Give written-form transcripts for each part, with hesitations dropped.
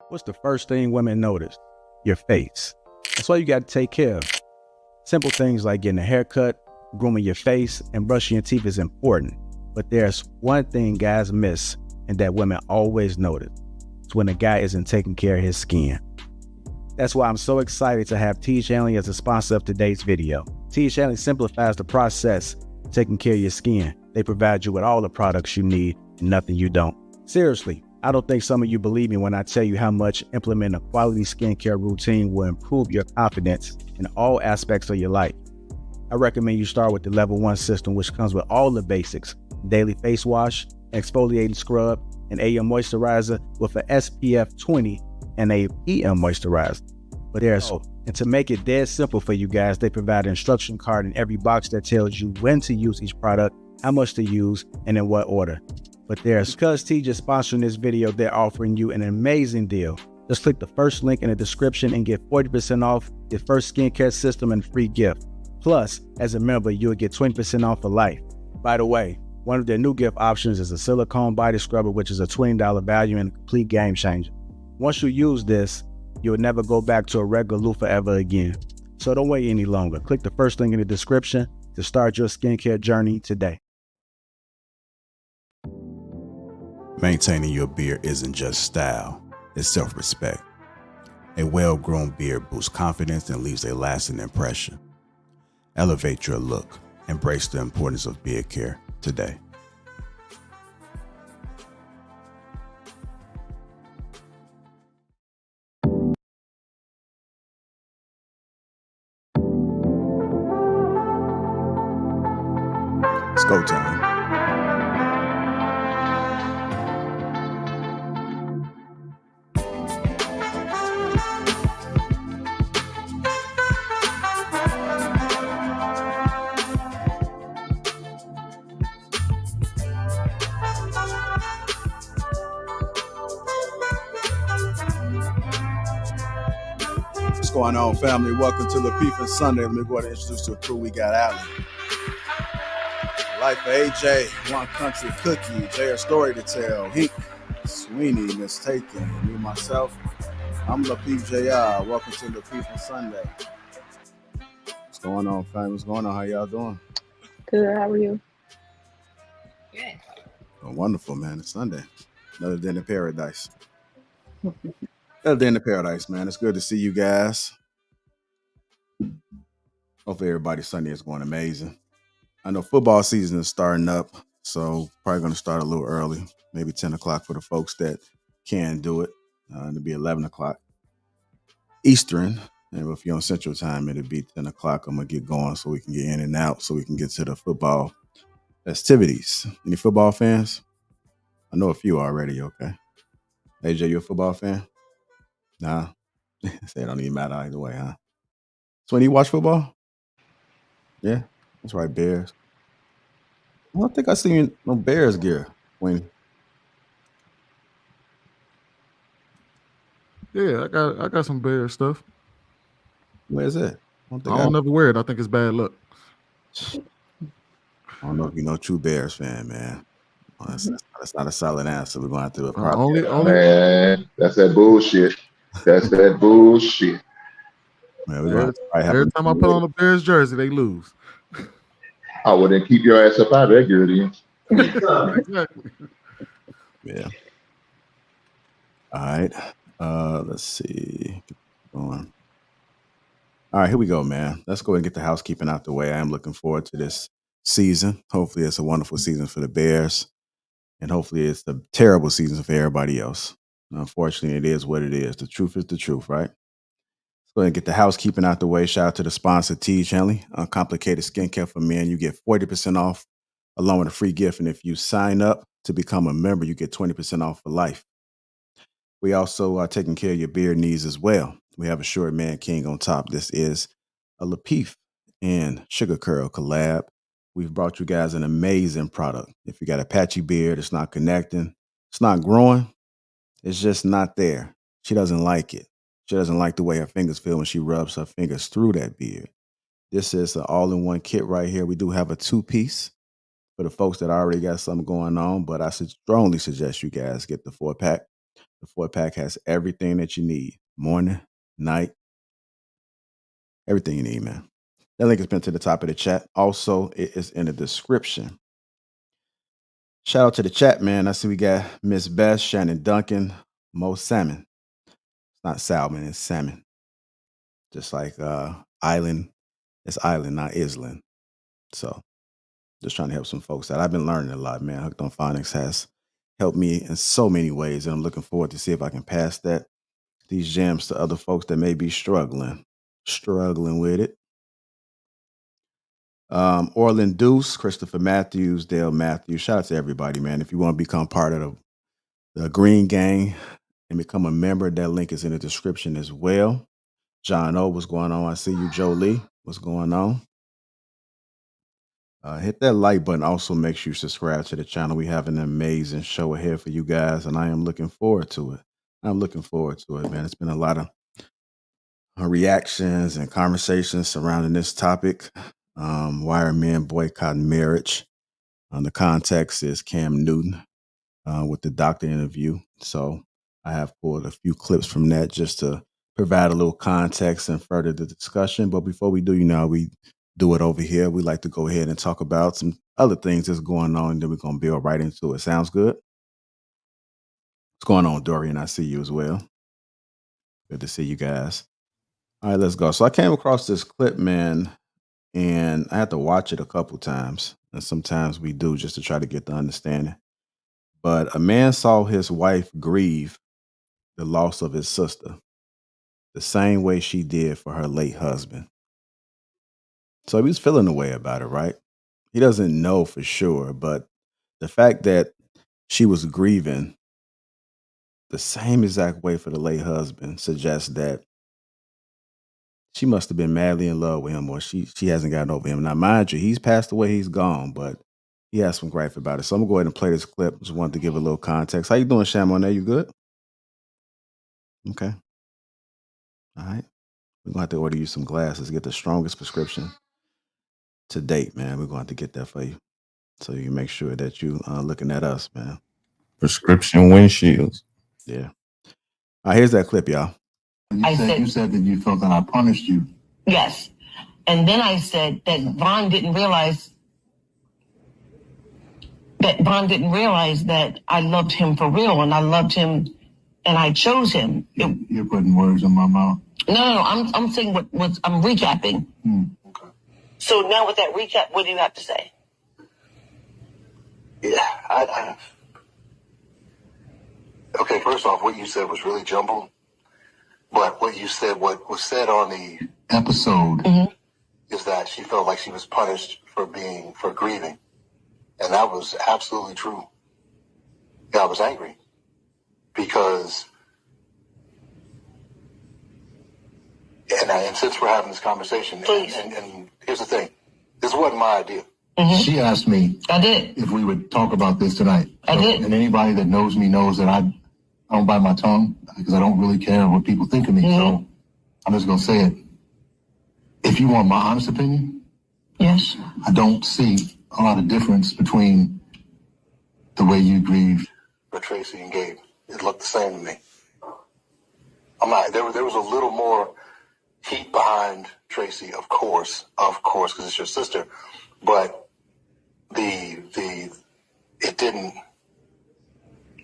What's the first thing women notice? Your face. That's why you got to take care of it. Simple things like getting a haircut, grooming your face, and brushing your teeth is important. But there's one thing guys miss and that women always notice. It's when a guy isn't taking care of his skin. That's why I'm so excited to have T. Shanley as a sponsor of today's video. T. Shanley simplifies the process of taking care of your skin. They provide you with all the products you need and nothing you don't. Seriously, I don't think some of you believe me when I tell you how much implementing a quality skincare routine will improve your confidence in all aspects of your life. I recommend you start with the level 1 system, which comes with all the basics: daily face wash, exfoliating scrub, an AM moisturizer with an SPF 20 and a PM moisturizer. But and to make it dead simple for you guys, they provide an instruction card in every box that tells you when to use each product, how much to use, and in what order. But because T just sponsoring this video, they're offering you an amazing deal. Just click the first link in the description and get 40% off your first skincare system and free gift. Plus, as a member, you'll get 20% off for life. By the way, one of their new gift options is a silicone body scrubber, which is a $20 value and a complete game changer. Once you use this, you'll never go back to a regular loofah ever again. So don't wait any longer. Click the first link in the description to start your skincare journey today. Maintaining your beard isn't just style, it's self-respect. A well-groomed beard boosts confidence and leaves a lasting impression. Elevate your look. Embrace the importance of beard care today. It's go time. What's going on, family? Welcome to Lapeef-ing Sunday. Let me go ahead and introduce the crew. We got Allen, Life of AJ, One Country Cookie, Jay, a story to tell, Hink, Sweeney, Mistaken, me, myself. I'm Lapeef JR. Welcome to Lapeef-ing Sunday. What's going on, family? What's going on? How y'all doing? Good. How are you? Good. Oh, wonderful, man. It's Sunday. Another day in paradise. Another day in paradise, man. It's good to see you guys. Hopefully everybody's Sunday is going amazing. I know football season is starting up, so probably going to start a little early, maybe 10 o'clock for the folks that can do it. It'll be 11 o'clock Eastern. And if you're on Central Time, it'll be 10 o'clock. I'm going to get going so we can get in and out so we can get to the football festivities. Any football fans? I know a few already, okay. AJ, you a football fan? Nah. Say it don't even matter either way, huh? So when you watch football? Yeah, that's right, Bears. I don't think I seen no Bears gear, Wayne. Yeah, I got some Bears stuff. Where is it? I don't never wear it. I think it's bad luck. I don't know if you know true Bears fan, man. Well, that's not a solid answer. We're going to have to Only man, that's that bullshit. That's that bullshit. Man, every time I put on a Bears jersey, they lose. Oh, well, then keep your ass up out of that gear then. Exactly. Yeah. All right. Let's see. Keep going. All right, here we go, man. Let's go ahead and get the housekeeping out the way. I am looking forward to this season. Hopefully it's a wonderful season for the Bears. And hopefully it's a terrible season for everybody else. Unfortunately, it is what it is. The truth is the truth, right? Let's go ahead and get the housekeeping out the way. Shout out to the sponsor, T. Shanley. Uncomplicated skincare for men. You get 40% off along with a free gift. And if you sign up to become a member, you get 20% off for life. We also are taking care of your beard needs as well. We have a Short Man King on top. This is a Lapeef and Sugar Curl collab. We've brought you guys an amazing product. If you got a patchy beard, it's not connecting, it's not growing, it's just not there. She doesn't like it. She doesn't like the way her fingers feel when she rubs her fingers through that beard. This is an all-in-one kit right here. We do have a 2-piece for the folks that already got something going on, but I strongly suggest you guys get the 4-pack. The 4-pack has everything that you need. Morning, night, everything you need, man. That link has been to the top of the chat. Also, it is in the description. Shout out to the chat, man. I see we got Miss Beth, Shannon Duncan, Mo Salmon. It's not salmon, it's salmon. Just like island, it's island, not island. So just trying to help some folks out. I've been learning a lot, man. Hooked on Phonics has helped me in so many ways, and I'm looking forward to see if I can pass these gems to other folks that may be struggling with it. Orland Deuce, Christopher Matthews, Dale Matthews. Shout out to everybody, man. If you want to become part of the Green Gang and become a member, that link is in the description as well. John O, what's going on? I see you. Joe Lee, what's going on? Hit that like button. Also, make sure you subscribe to the channel. We have an amazing show ahead for you guys, and I am looking forward to it. I'm looking forward to it, man. It's been a lot of reactions and conversations surrounding this topic. Why are men boycotting marriage? The context is Cam Newton with the doctor interview. So I have pulled a few clips from that just to provide a little context and further the discussion. But before we do, we do it over here. We like to go ahead and talk about some other things that's going on, and then we're going to build right into it. Sounds good? What's going on, Dorian? I see you as well. Good to see you guys. All right, let's go. So I came across this clip, man, and I had to watch it a couple times. And sometimes we do just to try to get the understanding. But a man saw his wife grieve the loss of his sister the same way she did for her late husband. So he was feeling a way about it, right? He doesn't know for sure, but the fact that she was grieving the same exact way for the late husband suggests that she must have been madly in love with him, or she hasn't gotten over him. Now, mind you, he's passed away, he's gone, but he has some gripe about it. So I'm gonna go ahead and play this clip. Just wanted to give a little context. How you doing, Shamonette? You good? Okay. All right. We're gonna have to order you some glasses, get the strongest prescription to date, man. We're gonna have to get that for you. So you can make sure that you looking at us, man. Prescription windshields. Yeah. All right, here's that clip, y'all. You said that you felt that I punished you. Yes. And then I said that Vaughn didn't realize that I loved him for real, and I loved him and I chose him. You're putting words in my mouth. No. I'm saying what I'm recapping. Okay. So now with that recap, what do you have to say? Yeah, okay, first off, what you said was really jumbled. But what was said on the episode is that she felt like she was punished for grieving. And that was absolutely true. Yeah, I was angry because, and since we're having this conversation, and here's the thing, this wasn't my idea. She asked me if we would talk about this tonight. I did. And anybody that knows me knows that I don't bite my tongue because I don't really care what people think of me. So I'm just going to say it. If you want my honest opinion, Yes. I don't see a lot of difference between the way you grieved for Tracy and Gabe. It looked the same to me. There was a little more heat behind Tracy, of course, because it's your sister. But it didn't,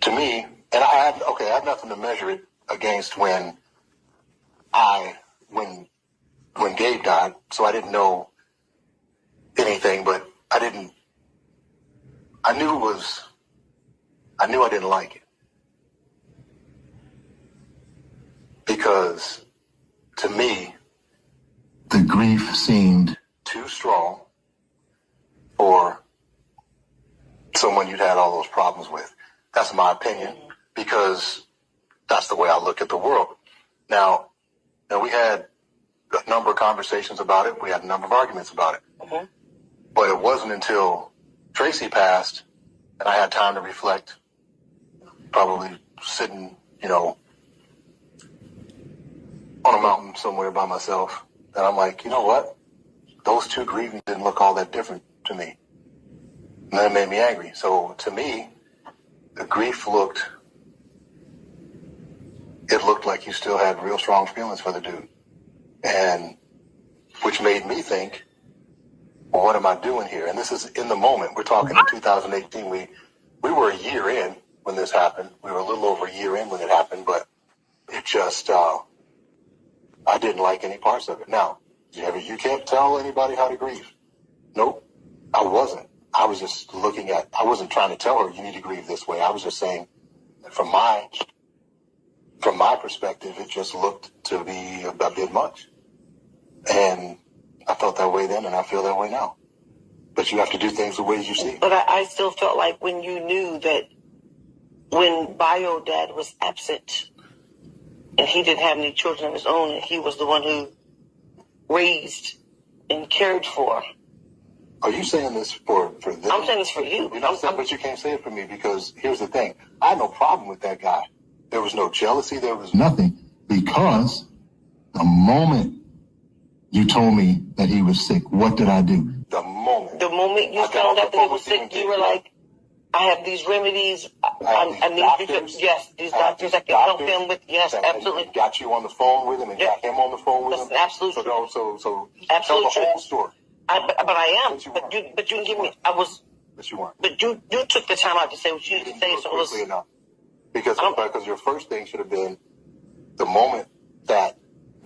to me, and I have nothing to measure it against when Gabe died, so I didn't know anything, but I knew I didn't like it. Because to me, the grief seemed too strong for someone you'd had all those problems with. That's my opinion, because that's the way I look at the world. Now we had a number of conversations about it. We had a number of arguments about it. Mm-hmm. But it wasn't until Tracy passed and I had time to reflect, probably sitting, on a mountain somewhere by myself, and I'm like, you know what? Those two grieving didn't look all that different to me. And that made me angry. So to me, the grief looked it looked like you still had real strong feelings for the dude. And which made me think, well, what am I doing here? And this is in the moment. We're talking in 2018. We were a year in when this happened. We were a little over a year in when it happened, but it just, I didn't like any parts of it. Now, you can't tell anybody how to grieve. Nope, I wasn't. I was just I wasn't trying to tell her you need to grieve this way. I was just saying that from my perspective, it just looked to be a bit much. And I felt that way then, and I feel that way now. But you have to do things the way you see. But I still felt like when you knew that when bio dad was absent and he didn't have any children of his own and he was the one who raised and cared for. Are you saying this for them? I'm saying this for you. But you can't say it for me because here's the thing. I had no problem with that guy. There was no jealousy. There was nothing because the moment you told me that he was sick, what did I do? The moment you found out that he was sick, you were like, I have these remedies. I need you to, yes, these doctors I can help him with. Yes, absolutely. Got you on the phone with him and got him on the phone with him. Absolutely. So tell the whole story. But I am. But you didn't give me. But you weren't. But you took the time out to say what you needed to say. So it was enough. Because your first thing should have been the moment that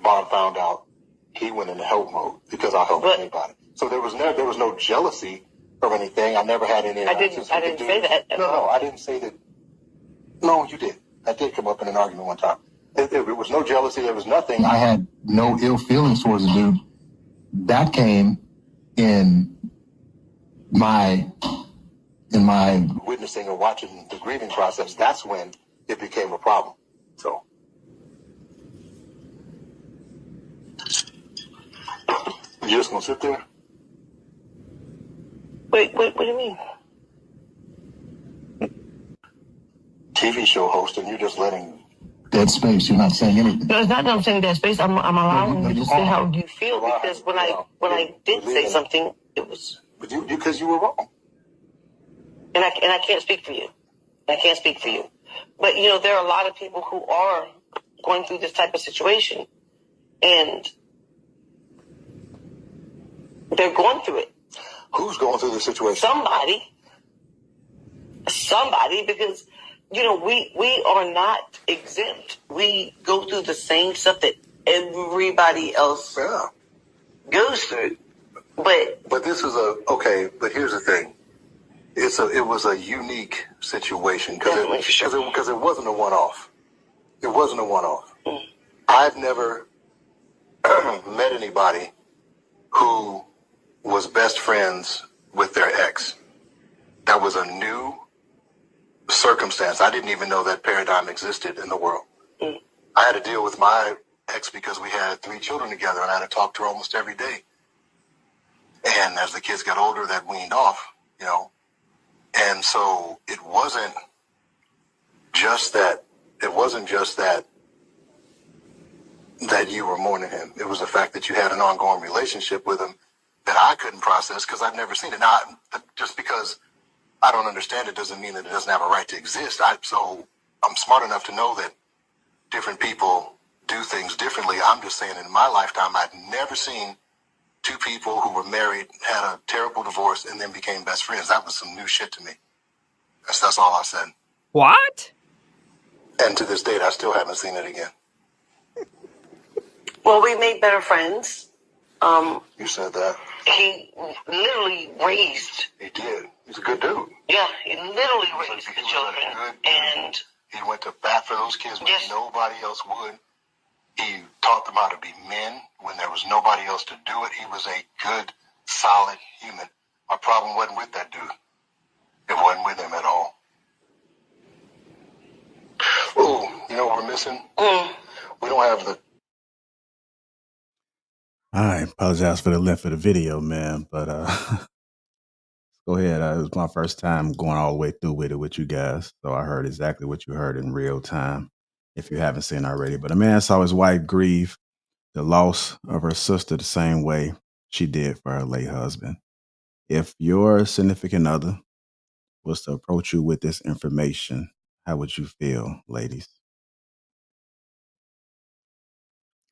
Vaughn found out, he went into help mode because I'll help anybody. So there was no jealousy or anything. I never had any. I didn't say that. No, I didn't say that. No, you did. That did come up in an argument one time. There was no jealousy. There was nothing. I had no ill feelings towards the dude. That came in my witnessing or watching the grieving process. That's when it became a problem. So. You just gonna sit there? Wait, what do you mean? TV show host, and you're just letting dead space. You're not saying anything. No, it's not that I'm saying dead space. I'm allowing you to say how you feel because when I did say something, it was. But because you were wrong. And I can't speak for you. I can't speak for you. But there are a lot of people who are going through this type of situation, and they're going through it. Who's going through the situation? Somebody, because we are not exempt. We go through the same stuff that everybody else goes through. But this is but here's the thing. It was a unique situation because it wasn't a one-off. It wasn't a one-off. I've never met anybody who was best friends with their ex. That was a new circumstance. I didn't even know that paradigm existed in the world. I had to deal with my ex because we had 3 children together and I had to talk to her almost every day. And as the kids got older, that weaned off, And so it wasn't just that you were mourning him. It was the fact that you had an ongoing relationship with him that I couldn't process because I've never seen it. Now, just because I don't understand it doesn't mean that it doesn't have a right to exist. So I'm smart enough to know that different people do things differently. I'm just saying in my lifetime, I'd never seen 2 people who were married, had a terrible divorce, and then became best friends. That was some new shit to me. That's all I said. What? And to this date, I still haven't seen it again. Well, we made better friends. You said that. He literally raised. He did. He's a good dude. Yeah, he literally raised the children. And he went to bat for those kids when yes. Nobody else would. He taught them how to be men when there was nobody else to do it. He was a good, solid human. My problem wasn't with that dude. It wasn't with him at all. Oh, you know what we're missing? We don't have the... I apologize for the length of the video, man, but go ahead. It was my first time going all the way through with it with you guys, so I heard exactly what you heard in real time, if you haven't seen already. But a man saw his wife grieve the loss of her sister the same way she did for her late husband. If your significant other was to approach you with this information, how would you feel, ladies?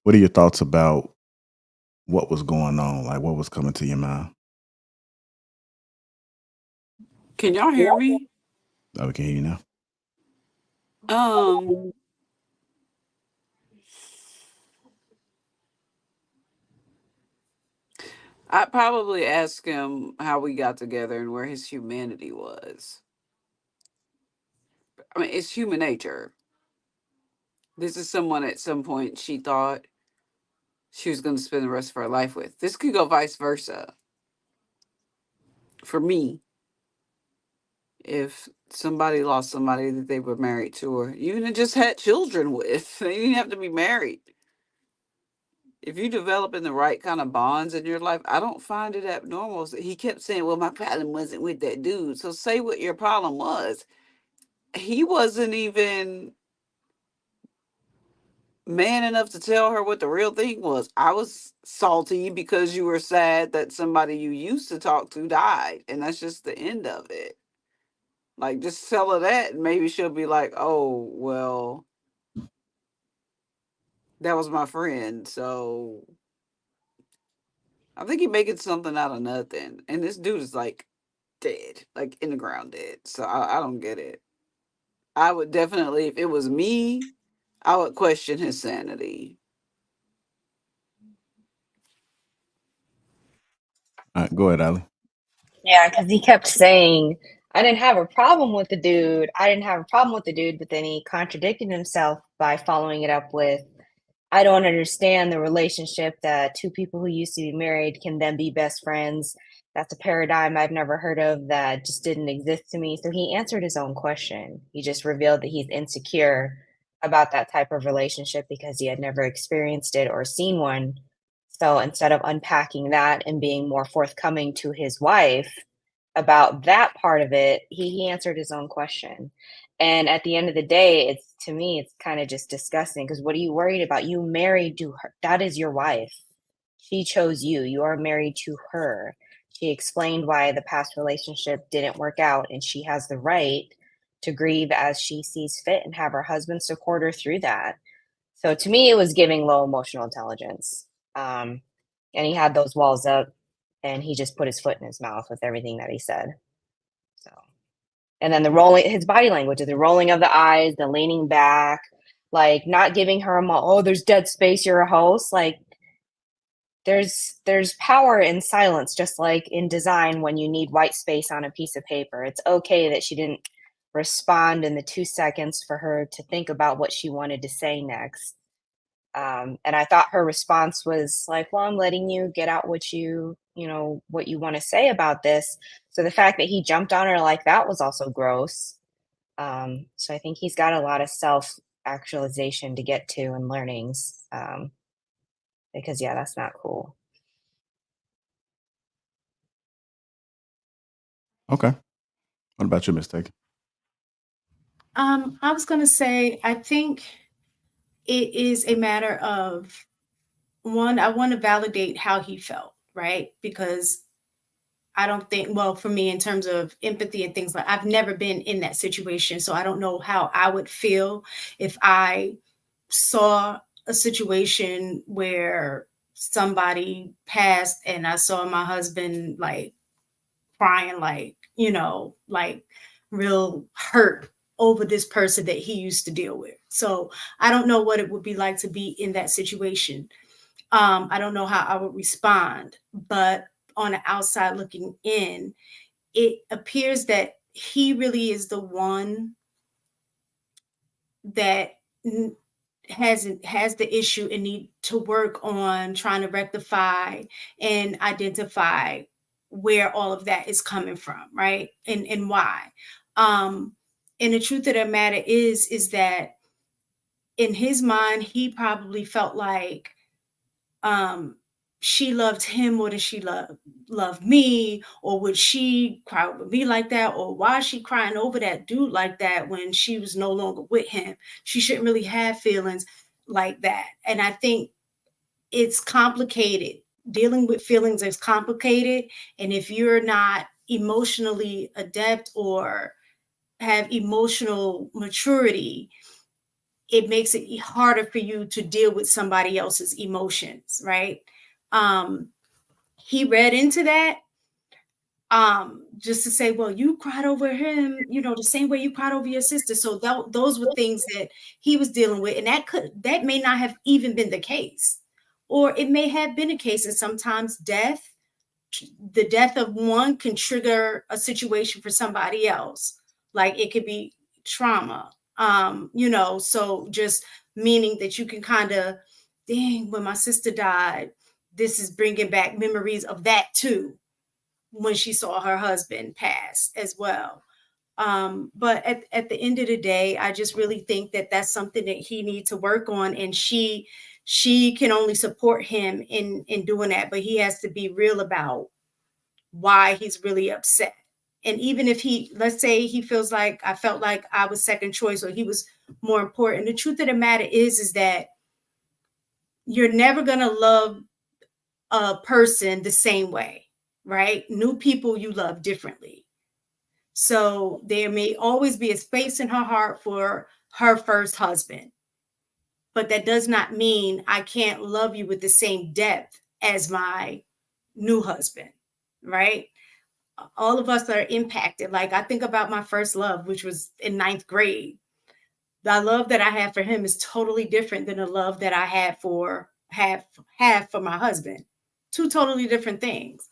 What are your thoughts about what was going on? Like, what was coming to your mind? Can y'all hear me? Oh, we can hear you now. I'd probably ask him how we got together and where his humanity was. I mean, it's human nature. This is someone at some point she thought she was going to spend the rest of her life with. This could go vice versa. For me, if somebody lost somebody that they were married to, or even just had children with, they didn't have to be married. If you develop in the right kind of bonds in your life, I don't find it abnormal. He kept saying, well, my problem wasn't with that dude. So say what your problem was. He wasn't even man enough to tell her what the real thing was. I was salty because you were sad that somebody you used to talk to died. And that's just the end of it. Like, just tell her that, and maybe she'll be like, oh, well, that was my friend. So I think he's making something out of nothing. And this dude is like dead, like in the ground dead. So I don't get it. I would definitely, if it was me, I would question his sanity. All right, go ahead, Ali. Yeah, because he kept saying, I didn't have a problem with the dude. I didn't have a problem with the dude, but then he contradicted himself by following it up with, I don't understand the relationship that two people who used to be married can then be best friends. That's a paradigm I've never heard of that just didn't exist to me. So he answered his own question. He just revealed that he's insecure about that type of relationship because he had never experienced it or seen one. So instead of unpacking that and being more forthcoming to his wife about that part of it, he answered his own question. And at the end of the day, it's to me, it's kind of just disgusting because what are you worried about? You married to her. That is your wife. She chose you. You are married to her. She explained why the past relationship didn't work out, and she has the right to grieve as she sees fit and have her husband support her through that. So to me, it was giving low emotional intelligence. And he had those walls up, and he just put his foot in his mouth with everything that he said. So, and then the rolling, his body language, the rolling of the eyes, the leaning back, like not giving her oh, there's dead space, you're a host. Like there's power in silence, just like in design when you need white space on a piece of paper. It's okay that she didn't respond in the 2 seconds for her to think about what she wanted to say next. And I thought her response was like, well, I'm letting you get out what you what you want to say about this. So the fact that he jumped on her like that was also gross. So I think he's got a lot of self-actualization to get to and learnings. Because yeah, that's not cool. Okay. What about you, Miss Taken? I was going to say, I think it is a matter of one, I want to validate how he felt, right? Because I don't think, well, for me, in terms of empathy and things like, I've never been in that situation. So I don't know how I would feel if I saw a situation where somebody passed and I saw my husband like crying, like, like real hurt over this person that he used to deal with. So I don't know what it would be like to be in that situation. I don't know how I would respond, but on the outside looking in, it appears that he really is the one that has the issue and need to work on trying to rectify and identify where all of that is coming from, right? And why. And the truth of the matter is that in his mind, he probably felt like she loved him more than she loved me, or would she cry over me like that, or why is she crying over that dude like that when she was no longer with him? She shouldn't really have feelings like that. And I think it's complicated. Dealing with feelings is complicated, and if you're not emotionally adept or have emotional maturity, it makes it harder for you to deal with somebody else's emotions, right? He read into that just to say, well, you cried over him, the same way you cried over your sister. So those were things that he was dealing with, and that may not have even been the case, or it may have been a case. And sometimes the death of one can trigger a situation for somebody else. Like it could be trauma, so just meaning that you can kind of, dang, when my sister died, this is bringing back memories of that too, when she saw her husband pass as well. But at the end of the day, I just really think that that's something that he needs to work on, and she can only support him in doing that, but he has to be real about why he's really upset. And even if let's say he feels like I felt like I was second choice or he was more important, the truth of the matter is that you're never going to love a person the same way, right? New people you love differently. So there may always be a space in her heart for her first husband, but that does not mean I can't love you with the same depth as my new husband, right? All of us are impacted. Like I think about my first love, which was in 9th grade. The love that I had for him is totally different than the love that I have for my husband. Two totally different things.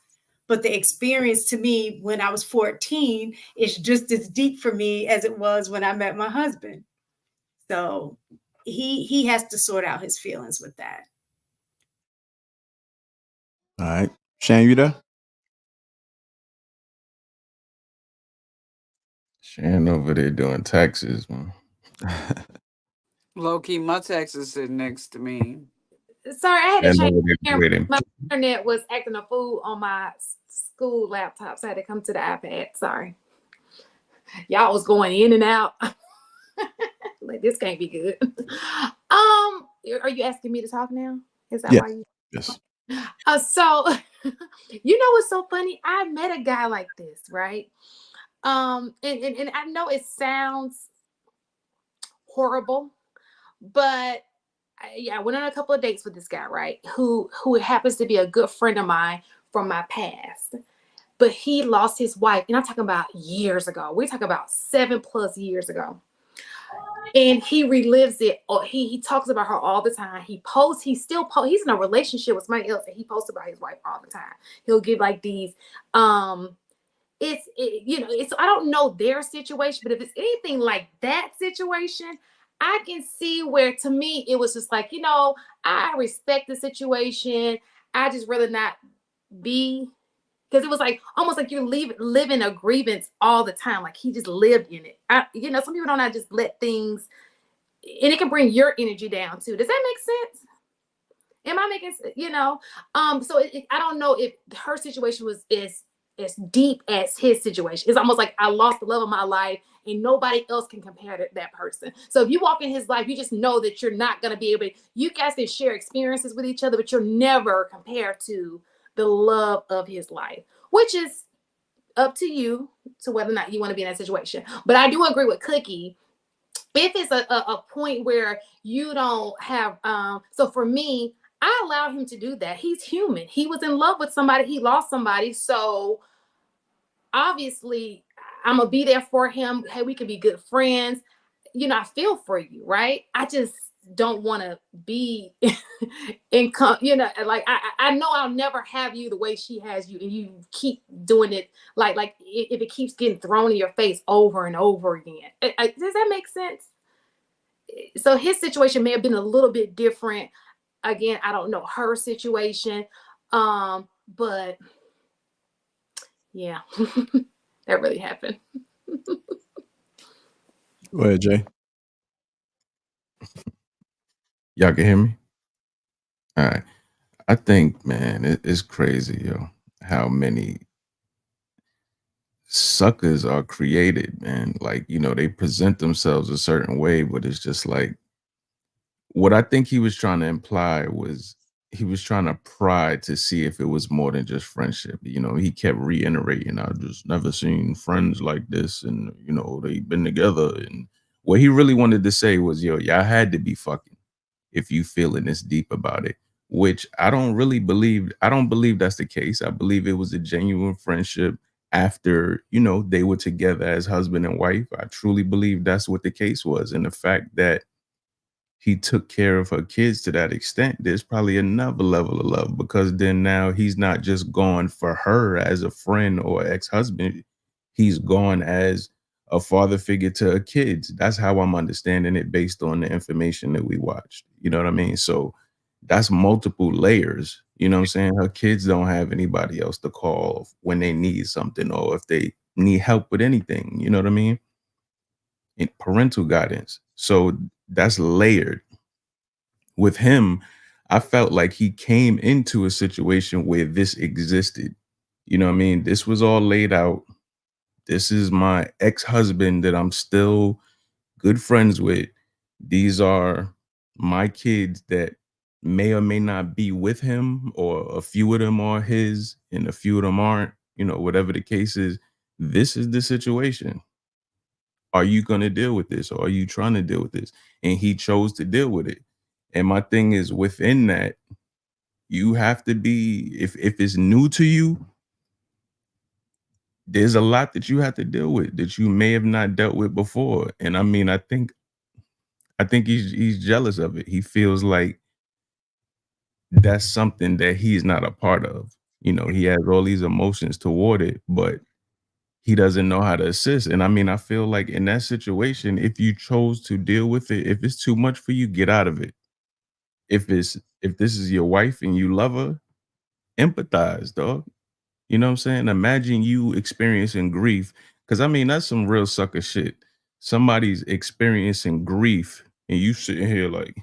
But the experience to me when I was 14 is just as deep for me as it was when I met my husband. So he has to sort out his feelings with that. All right. Shane, you there? Shan over there doing taxes, man. Low key, my tax is sitting next to me. Sorry, I had to Shan change over there camera. waiting. My internet was acting a fool on my school laptop, so I had to come to the iPad. Sorry. Y'all was going in and out. Like, this can't be good. Are you asking me to talk now? Is that why you? Yes. So you know what's so funny? I met a guy like this, right? And I know it sounds horrible, but I went on a couple of dates with this guy, right? Who happens to be a good friend of mine from my past. But he lost his wife, and I'm talking about years ago. We're talking about 7+ years ago. And he relives it. He talks about her all the time. He posts, he's in a relationship with somebody else, and he posts about his wife all the time. He'll give like these, I don't know their situation, but if it's anything like that situation, I can see where, to me, it was just like, I respect the situation. I just rather not be, because it was like almost like you're living a grievance all the time. Like he just lived in it. Some people don't know, just let things, and it can bring your energy down too. Does that make sense? Am I making sense? So I don't know if her situation was as deep as his situation. It's almost like I lost the love of my life and nobody else can compare to that person. So if you walk in his life, you just know that you're not going to be able to, you guys can share experiences with each other, but you'll never compare to the love of his life, which is up to you to whether or not you want to be in that situation. But I do agree with Cookie. If it's a point where you don't have, so for me, I allow him to do that. He's human. He was in love with somebody. He lost somebody. So obviously I'm going to be there for him. Hey, we can be good friends. I feel for you, right? I just don't want to be like I know I'll never have you the way she has you, and you keep doing it like if it keeps getting thrown in your face over and over again. Does that make sense? So his situation may have been a little bit different. Again, I don't know her situation, but yeah, that really happened. Go ahead, Jay. Y'all can hear me? All right. I think, man, it's crazy, how many suckers are created, man. Like, they present themselves a certain way, but it's just like, what I think he was trying to imply was he was trying to pry to see if it was more than just friendship. He kept reiterating, I just never seen friends like this, and they've been together, and What he really wanted to say was, yo, y'all had to be fucking if you feeling this deep about it, which I don't really believe. I don't believe that's the case. I believe it was a genuine friendship after, you know, they were together as husband and wife. I truly believe that's what the case was. And the fact that he took care of her kids to that extent, there's probably another level of love, because then now he's not just gone for her as a friend or ex-husband. He's gone as a father figure to her kids. That's how I'm understanding it based on the information that we watched. You know what I mean? So that's multiple layers. You know what I'm saying? Her kids don't have anybody else to call when they need something or if they need help with anything. You know what I mean? And parental guidance. So that's layered. With him, I felt like he came into a situation where this existed. You know what I mean? This was all laid out. This is my ex-husband that I'm still good friends with. These are my kids that may or may not be with him, or a few of them are his and a few of them aren't, you know, whatever the case is. This is the situation. Are you going to deal with this, or are you trying to deal with this? And he chose to deal with it. And my thing is, within that, you have to be, if it's new to you, there's a lot that you have to deal with that you may have not dealt with before. And I mean, I think he's jealous of it. He feels like that's something that he's not a part of. You know, he has all these emotions toward it, but he doesn't know how to assist. And I mean, I feel like in that situation, if you chose to deal with it, if it's too much for you, get out of it. If this is your wife and you love her, empathize, dog. You know what I'm saying? Imagine you experiencing grief. Cause I mean, that's some real sucker shit. Somebody's experiencing grief and you sitting here like,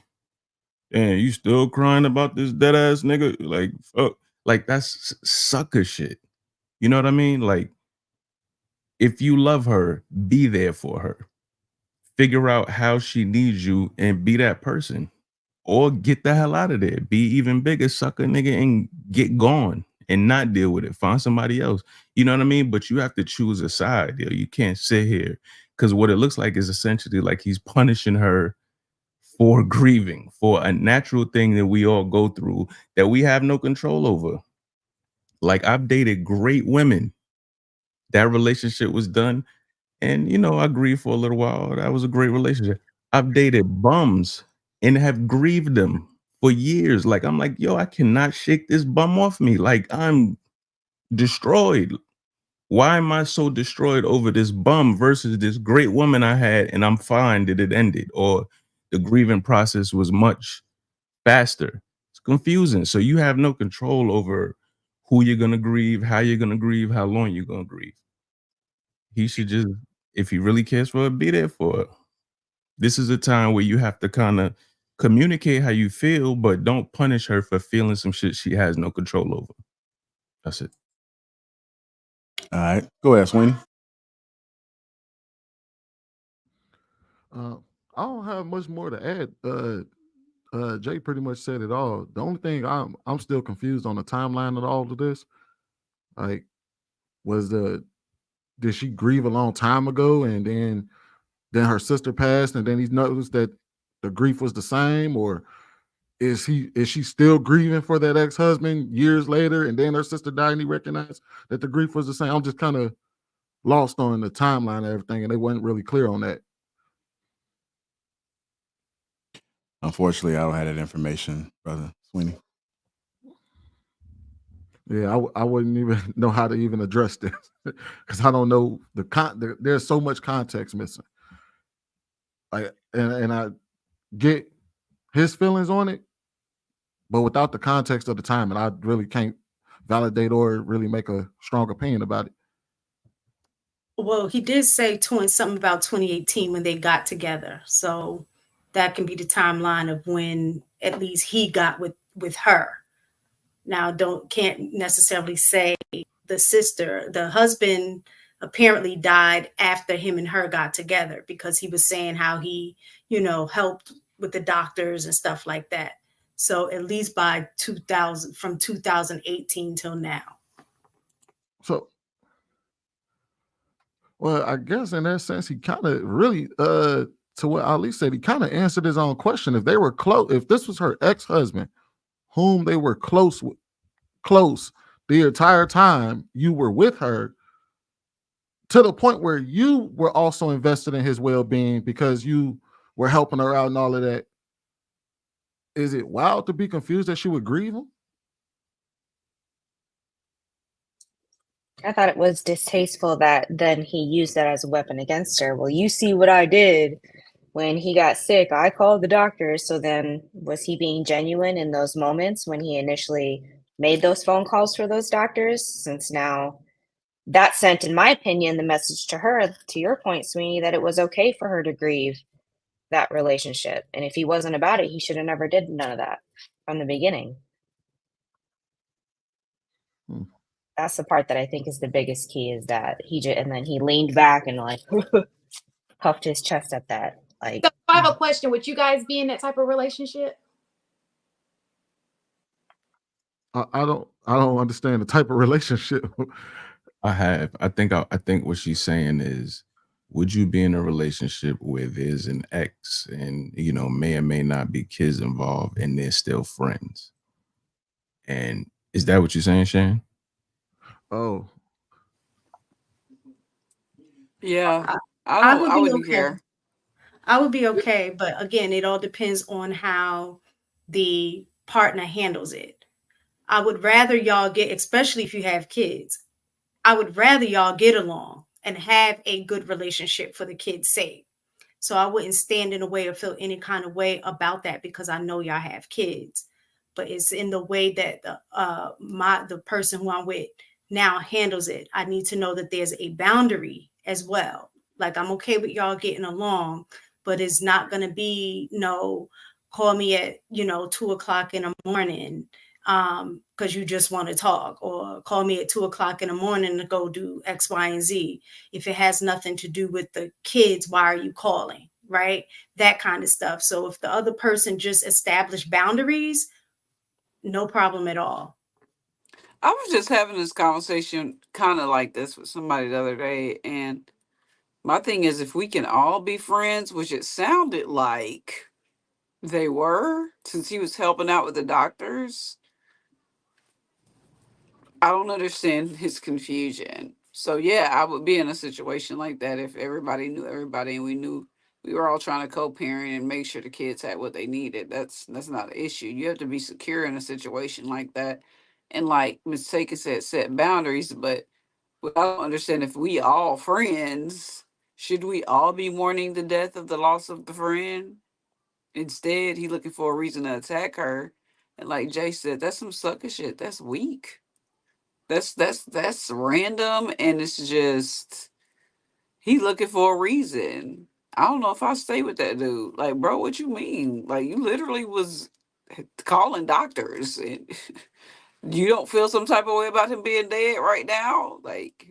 damn, you still crying about this dead ass nigga? Like, fuck. Like, that's sucker shit. You know what I mean? Like, if you love her, be there for her. Figure out how she needs you and be that person. Or get the hell out of there. Be even bigger, sucker nigga, and get gone and not deal with it. Find somebody else. You know what I mean? But you have to choose a side. Yo. You can't sit here. Because what it looks like is essentially like he's punishing her for grieving, for a natural thing that we all go through that we have no control over. Like, I've dated great women. That relationship was done. And, you know, I grieved for a little while. That was a great relationship. I've dated bums and have grieved them for years. Like, I'm like, yo, I cannot shake this bum off me. Like, I'm destroyed. Why am I so destroyed over this bum versus this great woman I had, and I'm fine that it ended, or the grieving process was much faster? It's confusing. So you have no control over who you're going to grieve, how you're going to grieve, how long you're going to grieve. He should just, if he really cares for her, be there for her. This is a time where you have to kind of communicate how you feel, but don't punish her for feeling some shit she has no control over. That's it. All right. Go ahead, Sweeney. I don't have much more to add. Jay pretty much said it all. The only thing I'm still confused on the timeline of all of this. Like, did she grieve a long time ago and then her sister passed and then he noticed that the grief was the same, or is she still grieving for that ex-husband years later and then her sister died and he recognized that the grief was the same? I'm just kind of lost on the timeline and everything, and they weren't really clear on that. Unfortunately, I don't have that information, brother Sweeney. Yeah, I wouldn't even know how to even address this because I don't know there's so much context missing. And I get his feelings on it, but without the context of the time, and I really can't validate or really make a strong opinion about it. Well, he did say something about 2018 when they got together, so that can be the timeline of when at least he got with her. Now, can't necessarily say the husband apparently died after him and her got together, because he was saying how he, helped with the doctors and stuff like that. So at least by 2018 till now. So, well, I guess in that sense, he kind of really to what Ali said, he kind of answered his own question. If they were close, if this was her ex-husband, whom they were close the entire time you were with her, to the point where you were also invested in his well-being because you were helping her out and all of that, is it wild to be confused that she would grieve him? I thought it was distasteful that then he used that as a weapon against her. Well, you see what I did when he got sick. I called the doctor. So then was he being genuine in those moments when he initially made those phone calls for those doctors? Since now that sent, in my opinion, the message to her, to your point, Sweeney, that it was okay for her to grieve that relationship. And if he wasn't about it, he should have never did none of that from the beginning. That's the part that I think is the biggest key, is that and then he leaned back and like puffed his chest at that. Like, So I have a question. Would you guys be in that type of relationship? I don't understand the type of relationship. I think what she's saying is, would you be in a relationship where there's an ex and, you know, may or may not be kids involved and they're still friends? And is that what you're saying, Shane? Oh, Yeah, I would I be wouldn't okay. care. I would be okay, but again, it all depends on how the partner handles it. I would rather y'all get, especially if you have kids, I would rather y'all get along and have a good relationship for the kids' sake. So I wouldn't stand in the way or feel any kind of way about that because I know y'all have kids. But it's in the way that the person who I'm with now handles it. I need to know that there's a boundary as well. Like, I'm okay with y'all getting along, but it's not going to be call me at 2:00 in the morning because you just want to talk, or call me at 2:00 in the morning to go do X, Y, and Z. If it has nothing to do with the kids, why are you calling? Right? That kind of stuff. So if the other person just established boundaries, no problem at all. I was just having this conversation kind of like this with somebody the other day, and my thing is, if we can all be friends, which it sounded like they were, since he was helping out with the doctors, I don't understand his confusion. So yeah, I would be in a situation like that if everybody knew everybody and we knew we were all trying to co-parent and make sure the kids had what they needed. That's not an issue. You have to be secure in a situation like that. And like Ms. Taker said, set boundaries, but what I don't understand, if we all friends, should we all be mourning the death of the loss of the friend? Instead, he looking for a reason to attack her. And like Jay said, that's some sucker shit. That's weak. That's random, and it's just he looking for a reason. I don't know if I stay with that dude. Like, bro, what you mean? Like, you literally was calling doctors, and you don't feel some type of way about him being dead right now? Like,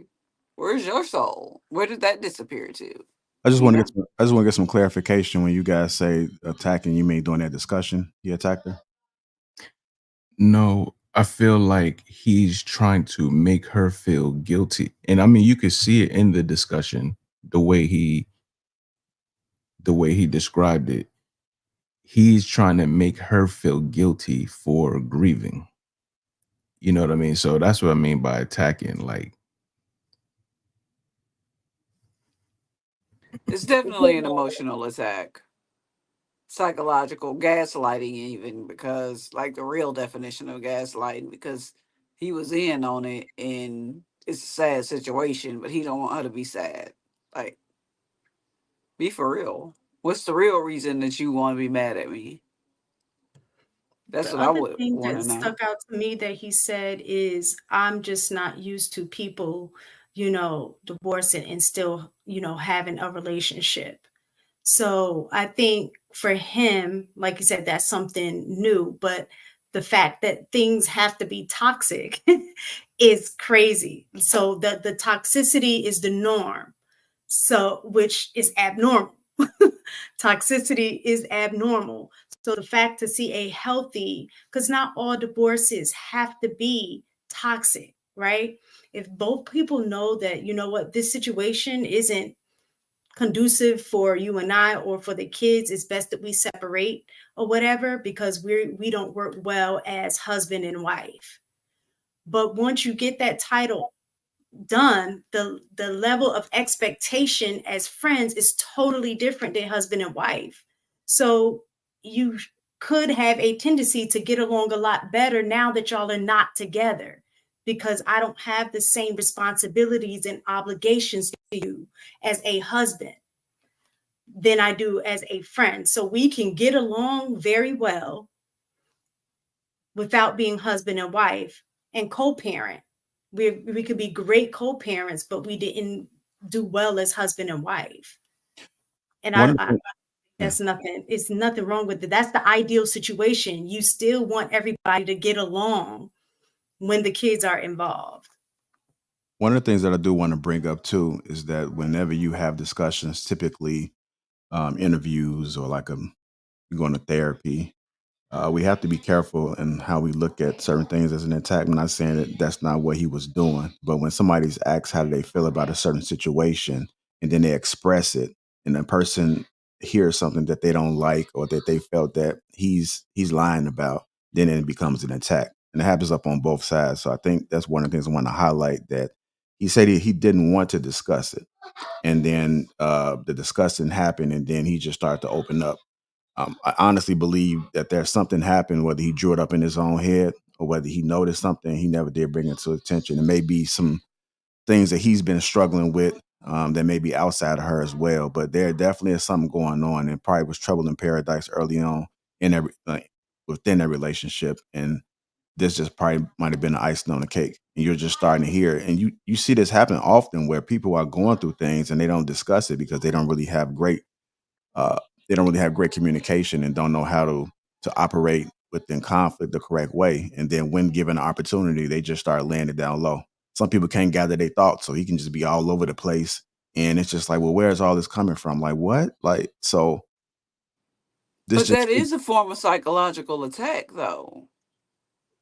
where's your soul? Where did that disappear to? I just You want to know? get some clarification. When you guys say attacking, you mean during that discussion he attacked her? No, I feel like he's trying to make her feel guilty. And I mean, you could see it in the discussion, the way he described it. He's trying to make her feel guilty for grieving. You know what I mean? So that's what I mean by attacking. Like, It's definitely an emotional attack. Psychological gaslighting, even, because like the real definition of gaslighting, because he was in on it and it's a sad situation, but he don't want her to be sad. Like, be for real. What's the real reason that you want to be mad at me? That's The what I other would thing want that to know. stuck out to me that he said is, I'm just not used to people, divorcing and still, having a relationship. So I think for him, like you said, that's something new, but the fact that things have to be toxic is crazy. So the toxicity is the norm. So, which is abnormal. Toxicity is abnormal. So the fact to see a healthy, because not all divorces have to be toxic, right? If both people know that, this situation isn't conducive for you and I or for the kids, it's best that we separate or whatever, because we don't work well as husband and wife. But once you get that title done, the level of expectation as friends is totally different than husband and wife. So you could have a tendency to get along a lot better now that y'all are not together, because I don't have the same responsibilities and obligations to you as a husband than I do as a friend. So we can get along very well without being husband and wife and co-parent. We could be great co-parents, but we didn't do well as husband and wife. And that's nothing. It's nothing wrong with it. That's the ideal situation. You still want everybody to get along when the kids are involved. One of the things that I do want to bring up too is that whenever you have discussions, typically interviews or like you're going to therapy, we have to be careful in how we look at certain things as an attack. I'm not saying that that's not what he was doing, but when somebody's asked how do they feel about a certain situation and then they express it and the person hears something that they don't like or that they felt that he's lying about, then it becomes an attack. And it happens up on both sides. So I think that's one of the things I want to highlight, that he said he didn't want to discuss it. And then the discussion happened and then he just started to open up. I honestly believe that there's something happened, whether he drew it up in his own head or whether he noticed something, he never did bring it to attention. It may be some things that he's been struggling with that may be outside of her as well. But there definitely is something going on, and probably was trouble in paradise early on in within that relationship. And this just probably might have been the icing on the cake. And you're just starting to hear it. And you see this happen often where people are going through things and they don't discuss it because they don't really have great communication and don't know how to operate within conflict the correct way. And then when given an opportunity, they just start laying it down low. Some people can't gather their thoughts, so he can just be all over the place. And it's just like, well, where's all this coming from? Like, what? Like, so this But that is a form of psychological attack, though.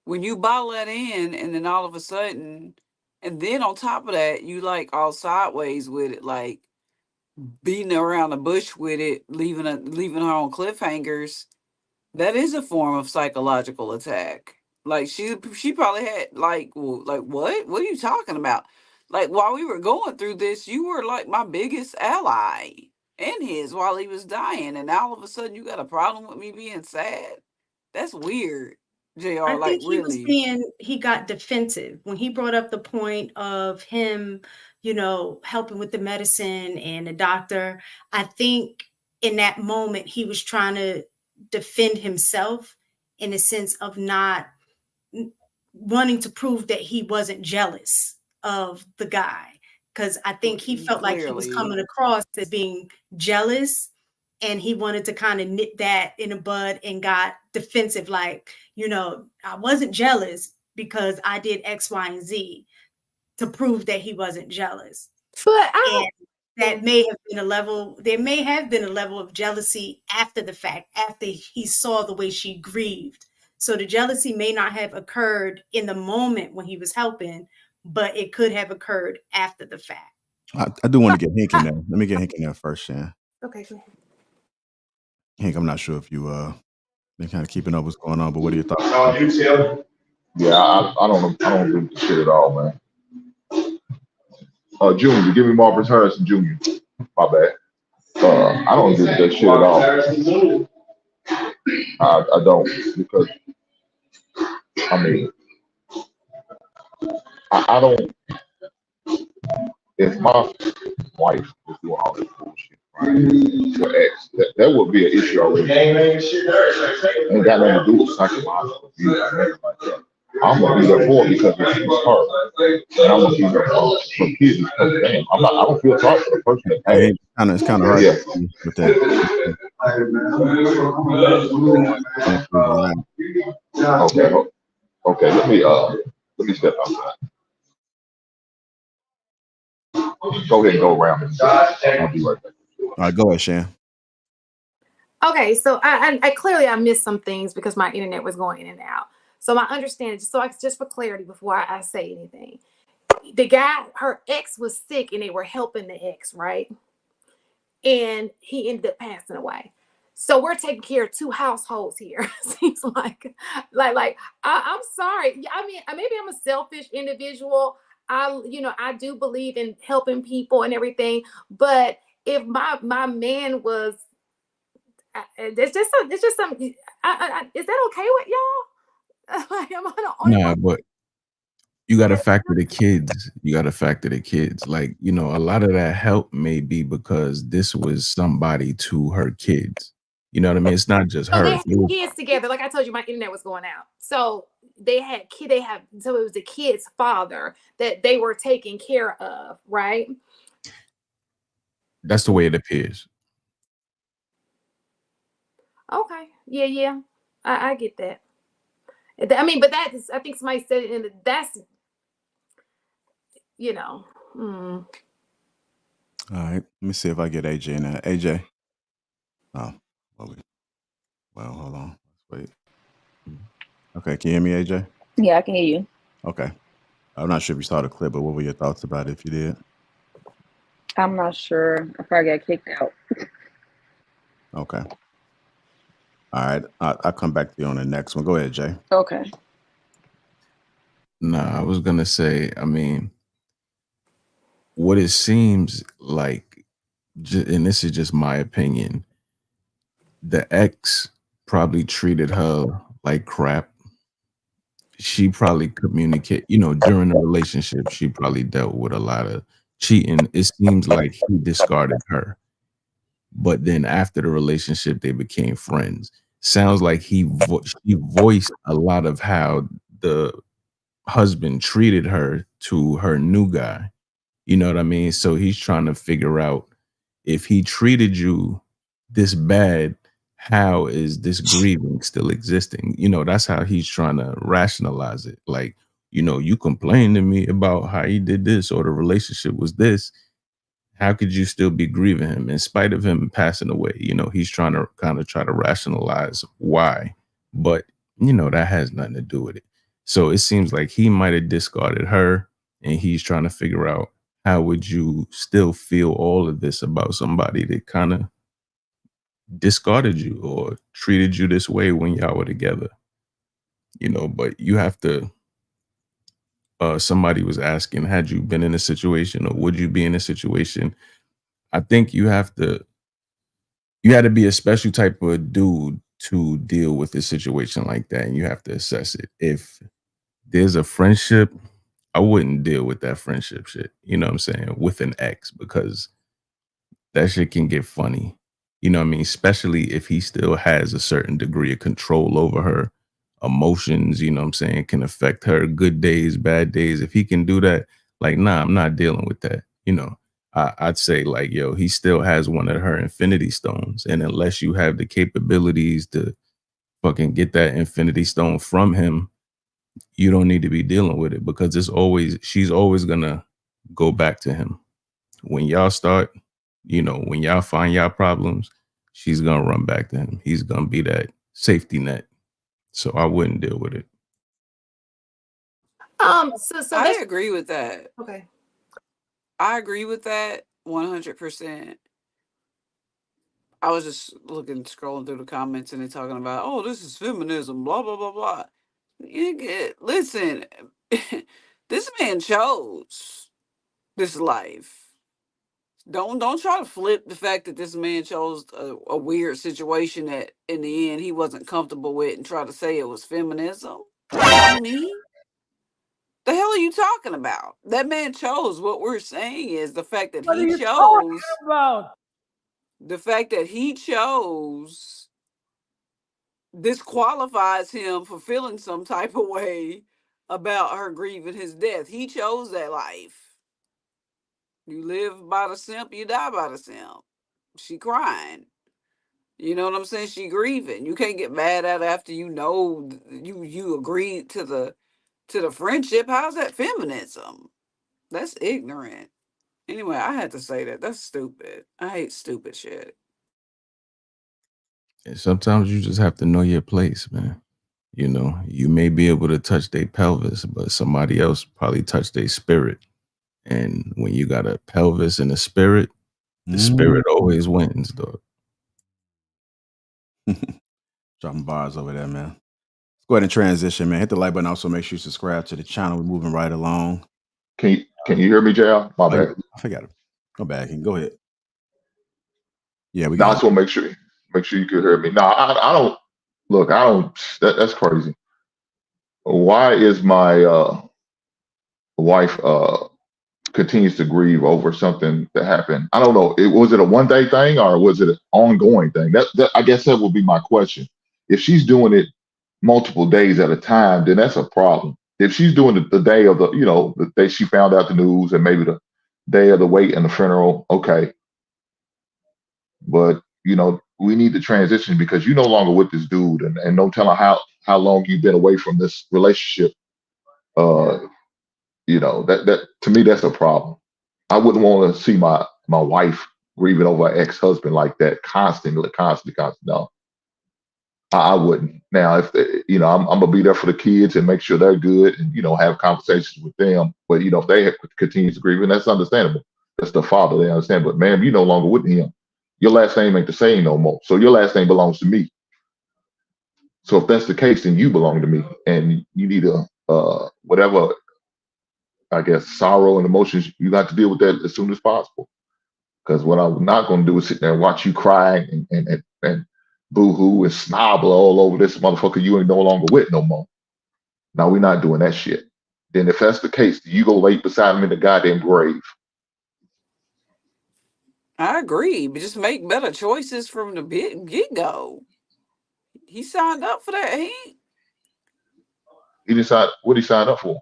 When you bottle that in and then all of a sudden, and then on top of that, you like all sideways with it, like beating around the bush with it, leaving her on cliffhangers. That is a form of psychological attack. Like she probably had like, well, like what? What are you talking about? Like while we were going through this, you were like my biggest ally and his while he was dying, and now all of a sudden you got a problem with me being sad. That's weird, JR. I Like think really, he got defensive when he brought up the point of him, helping with the medicine and the doctor. I think in that moment he was trying to defend himself in the sense of not wanting to prove that he wasn't jealous of the guy. Because I think he felt like he was coming across as being jealous, and he wanted to kind of nip that in the bud and got defensive, like, I wasn't jealous because I did X, Y, and Z to prove that he wasn't jealous. But there may have been a level of jealousy after the fact, after he saw the way she grieved. So the jealousy may not have occurred in the moment when he was helping, but it could have occurred after the fact. I do want to get Hank in there. Let me get Hank in there first, Shan. Okay, go ahead. Hank, I'm not sure if you been kind of keeping up what's going on, but what are your thoughts? Yeah, I don't agree with the shit at all, man. Junior, give me Marcus Harrison Jr. My bad. I don't agree with that shit at all. I don't, because I mean, I don't. If my wife was doing all this bullshit, right? Your ex, that would be an issue already. Ain't got nothing to do with psychological abuse or anything like that. I'm gonna be there for it because it's her, and I'm gonna be there for kids. Damn, I don't feel sorry for the person that Hey, it's kind of hard with that. Okay. Let me step outside. Go ahead and go around. I'll be right back. All right, go ahead, Shan. Okay, so I clearly missed some things because my internet was going in and out. So my understanding, just for clarity before I say anything, the guy, her ex was sick and they were helping the ex, right? and he ended up passing away. So we're taking care of two households here. Seems like I'm sorry. I mean, maybe I'm a selfish individual. I do believe in helping people and everything, but if my man was, it's just some. Is that okay with y'all? Like, am I the only Nah, one? but you got to factor the kids. You got to factor the kids. Like, you know, a lot of that help may be because this was somebody to her kids. You know what I mean? It's not just So they her. had kids together. Like I told you, my internet was going out. So so it was the kid's father that they were taking care of, right? That's the way it appears. Okay. Yeah. I get that. I mean, but that is, I think somebody said it, and that's, you know. All right. Let me see if I get AJ in there. AJ. Oh, well, hold on. Let's wait. Okay, can you hear me, AJ? Yeah, I can hear you. Okay. I'm not sure if you saw the clip, but what were your thoughts about it if you did? I'm not sure. I probably got kicked out. Okay. All right. I'll come back to you on the next one. Go ahead, Jay. Okay. Nah, I was going to say, I mean, what it seems like, and this is just my opinion, the ex probably treated her like crap. She probably during the relationship, she probably dealt with a lot of cheating. It seems like he discarded her. But then after the relationship, they became friends. Sounds like she voiced a lot of how the husband treated her to her new guy. You know what I mean? So he's trying to figure out, if he treated you this bad, how is this grieving still existing? You know, that's how he's trying to rationalize it. Like, you know, you complained to me about how he did this, or the relationship was this. How could you still be grieving him in spite of him passing away? You know, he's trying to kind of try to rationalize why, but you know, that has nothing to do with it. So it seems like he might have discarded her, and he's trying to figure out, how would you still feel all of this about somebody that kind of discarded you or treated you this way when y'all were together? You know, but you have to, somebody was asking, had you been in a situation, or would you be in a situation? I think you had to be a special type of dude to deal with a situation like that, and you have to assess it. If there's a friendship, I wouldn't deal with that friendship shit, you know what I'm saying, with an ex, because that shit can get funny. You know what I mean? Especially if he still has a certain degree of control over her emotions, you know what I'm saying, can affect her good days, bad days. If he can do that, like, nah, I'm not dealing with that. You know, I'd say, like, yo, he still has one of her infinity stones. And unless you have the capabilities to fucking get that infinity stone from him, you don't need to be dealing with it, because she's always gonna go back to him. When y'all start, you know, when y'all find y'all problems, she's gonna run back to him. He's gonna be that safety net. So I wouldn't deal with it. So I that's agree with that. okay. I agree with that 100%. I was just scrolling through the comments, and they're talking about, oh, this is feminism, blah, blah, blah, blah. Listen, this man chose this life. Don't try to flip the fact that this man chose a weird situation that in the end he wasn't comfortable with, and try to say it was feminism. On me? The hell are you talking about? That man chose. What we're saying is the fact that What are he you talking chose. about? The fact that he chose disqualifies him for feeling some type of way about her grieving his death. He chose that life. You live by the simp, you die by the simp. She crying. You know what I'm saying? She grieving. You can't get mad at her after you agreed to the friendship. How's that feminism? That's ignorant. Anyway, I had to say that. That's stupid. I hate stupid shit. And sometimes you just have to know your place, man. You know, you may be able to touch their pelvis, but somebody else probably touched their spirit. And when you got a pelvis and a spirit, The spirit always wins, though. Dropping bars over there, man. Let's go ahead and transition, man. Hit the like button. Also, make sure you subscribe to the channel. We're moving right along. Can you hear me, JL? My bad. I forgot it. Go back and go ahead. Yeah, we No, I got just want to make sure you can hear me. No, I don't. Look, I don't. That's crazy. Why is my wife continues to grieve over something that happened? I don't know. Was it a one day thing or was it an ongoing thing? That I guess that would be my question. If she's doing it multiple days at a time, then that's a problem. If she's doing it the day of the day she found out the news and maybe the day of the wake and the funeral, okay. But we need to transition because you're no longer with this dude, and no telling how long you've been away from this relationship. That to me that's a problem. I wouldn't want to see my wife grieving over an ex-husband like that constantly. No, I wouldn't. Now, if I'm gonna be there for the kids and make sure they're good, and have conversations with them. But if they continue to grieve, and that's understandable. That's the father. They understand. But ma'am, you're no longer with him. Your last name ain't the same no more. So your last name belongs to me. So if that's the case, then you belong to me, and you need whatever, I guess, sorrow and emotions, you got to deal with that as soon as possible. Because what I'm not going to do is sit there and watch you cry and boo-hoo and snobble all over this motherfucker you ain't no longer with no more. Now, we're not doing that shit. Then if that's the case, you go lay beside him in the goddamn grave. I agree, but just make better choices from the get-go. He signed up for that. He decided what he signed up for.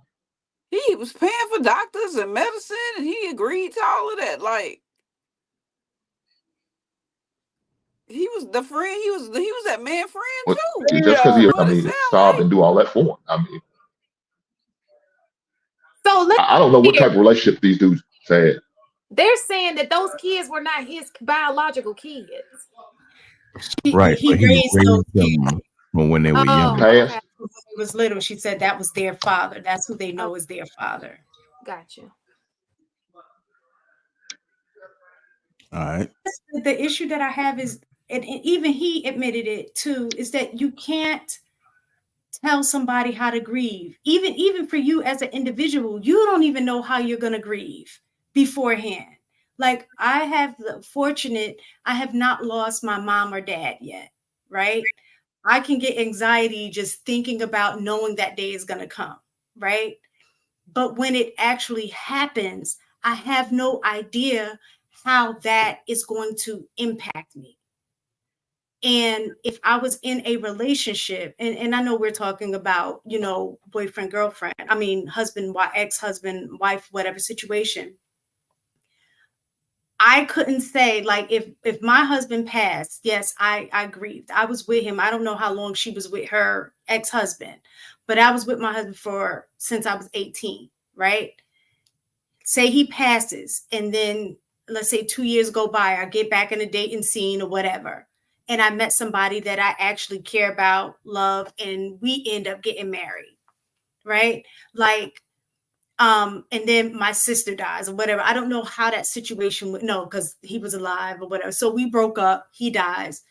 He was paying for doctors and medicine, and he agreed to all of that. Like, he was the friend. He was that man friend too. Just because he sobbed and do all that for him. I mean, so I don't know what type of relationship these dudes had. They're saying that those kids were not his biological kids. Right, He but he raised those them when they were young. Okay. When he was little, she said that was their father. That's who they know is their father. Gotcha. All right. The issue that I have is, and even he admitted it too, is that you can't tell somebody how to grieve. Even for you as an individual, you don't even know how you're going to grieve beforehand. Like I have I have not lost my mom or dad yet, right? I can get anxiety just thinking about knowing that day is going to come, right? But when it actually happens, I have no idea how that is going to impact me. And if I was in a relationship, and I know we're talking about, boyfriend, girlfriend, I mean, husband, ex-husband, wife, whatever situation. I couldn't say, like, if my husband passed, yes, I grieved. I was with him. I don't know how long she was with her ex-husband, but I was with my husband since I was 18, right? Say he passes, and then let's say 2 years go by, I get back in the dating scene or whatever, and I met somebody that I actually care about, love, and we end up getting married, right? Like, and then my sister dies or whatever. I don't know how that situation would because he was alive or whatever. So we broke up, he dies.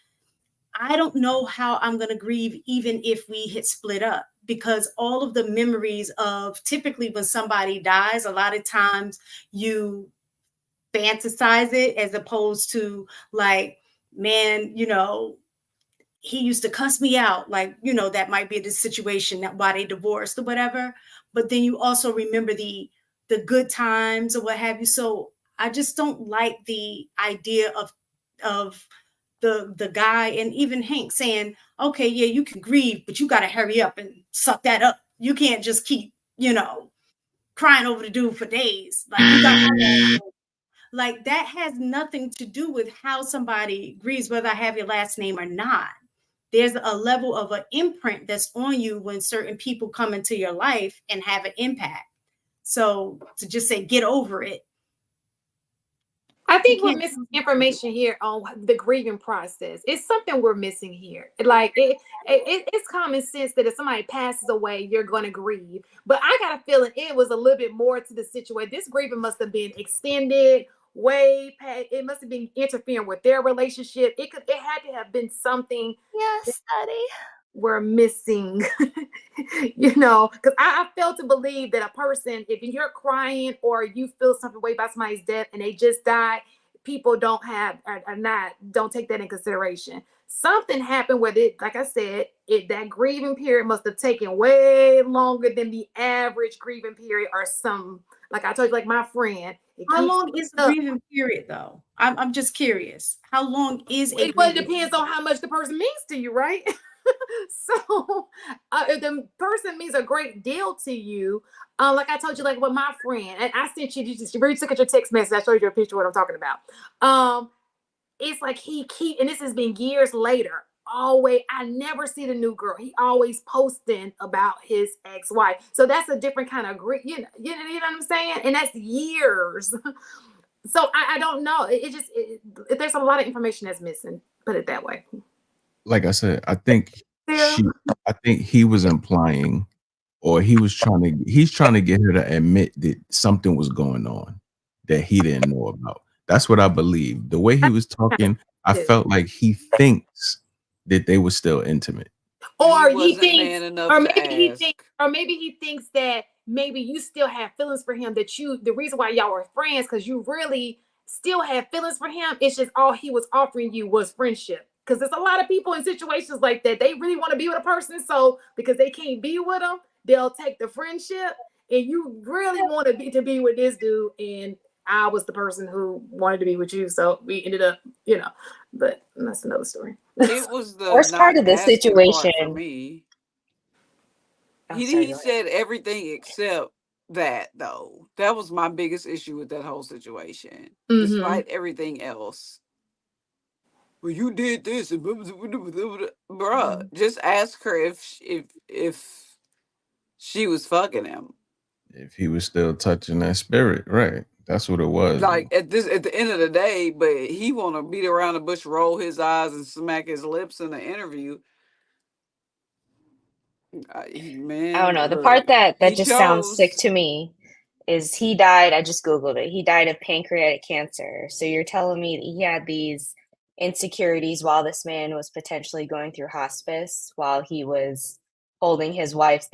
I don't know how I'm going to grieve even if we had split up, because all of the memories of typically when somebody dies, a lot of times you fantasize it as opposed to like, man, he used to cuss me out. Like, that might be the situation that why they divorced or whatever. But then you also remember the good times or what have you. So I just don't like the idea of the guy and even Hank saying, okay, yeah, you can grieve, but you got to hurry up and suck that up. You can't just keep, crying over the dude for days. Like you got like that has nothing to do with how somebody grieves, whether I have your last name or not. There's a level of an imprint that's on you when certain people come into your life and have an impact. So to just say, get over it. I think we're missing information here on the grieving process. It's something we're missing here. Like it's common sense that if somebody passes away, you're going to grieve. But I got a feeling it was a little bit more to the situation. This grieving must have been extended, way past. It must have been interfering with their relationship. It had to have been something. Yes, study. We're missing, because I fail to believe that a person, if you're crying or you feel something way about somebody's death and they just died, people don't take that in consideration. Something happened where like I said, that grieving period must have taken way longer than the average grieving period, or some, like I told you, like my friend. How long is the grieving period, though? I'm just curious. How long is it? Well, it depends on how much the person means to you, right? So if the person means a great deal to you, like I told you, like with my friend, and I sent you just look at your text message. I showed you a picture of what I'm talking about. It's like and this has been years later. Always, I never see the new girl. He always posting about his ex-wife. So that's a different kind of grief. You know what I'm saying? And that's years. So I don't know. There's a lot of information that's missing. Put it that way. Like I said, I think he was implying, or he's trying to get her to admit that something was going on that he didn't know about. That's what I believe. The way he was talking, I felt like he thinks that they were still intimate. Or he thinks, or maybe he thinks that maybe you still have feelings for him, the reason why y'all were friends, because you really still have feelings for him. It's just all he was offering you was friendship. Because there's a lot of people in situations like that. They really want to be with a person. So because they can't be with them, they'll take the friendship. And you really want to be with this dude. And I was the person who wanted to be with you. So we ended up, but that's another story. It was the worst part of the situation for me. He said everything except that, though. That was my biggest issue with that whole situation. Despite everything else. Well, you did this, and bruh. Just ask her if she was fucking him. If he was still touching that spirit, right? That's what it was. Like at the end of the day, but he want to beat around the bush, roll his eyes, and smack his lips in the interview. Man, I don't know. The part that just sounds sick to me is he died. I just Googled it. He died of pancreatic cancer. So you're telling me that he had these insecurities while this man was potentially going through hospice, while he was holding his wife's.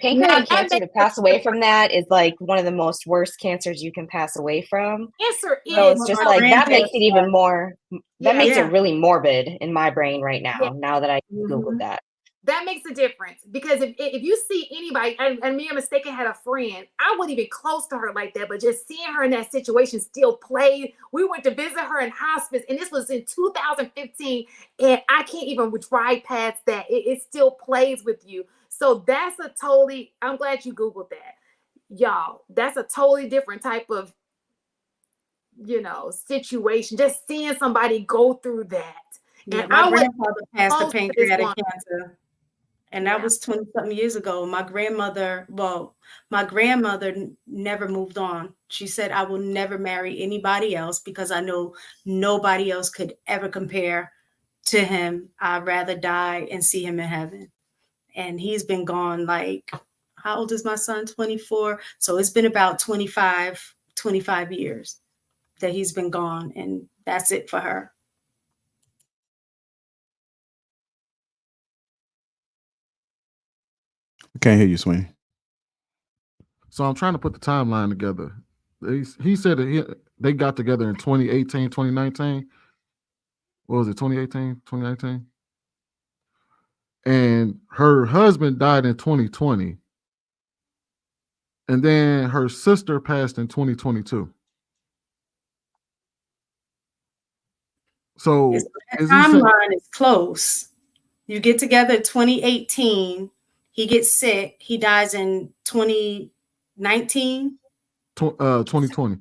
Pancreatic cancer, to pass away from that is like one of the most worst cancers you can pass away from. Cancer so it's just like that makes it even more. That makes it really morbid in my brain right now. Now that I Googled that. That makes a difference, because if you see anybody, and me, I'm mistaken, had a friend, I wasn't even close to her like that, but just seeing her in that situation still played. We went to visit her in hospice, and this was in 2015, and I can't even drive past that. It still plays with you. So that's I'm glad you Googled that. Y'all, that's a totally different type of, situation. Just seeing somebody go through that. Yeah, and my grandfather passed of pancreatic cancer. And that was 20-something years ago. My grandmother never moved on. She said, I will never marry anybody else because I know nobody else could ever compare to him. I'd rather die and see him in heaven. And he's been gone, like, how old is my son? 24. So it's been about 25 years that he's been gone. And that's it for her. Can't hear you, Sweeney. So I'm trying to put the timeline together. He said that they got together in 2018, 2019. What was it, 2018, 2019? And her husband died in 2020. And then her sister passed in 2022. So the timeline is close. You get together in 2018. He gets sick. He dies in 2019. 2020.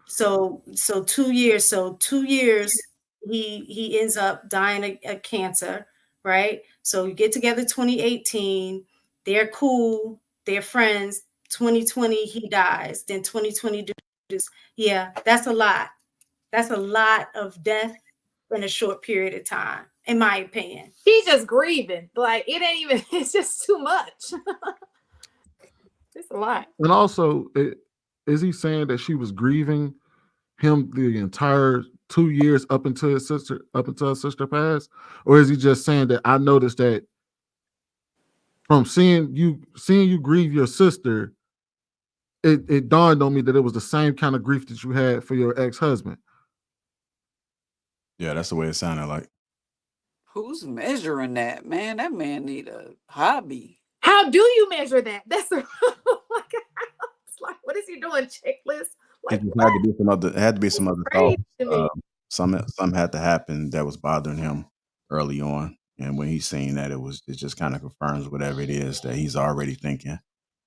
So 2 years. So 2 years he ends up dying of cancer, right? So you get together 2018. They're cool. They're friends. 2020 he dies. Then 2020. Yeah, that's a lot. That's a lot of death in a short period of time, in my opinion. He's just grieving. Like, it ain't even, it's just too much. It's a lot. And also, is he saying that she was grieving him the entire 2 years up until her sister passed? Or is he just saying that I noticed that from seeing you grieve your sister, it dawned on me that it was the same kind of grief that you had for your ex-husband? Yeah, that's the way it sounded like. Who's measuring that, man? That man need a hobby. How do you measure that? That's like, it's like, what is he doing? Checklist? Like, It had to be some other crazy thoughts. to me. Some had to happen that was bothering him early on, and when he's seen that, it just kind of confirms whatever it is that he's already thinking,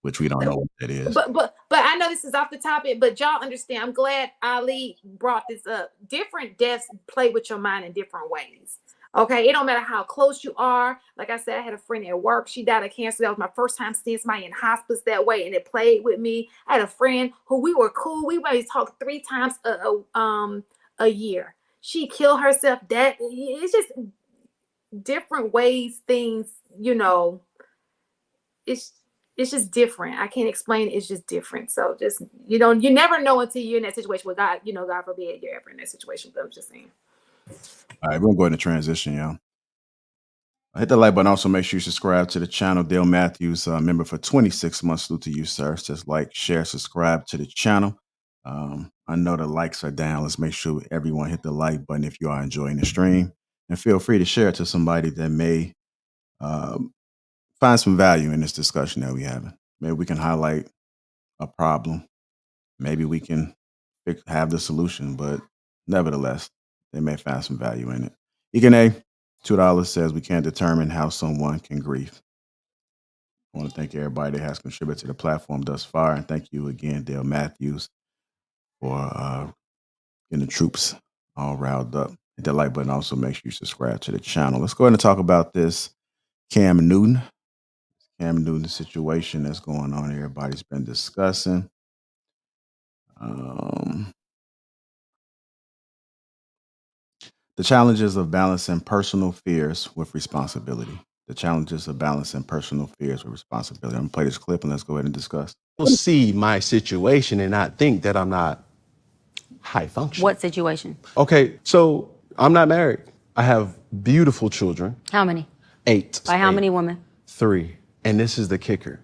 which we don't know what that is. But I know this is off the topic, but y'all understand. I'm glad Ali brought this up. Different deaths play with your mind in different ways. Okay, it don't matter how close you are. Like I said, I had a friend at work. She died of cancer. That was my first time seeing somebody in hospice that way, and it played with me. I had a friend who we were cool. We maybe talked 3 times a year. She killed herself. That it's just different ways. Things, it's just different. I can't explain it. It's just different. So just you never know until you're in that situation with God. God forbid you're ever in that situation. But I'm just saying. All right, we're gonna go into transition, y'all. Hit the like button. Also, make sure you subscribe to the channel. Dale Matthews, member for 26 months. Salute to you, sir. Just like, share, subscribe to the channel. I know the likes are down. Let's make sure everyone hit the like button if you are enjoying the stream. And feel free to share it to somebody that may find some value in this discussion that we're having. Maybe we can highlight a problem. Maybe we can have the solution, but nevertheless, they may find some value in it. Igane, $2 says we can't determine how someone can grieve. I want to thank everybody that has contributed to the platform thus far. And thank you again, Dale Matthews, for getting the troops all riled up. Hit that like button. Also, make sure you subscribe to the channel. Let's go ahead and talk about this Cam Newton situation that's going on. Everybody's been discussing. The challenges of balancing personal fears with responsibility. I'm going to play this clip and let's go ahead and discuss. People see my situation and not think that I'm not high functioning. What situation? Okay, so I'm not married. I have beautiful children. How many? 8. By how many women? 3. And this is the kicker.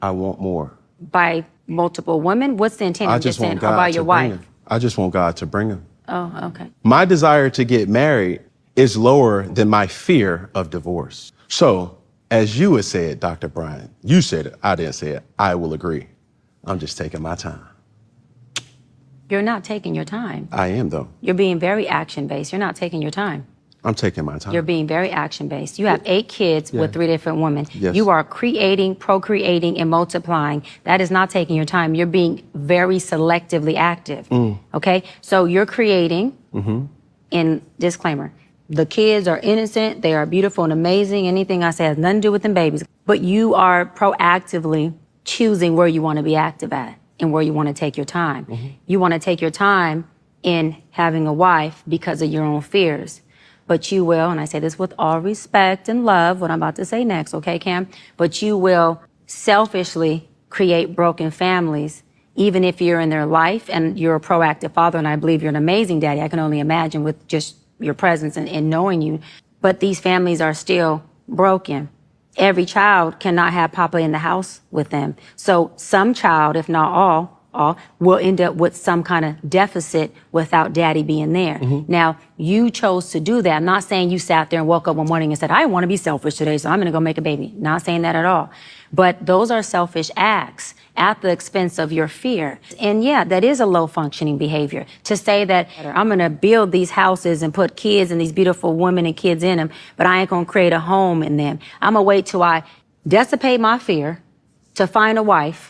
I want more. By multiple women? What's the intent? I just want God or by to your bring wife? them. I just want God to bring them. Oh, okay. My desire to get married is lower than my fear of divorce. So, as you had said, Dr. Brian, you said it, I didn't say it, I will agree. I'm just taking my time. You're not taking your time. I am, though. You're being very action-based. You're not taking your time. I'm taking my time. You're being very action-based. You have 8 kids with 3 different women. Yes. You are creating, procreating, and multiplying. That is not taking your time. You're being very selectively active. Okay? So you're creating, and disclaimer, the kids are innocent, they are beautiful and amazing. Anything I say has nothing to do with them babies. But you are proactively choosing where you want to be active at and where you want to take your time. You want to take your time in having a wife because of your own fears. But you will, and I say this with all respect and love, what I'm about to say next, okay, Cam? But you will selfishly create broken families, even if you're in their life and you're a proactive father, and I believe you're an amazing daddy. I can only imagine with just your presence and knowing you. But these families are still broken. Every child cannot have Papa in the house with them. So some child, if not all, will end up with some kind of deficit without daddy being there. Now, you chose to do that. I'm not saying you sat there and woke up one morning and said, I want to be selfish today, so I'm going to go make a baby. Not saying that at all. But those are selfish acts at the expense of your fear. And yeah, that is a low functioning behavior. To say that I'm going to build these houses and put kids and these beautiful women and kids in them, but I ain't going to create a home in them. I'm going to wait till I dissipate my fear to find a wife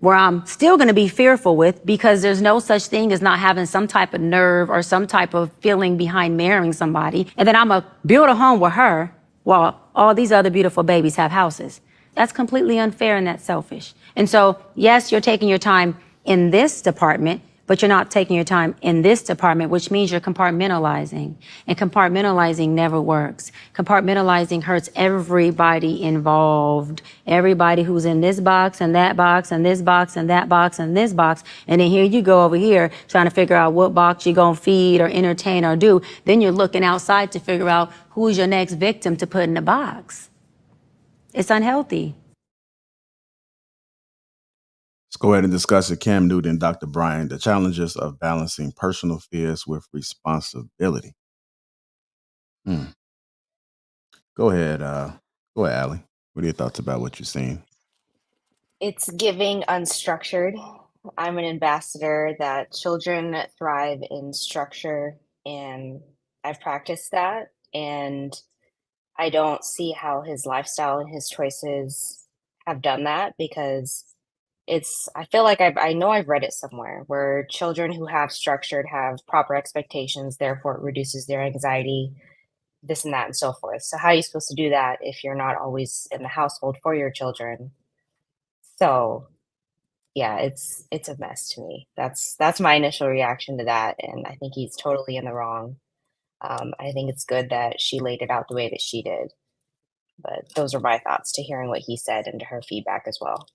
where I'm still going to be fearful with, because there's no such thing as not having some type of nerve or some type of feeling behind marrying somebody. And then I'm going to build a home with her while all these other beautiful babies have houses. That's completely unfair and that's selfish. And so, yes, you're taking your time in this department, but you're not taking your time in this department, which means you're compartmentalizing. And compartmentalizing never works. Compartmentalizing hurts everybody involved. Everybody who's in this box and that box and this box and that box and this box. And then here you go over here trying to figure out what box you're going to feed or entertain or do. Then you're looking outside to figure out who's your next victim to put in the box. It's unhealthy. Let's go ahead and discuss it. Cam Newton and Dr. Brian, the challenges of balancing personal fears with responsibility. Go ahead, Allie. What are your thoughts about what you're seeing? It's giving unstructured. I'm an ambassador that children thrive in structure, and I've practiced that. And I don't see how his lifestyle and his choices have done that, because I feel like I know I've read it somewhere where children who have structured have proper expectations, therefore it reduces their anxiety, this and that and so forth. So how are you supposed to do that if you're not always in the household for your children? So yeah, it's a mess to me. That's my initial reaction to that, and I think he's totally in the wrong. I think it's good that she laid it out the way that she did, but those are my thoughts to hearing what he said and to her feedback as well.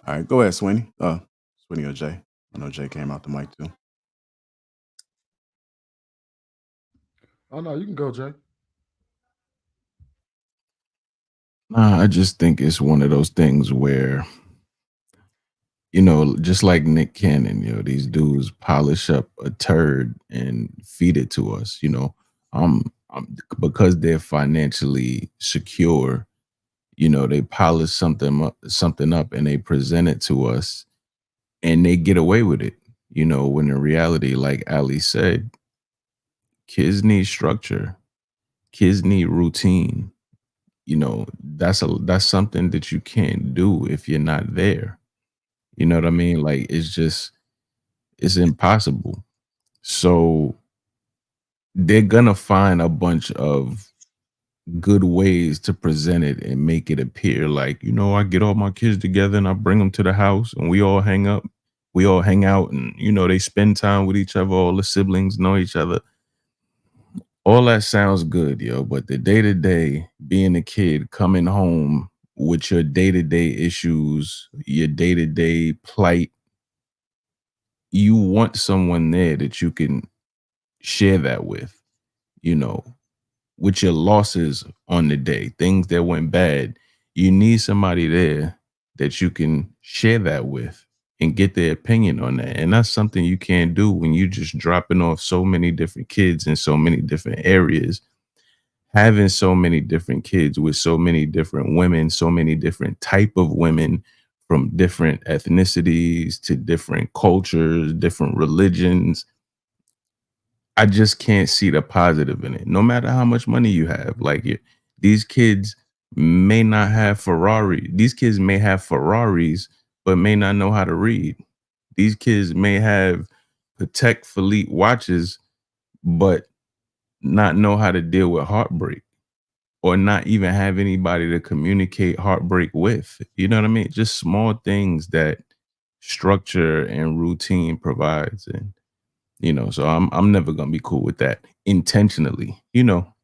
All right, go ahead, Sweeney. Sweeney or Jay. I know Jay came out the mic too. Oh no, you can go, Jay. I just think it's one of those things where, just like Nick Cannon, these dudes polish up a turd and feed it to us, because they're financially secure, they polish something up and they present it to us and they get away with it, when in reality, like Ali said, kids need structure, kids need routine. That's something that you can't do if you're not there. You know what I mean? Like, it's impossible. So they're gonna find a bunch of good ways to present it and make it appear like, I get all my kids together and I bring them to the house and we all hang out and, they spend time with each other. All the siblings know each other. All that sounds good, but the day-to-day, being a kid, coming home with your day-to-day issues, your day-to-day plight, you want someone there that you can share that with, with your losses on the day, things that went bad. You need somebody there that you can share that with and get their opinion on that. And that's something you can't do when you just dropping off so many different kids in so many different areas. Having so many different kids with so many different women, so many different type of women from different ethnicities to different cultures, different religions. I just can't see the positive in it. No matter how much money you have, these kids may not have Ferrari. These kids may have Ferraris, but may not know how to read. These kids may have Patek Philippe watches, but not know how to deal with heartbreak, or not even have anybody to communicate heartbreak with. You know what I mean? Just small things that structure and routine provides. And so I'm never gonna be cool with that intentionally.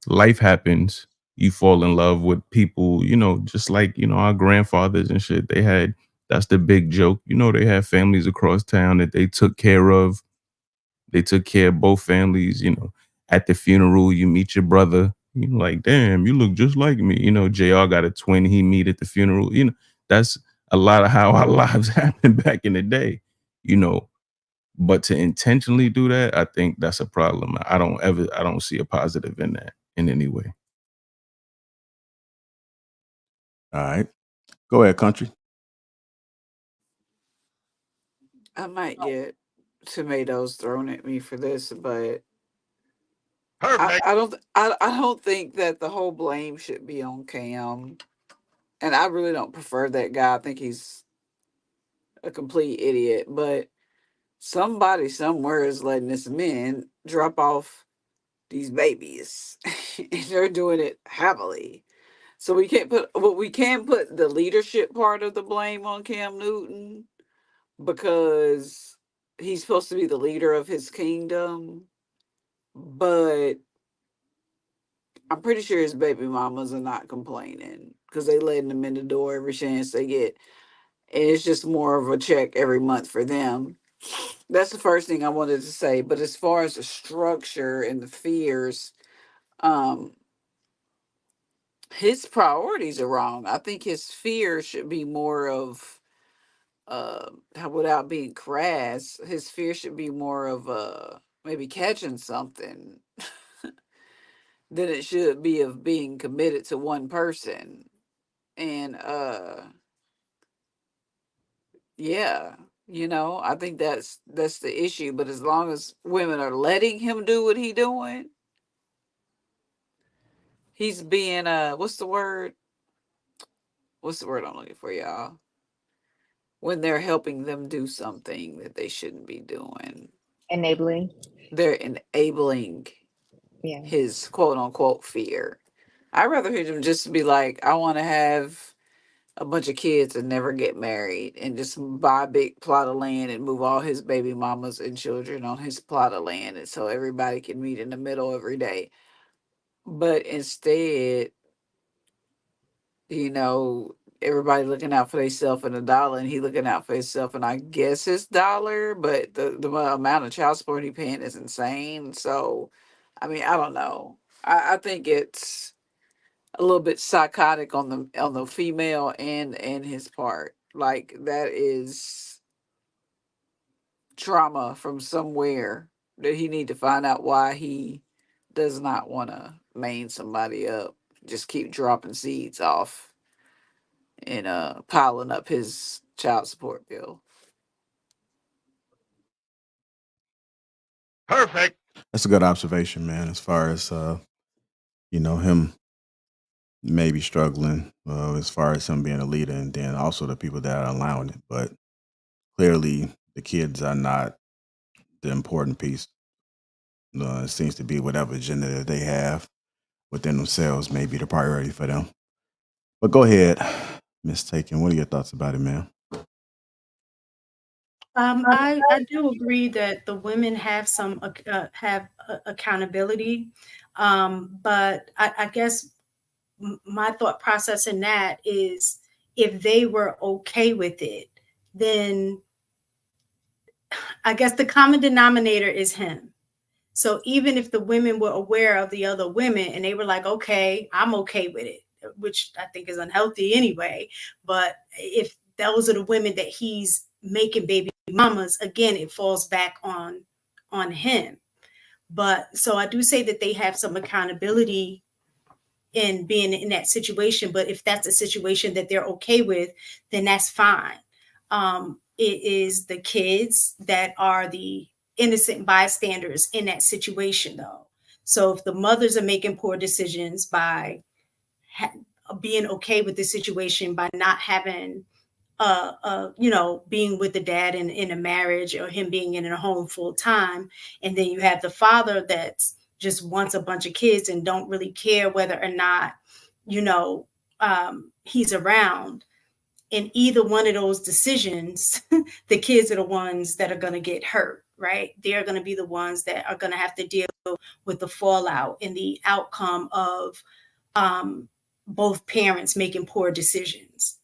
Life happens. You fall in love with people, just like, our grandfathers and shit. That's the big joke. They had families across town that they took care of. They took care of both families. At the funeral, you meet your brother. You're like, damn, you look just like me. JR got a twin he meet at the funeral. That's a lot of how our lives happened back in the day. But to intentionally do that, I think that's a problem. I don't see a positive in that in any way. All right. Go ahead, Country. I might get tomatoes thrown at me for this, but I don't think that the whole blame should be on Cam. And I really don't prefer that guy. I think he's a complete idiot. But somebody somewhere is letting this man drop off these babies. And they're doing it heavily. So we can put the leadership part of the blame on Cam Newton, because he's supposed to be the leader of his kingdom, but I'm pretty sure his baby mamas are not complaining because they letting him in the door every chance they get. And it's just more of a check every month for them. That's the first thing I wanted to say. But as far as the structure and the fears, um, his priorities are wrong. I think his fear should be more of, without being crass, his fear should be more of maybe catching something than it should be of being committed to one person. And yeah, I think that's the issue. But as long as women are letting him do what he doing, he's being what's the word? What's the word I'm looking for, y'all? When they're helping them do something that they shouldn't be doing. Enabling. They're enabling Yeah. his quote unquote fear. I'd rather hear him just be like, I want to have a bunch of kids and never get married and just buy a big plot of land and move all his baby mamas and children on his plot of land, and so everybody can meet in the middle every day. But instead, everybody looking out for themselves and a dollar, and he looking out for himself and I guess his dollar, but the amount of child support he paying is insane. So, I mean, I don't know. I think it's a little bit psychotic on the female and his part. Like, that is trauma from somewhere that he need to find out why he does not want to main somebody up. Just keep dropping seeds off and piling up his child support bill. Perfect. That's a good observation, man. As far as him maybe struggling, as far as him being a leader, and then also the people that are allowing it. But clearly, the kids are not the important piece. It seems to be whatever agenda that they have within themselves may be the priority for them. But go ahead, Miss Taken. What are your thoughts about it, man? I do agree that the women have some accountability, but I guess my thought process in that is if they were okay with it, then I guess the common denominator is him. So even if the women were aware of the other women and they were like, okay, I'm okay with it, which I think is unhealthy anyway. But if those are the women that he's making baby mamas, again, it falls back on him. But so I do say that they have some accountability in being in that situation. But if that's a situation that they're okay with, then that's fine. It is the kids that are the innocent bystanders in that situation, though. So if the mothers are making poor decisions by being okay with the situation, by not having being with the dad in a marriage, or him being in a home full time, and then you have the father that's just wants a bunch of kids and don't really care whether or not he's around. In either one of those decisions, the kids are the ones that are going to get hurt, right? They're going to be the ones that are going to have to deal with the fallout and the outcome of both parents making poor decisions.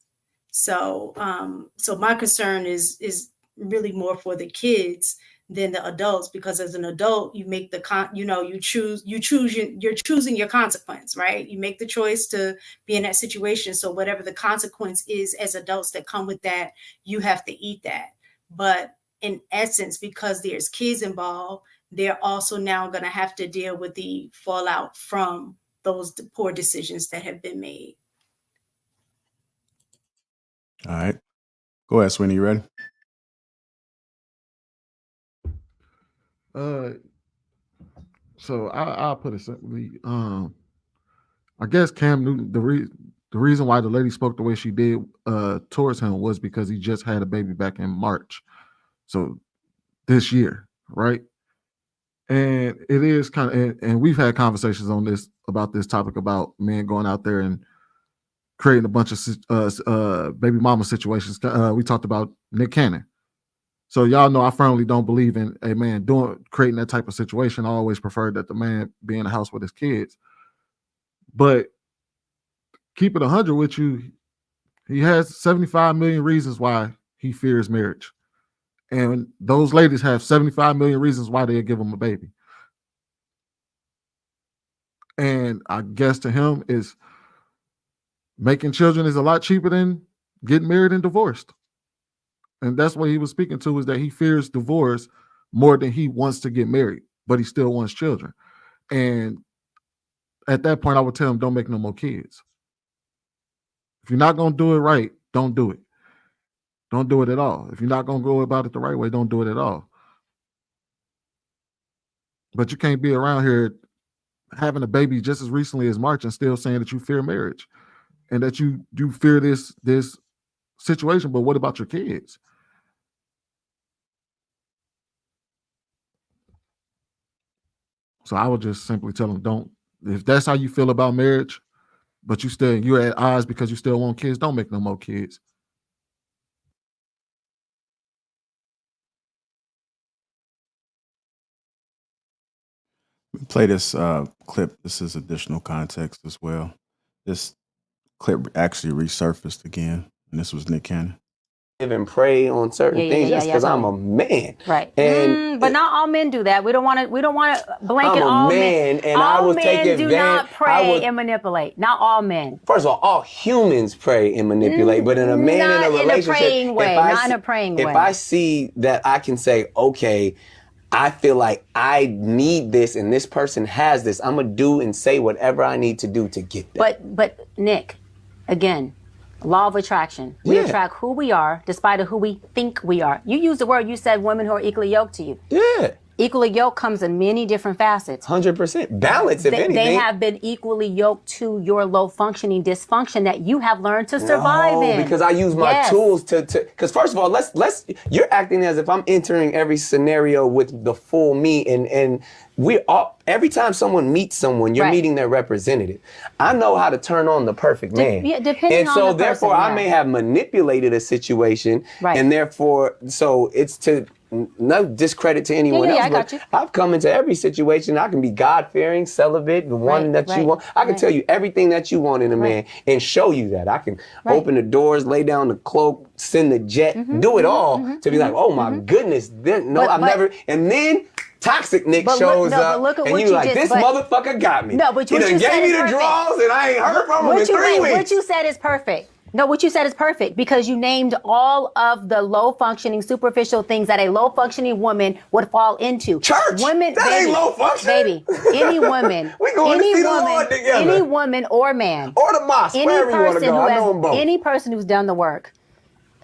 So my concern is really more for the kids than the adults, because as an adult, you make you're choosing your consequence, right? You make the choice to be in that situation. So whatever the consequence is as adults that come with that, you have to eat that. But in essence, because there's kids involved, they're also now going to have to deal with the fallout from those poor decisions that have been made. All right. Go ahead, Sweeney. You ready? So I'll put it simply. I guess Cam Newton, the reason why the lady spoke the way she did towards him was because he just had a baby back in March. So this year, right? And it is kind of, and we've had conversations about this topic about men going out there and creating a bunch of baby mama situations. We talked about Nick Cannon. So y'all know I firmly don't believe in a man creating that type of situation. I always prefer that the man be in the house with his kids. But keep it 100 with you, he has 75 million reasons why he fears marriage. And those ladies have 75 million reasons why they'll give him a baby. And I guess to him is making children is a lot cheaper than getting married and divorced. And that's what he was speaking to, is that he fears divorce more than he wants to get married, but he still wants children. And at that point, I would tell him, don't make no more kids. If you're not going to do it right, don't do it. Don't do it at all. If you're not going to go about it the right way, don't do it at all. But you can't be around here having a baby just as recently as March and still saying that you fear marriage and that you fear this situation. But what about your kids? So I would just simply tell them, don't, if that's how you feel about marriage, but you're at odds because you still want kids, don't make no more kids. Play this clip. This is additional context as well. This clip actually resurfaced again, and this was Nick Cannon. And pray on certain things just because I'm a man. Right. And but not all men do that. We don't want to blanket I'm a all man, men. and all I was men taking do advantage. not pray and manipulate. Not all men. First of all humans pray and manipulate, but in a man in a relationship, not in a praying way. Not in a praying way. If I see that I can say, okay, I feel like I need this and this person has this, I'm going to do and say whatever I need to do to get that. But Nick, again, law of attraction. We attract who we are despite of who we think we are. You used the word, you said women who are equally yoked to you. Yeah. Equally yoked comes in many different facets. 100%. Balance, if anything. They have been equally yoked to your low functioning dysfunction that you have learned to survive in. Because I use my tools to because first of all, let's you're acting as if I'm entering every scenario with the full me, and we all, every time someone meets someone, you're meeting their representative. I know how to turn on the perfect man. Depending and so on the therefore person, I may have manipulated a situation, and therefore so it's to no discredit to anyone else, I got you. I've come into every situation. I can be God-fearing, celibate, the one that you want. I can tell you everything that you want in a man and show you that. I can open the doors, lay down the cloak, send the jet, do it all to be like, oh my goodness. I've never. And then Toxic Nick shows up, and you like, this motherfucker got me. No, but he done gave me the draws, and I ain't heard from him in 3 weeks. What you said is perfect. No, what you said is perfect because you named all of the low-functioning, superficial things that a low-functioning woman would fall into. Church, women, that ain't low-functioning. Baby, any woman, we going to see the Lord together. Any woman or man, or the mosque, wherever you want to go. I know them both. Any person who's done the work,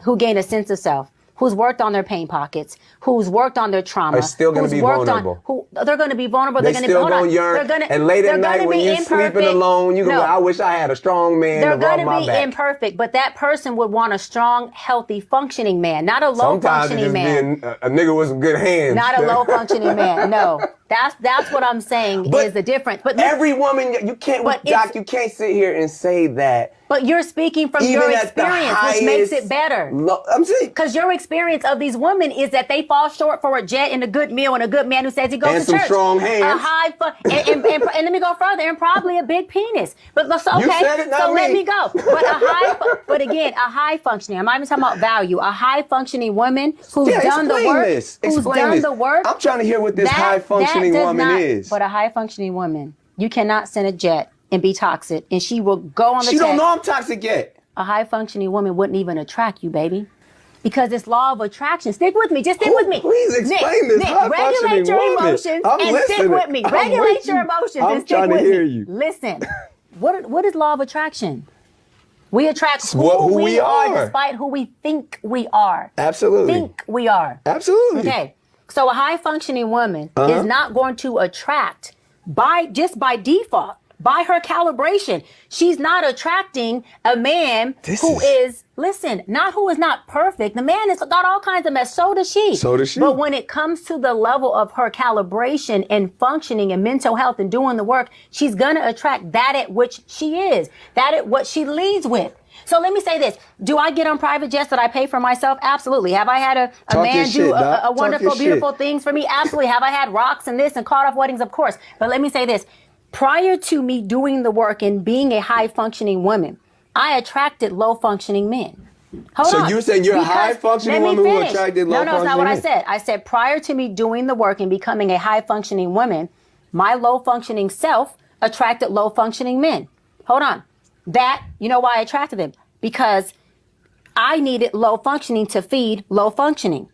who gained a sense of self, who's worked on their pain pockets, who's worked on their trauma, are still going to be vulnerable. They're going to be vulnerable. They're still going to yearn. And late at night when you're sleeping alone, you go, I wish I had a strong man to rub my back. They're going to be imperfect, but that person would want a strong, healthy, functioning man, not a low-functioning man. Sometimes a nigga with some good hands. Not a low-functioning man, no. That's what I'm saying is the difference. But every woman, you can't, Doc, you can't sit here and say that. But you're speaking from your experience, which makes it better. I'm saying, because your experience of these women is that they fall short for a jet and a good meal and a good man who says he goes and to church. And some strong hands. And let me go further, and probably a big penis. But okay, you said it, not so me. let me go. But again, a high functioning. I'm not even talking about value. A high functioning woman who's done the work. I'm trying to hear what this high functioning woman is. But a high functioning woman, you cannot send a jet and be toxic, and she will go on the She don't know I'm toxic yet. A high-functioning woman wouldn't even attract you, baby. Because it's law of attraction. Stick with me. Just stick with me. Please explain this regulate your emotions and stick with me. Regulate your emotions and stick with me. I'm trying to hear you. Listen, what is law of attraction? We attract who we are despite who we think we are. Absolutely. Think we are. Absolutely. Okay. So a high-functioning woman is not going to attract by default. By her calibration, she's not attracting a man who is not perfect. The man has got all kinds of mess. So does she. But when it comes to the level of her calibration and functioning and mental health and doing the work, she's going to attract that at which she is, that at what she leads with. So let me say this. Do I get on private jets that I pay for myself? Absolutely. Have I had a man do a wonderful, beautiful things for me? Absolutely. Have I had rocks and this and caught off weddings? Of course. But let me say this. Prior to me doing the work and being a high functioning woman, I attracted low functioning men. Hold on. So you're saying you're a high functioning woman who attracted low functioning men? No, it's not what I said. I said prior to me doing the work and becoming a high functioning woman, my low functioning self attracted low functioning men. Hold on. That, you know why I attracted them? Because I needed low functioning to feed low functioning.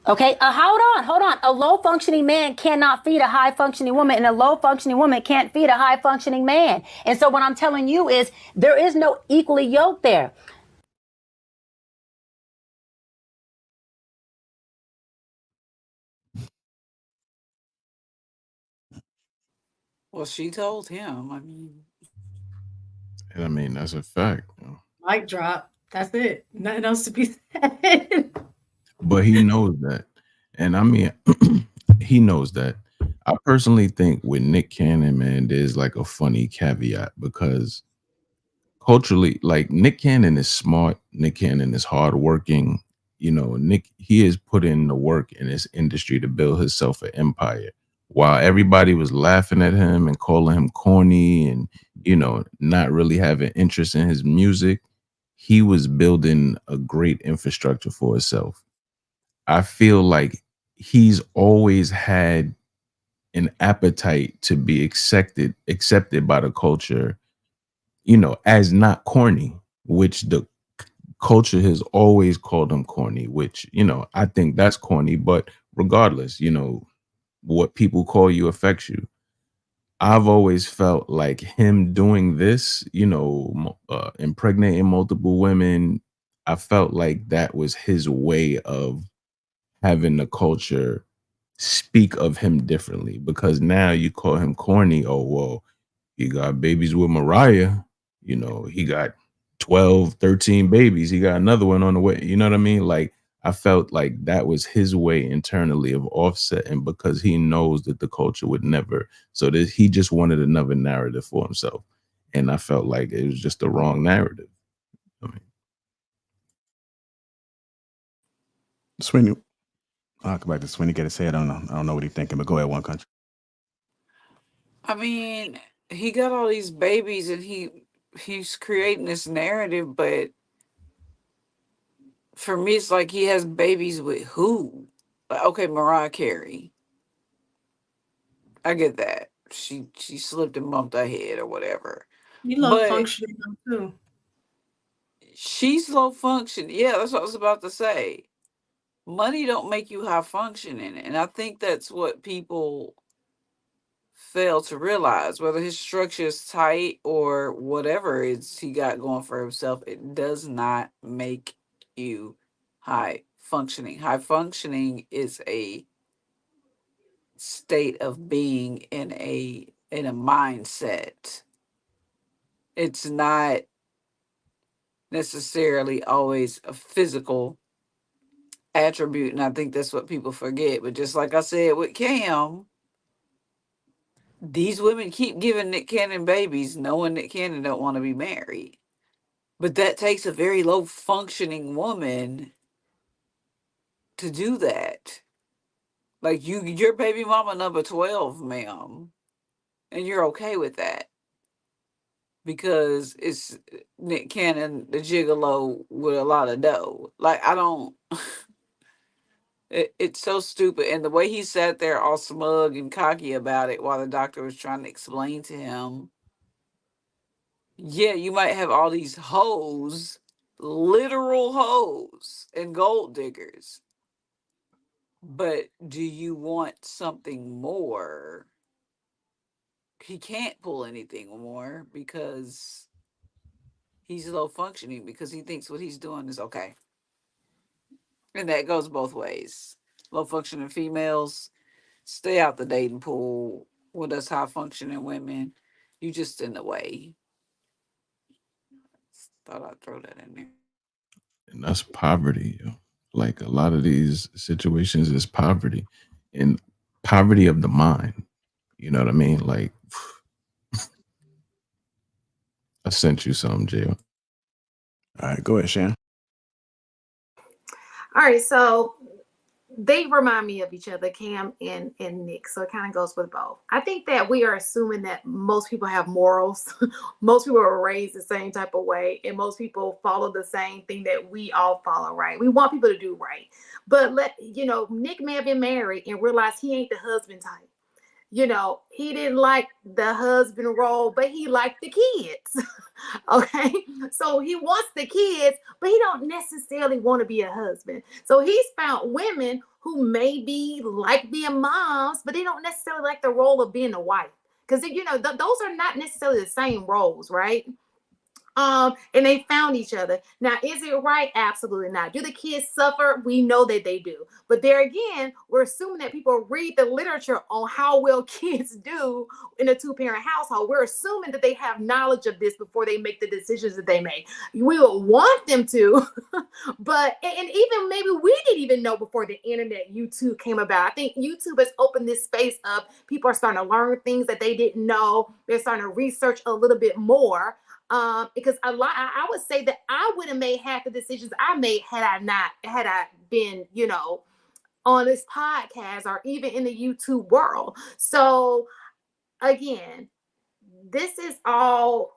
Okay, hold on. A low functioning man cannot feed a high functioning woman, and a low functioning woman can't feed a high functioning man. And so what I'm telling you is there is no equally yoked there. Well, she told him. And I mean, that's a fact. Mic drop. That's it. Nothing else to be said. But he knows that. And I mean, he knows that. I personally think with Nick Cannon, man, there's like a funny caveat because culturally, like Nick Cannon is smart. Nick Cannon is hardworking. You know, he has put in the work in this industry to build himself an empire. While everybody was laughing at him and calling him corny and, you know, not really having interest in his music, he was building a great infrastructure for himself. I feel like he's always had an appetite to be accepted by the culture, you know, as not corny, which the culture has always called him corny, which, you know, I think that's corny, but regardless, you know, what people call you affects you. I've always felt like him doing this, you know, impregnating multiple women, I felt like that was his way of having the culture speak of him differently, because now you call him corny. Oh, well, he got babies with Mariah, you know, he got 12, 13 babies. He got another one on the way. You know what I mean? Like, I felt like that was his way internally of offsetting because he knows that the culture would never. So that he just wanted another narrative for himself. And I felt like it was just the wrong narrative. I mean, Sweeney, I'll come back to Sweeney. Get to say it. I don't know what he's thinking, but go ahead, One Country. I mean, he got all these babies and he's creating this narrative, but for me, it's like he has babies with who? Okay, Mariah Carey. I get that. She slipped and bumped her head or whatever. You low functioning too. She's low function. Yeah, that's what I was about to say. Money don't make you high functioning. And I think that's what people fail to realize. Whether his structure is tight or whatever he got going for himself, it does not make you high functioning. High functioning is a state of being in a mindset. It's not necessarily always a physical attribute, and I think that's what people forget. But just like I said with Cam, these women keep giving Nick Cannon babies knowing Nick Cannon don't want to be married. But that takes a very low functioning woman to do that. Like your baby mama number 12, ma'am, and you're okay with that because it's Nick Cannon, the gigolo with a lot of dough. Like, I don't. It's so stupid. And the way he sat there all smug and cocky about it while the doctor was trying to explain to him, yeah, you might have all these hoes, literal hoes and gold diggers, but do you want something more? He can't pull anything more because he's low functioning, because he thinks what he's doing is okay. And that goes both ways. Low functioning females, stay out the dating pool with us high functioning women. You just in the way. Thought I'd throw that in there. And that's poverty. Yo. Like a lot of these situations is poverty, and poverty of the mind. You know what I mean? Like, I sent you some, Jail. All right, go ahead, Shan. All right, so they remind me of each other, Cam and Nick. So it kind of goes with both. I think that we are assuming that most people have morals. Most people are raised the same type of way, and most people follow the same thing that we all follow, right? We want people to do right. But Nick may have been married and realized he ain't the husband type. He didn't like the husband role, but he liked the kids. Okay, so he wants the kids, but he don't necessarily want to be a husband. So he's found women who maybe like being moms, but they don't necessarily like the role of being a wife, because those are not necessarily the same roles, right? And they found each other. Now, is it right? Absolutely not. Do the kids suffer? We know that they do. But there again, we're assuming that people read the literature on how well kids do in a two-parent household. We're assuming that they have knowledge of this before they make the decisions that they make. We will want them to, but and even maybe we didn't even know before the internet, YouTube came about. I think YouTube has opened this space up. People are starting to learn things that they didn't know. They're starting to research a little bit more. Because I would say that I would have made half the decisions I made had I been, on this podcast or even in the YouTube world. So again, this is all,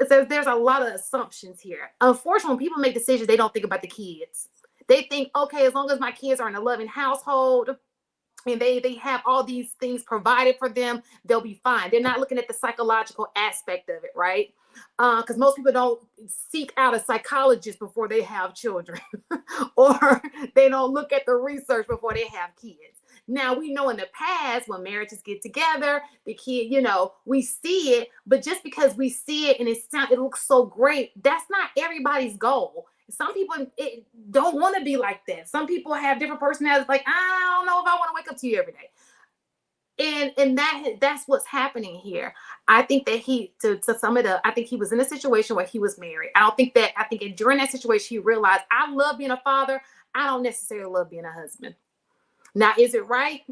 there's a lot of assumptions here. Unfortunately, when people make decisions, they don't think about the kids. They think, okay, as long as my kids are in a loving household, and they have all these things provided for them, they'll be fine. They're not looking at the psychological aspect of it, right? Because most people don't seek out a psychologist before they have children, or they don't look at the research before they have kids. Now, we know in the past when marriages get together, the kid, we see it, but just because we see it and it looks so great, that's not everybody's goal. Some people don't want to be like that. Some people have different personalities. Like, I don't know if I want to wake up to you every day. And that's what's happening here. I think that to sum it up, I think he was in a situation where he was married. I think during that situation, he realized, I love being a father. I don't necessarily love being a husband. Now, is it right?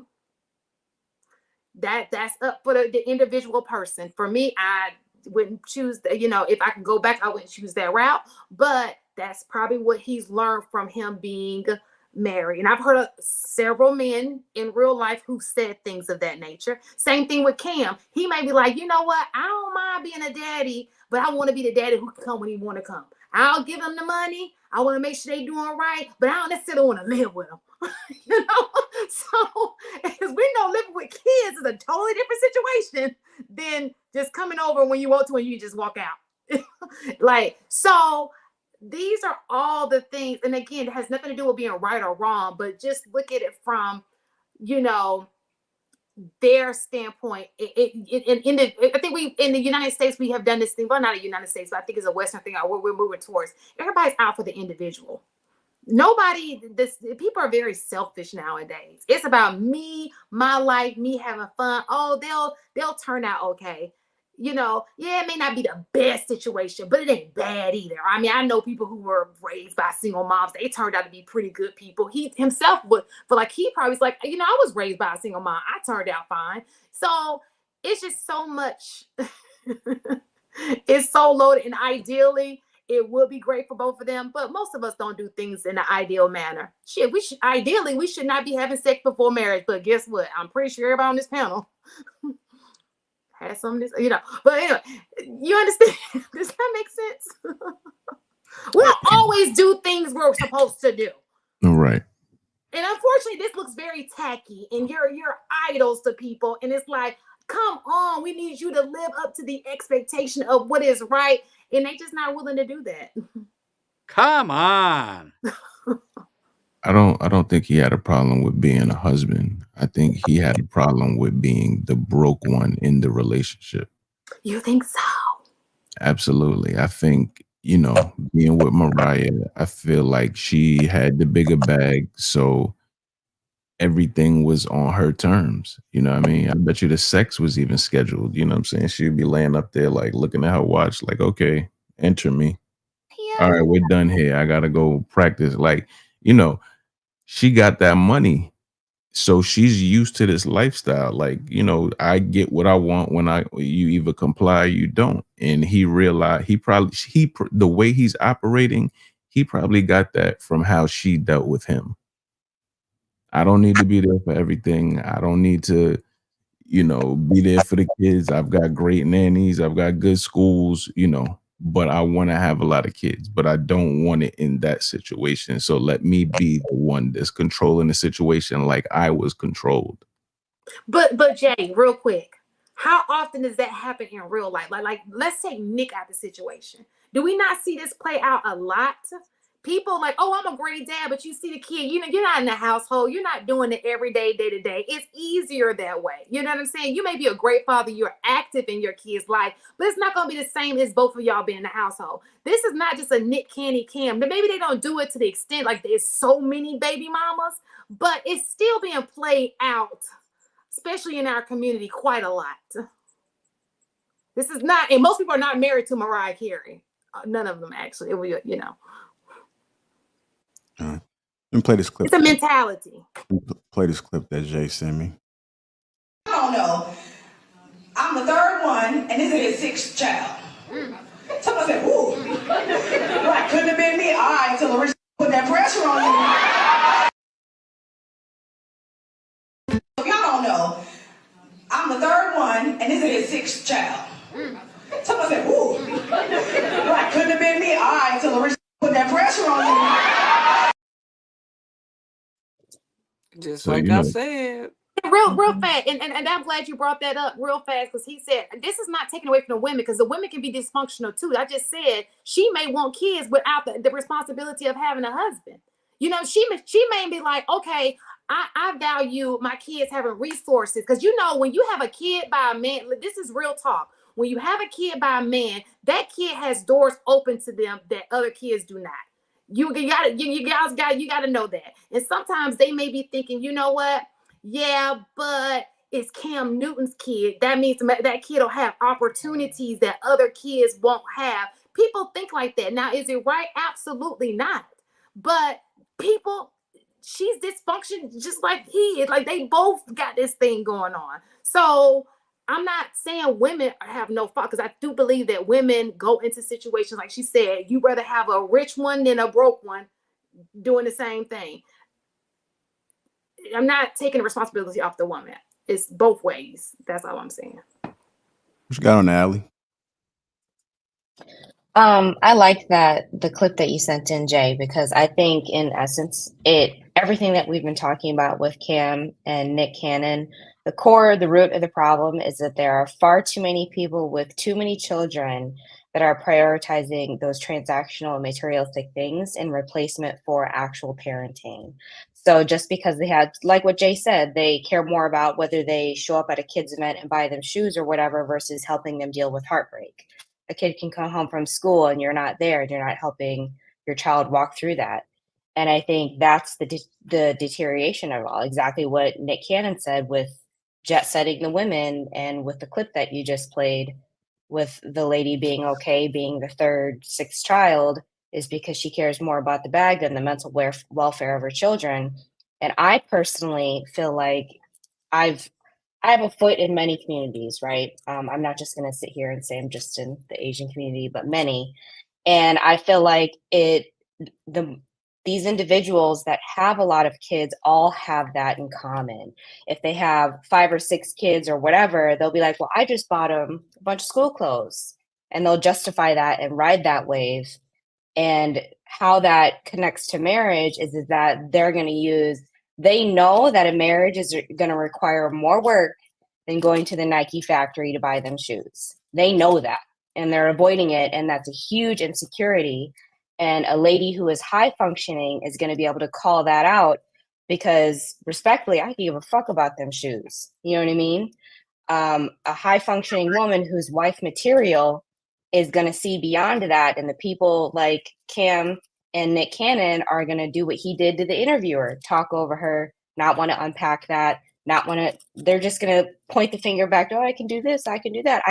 That's up for the individual person. For me, I wouldn't choose, if I could go back, I wouldn't choose that route. But that's probably what he's learned from him being married. And I've heard of several men in real life who said things of that nature. Same thing with Cam. He may be like, you know what? I don't mind being a daddy, but I want to be the daddy who can come when he want to come. I'll give them the money. I want to make sure they doing right, but I don't necessarily want to live with them. So because we know living with kids is a totally different situation than just coming over when you want to and you just walk out. So these are all the things, and again, it has nothing to do with being right or wrong, but just look at it from, their standpoint. I think we in the United States, we have done this thing. Well, not the United States, but I think it's a Western thing. We're moving towards. Everybody's out for the individual. People are very selfish nowadays. It's about me, my life, me having fun. Oh, they'll turn out okay. It may not be the best situation, but it ain't bad either. I mean, I know people who were raised by single moms. They turned out to be pretty good people. He himself would, but like he probably was like, I was raised by a single mom. I turned out fine. So it's just so much. It's so loaded, and ideally, it would be great for both of them, but most of us don't do things in an ideal manner. We should not be having sex before marriage, but guess what? I'm pretty sure everybody on this panel has some of this, But anyway, you understand? Does that make sense? We don't always do things we're supposed to do. All right. And unfortunately, this looks very tacky, and you're idols to people, and it's like, come on, we need you to live up to the expectation of what is right, and they just not willing to do that. Come on. I don't think he had a problem with being a husband. I think he had a problem with being the broke one in the relationship. You think so? Absolutely. I think, being with Mariah, I feel like she had the bigger bag, so everything was on her terms. You know what I mean? I bet you the sex was even scheduled. You know what I'm saying? She'd be laying up there, like, looking at her watch, like, okay, enter me. Yeah. All right, we're done here. I got to go practice. Like, she got that money. So she's used to this lifestyle. Like, you know, I get what I want when you either comply or you don't. And he realized the way he's operating, he probably got that from how she dealt with him. I don't need to be there for everything. I don't need to, you know, be there for the kids. I've got great nannies. I've got good schools, you know, but I want to have a lot of kids, but I don't want it in that situation. So let me be the one that's controlling the situation like I was controlled. But Jay, real quick, how often does that happen in real life? Like let's take Nick out of the situation. Do we not see this play out a lot? People like, oh, I'm a great dad, but you see the kid, you know, you're not in the household, you're not doing it every day, day to day. It's easier that way. You know what I'm saying? You may be a great father, you're active in your kid's life, but it's not gonna be the same as both of y'all being in the household. This is not just a Nick Candy Cam. Maybe they don't do it to the extent like there's so many baby mamas, but it's still being played out, especially in our community, quite a lot. This is not, and most people are not married to Mariah Carey. None of them actually. It will, you know. Let me play this clip. It's a mentality. Play this clip that Jay sent me. I don't know. I'm the third one, and this is his sixth child. Someone said, "Ooh, right? Couldn't have been me." All right, till Larissa put that pressure on you. If y'all don't know, I'm the third one, and this is his sixth child. Someone said, "Ooh, right? Couldn't have been me." All right, till Larissa put that pressure on you. Just So, like you I know, said. Real fast, and I'm glad you brought that up real fast, because he said this is not taken away from the women, because the women can be dysfunctional too. I just said she may want kids without the responsibility of having a husband. You know, she may be like, okay, I value my kids having resources, because you know, when you have a kid by a man, this is real talk. When you have a kid by a man, that kid has doors open to them that other kids do not. You gotta know that. And sometimes they may be thinking, you know what? Yeah, but it's Cam Newton's kid. That means that kid will have opportunities that other kids won't have. People think like that. Now, is it right? Absolutely not. But she's dysfunction just like he is. Like, they both got this thing going on. So I'm not saying women have no fault, because I do believe that women go into situations, like she said, you rather have a rich one than a broke one doing the same thing. I'm not taking the responsibility off the woman. It's both ways. That's all I'm saying. What you got on the alley? I like the clip that you sent in, Jay, because I think in essence, everything that we've been talking about with Cam and Nick Cannon, the root of the problem is that there are far too many people with too many children that are prioritizing those transactional and materialistic things in replacement for actual parenting. So just because they had, like what Jay said, they care more about whether they show up at a kid's event and buy them shoes or whatever versus helping them deal with heartbreak. A kid can come home from school and you're not there and you're not helping your child walk through that. And I think that's the deterioration of it all. Exactly what Nick Cannon said with jet setting the women, and with the clip that you just played with the lady being okay, being the third, sixth child, is because she cares more about the bag than the mental welfare of her children. And I personally feel like I have a foot in many communities, right? I'm not just going to sit here and say I'm just in the Asian community, but many. And I feel like these individuals that have a lot of kids all have that in common. If they have 5 or 6 kids or whatever, they'll be like, well, I just bought them a bunch of school clothes. And they'll justify that and ride that wave. And how that connects to marriage is that they know that a marriage is going to require more work than going to the Nike factory to buy them shoes. They know that, and they're avoiding it. And that's a huge insecurity. And a lady who is high functioning is going to be able to call that out, because respectfully, I can give a fuck about them shoes. You know what I mean? A high functioning woman who's wife material is going to see beyond that. And the people like Cam and Nick Cannon are going to do what he did to the interviewer, talk over her, not want to unpack that, they're just going to point the finger back. Oh, I can do this, I can do that.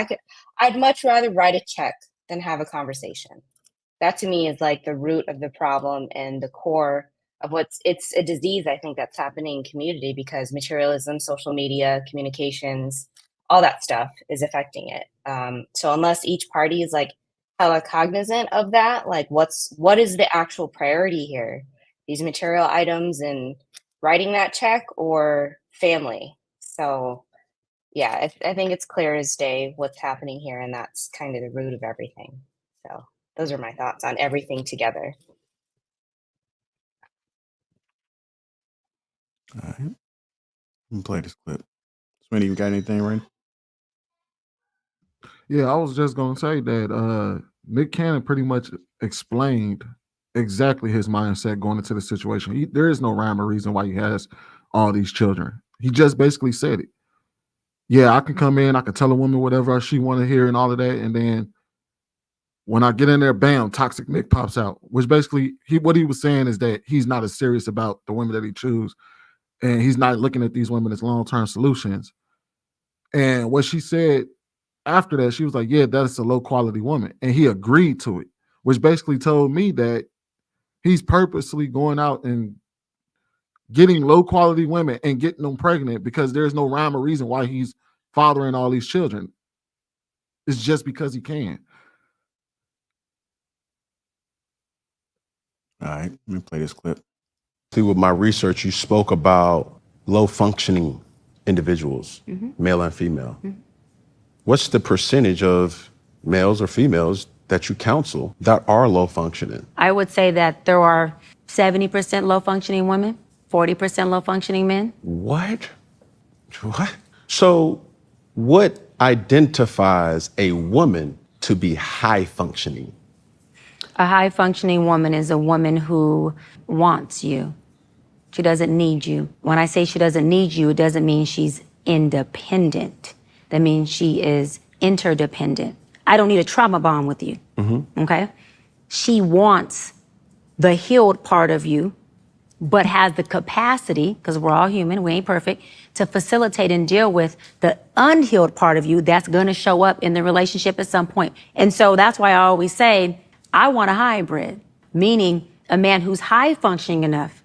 I'd much rather write a check than have a conversation. That to me is like the root of the problem and the core of it's a disease, I think, that's happening in community because materialism, social media, communications, all that stuff is affecting it. So unless each party is like hella cognizant of that, like what is the actual priority here? These material items and writing that check or family? So yeah, I think it's clear as day what's happening here, and that's kind of the root of everything. So those are my thoughts on everything together. All right. Let me play this clip. Sweeney, you got anything, right? Yeah, I was just gonna say that Nick Cannon pretty much explained exactly his mindset going into the situation. There is no rhyme or reason why he has all these children. He just basically said it. Yeah, I can come in, I can tell a woman whatever she want to hear and all of that, and then when I get in there, bam, toxic Nick pops out. Which basically, what he was saying is that he's not as serious about the women that he chooses, and he's not looking at these women as long-term solutions. And what she said after that, she was like, yeah, that's a low-quality woman. And he agreed to it, which basically told me that he's purposely going out and getting low-quality women and getting them pregnant because there's no rhyme or reason why he's fathering all these children. It's just because he can. All right, let me play this clip. See, with my research, you spoke about low functioning individuals, male and female. What's the percentage of males or females that you counsel that are low functioning? I would say that there are 70% low functioning women, 40% low functioning men. What? So, what identifies a woman to be high functioning? A high functioning woman is a woman who wants you. She doesn't need you. When I say she doesn't need you, it doesn't mean she's independent. That means she is interdependent. I don't need a trauma bond with you, okay? She wants the healed part of you, but has the capacity, because we're all human, we ain't perfect, to facilitate and deal with the unhealed part of you that's gonna show up in the relationship at some point. And so that's why I always say, I want a hybrid, meaning a man who's high functioning enough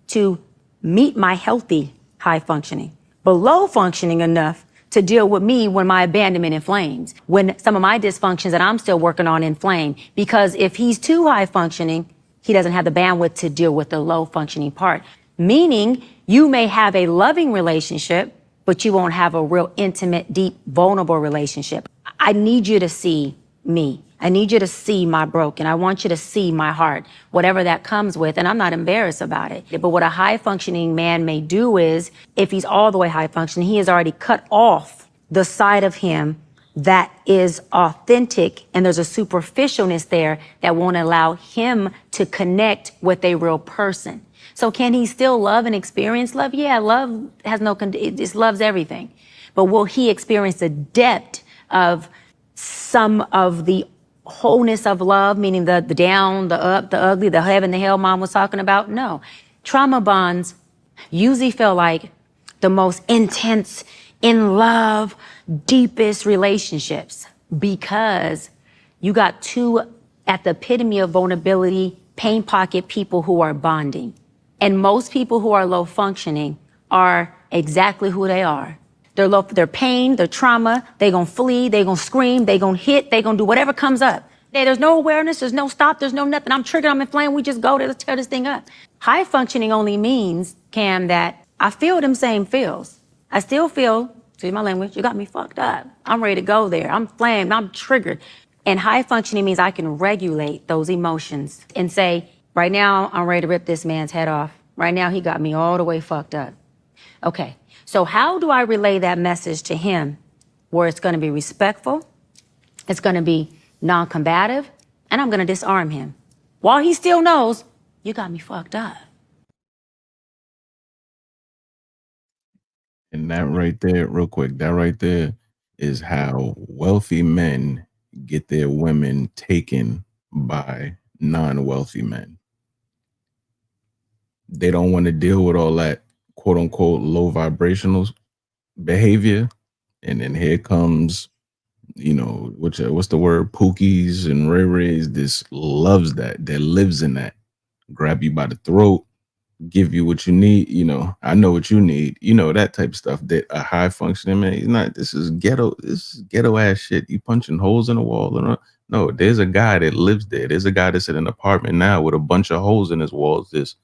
to meet my healthy high functioning, but low functioning enough to deal with me when my abandonment inflames, when some of my dysfunctions that I'm still working on inflame. Because if he's too high functioning, he doesn't have the bandwidth to deal with the low functioning part. Meaning you may have a loving relationship, but you won't have a real intimate, deep, vulnerable relationship. I need you to see me. I need you to see my broken. I want you to see my heart, whatever that comes with, and I'm not embarrassed about it. But what a high functioning man may do is, if he's all the way high functioning, he has already cut off the side of him that is authentic, and there's a superficialness there that won't allow him to connect with a real person. So can he still love and experience love? Yeah, love has it just loves everything. But will he experience the depth of some of the wholeness of love, meaning the down, the up, the ugly, the heaven, the hell mom was talking about? No. Trauma bonds usually feel like the most intense, in love, deepest relationships because you got two at the epitome of vulnerability, pain pocket people who are bonding. And most people who are low functioning are exactly who they are. They're low for their pain, their trauma. They're going to flee. They're going to scream. They're going to hit. They're going to do whatever comes up. There's no awareness. There's no stop. There's no nothing. I'm triggered. I'm inflamed. We just go to let's tear this thing up. High functioning only means, Cam, that I feel them same feels. I still feel, excuse my language, you got me fucked up. I'm ready to go there. I'm flamed. I'm triggered. And high functioning means I can regulate those emotions and say, right now, I'm ready to rip this man's head off. Right now, he got me all the way fucked up. Okay. So how do I relay that message to him where it's going to be respectful, it's going to be non-combative, and I'm going to disarm him while he still knows you got me fucked up. And that right there, real quick, that right there is how wealthy men get their women taken by non-wealthy men. They don't want to deal with all that quote unquote low vibrational behavior. And then here comes, you know, what's the word? Pookies and Ray Rays. This loves that. Lives in that. Grab you by the throat, give you what you need. I know what you need. That type of stuff. That a high functioning man, he's not. This is ghetto. This is ghetto ass shit. You punching holes in the wall. No, there's a guy that lives there. There's a guy that's in an apartment now with a bunch of holes in his walls. That's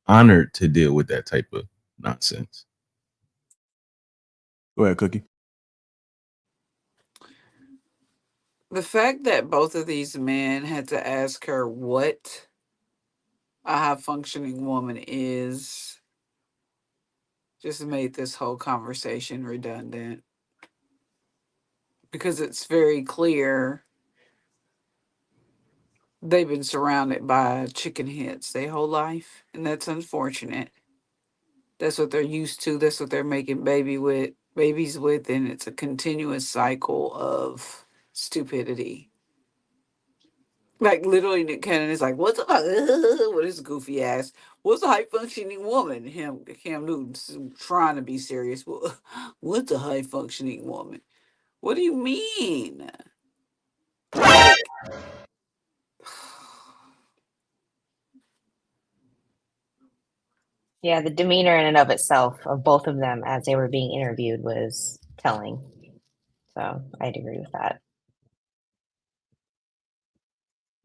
honored to deal with that type of nonsense. Go ahead, Cookie. The fact that both of these men had to ask her what a high functioning woman is just made this whole conversation redundant, because it's very clear they've been surrounded by chicken heads their whole life, and that's unfortunate. That's what they're used to. That's what they're making babies with, and it's a continuous cycle of stupidity. Like literally, Nick Cannon is like, "What's what is goofy ass? What's a high functioning woman?" Cam Newton's trying to be serious. Well, what's a high functioning woman? What do you mean? Yeah, the demeanor in and of itself of both of them as they were being interviewed was telling. So I'd agree with that.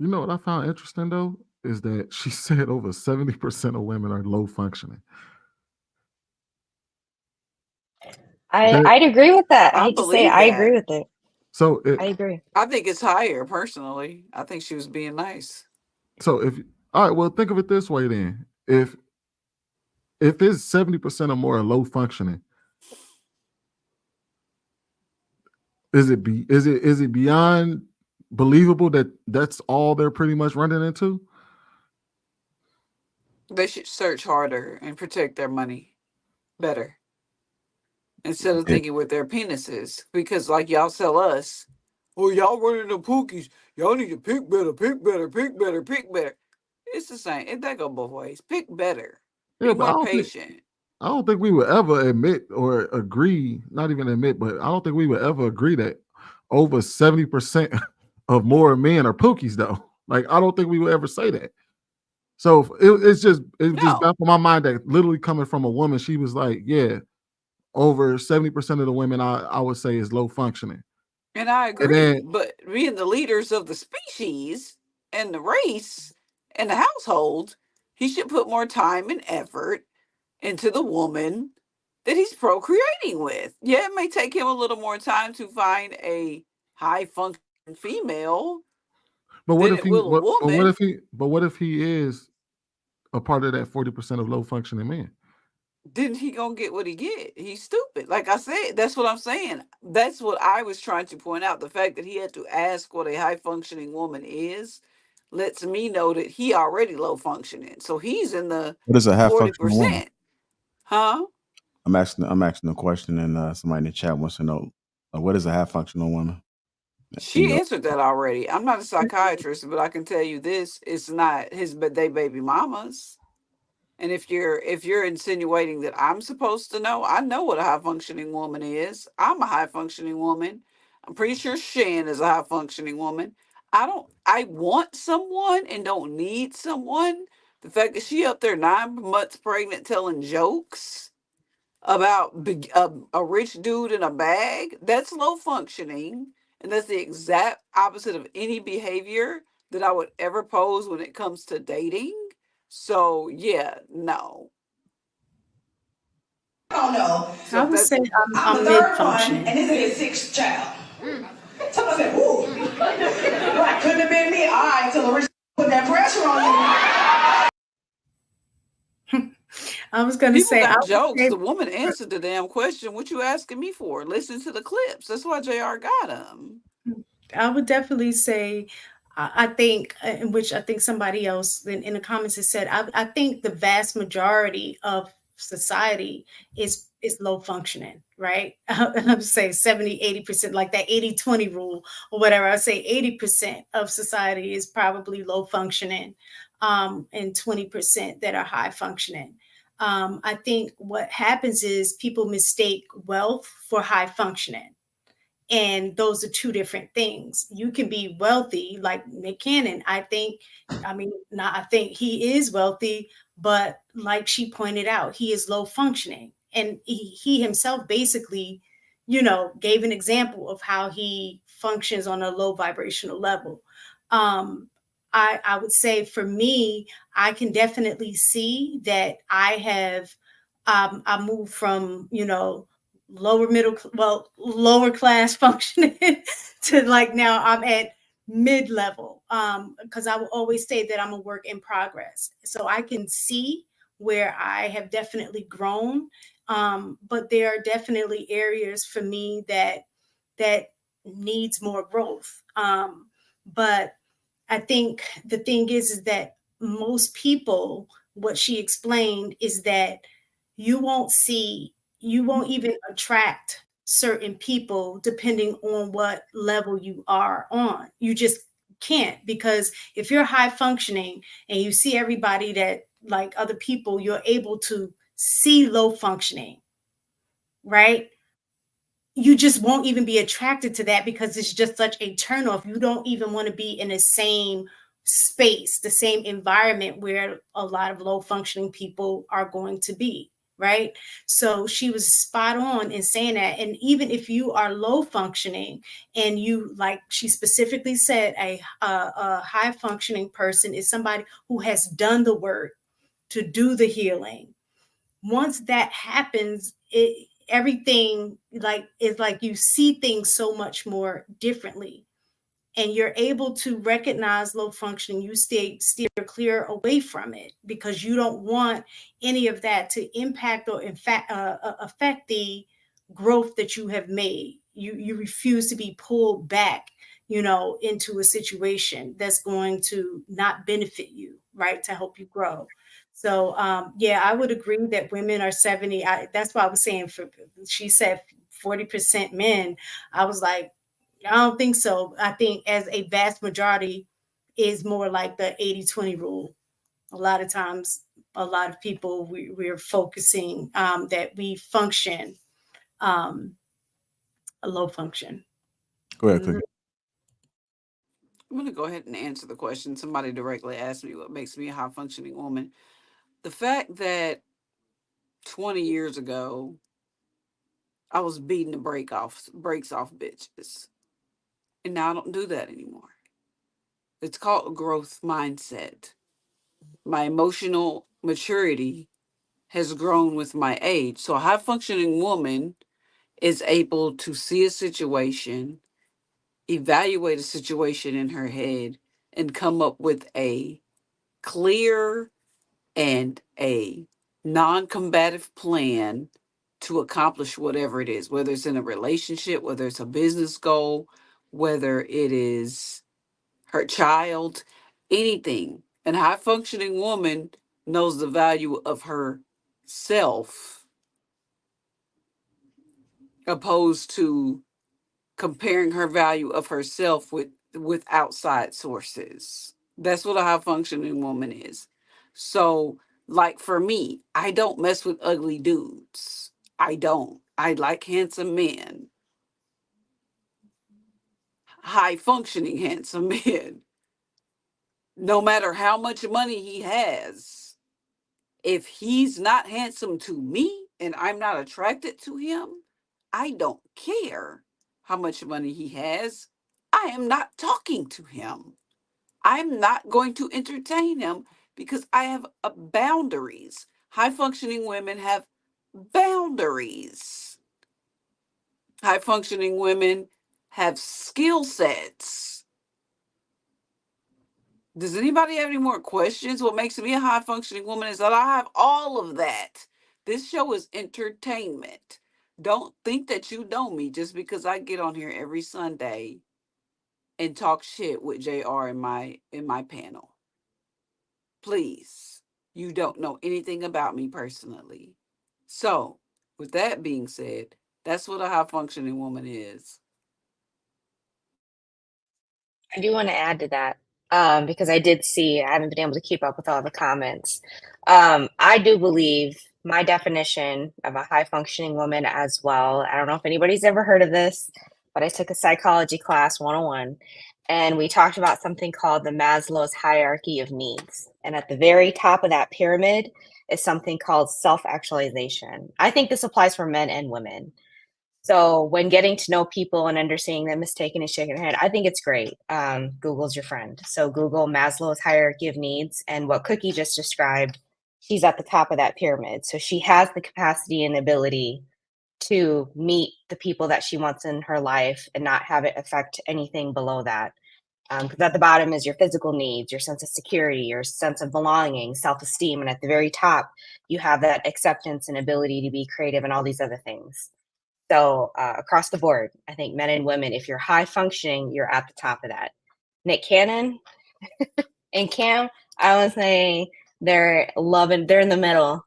You know what I found interesting though is that she said over 70% of women are low functioning. I'd agree with that. I hate to say it, I that. agree with it. So I agree. I think it's higher personally. I think she was being nice. So all right, well, think of it this way then. If it's 70% or more low functioning, is it beyond believable that that's all they're pretty much running into? They should search harder and protect their money better instead of thinking with their penises. Because like y'all sell us, well, y'all running the pookies. Y'all need to pick better, pick better, pick better, pick better. It's the same. It that go both ways. Pick better. Yeah, Be but more patient. I don't think we would ever admit or agree, not even admit, but I don't think we would ever agree that over 70% of more men are pookies though. Like, I don't think we would ever say that. So it just baffled my mind that literally coming from a woman, she was like, yeah, over 70% of the women I would say is low functioning. And I agree, but being the leaders of the species and the race and the household, he should put more time and effort into the woman that he's procreating with. Yeah, it may take him a little more time to find a high functioning female. But what than if it will a woman. what if he is a part of that 40% of low functioning men? Then he gonna get what he get. He's stupid. Like I said, that's what I'm saying. That's what I was trying to point out. The fact that he had to ask what a high functioning woman is lets me know that he already low functioning. So he's in the What is a half functional woman? 40%. Huh? I'm asking a question, and somebody in the chat wants to know what is a half functional woman? She answered that already. I'm not a psychiatrist, but I can tell you this: it's not they baby mamas. And if you're insinuating that I'm supposed to know, I know what a high functioning woman is. I'm a high functioning woman. I'm pretty sure Shan is a high functioning woman. I want someone and don't need someone. The fact that she up there 9 months pregnant telling jokes about a rich dude in a bag, that's low functioning. And that's the exact opposite of any behavior that I would ever pose when it comes to dating. So yeah, no. Oh no. So I would say I'm the third one, and this is his 6th child. Someone said, "Ooh, right, couldn't have been me." All right, till Larissa put that pressure on you. I was going to People say, got jokes. The woman answered the damn question. What you asking me for? Listen to the clips. That's why JR got them. I would definitely say, I think, in which I think somebody else in the comments has said, I think the vast majority of society is low functioning, right? I would say 70, 80%, like that 80-20 rule or whatever. I would say 80% of society is probably low functioning, and 20% that are high functioning. I think what happens is people mistake wealth for high functioning. And those are two different things. You can be wealthy, like Nick Cannon. I think he is wealthy, But like she pointed out, he is low functioning. And he himself basically, gave an example of how he functions on a low vibrational level. I would say for me, I can definitely see that I moved from, lower class functioning to like now I'm at mid-level, because I will always say that I'm a work in progress. So I can see where I have definitely grown, but there are definitely areas for me that needs more growth. But I think the thing is that most people, what she explained is that you won't even attract certain people depending on what level you are on. You just can't, because if you're high functioning and you see everybody that like other people, you're able to see low functioning, right? You just won't even be attracted to that because it's just such a turnoff. You don't even want to be in the same space, the same environment where a lot of low functioning people are going to be, right? So she was spot on in saying that. And even if you are low functioning and you, like she specifically said, a high functioning person is somebody who has done the work to do the healing. Once that happens, everything is like you see things so much more differently, and you're able to recognize low functioning. You steer clear away from it because you don't want any of that to impact or in fact affect the growth that you have made. You refuse to be pulled back, into a situation that's going to not benefit you, right, to help you grow. So yeah, I would agree that women are 70. That's why I was saying, she said 40% men. I was like, I don't think so. I think as a vast majority is more like the 80-20 rule. A lot of times, a lot of people, we're focusing that we function a low function. Go ahead, Cookie. I'm going to go ahead and answer the question. Somebody directly asked me what makes me a high functioning woman. The fact that 20 years ago, I was beating the brakes off bitches. And now I don't do that anymore. It's called a growth mindset. My emotional maturity has grown with my age. So a high functioning woman is able to see a situation, evaluate a situation in her head, and come up with a clear and a non-combative plan to accomplish whatever it is, whether it's in a relationship, whether it's a business goal, whether it is her child, anything. And a high functioning woman knows the value of herself, opposed to comparing her value of herself with outside sources. That's what a high functioning woman is. So, like for me, I don't mess with ugly dudes. I don't. I like handsome men. High functioning handsome men. No matter how much money he has, if he's not handsome to me and I'm not attracted to him, I don't care how much money he has. I am not talking to him. I'm not going to entertain him because I have boundaries. High functioning women have boundaries. High functioning women have skill sets. Does anybody have any more questions? What makes me a high functioning woman is that I have all of that. This show is entertainment. Don't think that you know me just because I get on here every Sunday and talk shit with JR in my panel. Please, you don't know anything about me personally. So, with that being said, that's what a high functioning woman is. I do want to add to that, because I haven't been able to keep up with all the comments. I do believe my definition of a high functioning woman as well. I don't know if anybody's ever heard of this, but I took a psychology class 101, And we talked about something called the Maslow's hierarchy of needs. And at the very top of that pyramid is something called self-actualization. I think this applies for men and women. So when getting to know people and understanding them, mistaken and shaking their head, I think it's great. Google's your friend. So Google Maslow's hierarchy of needs, and what Cookie just described, she's at the top of that pyramid. So she has the capacity and ability to meet the people that she wants in her life and not have it affect anything below that. Because at the bottom is your physical needs, your sense of security, your sense of belonging, self-esteem. And at the very top, you have that acceptance and ability to be creative and all these other things. So across the board, I think men and women, if you're high functioning, you're at the top of that. Nick Cannon and Cam, I would say they're in the middle.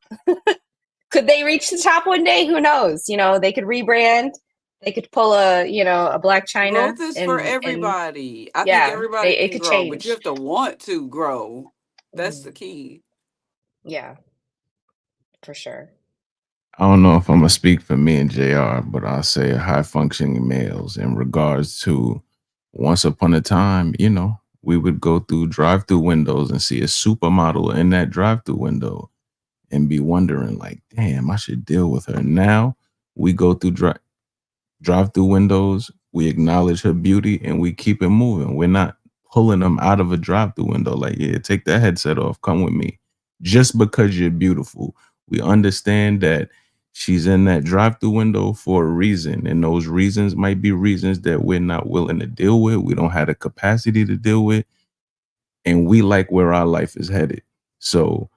Could they reach the top one day? Who knows? You know, they could rebrand. They could pull a Black China. Growth is for everybody. I think yeah, everybody it can could grow, change. but you have to want to grow. That's the key. Yeah, for sure. I don't know if I'm gonna speak for me and JR, but I'll say high functioning males in regards to once upon a time, you know, we would go through drive-through windows and see a supermodel in that drive-through window and be wondering like, damn, I should deal with her. Now we go through drive-through windows, we acknowledge her beauty and we keep it moving. We're not pulling them out of a drive-through window like, yeah, take that headset off, come with me. Just because you're beautiful. We understand that she's in that drive-through window for a reason, and those reasons might be reasons that we're not willing to deal with. We don't have the capacity to deal with, and we like where our life is headed. So,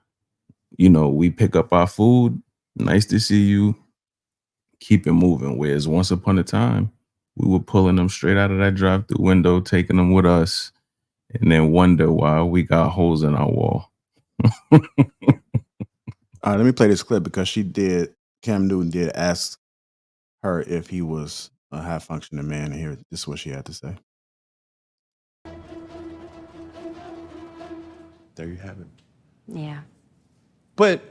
you know, we pick up our food. Nice to see you. Keep it moving. Whereas once upon a time, we were pulling them straight out of that drive-through window, taking them with us, and then wonder why we got holes in our wall. All right, let me play this clip because Cam Newton did ask her if he was a high functioning man, and here this is what she had to say. There you have it. Yeah. But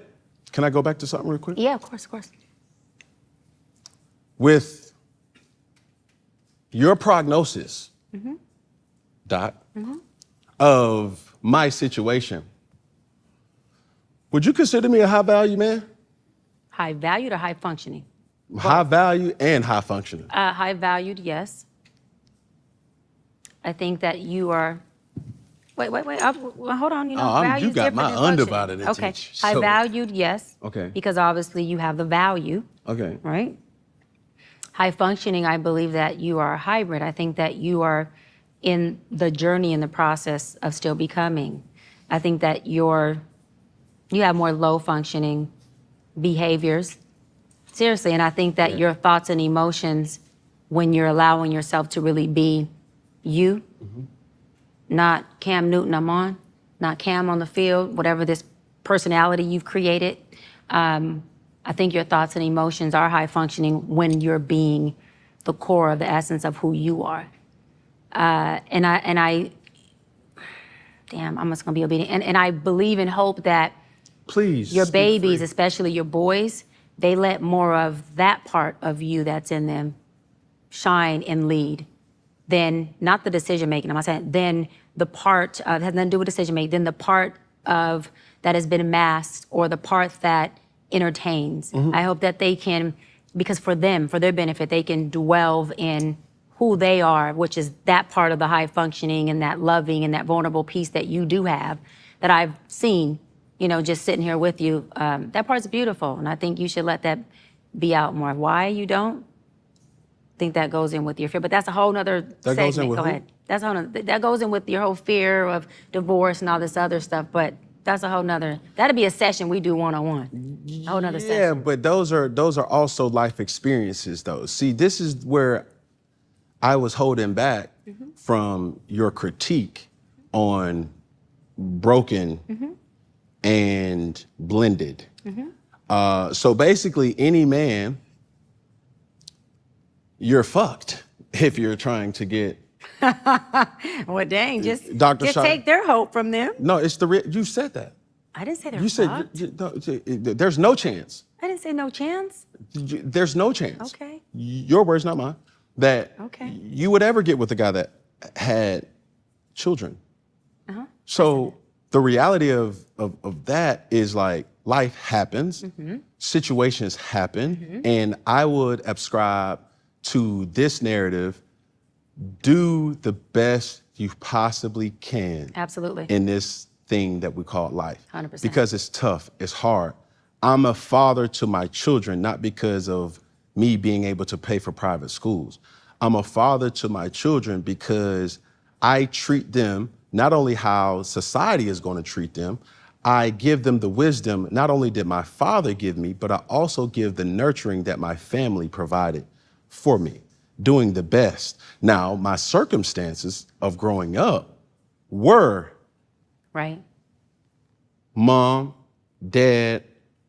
can I go back to something real quick? Yeah, of course, of course. With your prognosis, Doc, of my situation, would you consider me a high value man? High valued or high functioning? High value and high functioning. High valued, yes. I think that you are. Wait. Well, hold on. You know, value you is got different my than functioning. undivided attention. Okay. High valued, yes. Okay. Because obviously you have the value. Okay. Right. High functioning, I believe that you are a hybrid. I think that you are in the journey, in the process of still becoming. I think that you have more low functioning behaviors. Seriously, and I think that your thoughts and emotions, when you're allowing yourself to really be you, not Cam Newton I'm on, not Cam on the field, whatever this personality you've created, I think your thoughts and emotions are high functioning when you're being the core of the essence of who you are. And I, damn, I'm just gonna be obedient. And I believe and hope that please your babies, especially your boys, they let more of that part of you that's in them shine and lead than, not the decision making, I'm not saying, then the part of, has nothing to do with decision making, then the part of that has been masked or the part that entertains. I hope that they can, because for them, for their benefit, they can dwell in who they are, which is that part of the high functioning and that loving and that vulnerable piece that you do have, that I've seen, you know, just sitting here with you. That part's beautiful, and I think you should let that be out more. Why you don't? I think that goes in with your fear, but that's a whole nother segment. Goes in with Go who? ahead. That's a whole nother, that goes in with your whole fear of divorce and all this other stuff, but that's a whole nother, that'd be a session we do one-on-one. A whole nother session. Yeah, but those are also life experiences though. See, this is where I was holding back from your critique on broken and blended. So basically any man, you're fucked if you're trying to get. Well, dang, just Dr. Shaw, take their hope from them. No, it's you said that. I didn't say they're You said there's no chance. I didn't say no chance. There's no chance. Okay. Your words, not mine. That you would ever get with a guy that had children. Uh-huh. So the reality of that is like life happens, situations happen, and I would ascribe to this narrative: do the best you possibly can. Absolutely. In this thing that we call life. 100%. Because it's tough, it's hard. I'm a father to my children, not because of me being able to pay for private schools. I'm a father to my children because I treat them not only how society is going to treat them, I give them the wisdom not only did my father give me, but I also give the nurturing that my family provided for me, doing the best. Now, my circumstances of growing up were Right. mom, dad,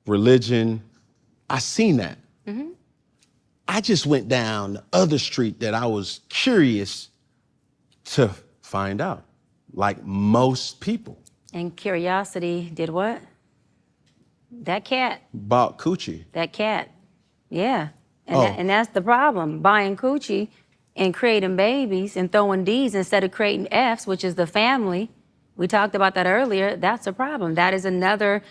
religion. I seen that. I just went down the other street that I was curious to find out, like most people. And curiosity did what? That cat. Bought coochie. That cat. Yeah. And, Oh. and that's the problem. Buying coochie and creating babies and throwing D's instead of creating F's, which is the family. We talked about that earlier. That's a problem. That is another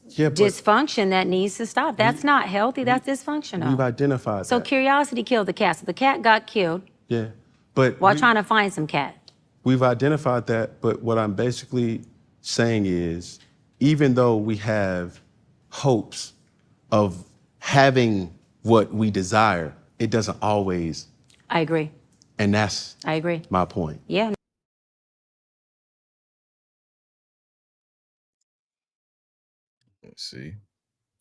dysfunction that needs to stop. That's not healthy. That's dysfunctional. We've identified So that. curiosity killed the cat. So the cat got killed Yeah, but while trying to find some cat. we've identified that. But what I'm basically saying is, even though we have hopes of having what we desire, it doesn't always. I agree. And that's I agree. my point. Yeah. Let's see.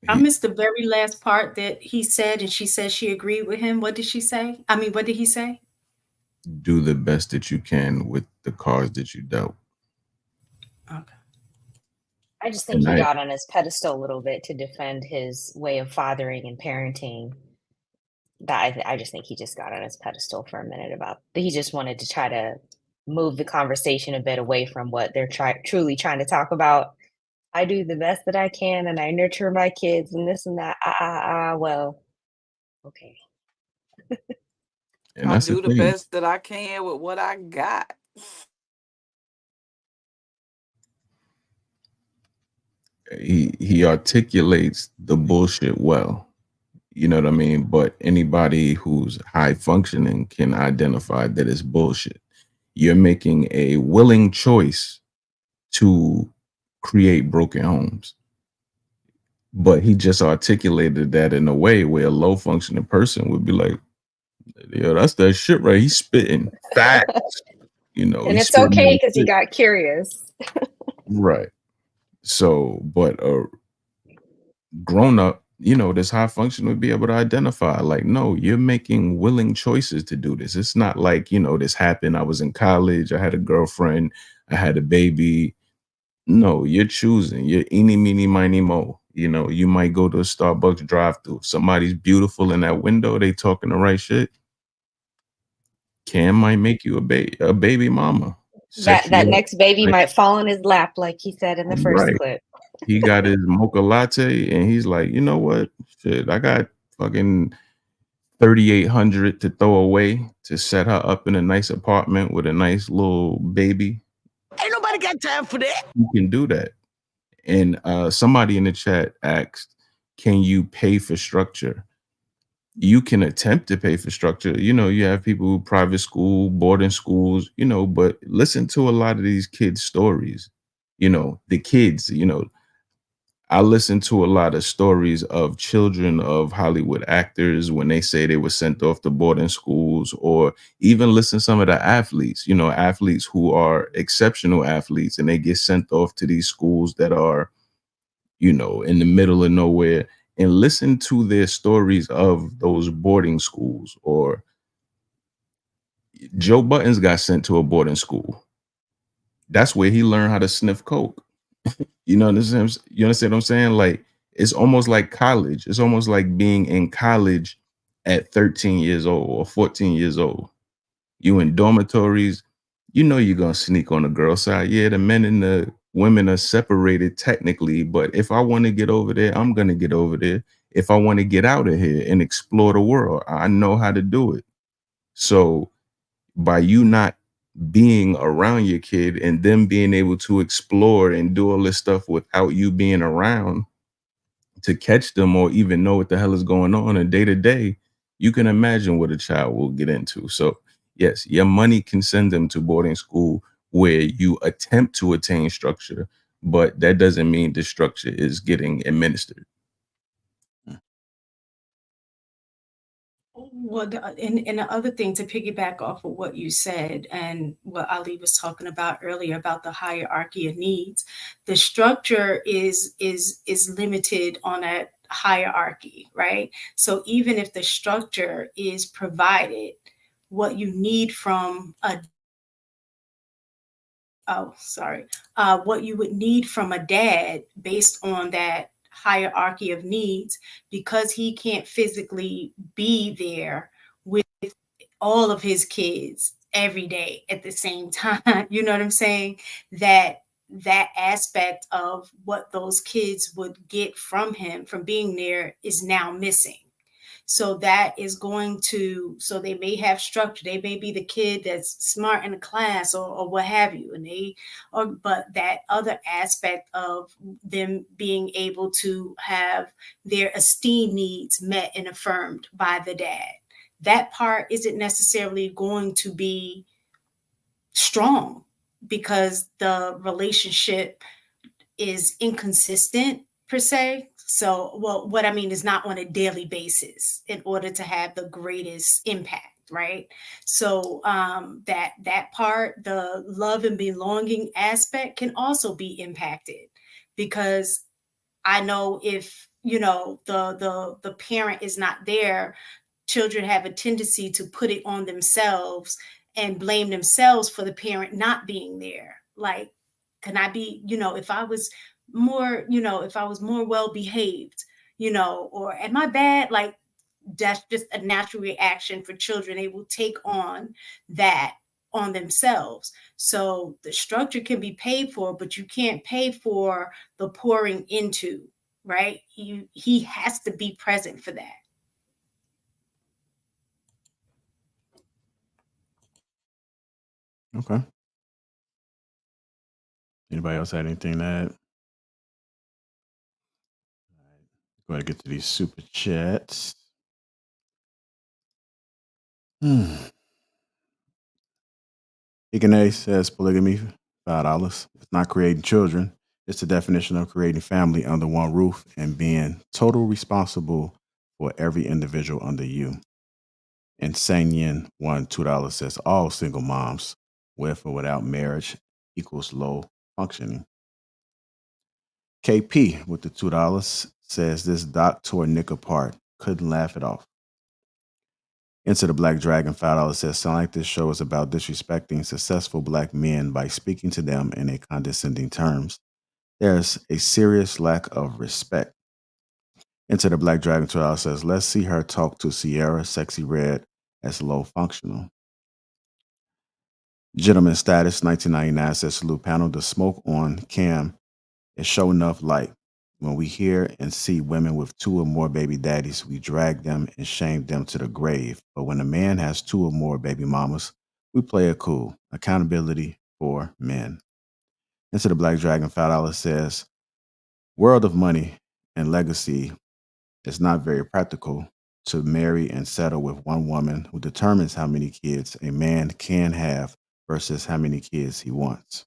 I missed the very last part that he said, and she said she agreed with him. What did she say? I mean, what did he say? Do the best that you can with the cards that you dealt. I just think And he I- got on his pedestal a little bit to defend his way of fathering and parenting. That I just think he just got on his pedestal for a minute about. He just wanted to try to move the conversation a bit away from what they're truly trying to talk about. I do the best that I can, and I nurture my kids, and this and that. Well, okay. And I that's do the thing. best that I can with what I got. He articulates the bullshit well. You know what I mean? But anybody who's high functioning can identify that it's bullshit. You're making a willing choice to create broken homes. But he just articulated that in a way where a low functioning person would be like, yo, that's that shit right. He's spitting facts. You know, And he's it's spitting okay that because he shit. got curious. Right. So, but grown up, you know, this high function would be able to identify, like, no, you're making willing choices to do this. It's not like, you know, this happened. I was in college. I had a girlfriend. I had a baby. No, you're choosing. You're eeny, meeny, miny, mo. You know, you might go to a Starbucks drive-thru. Somebody's beautiful in that window. They talking the right shit. Cam might make you a baby mama. That Set you up. next baby Like, might fall in his lap, like he said in the first right. clip. He got his mocha latte and he's like, you know what? Shit, I got fucking 3,800 to throw away to set her up in a nice apartment with a nice little baby. Ain't nobody got time for that. You can do that. And somebody in the chat asked, can you pay for structure? You can attempt to pay for structure. You know, you have people who private school, boarding schools, you know, but listen to a lot of these kids' stories. You know, the kids, you know, I listen to a lot of stories of children of Hollywood actors when they say they were sent off to boarding schools, or even listen to some of the athletes, you know, athletes who are exceptional athletes and they get sent off to these schools that are, you know, in the middle of nowhere, and listen to their stories of those boarding schools. Or Joe Buttons got sent to a boarding school. That's where he learned how to sniff coke. You know what I'm saying? You understand what I'm saying? Like, it's almost like college. It's almost like being in college at 13 years old or 14 years old. You in dormitories, you know you're gonna sneak on the girl side. Yeah, the men and the women are separated technically, but if I want to get over there, I'm gonna get over there. If I want to get out of here and explore the world, I know how to do it. So by you not being around your kid and them being able to explore and do all this stuff without you being around to catch them or even know what the hell is going on a day to day, you can imagine what a child will get into. So yes, your money can send them to boarding school where you attempt to attain structure, but that doesn't mean the structure is getting administered. Well, and the other thing, to piggyback off of what you said and what Ali was talking about earlier about the hierarchy of needs, the structure is limited on that hierarchy, right? So even if the structure is provided, what you need from a what you would need from a dad based on that hierarchy of needs, because he can't physically be there with all of his kids every day at the same time. You know what I'm saying? That aspect of what those kids would get from him from being there is now missing. So that is going to, so they may have structure. They may be the kid that's smart in the class or what have you. And but that other aspect of them being able to have their esteem needs met and affirmed by the dad, that part isn't necessarily going to be strong because the relationship is inconsistent per se. So, well, what I mean is not on a daily basis in order to have the greatest impact, right? So that part, the love and belonging aspect, can also be impacted because I know if the parent is not there, children have a tendency to put it on themselves and blame themselves for the parent not being there. Like, can I be, if I was more well behaved, or am I bad? Like, that's just a natural reaction for children. They will take on that on themselves. So the structure can be paid for, but you can't pay for the pouring into, right? He has to be present for that. Okay. Anybody else had anything to add? Go ahead and get to these super chats. Ikane says polygamy, $5. It's not creating children. It's the definition of creating family under one roof and being total responsible for every individual under you. And Sanyin $2 says all single moms with or without marriage equals low functioning. KP with the $2 says this doc tore Nick apart. Couldn't laugh it off. Into the Black Dragon $5 says sound like this show is about disrespecting successful black men by speaking to them in a condescending terms. There's a serious lack of respect. Into the Black Dragon $2 says let's see her talk to Sierra Sexy Red as low functional. Gentleman Status 1999 says salute panel. The smoke on cam is show enough light. When we hear and see women with 2 or more baby daddies, we drag them and shame them to the grave. But when a man has 2 or more baby mamas, we play it cool. Accountability for men. Into the Black Dragon $5 says, world of money and legacy is not very practical to marry and settle with one woman who determines how many kids a man can have versus how many kids he wants.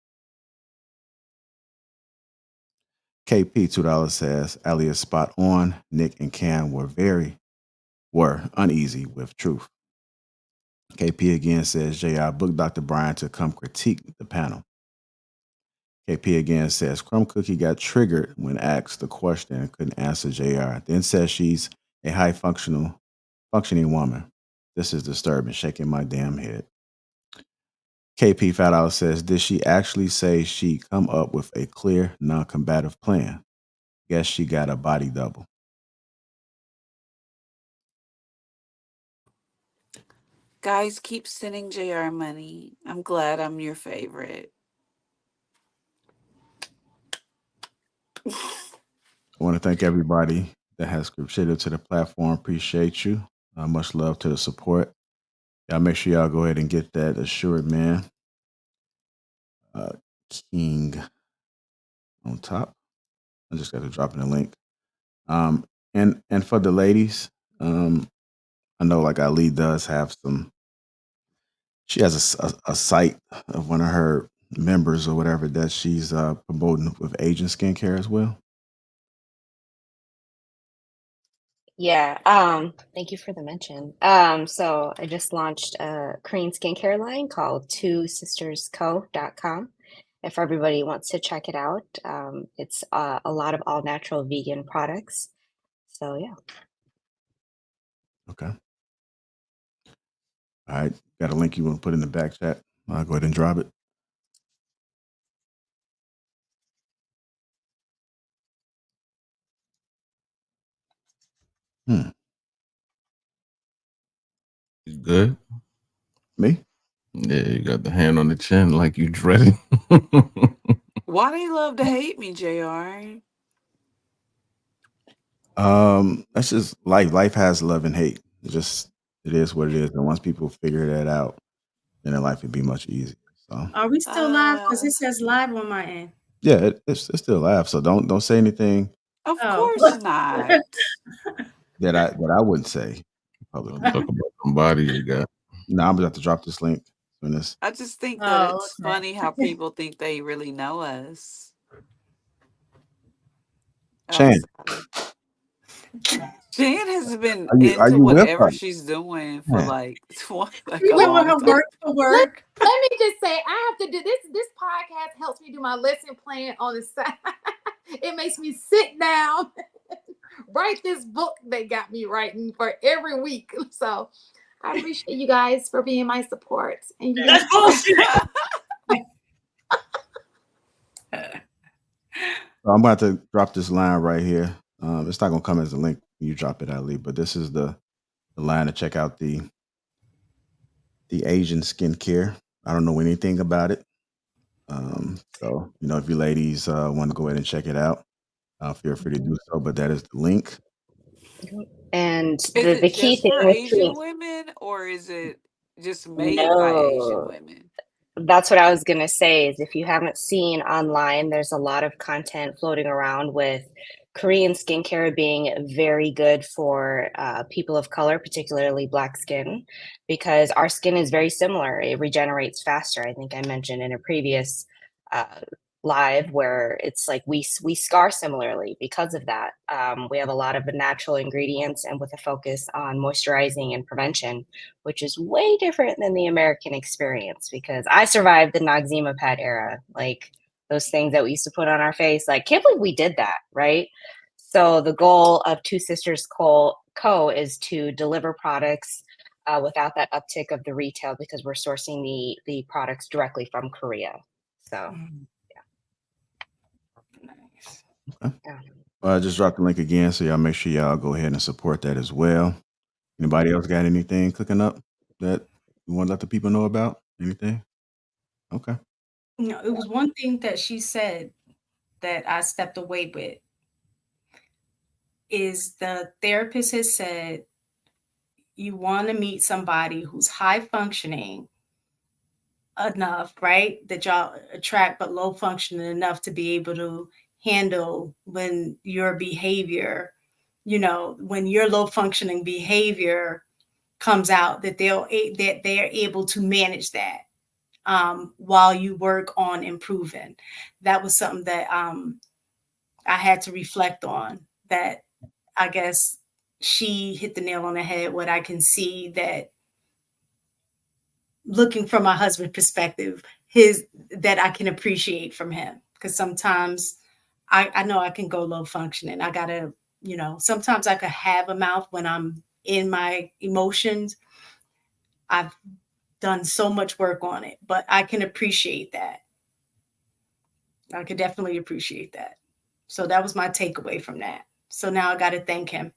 KP $2 says, Ali is spot on. Nick and Cam were uneasy with truth. KP again says, JR booked Dr. Brian to come critique the panel. KP again says, Crumb Cookie got triggered when asked the question and couldn't answer JR. Then says she's a high functioning woman. This is disturbing, shaking my damn head. KP $5 says, did she actually say she come up with a clear, non-combative plan? Guess she got a body double. Guys, keep sending JR money. I'm glad I'm your favorite. I want to thank everybody that has contributed to the platform. Appreciate you. Much love to the support. Y'all make sure y'all go ahead and get that assured man. King on top. I just got to drop in a link. And for the ladies, I know like Ali does have some. She has a site of one of her members or whatever that she's promoting with Asian skincare as well. Yeah, thank you for the mention. So I just launched a Korean skincare line called twosistersco.com. If everybody wants to check it out, it's a lot of all natural vegan products. So yeah. Okay. All right. Got a link you want to put in the back chat? I'll go ahead and drop it. You good? Me? Yeah, you got the hand on the chin like you dreaded. Why they love to hate me, JR? That's just life. Life has love and hate. It is what it is. And once people figure that out, then their life would be much easier. So Are we still live? Because it says live on my end. yeah, it's still live. So don't say anything Of Oh. course not. that I wouldn't say publicly. Talk about somebody you got. No, I'm about to drop this link. I just think that Oh, it's okay. funny how people think they really know us. Chan, Jan has been are into you with her? whatever she's doing for Man. like a She went with long her time. work for work. Let me just say, I have to do this. This podcast helps me do my lesson plan on the side. It makes me sit down, write this book they got me writing for every week. So I appreciate you guys for being my support. And you That's bullshit. So I'm about to drop this line right here. It's not gonna come as a link when you drop it, Ali, but this is the line to check out the Asian skincare. I don't know anything about it. So if you ladies want to go ahead and check it out, feel free to do so. But that is the link. And Is the it key just thing for with Asian women, or is it just made by Asian no, women? that's what I was gonna say. Is if you haven't seen online, there's a lot of content floating around with Korean skincare being very good for people of color, particularly Black skin, because our skin is very similar. It regenerates faster. I think I mentioned in a previous live where it's like we scar similarly because of that. We have a lot of natural ingredients and with a focus on moisturizing and prevention, which is way different than the American experience because I survived the Noxzema pad era, like those things that we used to put on our face. Like, can't believe we did that, right? So the goal of Two Sisters Co. is to deliver products without that uptick of the retail because we're sourcing the products directly from Korea. So Okay. yeah. I just dropped the link again, so y'all make sure y'all go ahead and support that as well. Anybody else got anything cooking up that you want to let the people know about? Anything? Okay. No, it was one thing that she said that I stepped away with is the therapist has said you want to meet somebody who's high functioning enough, right? That y'all attract, but low functioning enough to be able to handle when your behavior, when your low functioning behavior comes out, that that they're able to manage that while you work on improving. That was something that I had to reflect on. That I guess she hit the nail on the head. What I can see that looking from my husband's perspective, that I can appreciate from him. Because sometimes I know I can go low functioning. I gotta, sometimes I could have a mouth when I'm in my emotions. I've done so much work on it, but I can appreciate that. I could definitely appreciate that. So that was my takeaway from that. So now I got to thank him.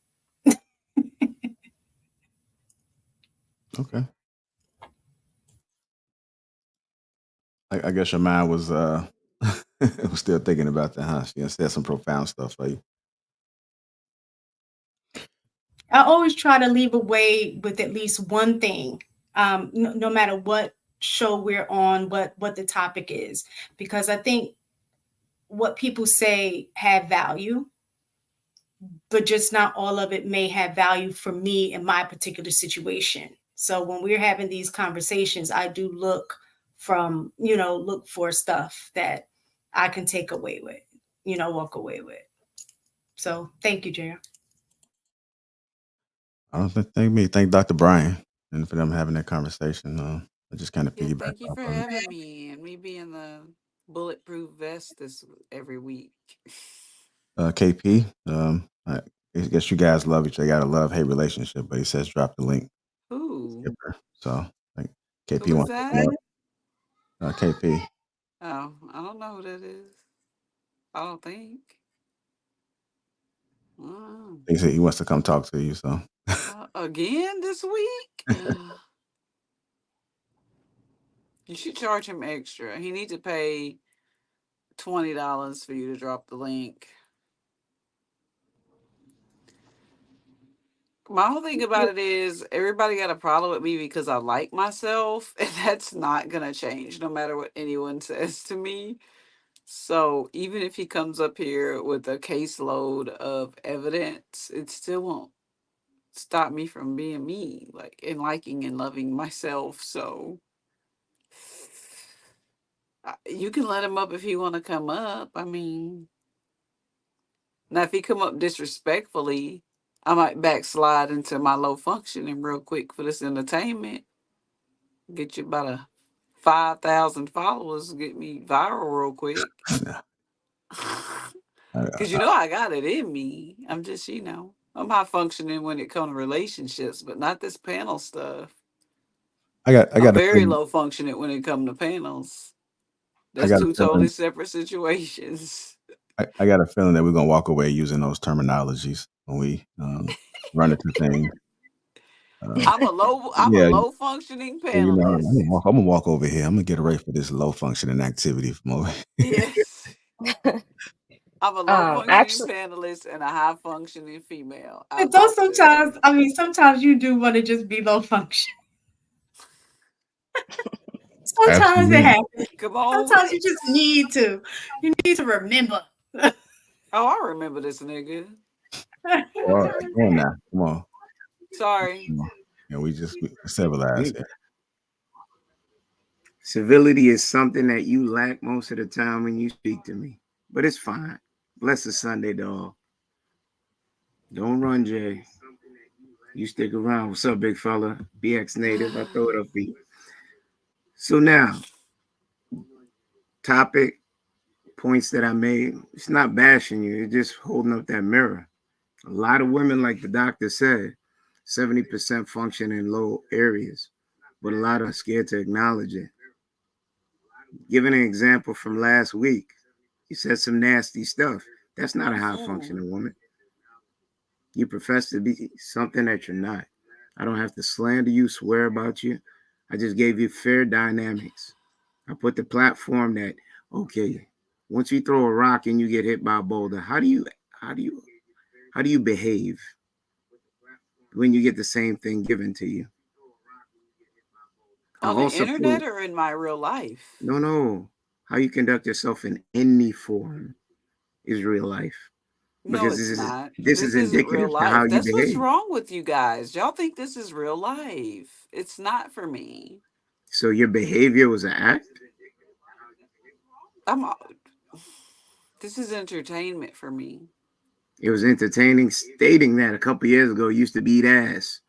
Okay. I guess your mind was was still thinking about that, huh? She said some profound stuff for you. I always try to leave away with at least one thing, no matter what show we're on what the topic is, because I think what people say have value, but just not all of it may have value for me in my particular situation. So when we're having these conversations, I do look for stuff that I can take away with, walk away with. So thank you, JR. I don't thank Dr. Brian and for them having that conversation. I just kind of Yeah, piggyback thank you off for of it. having me and me being the bulletproof vest every week. KP, I guess you guys love each other. Got a love-hate relationship, but he says drop the link. Who? Skipper. So like KP Who is wants to that? come up. KP. Oh, I don't know who that is. I don't think. He said he wants to come talk to you. So Again this week? You should charge him extra. He needs to pay $20 for you to drop the link. My whole thing about it is everybody got a problem with me because I like myself, and that's not going to change no matter what anyone says to me. So even if he comes up here with a caseload of evidence, it still won't stop me from being me, like, and liking and loving myself. So you can let him up if he want to come up. I mean, now if he come up disrespectfully, I might backslide into my low functioning real quick for this entertainment. Get you about 5,000 followers, get me viral real quick. Because I got it in me. I'm just, I'm high functioning when it comes to relationships, but not this panel stuff. I'm very low functioning when it comes to panels. That's two totally separate situations. I got a feeling that we're gonna walk away using those terminologies when we run into things. I'm a low functioning panelist. I'm gonna walk over here. I'm gonna get ready for this low functioning activity from over here. Yes. I'm a low functioning panelist and a high functioning female. Sometimes you do want to just be low function. Sometimes it happens. Come on. Sometimes you just need to remember. Oh, I remember this nigga. Well, come on now. Come on. Sorry. We civilize here. Civility is something that you lack most of the time when you speak to me, but it's fine. Blessed Sunday, dog. Don't run, Jay. You stick around. What's up, big fella? BX native. I throw it up for you. So now, topic, points that I made. It's not bashing you. It's just holding up that mirror. A lot of women, like the doctor said, 70% function in low areas, but a lot are scared to acknowledge it. Giving an example from last week, you said some nasty stuff. That's not a high functioning woman. You profess to be something that you're not. I don't have to slander you, swear about you. I just gave you fair dynamics. I put the platform that, okay, once you throw a rock and you get hit by a boulder, how do you behave when you get the same thing given to you? On the internet or in my real life? No. How you conduct yourself in any form is real life. Because no, it's not. This is indicative real life. To how That's you behave. What's wrong with you guys. Y'all think this is real life. It's not for me. So your behavior was an act? This is entertainment for me. It was entertaining stating that a couple years ago you used to beat ass.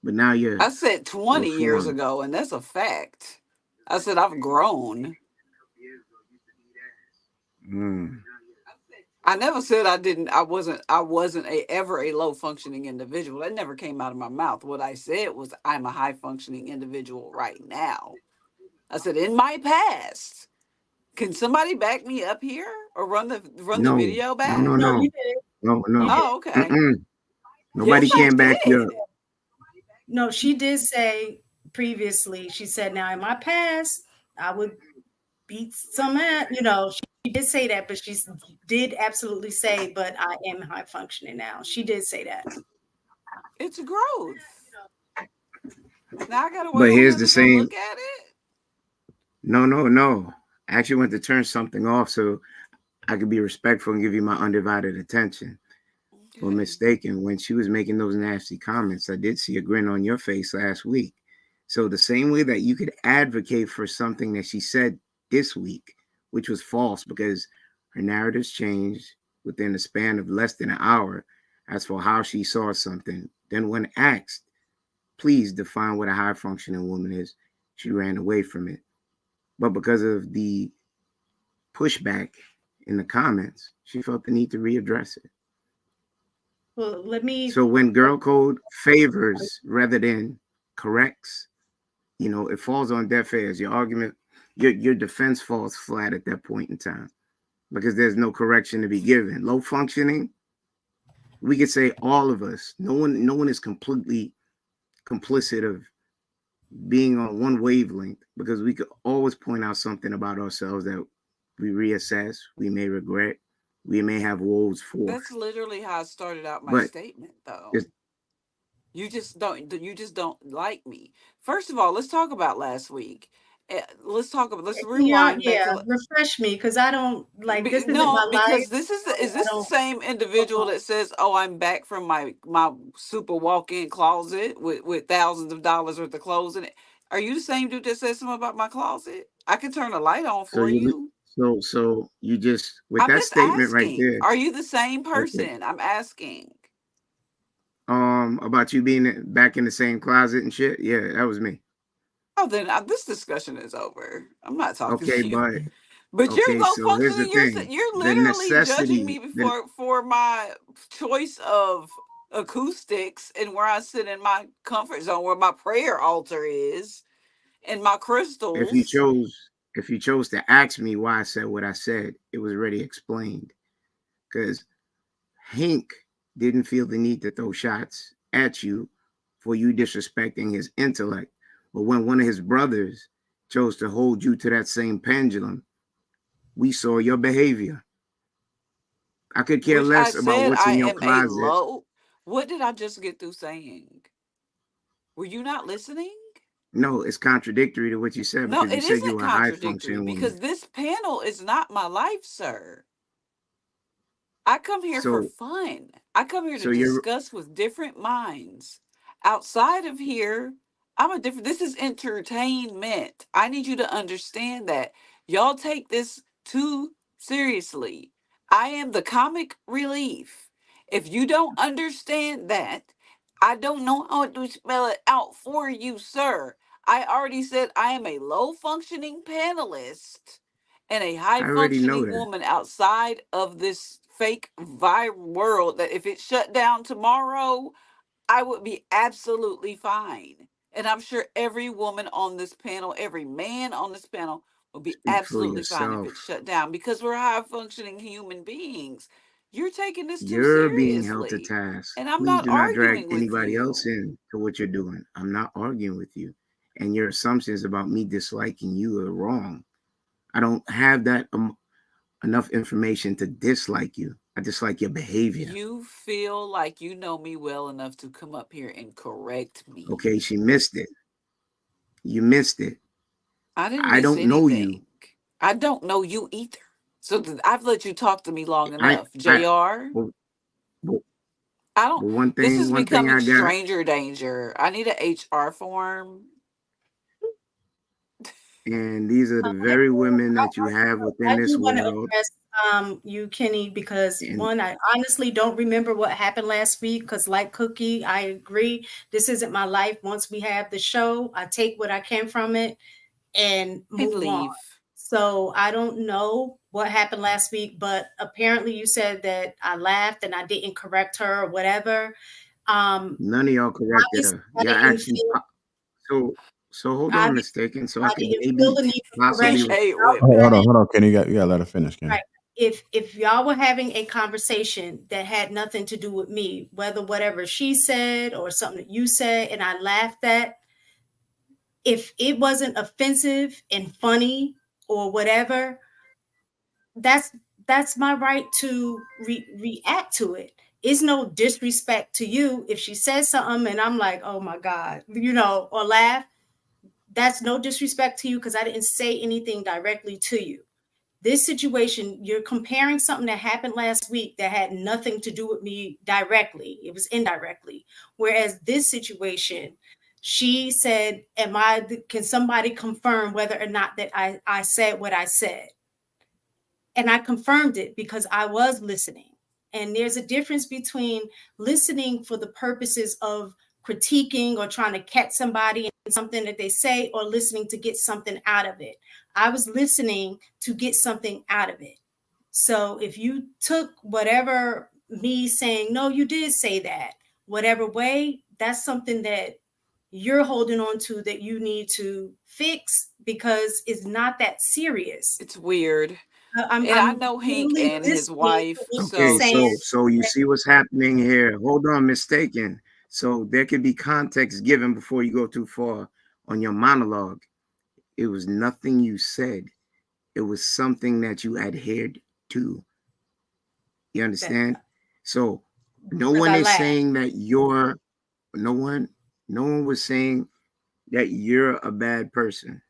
But now you're... I said 20 years ago, and that's a fact. I said I've grown. I never said I wasn't ever a low functioning individual. That never came out of my mouth. What I said was I'm a high functioning individual right now. I said in my past. Can somebody back me up here or run the video back? No. Oh, okay. Nobody can back you up. No, she did say previously, she said, now in my past, I would beat some ass. She did say that, but she did absolutely say, but I am high functioning now. She did say that. It's growth. Now I gotta wait. But here's the same. Look at it. No. I actually went to turn something off so I could be respectful and give you my undivided attention. But mistaken, when she was making those nasty comments, I did see a grin on your face last week. So the same way that you could advocate for something that she said this week, which was false because her narratives changed within the span of less than an hour as for how she saw something. Then when asked, please define what a high functioning woman is, she ran away from it. But because of the pushback in the comments, she felt the need to readdress it. Well, let me. So when girl code favors rather than corrects, it falls on deaf ears. Your argument, your defense falls flat at that point in time because there's no correction to be given. Low functioning, we could say all of us. No one is completely complicit of being on one wavelength because we could always point out something about ourselves that we reassess, we may regret, we may have woes for. That's literally how I started out my But statement, though. it's, You just don't like me. First of all, let's talk about last week. Let's rewind back to refresh me because I don't like this. Isn't no, my because life. this is this the same individual that says, "Oh, I'm back from my super walk-in closet with thousands of dollars worth of clothes in it." Are you the same dude that says something about my closet? I can turn the light on for you. So you just with I'm that just statement right asking. there. Are you the same Okay. person? I'm asking. About you being back in the same closet and shit. Yeah, that was me. Oh, then this discussion is over. I'm not talking Okay, to you. But okay, you're low so here's the functioning. thing: You're the literally judging necessity. me for my choice of acoustics and where I sit in my comfort zone, where my prayer altar is, and my If you crystals. chose to ask me why I said what I said, it was already explained. Because Hank didn't feel the need to throw shots at you for you disrespecting his intellect. But when one of his brothers chose to hold you to that same pendulum, we saw your behavior. I could care Which I less about said what's I in your am a closet. low. What did I just get through saying? Were you not listening? No, it's contradictory to what you said No, because you it said you isn't were a high contradictory functioning woman. because this panel is not my life, sir. I come here for So, fun. I come here to so you're discuss with different minds. Outside of here, I'm a different. This is entertainment. I need you to understand that. Y'all take this too seriously. I am the comic relief. If you don't understand that, I don't know how to spell it out for you, sir. I already said I am a low functioning panelist and a high I already know functioning that. woman outside of this fake viral world that if it shut down tomorrow, I would be absolutely fine. And I'm sure every woman on this panel, every man on this panel will be Speak for absolutely fine if yourself. it's shut down because we're high functioning human beings. You're taking this too You're being held to seriously. task. And I'm Please not do not drag arguing with anybody else you. in to what you're doing. I'm not arguing with you. And your assumptions about me disliking you are wrong. I don't have that enough information to dislike you. I dislike your behavior. You feel like you know me well enough to come up here and correct me. Okay, she missed it. You missed it. I didn't I miss don't know you. anything. I don't know you either. So I've let you talk to me long I enough. I JR, but, but I don't, but one this is thing becoming I got, stranger danger. I need a HR form. and these are the very women that you have within I this do want to world. address you, Kenny, because And one, I honestly don't remember what happened last week. Because, like Cookie, I agree. This isn't my life. Once we have the show, I take what I can from it and And move on. leave. So I don't know what happened last week, but apparently you said that I laughed and I didn't correct her or whatever. none of y'all corrected Obviously, her. I Y'all didn't actually feel. so hold on, Obviously, mistaken. So I I can didn't feel maybe the need to correct possibly you. Hey, Y'all wait. were having- Hold on, Kenny. You gotta let her finish, Kenny. Right. If y'all were having a conversation that had nothing to do with me, whether whatever she said or something that you said, and I laughed at, if it wasn't offensive and funny or whatever, that's my right to react to it. It's no disrespect to you if she says something and I'm like, oh my God, or laugh. that's no disrespect to you because I didn't say anything directly to you. This situation, you're comparing something that happened last week that had nothing to do with me directly. It was indirectly. Whereas this situation, she said, can somebody confirm whether or not that I said what I said? And I confirmed it because I was listening. And there's a difference between listening for the purposes of critiquing or trying to catch somebody in something that they say, or listening to get something out of it. I was listening to get something out of it. So if you took whatever me saying, no, you did say that, whatever way, that's something that you're holding on to that you need to fix because it's not that serious. It's weird. I'm I know Hank really and his listening to wife. what So you're Okay, saying. so you see what's happening here. Hold on, mistaken. So there could be context given before you go too far on your monologue. It was nothing you said. It was something that you adhered to. You understand? So no Because one I is laughed. saying that you're no one was saying that you're a bad person.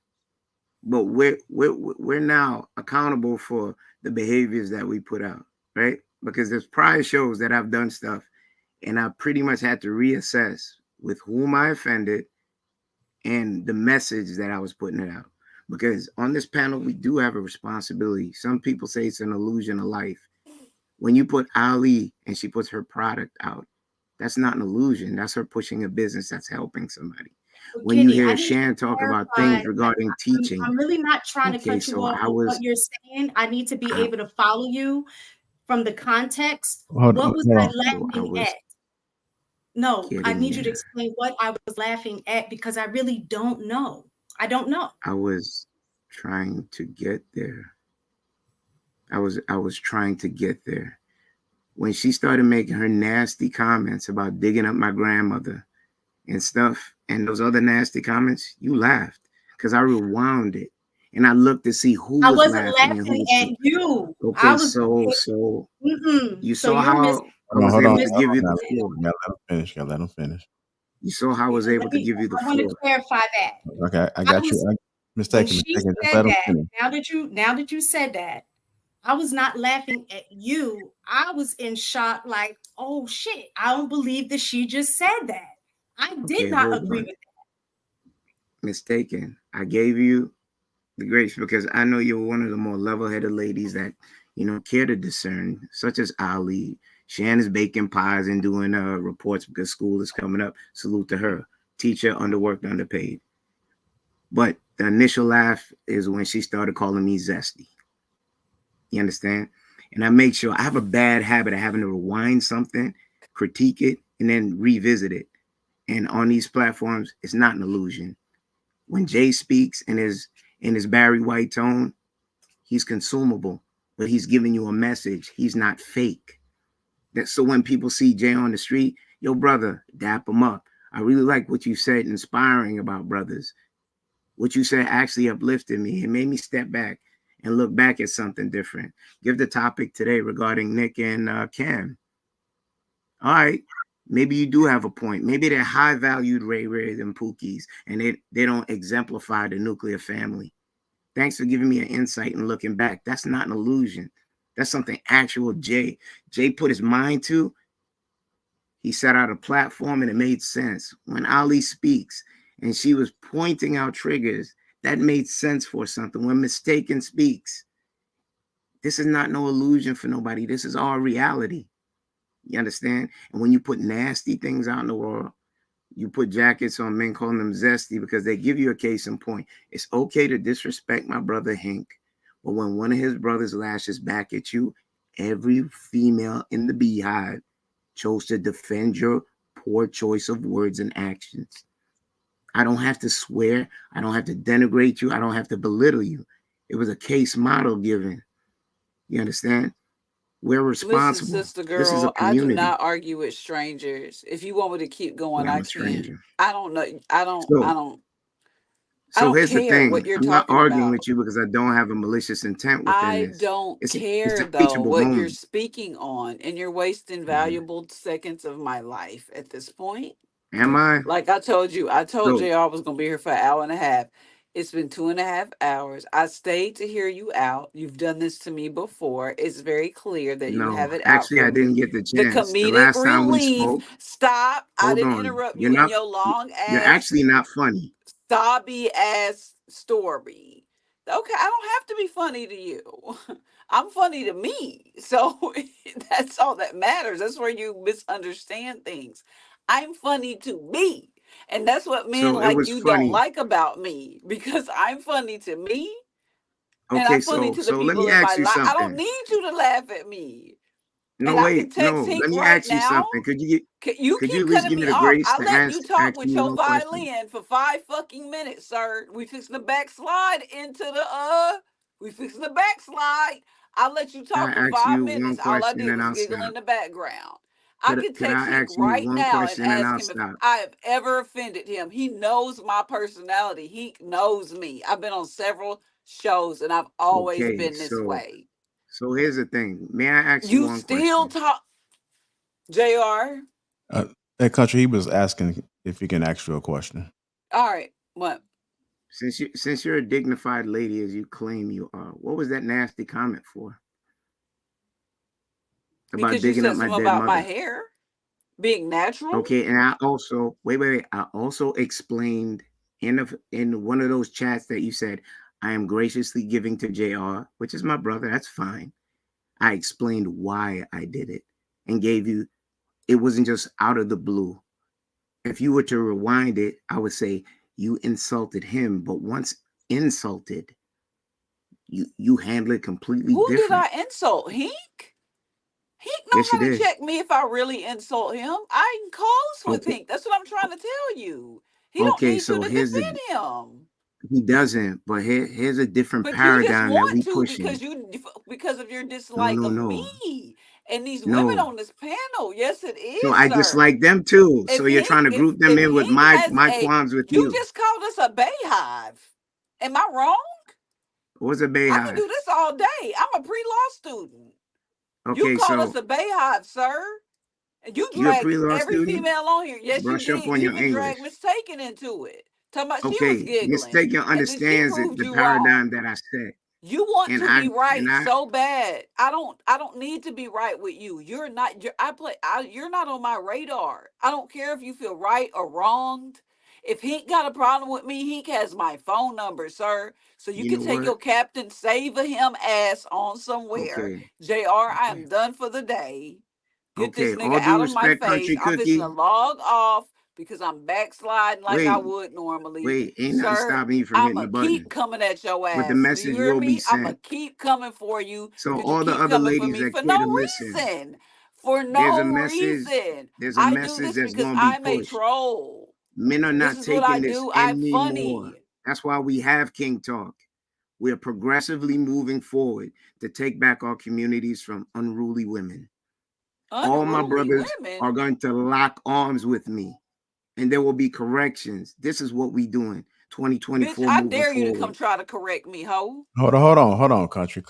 But we're now accountable for the behaviors that we put out, right? Because there's prior shows that I've done stuff and I pretty much had to reassess with whom I offended and the message that I was putting it out. Because on this panel, we do have a responsibility. Some people say it's an illusion of life. When you put Ali and she puts her product out, that's not an illusion. That's her pushing a business that's helping somebody. When you Kenny, I hear need to Shan talk about clarify. things regarding teaching, I'm really not trying to okay, cut you so off I with what was, you're saying. I need to be able to follow you from the context. Hold What on, was hold I on. so I laughing was at? No, I getting need you to there. explain what I was laughing at because I really don't know. I don't know. I was trying to get there. I was trying to get there. When she started making her nasty comments about digging up my grandmother and stuff, and those other nasty comments, you laughed because I rewound it and I looked to see who I was wasn't laughing and who laughing was. at you. I Okay, was. so you So saw you're how I Hold on, was hold on. able mis. to give you Now, the floor. gotta let him finish. Gotta let him finish. You saw how I was able to give you the I want to floor. clarify that. Okay, I I got you. was when Mistaken. she Just said let him that. finish. Now that you said that, I was not laughing at you. I was in shock, like, oh shit! I don't believe that she just said that. I Okay, did not hold agree on. with Mistaken. I gave you the grace because I know you're one of the more level-headed ladies that care to discern, such as Ali. Shan is baking pies and doing reports because school is coming up. Salute to her. Teacher, underworked, underpaid. But the initial laugh is when she started calling me zesty. You understand? And I make sure I have a bad habit of having to rewind something, critique it, and then revisit it. And on these platforms, it's not an illusion. When Jay speaks in his Barry White tone, he's consumable, but he's giving you a message. He's not fake. So when people see Jay on the street, yo, brother, dap him up. I really like what you said, inspiring about brothers. What you said actually uplifted me. It made me step back and look back at something different. Give the topic today regarding Nick and Cam. All right, maybe you do have a point. Maybe they're high valued Ray than Pookie's, and they don't exemplify the nuclear family. Thanks for giving me an insight and looking back. That's not an illusion. That's something actual Jay put his mind to. He set out a platform and it made sense. When Ali speaks and she was pointing out triggers, that made sense for something. When Mistaken speaks, this is not no illusion for nobody. This is our reality. You understand? And when you put nasty things out in the world, you put jackets on men calling them zesty because they give you a case in point. It's okay to disrespect my brother Hank, but when one of his brothers lashes back at you, every female in the beehive chose to defend your poor choice of words and actions. I don't have to swear. I don't have to denigrate you. I don't have to belittle you. It was a case model given. You understand? We're listen, responsible. sister This is a girl, I do community. not argue with strangers. If you want me to keep going, Yeah, I'm I a can. stranger. I don't know. I So don't here's the care what thing. you're I'm not talking arguing about. with you because I don't have a malicious intent within I this. don't It's care a though teachable what you're moment. speaking on, and you're wasting valuable seconds of my life at this point. Am I? Like I told you, I told So JR I was gonna be here for an hour and a half. It's been 2.5 hours. I stayed to hear you out. You've done this to me before. It's very clear that you no, have it out actually, for I didn't me. get the The chance. The comedic last time we relief. spoke, Stop. I hold didn't on. interrupt You're you in not. your long You're ass actually not funny. stobby ass story. Okay, I don't have to be funny to you. I'm funny to me. So that's all that matters. That's where you misunderstand things. I'm funny to me. And that's what men So it like was you don't funny. like about me because I'm funny to me and Okay, I'm funny so to the let people me in my ask you life. I don't something. need you to laugh at me. No, And I can wait, text no. Let Hink me right ask you now. something. You Could you keep at least cutting give me me the off. grace I to let you talk ask with you your one question? violin for 5 fucking minutes, sir. We fixing to backslide into the we fixing to backslide. I let you I talk for ask 5 you one minutes. All I question did and was I'll giggle stop. in the background. I could Could text I Hink ask you right one now and question and ask I'll him if stop? I have ever offended him. He knows my personality. He knows me. I've been on several shows and I've always Okay, been this way. so here's the thing. May I ask you You one still question? talk, JR? That country, he was asking if he can ask you a question. All right. What? Since you're a dignified lady as you claim you are, what was that nasty comment for? About Because you digging up said my something dead about my mother. hair being natural. Okay, and I also wait. I also explained in one of those chats that you said I am graciously giving to JR, which is my brother. That's fine. I explained why I did it and gave you. It wasn't just out of the blue. If you were to rewind it, I would say you insulted him, but once insulted, you handle it completely Who did different. I insult? Hink? Hink know Yes, you how to did. check me if I really insult him. I ain't close with Okay. Hink. That's what I'm trying to tell you. He don't Okay, need you so to here's the defend him. he doesn't, but here's a different But you just paradigm that want we to pushing. because of your No, dislike no, of no, me and these women no. on this panel. Yes, it So is, I sir. dislike them too. So If you're Hink trying to if group them if in with Hink has my a qualms with you you. just called us a beehive. Am I wrong? What's a I can beehive? do this all day. I'm a pre-law student. You Okay, called us so a beehive, sir. And you you're a dragged pre-law every student? female on here. Yes, you Brush up did. on You your even English. dragged Miss Taken into it. Talking about she was Okay, giggling. mistaken And then she understands proved the you wrong. paradigm that I set. You want And to I be right and I so bad. I don't need to be right with you. You're not you're not on my radar. I don't care if you feel right or wronged. If Hink got a problem with me, Hink has my phone number, sir. So you you can know take your what? Captain Save a Him ass on somewhere. Okay, JR, I am okay. done for the day. Get this Okay, nigga all due out of my respect, face. country I'm fixing to cookie. log off because I'm backsliding like I Wait, would normally. wait, ain't nothing Sir, stopping you from hitting I'ma the keep button. coming at your But the ass. Do you message hear will be me? I'ma sent. keep coming for you So because you all the keep other coming for ladies me that for care no to listen, reason. For no reason. there's a I do message this that's because gonna be I'm a pushed. troll. Men are This not is what I taking this do. I'm anymore. funny. That's why we have King Talk. We are progressively moving forward to take back our communities from unruly women. All my Unruly brothers are women. going to lock arms with me, and there will be corrections. This is what we doing. Bitch, 2024 I moving dare you to come forward. try to correct me, ho. Hold on, country.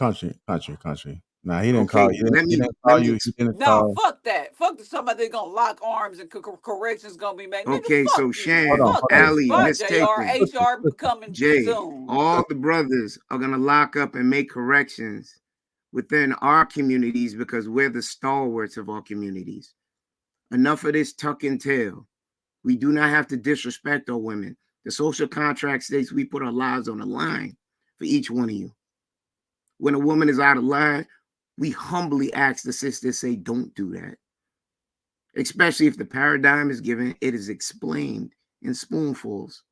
Nah, he didn't call Okay, you. He didn't let call me you. He didn't No, call. fuck that. Fuck somebody gonna lock arms and corrections gonna be made. Nigga, Okay, fuck so you. Shan, Fuck you. Ali, Bye, JR. mistaken. HR coming Jay, soon. all the brothers are gonna lock up and make corrections within our communities because we're the stalwarts of our communities. Enough of this tuck and tail. We do not have to disrespect our women. The social contract states we put our lives on the line for each one of you. When a woman is out of line, we humbly ask the sisters, say, don't do that. Especially if the paradigm is given, it is explained in spoonfuls.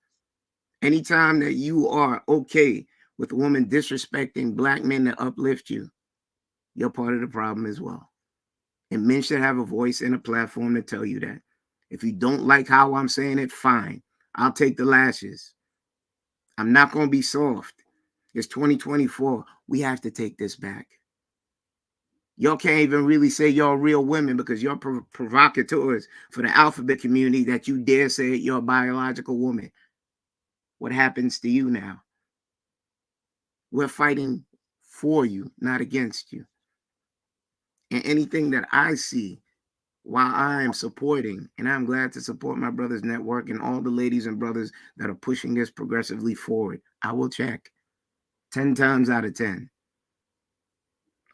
Anytime that you are okay with a woman disrespecting black men that uplift you, you're part of the problem as well. And men should have a voice and a platform to tell you that. If you don't like how I'm saying it, fine. I'll take the lashes. I'm not going to be soft. It's 2024. We have to take this back. Y'all can't even really say y'all real women because you're provocateurs for the alphabet community that you dare say you're a biological woman. What happens to you now? We're fighting for you, not against you. And anything that I see while I am supporting, and I'm glad to support my brother's network and all the ladies and brothers that are pushing this progressively forward, I will check 10 times out of 10.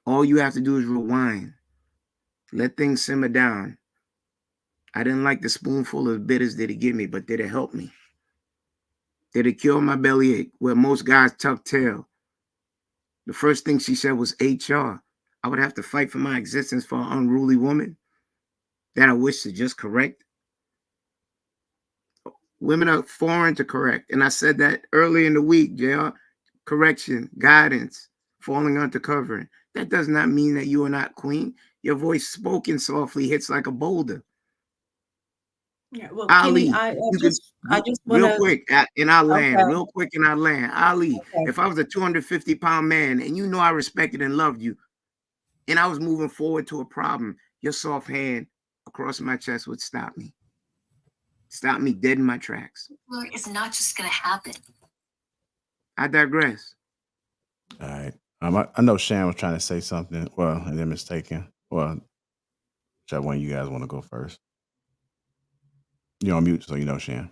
All you have to do is rewind. Let things simmer down. I didn't like the spoonful of bitters that he gave me, but did it help me? Did it cure my bellyache where most guys tuck tail? The first thing she said was HR. I would have to fight for my existence for an unruly woman that I wish to just correct. Women are foreign to correct. And I said that early in the week, JR. Correction, guidance, falling under covering. That does not mean that you are not queen. Your voice spoken softly hits like a boulder. Yeah, well, Ali, Kenny, I you could just real want to. quick, and I land Okay. real quick, and I land. Ali, Okay. if I was a 250-pound man and you know I respected and loved you, and I was moving forward to a problem, your soft hand across my chest would stop me. Stop me dead in my tracks. Well, it's not just going to happen. I digress. All right. I know Shan was trying to say something. Well, and then mistaken. Well, whichever one you guys want to go first. You're on mute, so you know, Shan.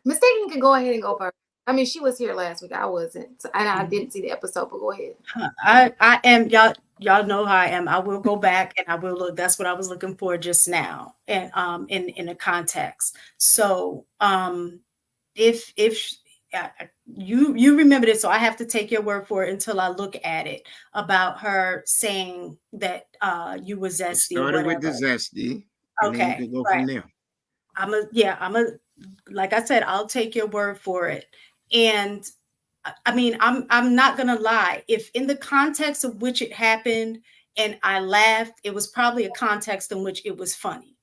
Mistaken can go ahead and go first. I mean, she was here last week. I wasn't, and I didn't see the episode. But go ahead. I am y'all know how I am. I will go back and I will look. That's what I was looking for just now, and in a context. So if you remember this, so I have to take your word for it until I look at it about her saying that you were zesty. Started with the zesty, and then you can go from there. Like I said, I'll take your word for it. And I mean, I'm not gonna lie. If in the context of which it happened and I laughed, it was probably a context in which it was funny.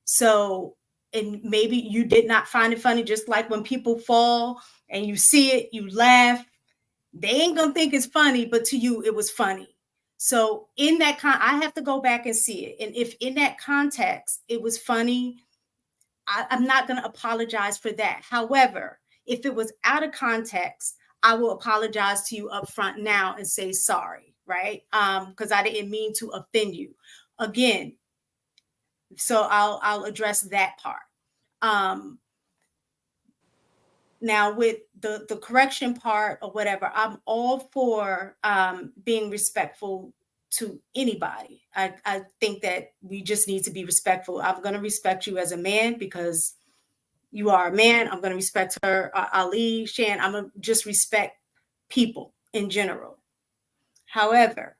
So, and maybe you did not find it funny, just like when people fall and you see it, you laugh. They ain't gonna think it's funny, but to you, it was funny. So in that I have to go back and see it. And if in that context it was funny, I'm not going to apologize for that. However, if it was out of context, I will apologize to you up front now and say sorry, right? Because I didn't mean to offend you. Again, so I'll address that part. Now with the correction part or whatever, I'm all for being respectful to anybody. I think that we just need to be respectful. I'm going to respect you as a man because you are a man. I'm going to respect her, Ali, Shan. I'm going to just respect people in general. However,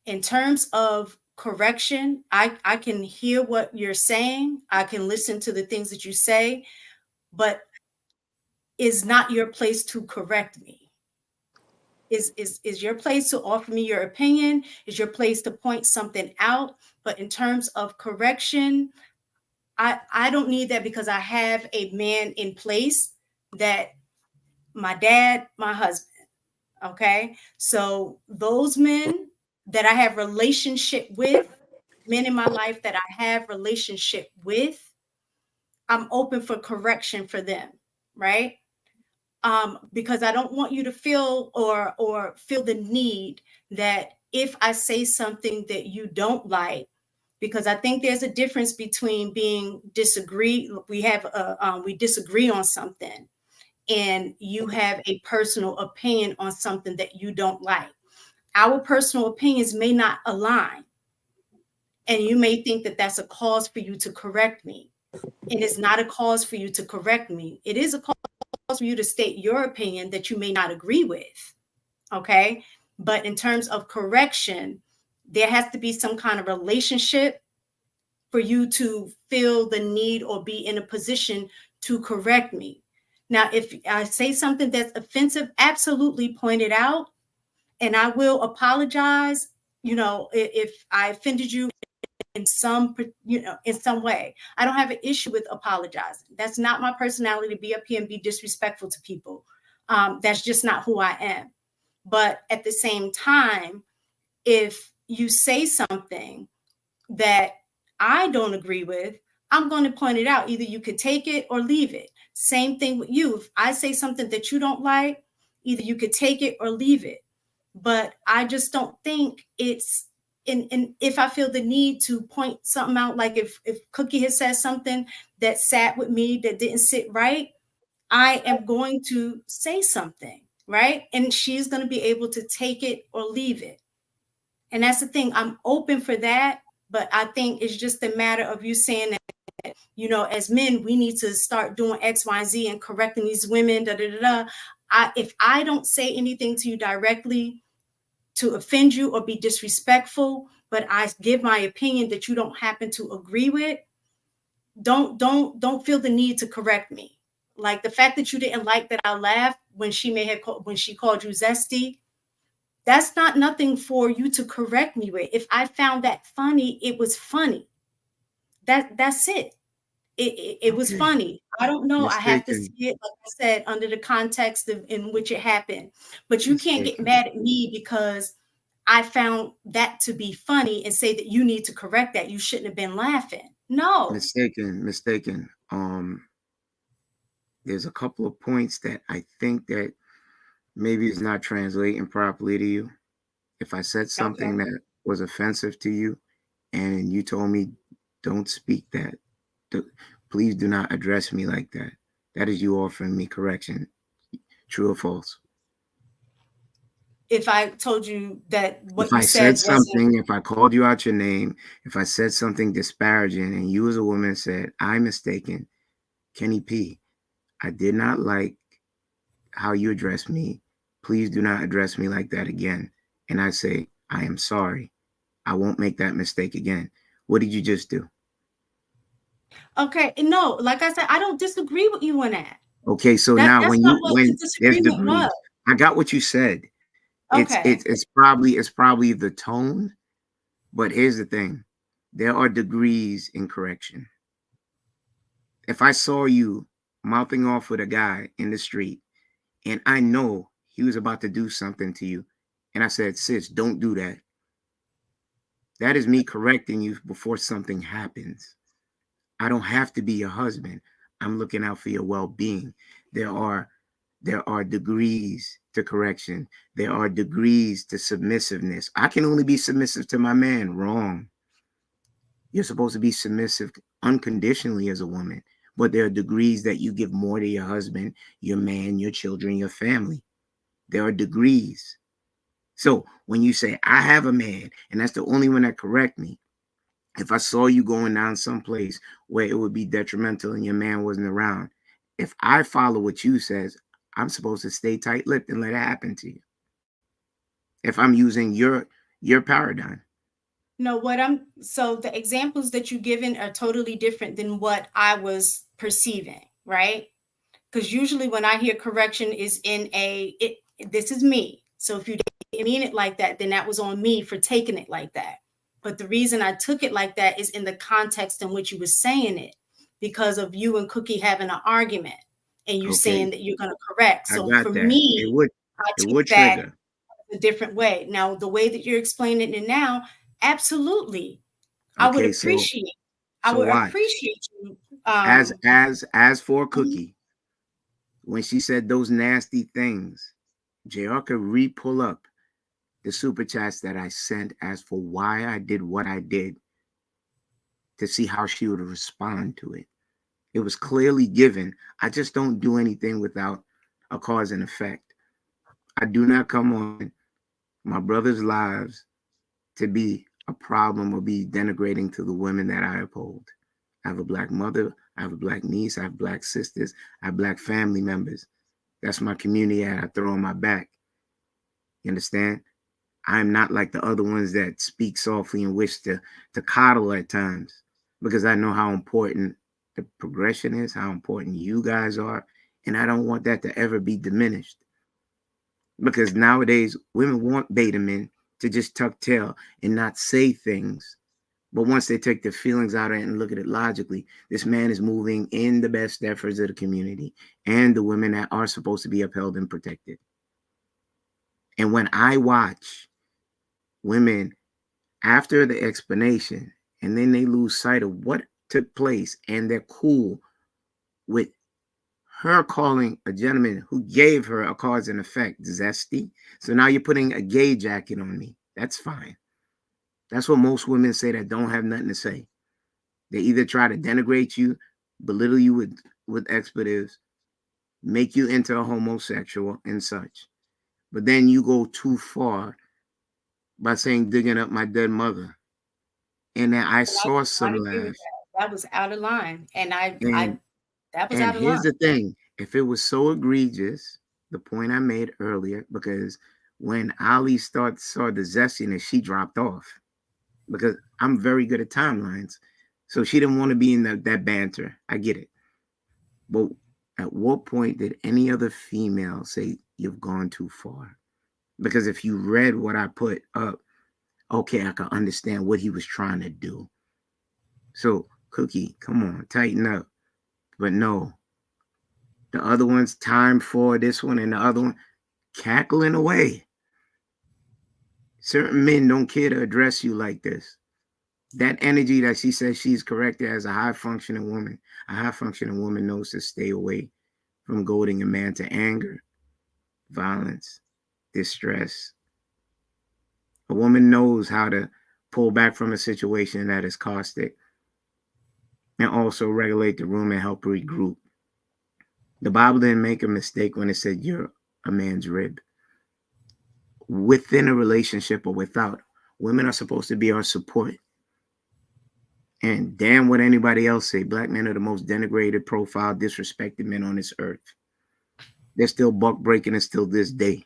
in terms of correction, I can hear what you're saying. I can listen to the things that you say, but it's not your place to correct me. Is your place to offer me your opinion? Is your place to point something out? But in terms of correction, I don't need that because I have a man in place, that my dad, my husband. Okay. So those men that I have relationship with, men in my life that I have relationship with, I'm open for correction for them. Right. Because I don't want you to feel or feel the need that if I say something that you don't like, because I think there's a difference between being disagree. We disagree on something, and you have a personal opinion on something that you don't like. Our personal opinions may not align, and you may think that that's a cause for you to correct me. It is not a cause for you to correct me. It is a cause for you to state your opinion that you may not agree with. Okay. But in terms of correction, there has to be some kind of relationship for you to feel the need or be in a position to correct me. Now, if I say something that's offensive, absolutely point it out. And I will apologize, if I offended you in some way. I don't have an issue with apologizing. That's not my personality to be up here and be disrespectful to people. That's just not who I am. But at the same time, if you say something that I don't agree with, I'm going to point it out. Either you could take it or leave it. Same thing with you. If I say something that you don't like, either you could take it or leave it. but I just don't think it's, and if I feel the need to point something out, like if Cookie has said something that sat with me that didn't sit right, I am going to say something, right? And she's going to be able to take it or leave it. And that's the thing. I'm open for that, but I think it's just a matter of you saying that, you know, as men, we need to start doing X, Y, and Z and correcting these women. If I don't say anything to you directly to offend you or be disrespectful, but I give my opinion that you don't happen to agree with, don't feel the need to correct me. Like the fact that you didn't like that I laughed when she when she called you zesty, that's not nothing for you to correct me with. If I found that funny, it was funny. That's it. It was funny. I don't know. I have to see Mistaken. it, like I said, under the context in which it happened. But you can't get Mistaken. mad at me because I found that to be funny and say that you need to correct that. You shouldn't have been laughing. No. Mistaken. There's a couple of points that I think that maybe is not translating properly to you. If I said something that was offensive to you and you told me don't speak that, please do not address me like that. That is you offering me correction. True or false? If I told you that what If you I said said wasn't, something, if I called you out your name, if I said something disparaging and you as a woman said, I'm mistaken, Kenny P, I did not like how you addressed me. Please do not address me like that again. And I say, I am sorry. I won't make that mistake again. What did you just do? okay, no, like I said, I don't disagree with you on that. Okay, so now That's when not what the there's disagreement degrees, was. I got what you said. Okay. It's probably the tone, but here's the thing. There are degrees in correction. If I saw you mouthing off with a guy in the street and I know he was about to do something to you, and I said, sis, don't do that. That is me correcting you before something happens. I don't have to be your husband. I'm looking out for your well-being. There are degrees to correction. There are degrees to submissiveness. I can only be submissive to my man. Wrong. You're supposed to be submissive unconditionally as a woman, but there are degrees that you give more to your husband, your man, your children, your family. There are degrees. So when you say, I have a man, and that's the only one that correct me, if I saw you going down someplace where it would be detrimental and your man wasn't around, if I follow what you says, I'm supposed to stay tight-lipped and let it happen to you. If I'm using your paradigm. No, so the examples that you've given are totally different than what I was perceiving, right? Because usually when I hear correction is in this is me. So if you didn't mean it like that, then that was on me for taking it like that. But the reason I took it like that is in the context in which you were saying it, because of you and Cookie having an argument and you saying that you're going to correct. I So got for that. me, I It take would that trigger. a different way. Now, the way that you're explaining it now, absolutely. I would Okay, appreciate watch. you. As for Cookie, when she said those nasty things, JR could re-pull up the super chats that I sent as for why I did what I did to see how she would respond to it. It was clearly given. I just don't do anything without a cause and effect. I do not come on my brother's lives to be a problem or be denigrating to the women that I uphold. I have a black mother. I have a black niece. I have black sisters. I have black family members. That's my community I throw on my back. You understand? I'm not like the other ones that speak softly and wish to coddle at times, because I know how important the progression is, how important you guys are, and I don't want that to ever be diminished. Because nowadays, women want beta men to just tuck tail and not say things. But once they take their feelings out of it and look at it logically, this man is moving in the best efforts of the community and the women that are supposed to be upheld and protected. And when I watch women after the explanation and then they lose sight of what took place and they're cool with her calling a gentleman who gave her a cause and effect zesty. So now you're putting a gay jacket on me. That's fine. That's what most women say that don't have nothing to say. They either try to denigrate you, belittle you with expletives, make you into a homosexual and such. But then you go too far by saying digging up my dead mother. And then I saw some laugh. That was out of line. And that was And out of here's line. the thing. If it was so egregious, the point I made earlier, because when Ali saw the zestiness, she dropped off. Because I'm very good at timelines. So she didn't want to be in that banter. I get it. But at what point did any other female say you've gone too far? Because if you read what I put up, okay, I can understand what he was trying to do. So, Cookie, come on, tighten up. But no, the other one's time for this one and the other one cackling away. Certain men don't care to address you like this. That energy that she says she's corrected as a high-functioning woman knows to stay away from goading a man to anger, violence, distress. A woman knows how to pull back from a situation that is caustic and also regulate the room and help regroup. The Bible didn't make a mistake when it said you're a man's rib. Within a relationship or without, women are supposed to be our support. And damn what anybody else say, black men are the most denigrated, profiled, disrespected men on this earth. They're still buck breaking until this day.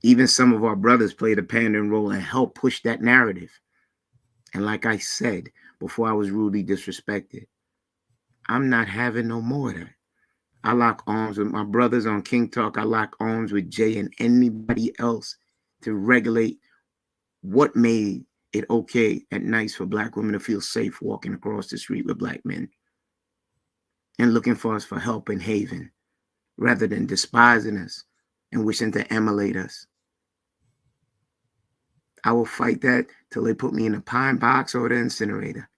Even some of our brothers played a pandering role and helped push that narrative. And like I said before I was rudely disrespected, I'm not having no more of that. I lock arms with my brothers on King Talk. I lock arms with Jay and anybody else to regulate what made it okay at nights for black women to feel safe walking across the street with black men and looking for us for help and haven rather than despising us and wishing to emulate us. I will fight that till they put me in a pine box or the incinerator.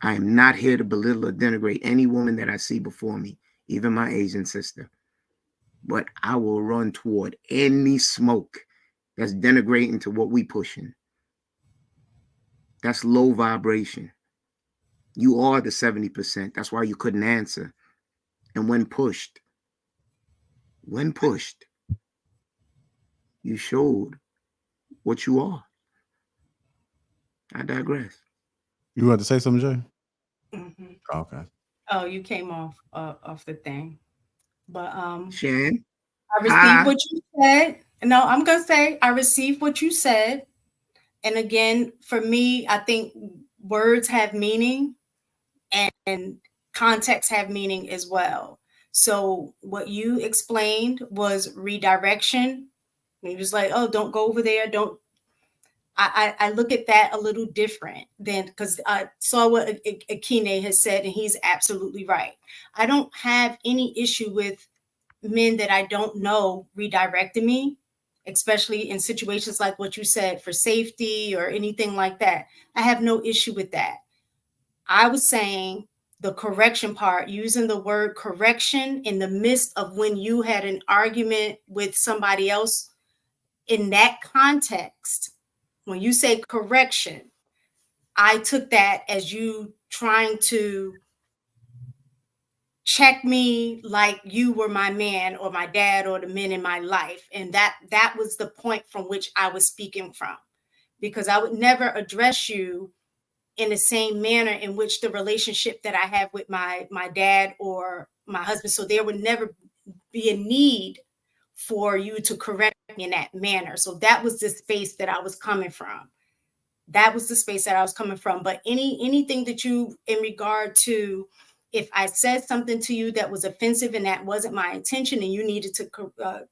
I am not here to belittle or denigrate any woman that I see before me, even my Asian sister. But I will run toward any smoke that's denigrating to what we pushing. That's low vibration. You are the 70%. That's why you couldn't answer. And when pushed, you showed what you are. I digress. You want to say something, Jay? Mm-hmm. Okay. Oh, you came off the thing. But Shan, I received what you said. No, I'm gonna say I received what you said. And again, for me, I think words have meaning and context have meaning as well. So what you explained was redirection. He was like, oh, don't go over there. Don't. I look at that a little different than because I saw what Akine has said, and he's absolutely right. I don't have any issue with men that I don't know redirecting me, especially in situations like what you said for safety or anything like that. I have no issue with that. I was saying the correction part, using the word correction in the midst of when you had an argument with somebody else in that context. When you say correction, I took that as you trying to check me like you were my man or my dad or the men in my life. And that was the point from which I was speaking from, because I would never address you in the same manner in which the relationship that I have with my dad or my husband. So there would never be a need for you to correct me in that manner. So that was the space that I was coming from. That was the space that I was coming from. But anything that you, in regard to, if I said something to you that was offensive and that wasn't my intention, and you needed to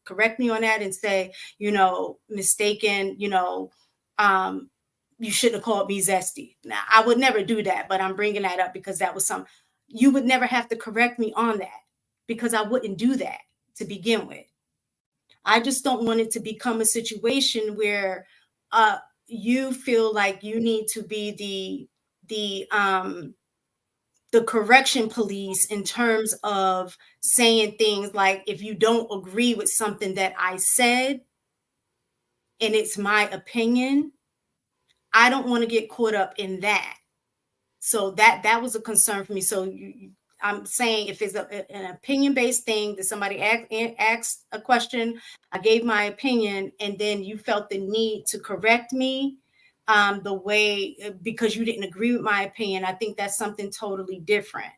correct me on that and say, mistaken, you shouldn't have called me zesty. Now, I would never do that, but I'm bringing that up because that was you would never have to correct me on that, because I wouldn't do that to begin with. I just don't want it to become a situation where you feel like you need to be the the correction police in terms of saying things like, if you don't agree with something that I said and it's my opinion, I don't want to get caught up in that. So that was a concern for me. So I'm saying if it's an opinion-based thing that somebody asked a question, I gave my opinion, and then you felt the need to correct me because you didn't agree with my opinion, I think that's something totally different.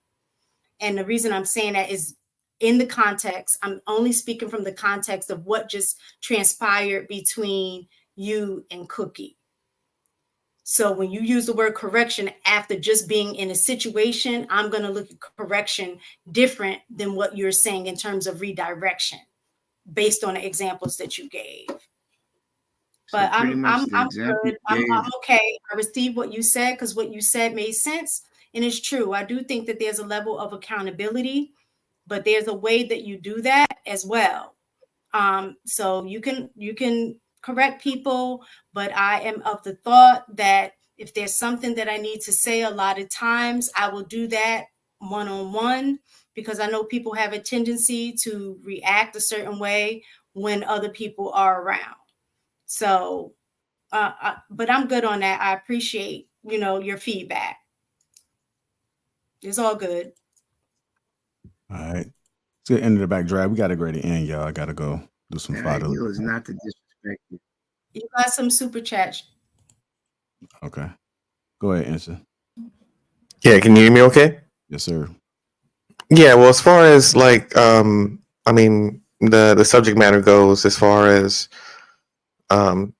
And the reason I'm saying that is in the context, I'm only speaking from the context of what just transpired between you and Cookie. So when you use the word correction after just being in a situation, I'm going to look at correction different than what you're saying in terms of redirection based on the examples that you gave. But I'm good. I'm okay. I received what you said because what you said made sense. And it's true. I do think that there's a level of accountability, but there's a way that you do that as well. So you can correct people, but I am of the thought that if there's something that I need to say a lot of times, I will do that one-on-one, because I know people have a tendency to react a certain way when other people are around. So, but I'm good on that. I appreciate, your feedback. It's all good. All right. It's the end of the back drive. We got to grade the end, y'all. I got to go do some fodder. It was not to disrespect you. You got some super chats. Okay. Go ahead, answer. Yeah, can you hear me okay? Yes, sir. Yeah, well, as far as like I mean the subject matter goes, as far as how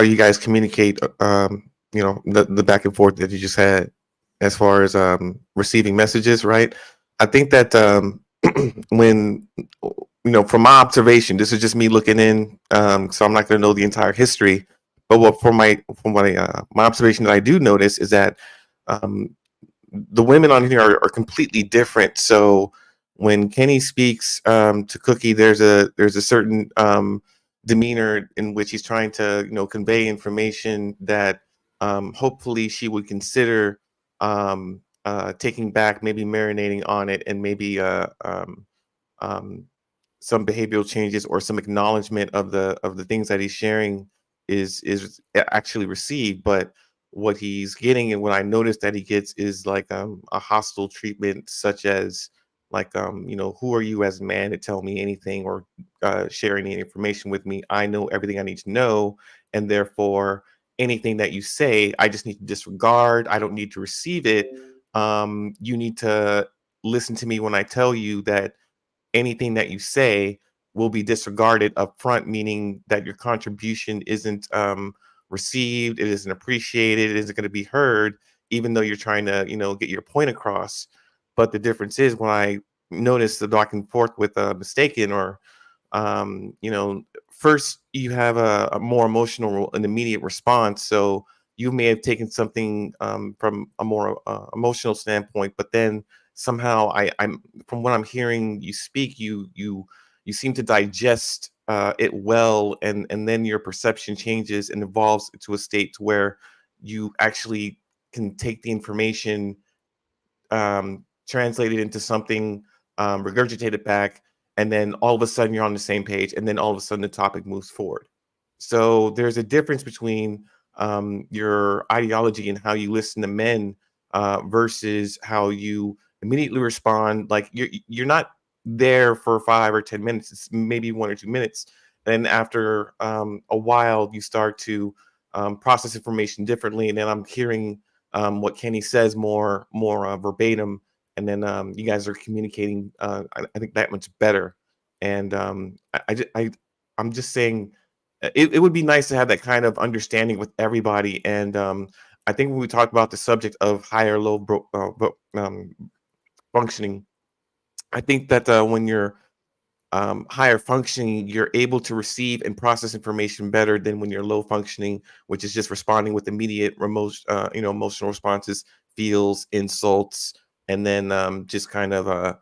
you guys communicate the back and forth that you just had as far as receiving messages, right? I think that when from my observation, this is just me looking in, so I'm not going to know the entire history, but from my observation that I do notice is that the women on here are completely different. So when Kenny speaks to Cookie, there's a certain demeanor in which he's trying to convey information that hopefully she would consider taking back, maybe marinating on it, and maybe some behavioral changes or some acknowledgement of the things that he's sharing is actually received. But what he's getting, and what I noticed that he gets, is like a hostile treatment, such as like who are you as a man to tell me anything or share any information with me? I know everything I need to know, and therefore anything that you say I just need to disregard. I don't need to receive it. You need to listen to me when I tell you that anything that you say will be disregarded up front, meaning that your contribution isn't received, it isn't appreciated, it isn't going to be heard, even though you're trying to get your point across. But the difference is, when I notice the back and forth with mistaken, or first you have a more emotional and immediate response, so you may have taken something from a more emotional standpoint, but then somehow I'm from what I'm hearing you speak, you seem to digest it well, and then your perception changes and evolves to a state to where you actually can take the information, translate it into something, regurgitate it back, and then all of a sudden you're on the same page, and then all of a sudden the topic moves forward. So there's a difference between your ideology and how you listen to men versus how you immediately respond. Like you're not there for 5 or 10 minutes. It's maybe 1 or 2 minutes. And after a while, you start to process information differently. And then I'm hearing what Kenny says more verbatim. And then you guys are communicating, I think, that much better. And I'm just saying, it would be nice to have that kind of understanding with everybody. And I think when we talk about the subject of high or low functioning, I think that when you're higher functioning, you're able to receive and process information better than when you're low functioning, which is just responding with immediate emotional responses, feels, insults, and then just kind of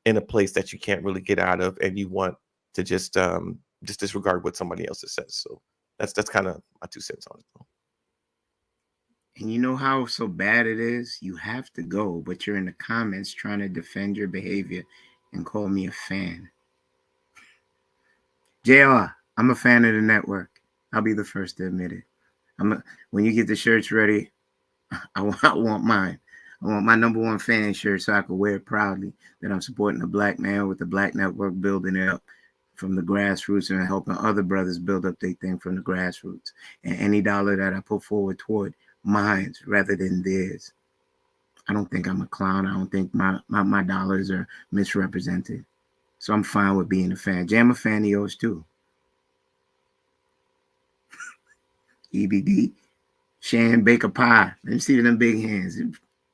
in a place that you can't really get out of, and you want to just disregard what somebody else has said. So that's kind of my 2 cents on it. And you know how so bad it is? You have to go, but you're in the comments trying to defend your behavior and call me a fan. JR, I'm a fan of the network. I'll be the first to admit it. When you get the shirts ready, I want mine. I want my #1 fan shirt so I can wear it proudly that I'm supporting a black man with the Black Network, building it up from the grassroots and helping other brothers build up their thing from the grassroots. And any dollar that I put forward toward mine's rather than theirs. I don't think I'm a clown. I don't think my dollars are misrepresented. So I'm fine with being a fan. Jam a fan of yours too. EBD. Shan Baker Pie. Let me see them big hands.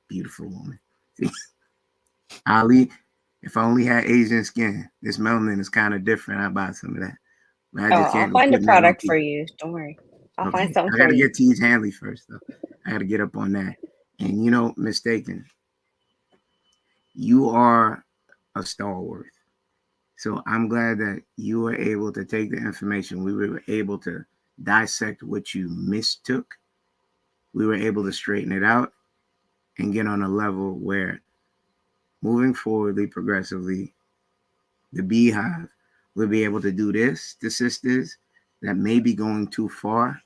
Beautiful woman. Ali, if I only had Asian skin, this melanin is kind of different. I'd buy some of that. But I just I'll can't go find a putting that on product people. for you. Don't worry. I'll Okay. find something I for got to you. get Tees Hanley first, though. I got to get up on that. And, you know, Mistaken, you are a stalwart. So I'm glad that you were able to take the information. We were able to dissect what you mistook. We were able to straighten it out and get on a level where moving forwardly, progressively, the Beehive will be able to do this to sisters that may be going too far,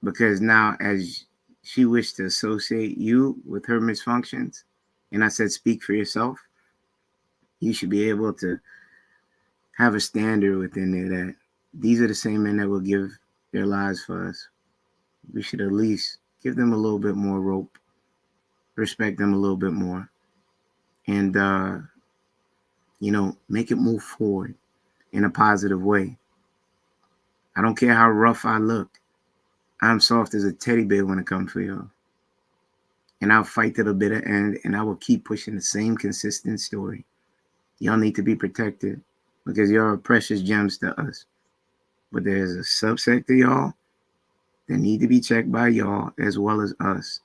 because now as she wished to associate you with her misfunctions, and I said speak for yourself, you should be able to have a standard within there that these are the same men that will give their lives for us. We should at least give them a little bit more rope, respect them a little bit more, and make it move forward in a positive way. I don't care how rough I look. I'm soft as a teddy bear when it comes for y'all. And I'll fight to the bitter end, and I will keep pushing the same consistent story. Y'all need to be protected because y'all are precious gems to us. But there's a subsect of y'all that need to be checked by y'all as well as us.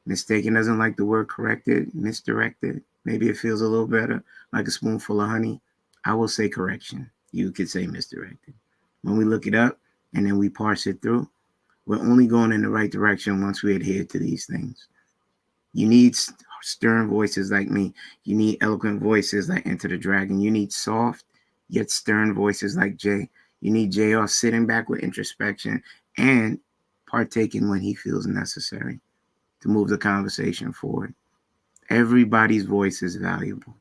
Mistaken doesn't like the word corrected, misdirected. Maybe it feels a little better, like a spoonful of honey. I will say correction. You could say misdirected. When we look it up and then we parse it through, we're only going in the right direction once we adhere to these things. You need stern voices like me. You need eloquent voices like Enter the Dragon. You need soft yet stern voices like Jay. You need JR sitting back with introspection and partaking when he feels necessary to move the conversation forward. Everybody's voice is valuable.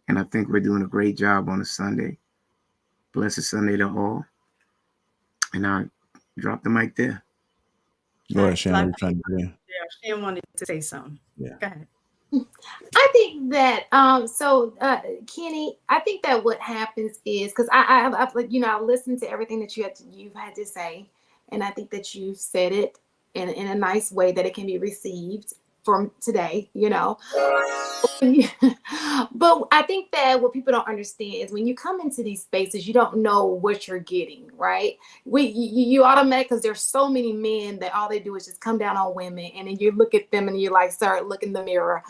And I think we're doing a great job on a Sunday. Blessed Sunday to all. And I drop the mic there. Go ahead, Shannon. Shan wanted to say something. Yeah. Go ahead. I think that Kenny, I think that what happens is because I listened to everything that you've had to say, and I think that you said it in a nice way that it can be received from today, But I think that what people don't understand is when you come into these spaces, you don't know what you're getting, right? You automatic, because there's so many men that all they do is just come down on women, and then you look at them and you're like, sir, look in the mirror,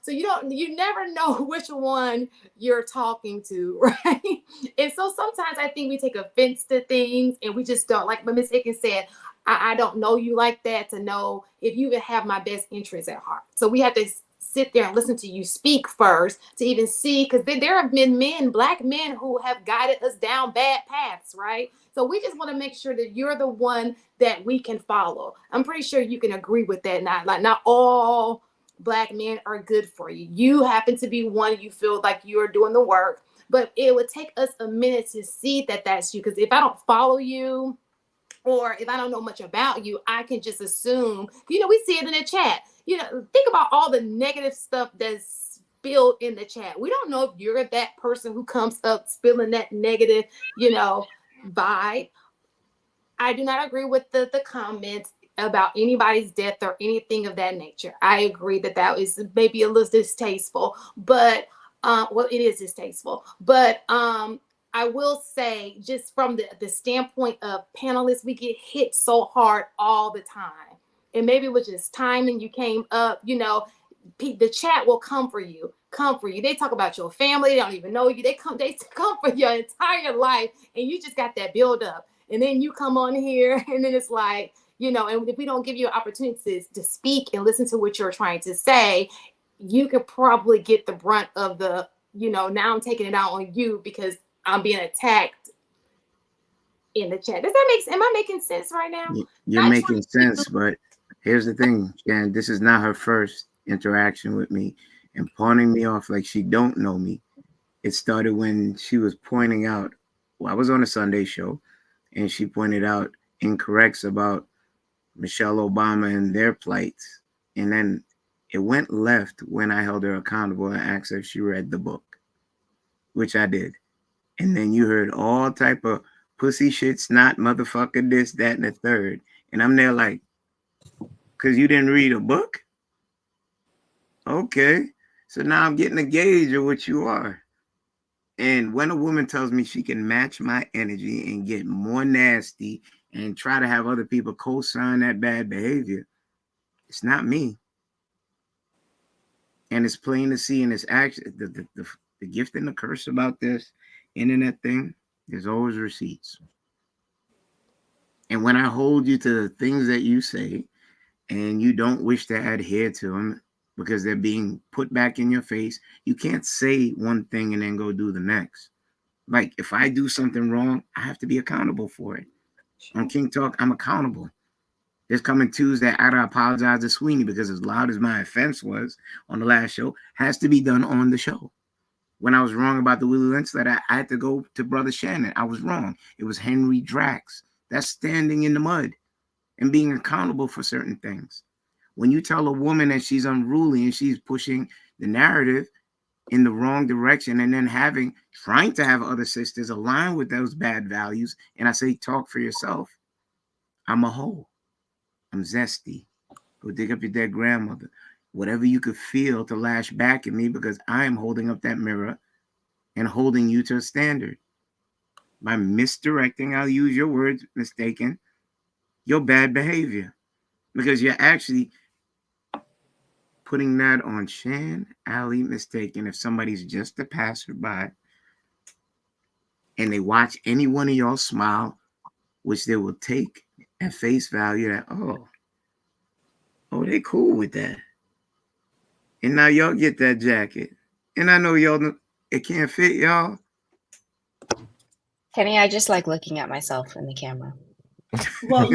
So you never know which one you're talking to, right? And so sometimes I think we take offense to things, and we just don't, like Miss Higgins said, I don't know you like that to know if you even have my best interests at heart. So we have to sit there and listen to you speak first to even see, because there have been black men who have guided us down bad paths, right? So we just want to make sure that you're the one that we can follow. I'm pretty sure you can agree with that. Not all black men are good for you. You happen to be one, you feel like you're doing the work, but it would take us a minute to see that that's you. Because if I don't follow you, or if I don't know much about you, I can just assume, we see it in the chat. Think about all the negative stuff that's spilled in the chat. We don't know if you're that person who comes up spilling that negative, vibe. I do not agree with the comments about anybody's death or anything of that nature. I agree that is maybe a little distasteful, but it is distasteful. But I will say, just from the standpoint of panelists, we get hit so hard all the time. And maybe it was just timing. You came up, the chat will come for you. They talk about your family. They don't even know you. They come for your entire life. And you just got that build up. And then you come on here and then it's like, you know, and if we don't give you an opportunity to speak and listen to what you're trying to say, you could probably get the brunt of the, you know, now I'm taking it out on you because I'm being attacked in the chat. Does that am I making sense right now? You're making sense, but here's the thing, Jan, this is not her first interaction with me and pawning me off like she don't know me. It started when she was pointing out, well, I was on a Sunday show, and she pointed out incorrects about Michelle Obama and their plights. And then it went left when I held her accountable and asked her if she read the book, which I did. And then you heard all type of pussy shit, snot, motherfucker, this, that, and the third. And I'm there like, because you didn't read a book? Okay. So now I'm getting a gauge of what you are. And when a woman tells me she can match my energy and get more nasty and try to have other people co-sign that bad behavior, it's not me. And it's plain to see in this action, the gift and the curse about this internet thing, there's always receipts. And when I hold you to the things that you say and you don't wish to adhere to them because they're being put back in your face, you can't say one thing and then go do the next. Like if I do something wrong, I have to be accountable for it. On King Talk, I'm accountable. This coming Tuesday, I gotta apologize to Sweeney because as loud as my offense was on the last show, has to be done on the show. When I was wrong about the Willie Lynch letter, I had to go to Brother Shannon. I was wrong. It was Henry Drax. That's standing in the mud and being accountable for certain things. When you tell a woman that she's unruly and she's pushing the narrative in the wrong direction and then trying to have other sisters align with those bad values, and I say, talk for yourself. I'm a hoe. I'm zesty. Go dig up your dead grandmother. Whatever you could feel to lash back at me because I am holding up that mirror and holding you to a standard. By misdirecting, I'll use your words, mistaken, your bad behavior. Because you're actually putting that on Shan, Ali, mistaken. If somebody's just a passerby and they watch any one of y'all smile, which they will take at face value that, oh, they cool with that. And now y'all get that jacket. And I know y'all, it can't fit y'all. Kenny, I just like looking at myself in the camera. Well,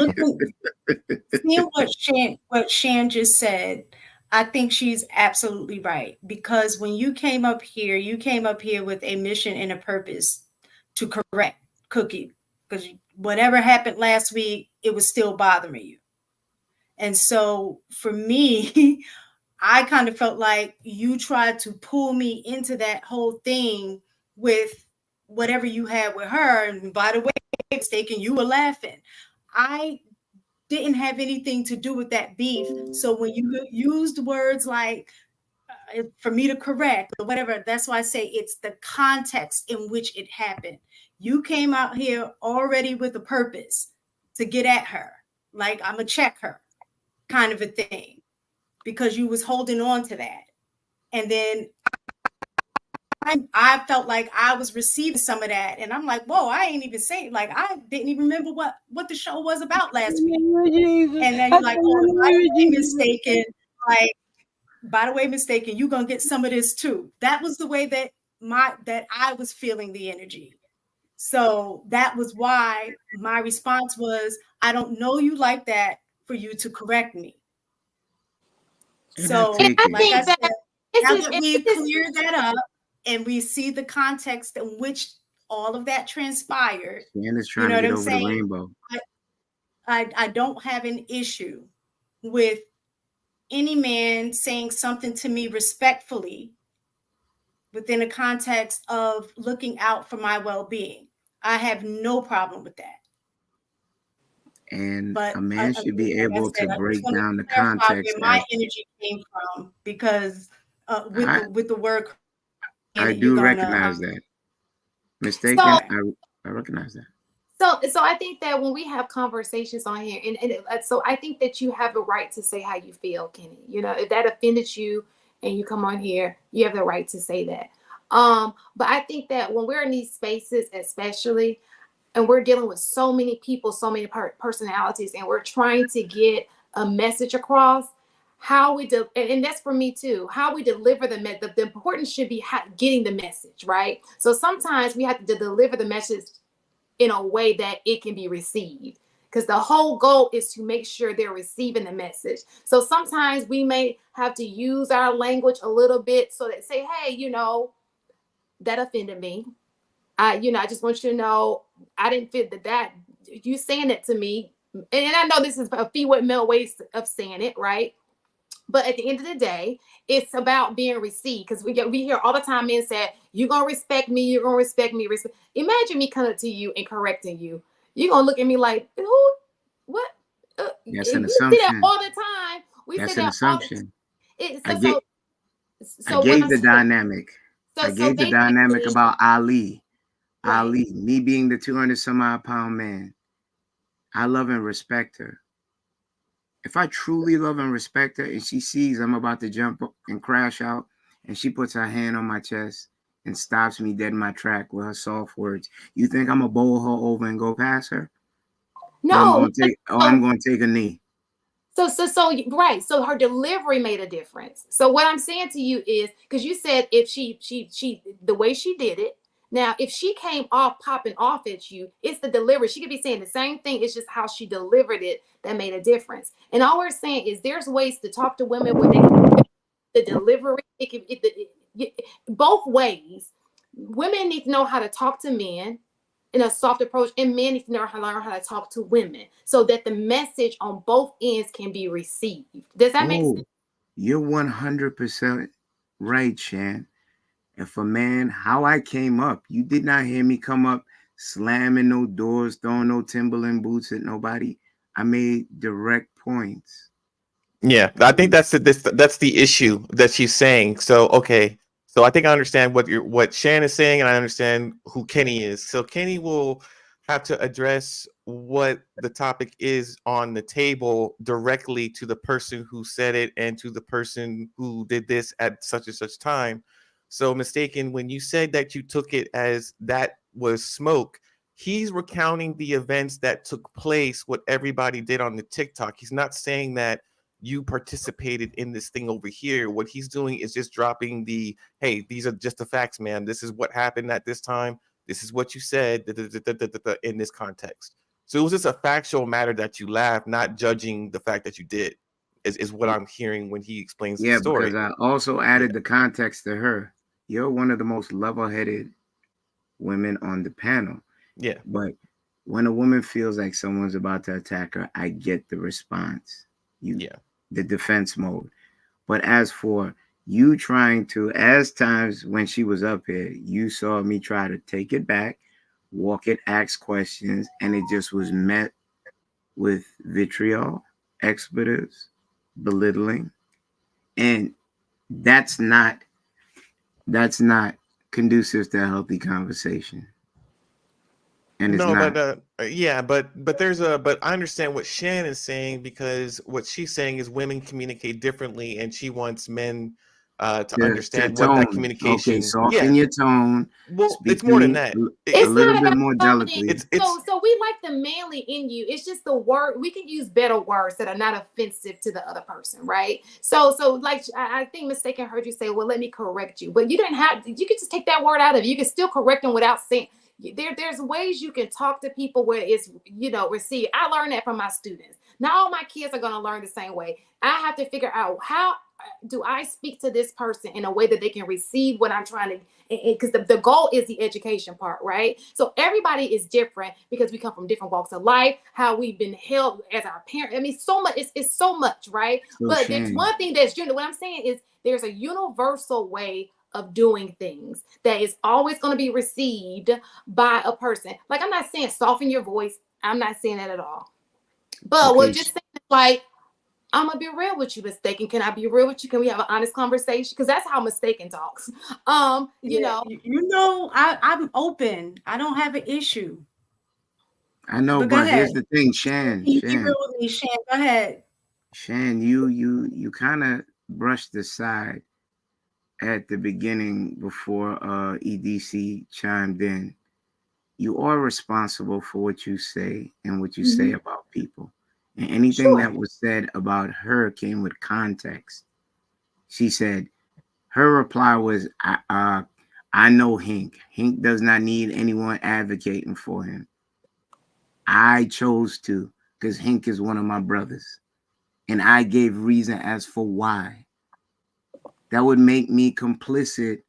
seeing what Shan just said, I think she's absolutely right. Because when you came up here with a mission and a purpose to correct Cookie. Because whatever happened last week, it was still bothering you. And so for me, I kind of felt like you tried to pull me into that whole thing with whatever you had with her. And by the way, mistaken, you were laughing. I didn't have anything to do with that beef. So when you used words like for me to correct or whatever, that's why I say it's the context in which it happened. You came out here already with a purpose to get at her, like I'm gonna check her kind of a thing, because you was holding on to that. And then I felt like I was receiving some of that. And I'm like, whoa, I ain't even saying, like, I didn't even remember what the show was about last week. And then you're like, oh, by the way, mistaken, like, by the way, mistaken, you're gonna get some of this too. That was the way that I was feeling the energy. So that was why my response was, I don't know you like that for you to correct me. So like I said, now that we've cleared that up and we see the context in which all of that transpired, you know what I'm saying? The rainbow. I don't have an issue with any man saying something to me respectfully within the context of looking out for my well-being. I have no problem with that. And a man should be able to break down the context. Where my energy came from, because with the word, I do recognize that. Mistaken, I recognize that. So I think that when we have conversations on here, and so I think that you have the right to say how you feel, Kenny. You know, if that offended you and you come on here, you have the right to say that. But I think that when we're in these spaces, especially, and we're dealing with so many people, so many personalities, and we're trying to get a message across. How we do, and that's for me too. How we deliver the importance should be getting the message, right? So sometimes we have to deliver the message in a way that it can be received, because the whole goal is to make sure they're receiving the message. So sometimes we may have to use our language a little bit so that say, hey, that offended me. I just want you to know I didn't feel that you saying it to me. And I know this is a female ways of saying it, right? But at the end of the day, it's about being received, because we hear all the time men say, you're going to respect me, you're going to respect me. Imagine me coming to you and correcting you. You're going to look at me like, who? What? That's an We see that assumption. all the time. We That's say an that all the assumption. time. I What gave I'm the saying, dynamic. I so gave the dynamic basically, about Ali. right. Ali, me being the 200 some odd pound man. I love and respect her. If I truly love and respect her and she sees I'm about to jump up and crash out, and she puts her hand on my chest and stops me dead in my track with her soft words, you think I'm gonna bowl her over and go past her? Or I'm No. gonna take a knee. So right. So her delivery made a difference. So what I'm saying to you is, because you said if she the way she did it. Now, if she came off popping off at you, it's the delivery. She could be saying the same thing. It's just how she delivered it that made a difference. And all we're saying is there's ways to talk to women where the delivery, both ways. Women need to know how to talk to men in a soft approach, and men need to learn how to talk to women so that the message on both ends can be received. Does that make sense? You're 100% right, Shan. If a man, how I came up, you did not hear me come up slamming no doors, throwing no Timberland boots at nobody. I made direct points. Yeah, I think that's the issue that she's saying. So okay, so I think I understand what Shan is saying, and I understand who Kenny is. So Kenny will have to address what the topic is on the table directly to the person who said it and to the person who did this at such and such time. So Mistaken, when you said that you took it as that was smoke, he's recounting the events that took place, what everybody did on the TikTok. He's not saying that you participated in this thing over here. What he's doing is just dropping the, hey, these are just the facts, man. This is what happened at this time. This is what you said in this context. So it was just a factual matter that you laughed, not judging the fact that you did, is what I'm hearing when he explains the story. Because I also added the context to her. You're one of the most level-headed women on the panel. Yeah. But when a woman feels like someone's about to attack her, I get the response. The defense mode. But as for you trying to, as times when she was up here, you saw me try to take it back, walk it, ask questions, and it just was met with vitriol, expletives, belittling. And that's not conducive to a healthy conversation. And it's No, not. but I understand what Shan is saying, because what she's saying is women communicate differently, and she wants men to understand what that communication. Okay, soften your tone. Well, it's more than that. A little bit more delicately. So we like the manly in you. It's just the word. We can use better words that are not offensive to the other person, right? So like I think Mistaken heard you say, well, let me correct you. But you didn't have, you could just take that word out of it. You can still correct them without saying. There's ways you can talk to people where it's, received. I learned that from my students. Not all my kids are going to learn the same way. I have to figure out, how do I speak to this person in a way that they can receive what I'm trying to, because the goal is the education part, right? So everybody is different because we come from different walks of life, how we've been held as our parents. I mean, so much, it's so much, right? But there's one thing that's general. What I'm saying is there's a universal way of doing things that is always going to be received by a person. Like, I'm not saying soften your voice. I'm not saying that at all. But we're just saying, like, I'm gonna be real with you, Mistaken. Can I be real with you? Can we have an honest conversation? Because that's how Mistaken talks. I'm open. I don't have an issue. I know, but here's the thing, Shan. Be real with me, Shan. Go ahead. Shan, you kind of brushed aside at the beginning before EDC chimed in. you are responsible for what you say and what you say about people. And anything that was said about her came with context. She said, her reply was, I know Hink. Hink does not need anyone advocating for him. I chose to because Hink is one of my brothers. And I gave reason as for why. That would make me complicit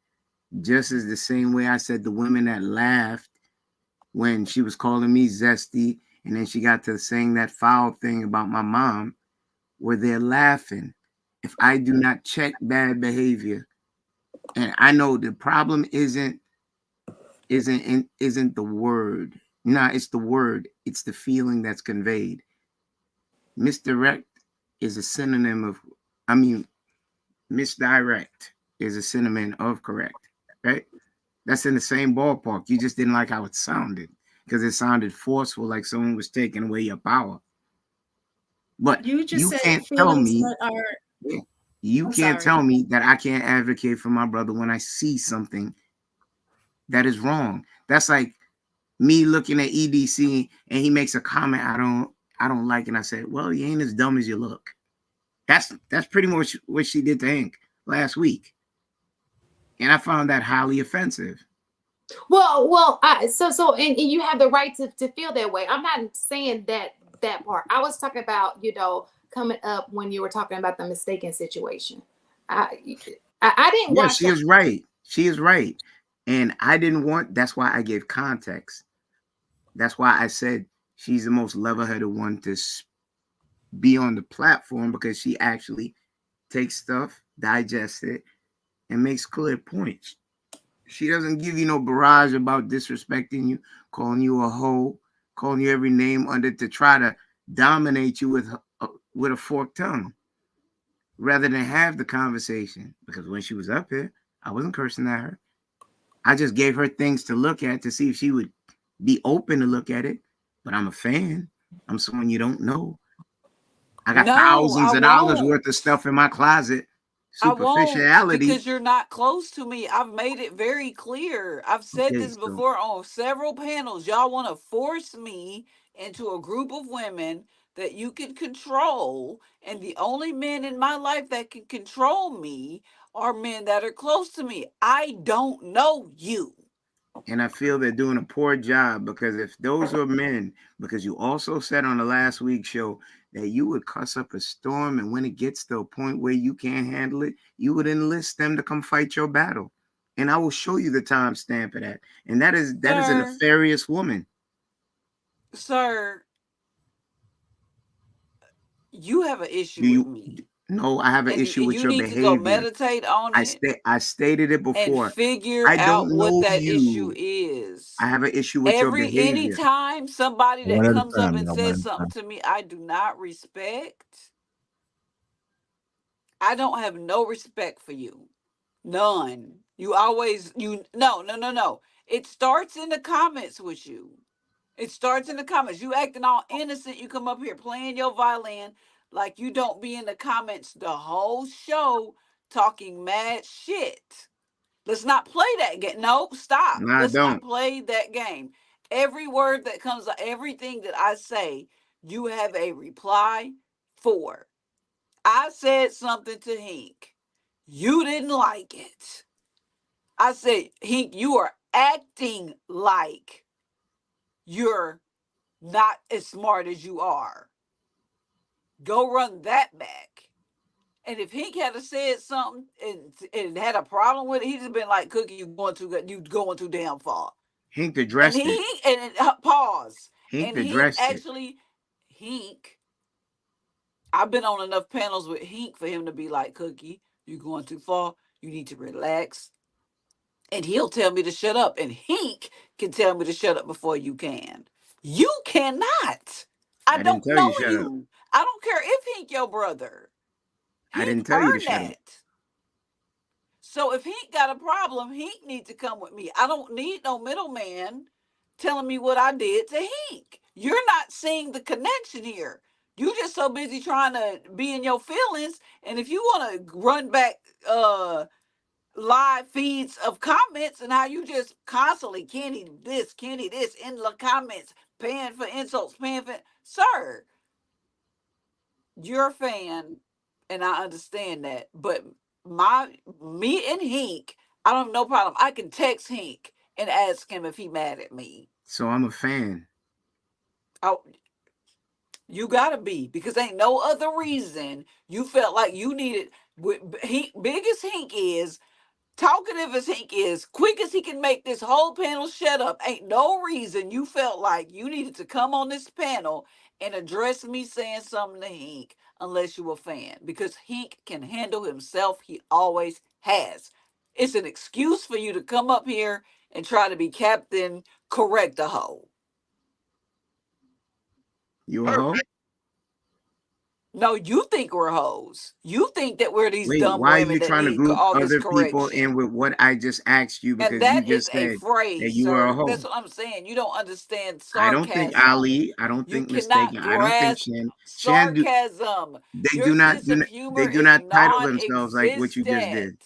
just as the same way I said the women that laughed when she was calling me zesty and then she got to saying that foul thing about my mom, where they're laughing. If I do not check bad behavior, and I know the problem isn't the word. No, it's the word. It's the feeling that's conveyed. Misdirect is a synonym of, misdirect is a synonym of correct, right? That's in the same ballpark. You just didn't like how it sounded because it sounded forceful, like someone was taking away your power. But You just you said can't tell feelings me, that are. you I'm can't sorry. tell me that I can't advocate for my brother when I see something that is wrong. That's like me looking at EDC and he makes a comment I don't like, and I said, well, you ain't as dumb as you look. That's pretty much what she did to Hank last week. And I found that highly offensive. Well, and you have the right to feel that way. I'm not saying that part. I was talking about, coming up when you were talking about the mistaken situation. I didn't Yeah, watch she that. is right. She is right. And I didn't want, that's why I gave context. That's why I said she's the most level-headed one to be on the platform, because she actually takes stuff, digests it, and makes clear points. She doesn't give you no barrage about disrespecting you, calling you a hoe, calling you every name under to try to dominate you with a forked tongue, rather than have the conversation. Because when she was up here, I wasn't cursing at her. I just gave her things to look at to see if she would be open to look at it. But I'm a fan. I'm someone you don't know. I got No, I thousands of dollars won't. worth of stuff in my closet. I won't, Superficiality. because you're not close to me. I've made it very clear. I've said Okay, this so before on several panels. Y'all want to force me into a group of women that you can control, and the only men in my life that can control me are men that are close to me. I don't know you. and I feel they're doing a poor job, because if those are men, because you also said on the last week's show that you would cuss up a storm, and when it gets to a point where you can't handle it, you would enlist them to come fight your battle. And I will show you the timestamp of that. And that is a Sir, nefarious woman. sir, you have an issue Do with you? me, No, I have an and issue with you your need to go behavior. meditate on it I stated it and before. figure I out don't what know that issue you. is. I have an issue with your behavior. Anytime somebody that One at a comes up time, and y'all. One says at a something time. to me I do not respect, I don't have no respect for you. None. You always no. It starts in the comments with you. It starts in the comments. You acting all innocent. You come up here playing your violin like you don't be in the comments the whole show talking mad shit. Let's not play that game. Nope, stop. No, I Let's not don't. play that game. Every word that comes, everything that I say, you have a reply for. I said something to Hink. You didn't like it. I said, Hink, you are acting like you're not as smart as you are. Go run that back. And if Hink had said something and had a problem with it, he'd have been like, Cookie, you going too damn far. Hink And addressed it. pause. Hink And Hink addressed it. actually, I've been on enough panels with Hink for him to be like, Cookie, you going too far. You need to relax. And he'll tell me to shut up. And Hink can tell me to shut up before you can. You cannot. I I didn't don't tell you know to shut up. you. I don't care if Hink your brother. I Hink didn't tell you to earned shut up. that. So if Hink got a problem, Hink needs to come with me. I don't need no middleman telling me what I did to Hink. You're not seeing the connection here. You just so busy trying to be in your feelings. And if you want to run back live feeds of comments and how you just constantly Kenny this in the comments, paying for insults, sir, you're a fan, and I understand that. But me and Hink, I don't have no problem. I can text Hink and ask him if he mad at me. So I'm a fan. Oh, you gotta be, because ain't no other reason you felt like you needed. Big as Hink is, talkative as Hink is, quick as he can make this whole panel shut up, ain't no reason you felt like you needed to come on this panel and address me saying something to Hink unless you a fan, because Hink can handle himself. He always has. It's an excuse for you to come up here and try to be Captain Correct a hoe. You a hoe? No, you think we're hoes. You think that we're these Wait, dumb why are women you that trying to need group all this other people correction. in with what I just asked you, And because you that is just a said that phrase, you were a sir. hoe? That's what I'm saying. You don't understand I don't think sarcasm. Ali, I don't You think cannot Mistaken, I don't think grasp Shan do, sarcasm. they Your do not sense of humor they do is not title themselves like what you just non-existent. did.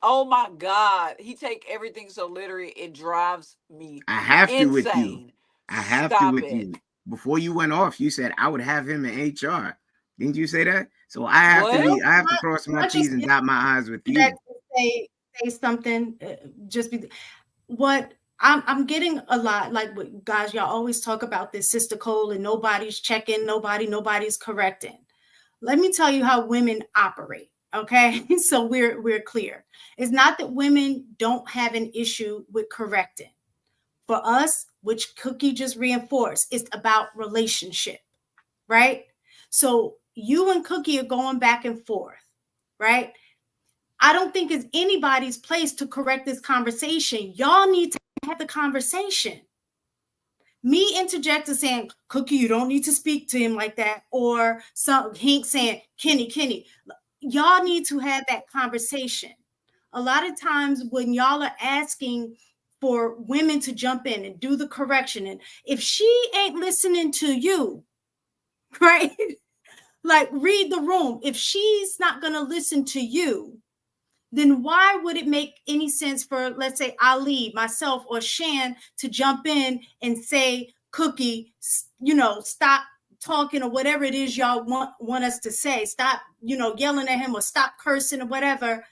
Oh my God. He take everything so literally, it drives me I have to with you. insane. I have to Stop with it. you. Before you went off, you said I would have him in HR. Didn't you say that? So I have to What? be, I have to cross my T's and dot my I's with That you. say something. What I'm getting a lot, like what guys, y'all always talk about this sister Cole and nobody's checking, nobody's correcting. Let me tell you how women operate. Okay, so we're clear. It's not that women don't have an issue with correcting. For us, which Cookie just reinforced, it's about relationship, right? So you and Cookie are going back and forth, right? I don't think it's anybody's place to correct this conversation. Y'all need to have the conversation. Me interjecting saying, Cookie, you don't need to speak to him like that, or some Hink saying, Kenny, y'all need to have that conversation. A lot of times when y'all are asking for women to jump in and do the correction, and if she ain't listening to you, right? Like, read the room. If she's not going to listen to you, then why would it make any sense for, let's say, Ali, myself, or Shan to jump in and say, Cookie, stop talking, or whatever it is y'all want us to say. Stop, yelling at him, or stop cursing, or whatever.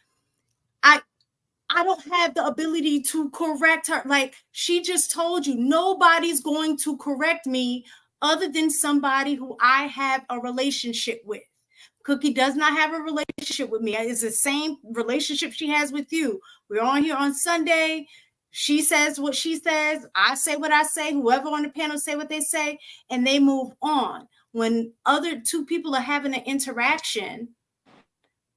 I don't have the ability to correct her. Like, she just told you, nobody's going to correct me other than somebody who I have a relationship with. Cookie does not have a relationship with me. It's the same relationship she has with you. We're on here on Sunday. She says what she says. I say what I say. Whoever on the panel say what they say, and they move on. When other two people are having an interaction,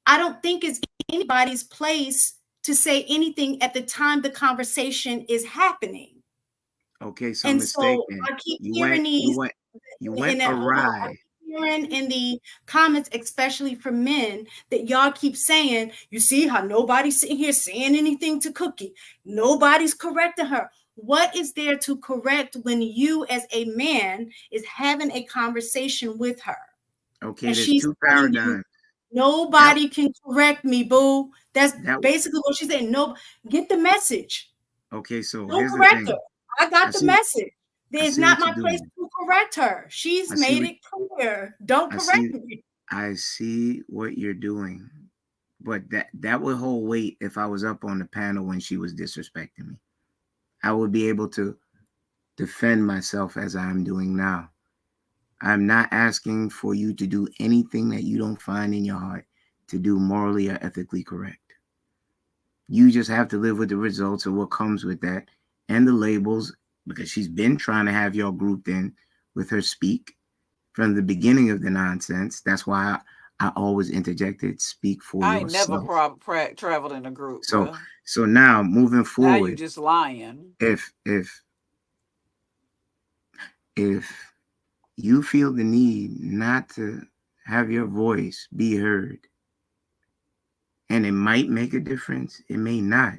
I don't think it's anybody's place to say anything at the time the conversation is happening. Okay, so And Mistaken. so I keep You hearing went awry. Hearing in the comments, especially from men, that y'all keep saying, you see how nobody's sitting here saying anything to Cookie. Nobody's correcting her. What is there to correct when you as a man is having a conversation with her? Okay, and there's she's two telling you, paradigms. nobody can correct me, boo. That's basically what she's saying. No, get the message. Okay, so Don't here's the correct thing. her. I got the message. It's not my place doing. to correct her. She's made it clear. Don't correct me. I see what you're doing, but that would hold weight if I was up on the panel when she was disrespecting me. I would be able to defend myself as I'm doing now. I'm not asking for you to do anything that you don't find in your heart to do morally or ethically correct. You just have to live with the results of what comes with that and the labels, because she's been trying to have y'all grouped in with her speak from the beginning of the nonsense. That's why I always interjected, speak for I ain't yourself. never traveled in a group. So now moving forward, now you just lying. If you feel the need not to have your voice be heard, and it might make a difference, it may not.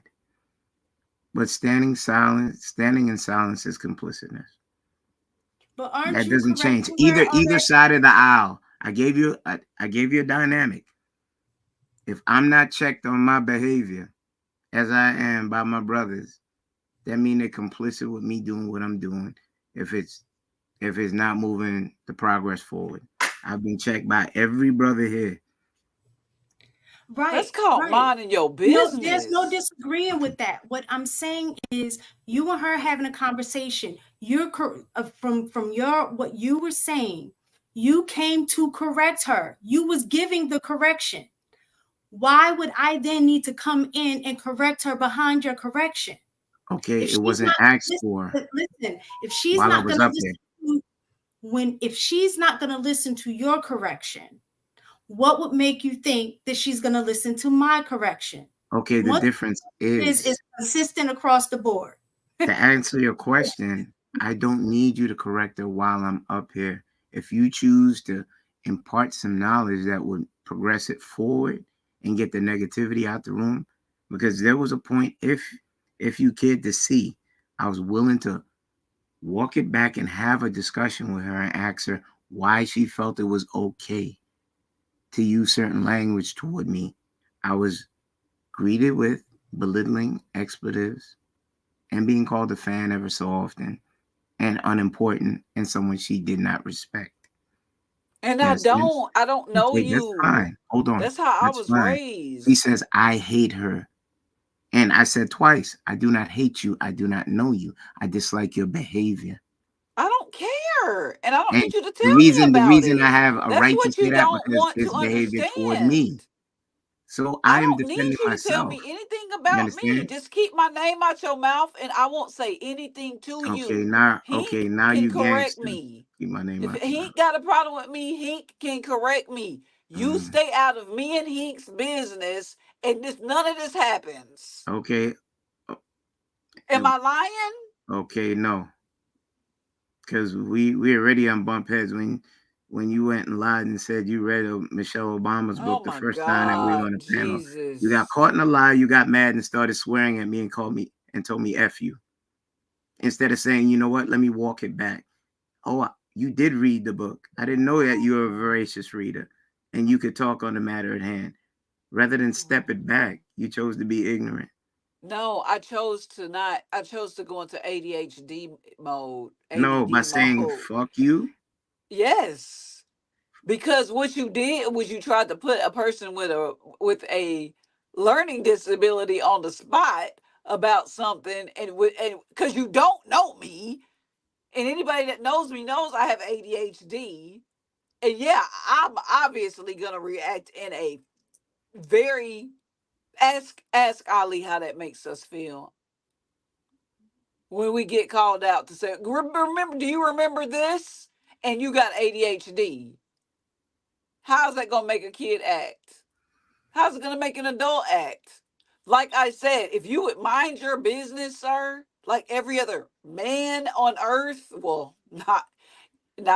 But standing in silence is complicitness. But aren't that you doesn't change either side of the aisle. I gave you a dynamic. If I'm not checked on my behavior as I am by my brothers, that mean they're complicit with me doing what I'm doing. If it's not moving the progress forward, I've been checked by every brother here. That's called minding your No, there's no business. disagreeing with that. What I'm saying is, you and her having a conversation. You're from your what you were saying. You came to correct her. You was giving the correction. Why would I then need to come in and correct her behind your correction? Okay, If it she's wasn't not asked listen, for listen, if she's while I not was going to up there. listen if she's not going to listen to your correction, what would make you think that she's going to listen to my correction? Okay, the difference is consistent across the board. To answer your question, I don't need you to correct her while I'm up here. If you choose to impart some knowledge that would progress it forward and get the negativity out the room, because there was a point, if you cared to see, I was willing to walk it back and have a discussion with her and ask her why she felt it was okay to use certain language toward me. I was greeted with belittling expletives and being called a fan ever so often and unimportant and someone she did not respect. And In I a sense, don't know okay, that's you. fine. Hold on. That's how I That's was fine. raised. He says, I hate her. And I said twice, I do not hate you. I do not know you. I dislike your behavior. I don't care. And I don't And need you to the tell me about reason I it. have a That's right to what say you that don't because want to it's behavior toward me. understand. So I I am don't need defending you to tell myself. me anything You about me. understand? Just keep my name out your mouth and I won't say anything to Okay, you. now Hink you can correct gangster. me. Keep my name If out your mouth. Hink got a problem with me, Hink can correct me. You stay out of me and Hink's business and none of this happens. Okay. Am I lying? Okay, no. Because we already on bump heads when you went and lied and said you read Michelle Obama's book the first time that we were on the panel. You got caught in a lie, you got mad and started swearing at me and called me and told me F you. Instead of saying, you know what, let me walk it back. Oh, you did read the book. I didn't know that you were a voracious reader and you could talk on the matter at hand. Rather than step it back, you chose to be ignorant. No, I chose to not. I chose to go into ADHD mode. No, by saying fuck you? Yes. Because what you did was you tried to put a person with a learning disability on the spot about something and because you don't know me, and anybody that knows me knows I have ADHD. And yeah, I'm obviously gonna react in a very ask Ali how that makes us feel when we get called out to say, remember, do you remember this? And you got ADHD. How's that gonna make a kid act? How's it gonna make an adult act? Like I said, if you would mind your business, sir, like every other man on earth, well, not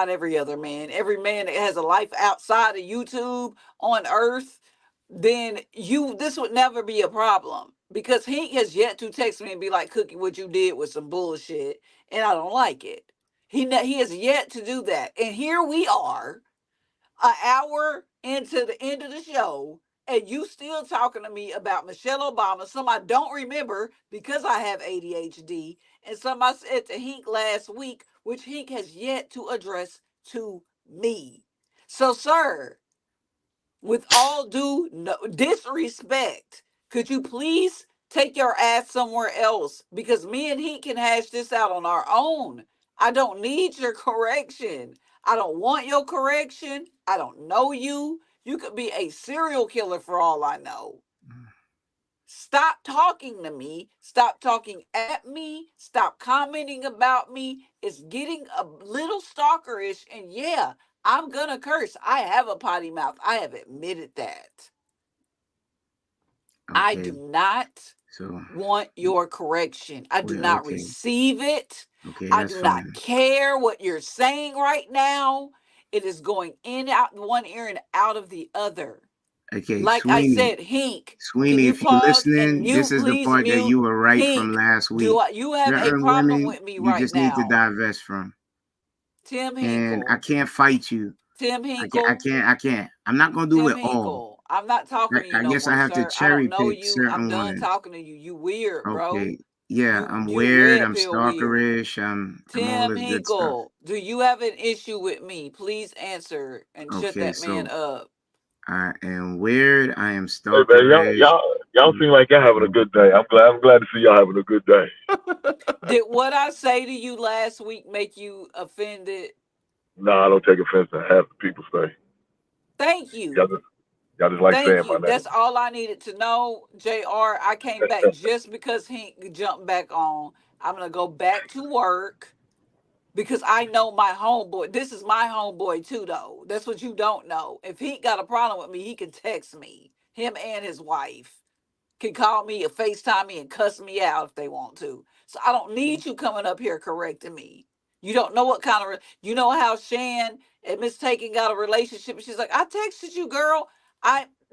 every other man, every man that has a life outside of YouTube on earth, then this would never be a problem. Because he has yet to text me and be like, Cookie, what you did was some bullshit, and I don't like it. He has yet to do that. And here we are, an hour into the end of the show, and you still talking to me about Michelle Obama, some I don't remember because I have ADHD, and some I said to Hink last week, which Hink has yet to address to me. So, sir, with all due disrespect, could you please take your ass somewhere else? Because me and he can hash this out on our own. I don't need your correction. I don't want your correction. I don't know you. You could be a serial killer for all I know. Stop talking to me. Stop talking at me. Stop commenting about me. It's getting a little stalkerish. And yeah, I'm going to curse. I have a potty mouth. I have admitted that. Okay. I do not want your correction. I do not receive it. I do not care what you're saying right now. It is going in out one ear and out of the other. Okay, like Sweeney, I said, Hink. Sweeney, if you're listening, this is the part that you were right Hink, from last week. You have a problem with me right now. You just need to divest from. Tim Hinkle. And I can't fight you. Tim Hinkle. I can't. I'm not gonna do it all. I'm not talking to you I no guess I more, have to sir. I cherry don't know pick you. I'm certain done ones. talking to you. You weird, bro. Okay. Yeah, I'm You weird. red I'm pill weird. stalkerish. I'm all Tim this good stuff. Hinkle, do you have an issue with me? Please answer and shut Okay, that man so up. I am weird. I am Hey man, stalkerish. y'all seem like y'all having a good day. I'm glad to see y'all having a good day. Did what I say to you last week make you offended? No, I don't take offense to half the people say. Thank Y'all you. just like Thank saying my you. name. That's all I needed to know, JR. I came back just because Hink jumped back on. I'm going to go back to work because I know my homeboy. This is my homeboy too, though. That's what you don't know. If he got a problem with me, he can text me. Him and his wife can call me or FaceTime me and cuss me out if they want to. So I don't need you coming up here correcting me. You don't know what kind of, you know how Shan and Miss Taken got a relationship. And she's like, I texted you, girl.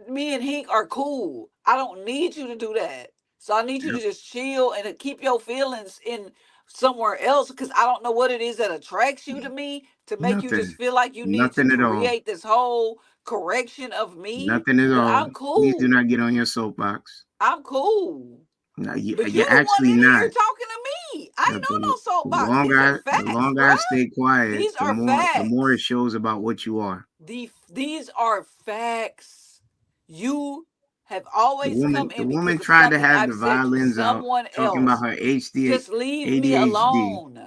Me and Hink are cool. I don't need you to do that. So I need you to just chill and to keep your feelings in somewhere else because I don't know what it is that attracts you to me to make you just Nothing. feel like you need to Nothing at all. create this whole correction of me. Nothing at And all. I'm Please do cool. not get on your soapbox. I'm cool. No, But you're you the one actually in not. here talking to me. I ain't on no The soapbox. These longer are the facts, longer bruh. I stay quiet, These the are more it facts. shows about what you are. These are facts. You have The always come woman in because of tried to something have I've the said to violins out, someone talking about else. her Just leave me ADHD. alone.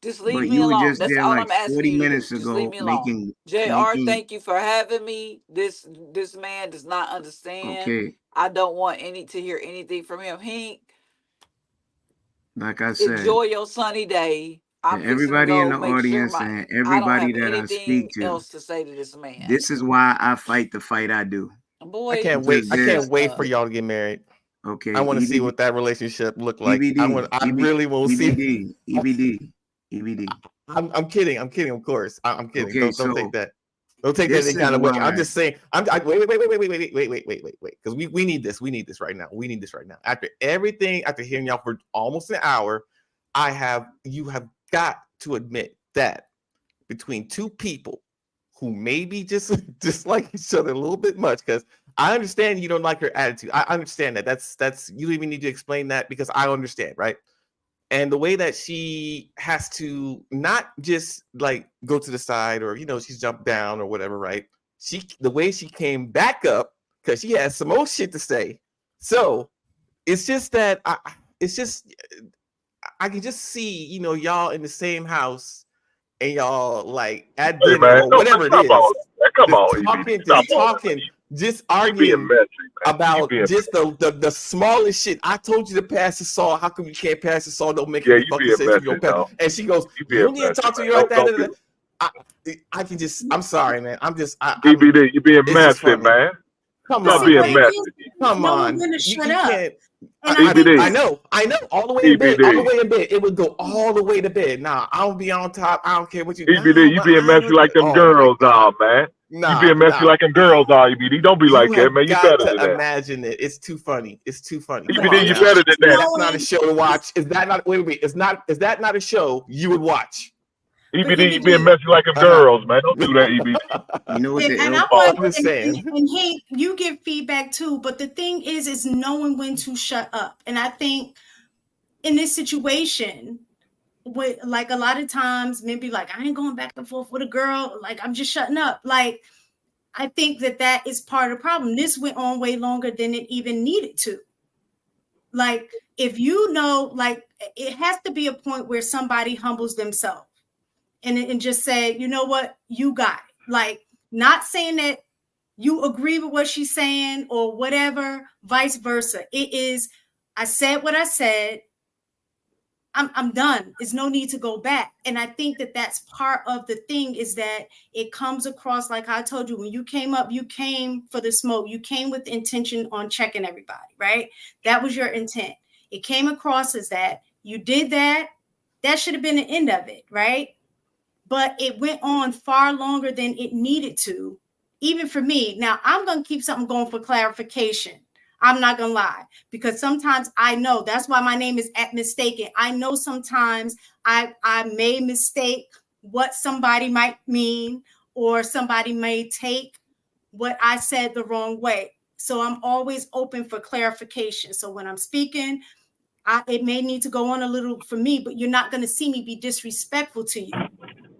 Just But leave me you were alone. just That's there all like I'm asking 40 you to do. minutes Just leave ago me alone. JR, thank you for having me. This man does not understand. okay. I don't want to hear anything from him. Like I said, Enjoy your sunny day. I'm to fixing to everybody in go the make sure audience and I don't everybody have that I speak anything to, else to say to this man. this is why I fight the fight I do. Boy, I can't Because wait. I can't there's wait for y'all to get married. okay. I want to see EBD, what that relationship look like. EBD, I really will see. EBD. I'm kidding. I'm kidding. Of course, I'm kidding. Okay, Don't take so that. Don't take that this any is kind of way. I'm why just saying. Wait. Because we need this. We need this right now. We need this right now. After everything, after hearing y'all for almost an hour, you have got to admit that between two people who maybe just like each other a little bit much, because I understand you don't like her attitude. I understand that. That's you don't even need to explain that because I understand, right? And the way that she has to not just like go to the side or she's jumped down or whatever, right? The way she came back up because she has some more shit to say. So it's just that I can just see y'all in the same house and y'all like at Hey dinner man, or no, whatever it stop is, all that. Come on, EBD, stop all that. just You being arguing messy, man. about You being just the smallest shit. I told you to pass the salt. How come you can't pass the salt? Don't make yeah, any you fucking being sense if you don't messy, pass. dog. And she goes, You "You being don't need to messy, talk to man. me like that." Don't be I can just. I'm sorry, man. I'm just. EBD. You being It's just messy, funny. man. Come But Stop see, on, what being it man. is, messy. Come no one on. gonna shut You up. can't. And I think EBD. I know. All the way in bed. All the EBD. way in bed. It would go all the way to bed. Nah, I'll be on top. I don't care what you. Nah, EBD. You but being I messy would. like them Oh my girls god. are, man. You Nah, being messy like them girls are, EBD. Don't be You like that, have man. You got better to than that. imagine it. It's too funny. It's too funny. Come EBD, on you now. better than that. That's not a show to watch. Is that not? Wait. Is that not a show you would watch? EBD, you being messy like them girls, man. Don't do that, EBD. You know what and I I'm want just saying. and hey, you give feedback too, but the thing is knowing when to shut up. And I think in this situation, with like a lot of times, maybe like I ain't going back and forth with a girl, like I'm just shutting up. Like I think that is part of the problem. This went on way longer than it even needed to. Like if like it has to be a point where somebody humbles themselves and just say, you know what, you got it. Like not saying that you agree with what she's saying or whatever, vice versa. It is, I said what I said. I'm done. There's no need to go back. And I think that that's part of the thing is that it comes across, like I told you, when you came up, you came for the smoke. You came with the intention on checking everybody, right? That was your intent. It came across as that you did that. That should have been the end of it, right? But it went on far longer than it needed to, even for me. Now, I'm going to keep something going for clarification. I'm not going to lie, because sometimes I know that's why my name is @mistaken. I know sometimes I may mistake what somebody might mean or somebody may take what I said the wrong way. So I'm always open for clarification. So when I'm speaking, it may need to go on a little for me, but you're not going to see me be disrespectful to you.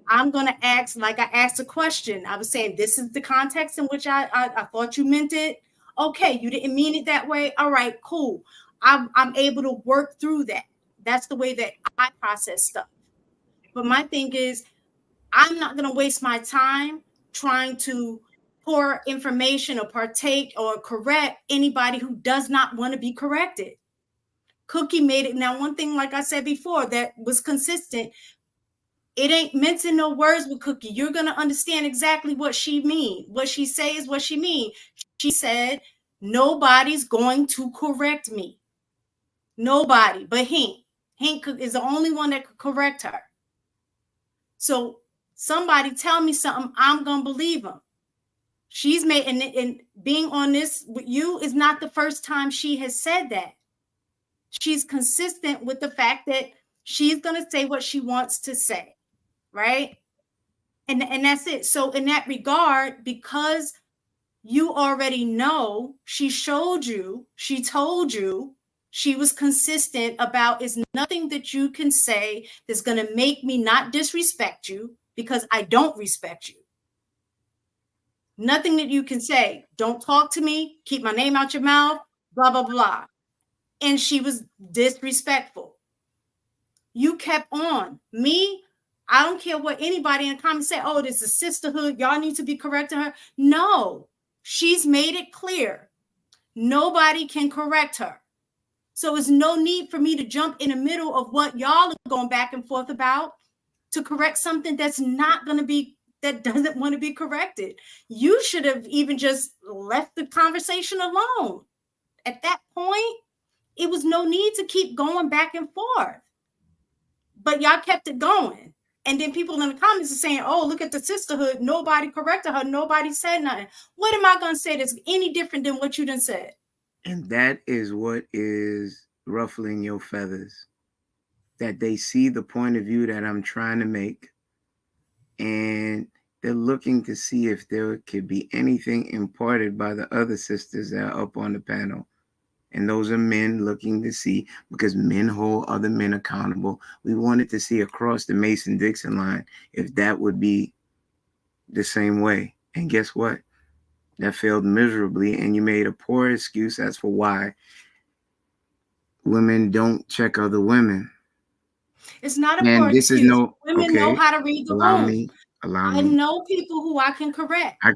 I'm going to ask, like I asked a question. I was saying, this is the context in which I thought you meant it. Okay, you didn't mean it that way. All right, cool. I'm able to work through that. That's the way that I process stuff. But my thing is, I'm not going to waste my time trying to pour information or partake or correct anybody who does not want to be corrected. Cookie made it. Now, one thing, like I said before, that was consistent. It ain't mincing no words with Cookie. You're going to understand exactly what she mean. What she say is what she mean. She said, nobody's going to correct me. Nobody but Hank. Hank is the only one that could correct her. So somebody tell me something, I'm going to believe them. She's made, and being on this with you is not the first time she has said that. She's consistent with the fact that she's going to say what she wants to say, right? And that's it. So in that regard, because you already know, she showed you, she told you, she was consistent about, is nothing that you can say that's going to make me not disrespect you, because I don't respect you. Nothing that you can say. Don't talk to me, keep my name out your mouth, blah, blah, blah. And she was disrespectful. You kept on. Me, I don't care what anybody in the comments say, oh, this is sisterhood, y'all need to be correcting her. No, she's made it clear. Nobody can correct her. So there's no need for me to jump in the middle of what y'all are going back and forth about to correct something that's not going to be, that doesn't want to be corrected. You should have even just left the conversation alone. At that point, it was no need to keep going back and forth. But y'all kept it going. And then people in the comments are saying, oh, look at the sisterhood. Nobody corrected her. Nobody said nothing. What am I going to say that's any different than what you done said? And that is what is ruffling your feathers. That they see the point of view that I'm trying to make. And they're looking to see if there could be anything imparted by the other sisters that are up on the panel. And those are men looking to see, because men hold other men accountable. We wanted to see across the Mason-Dixon line if that would be the same way. And guess what? That failed miserably, and you made a poor excuse as for why women don't check other women. It's not a And poor this excuse. is no, Women know how to read the room. Allow I me. know people who I can correct. I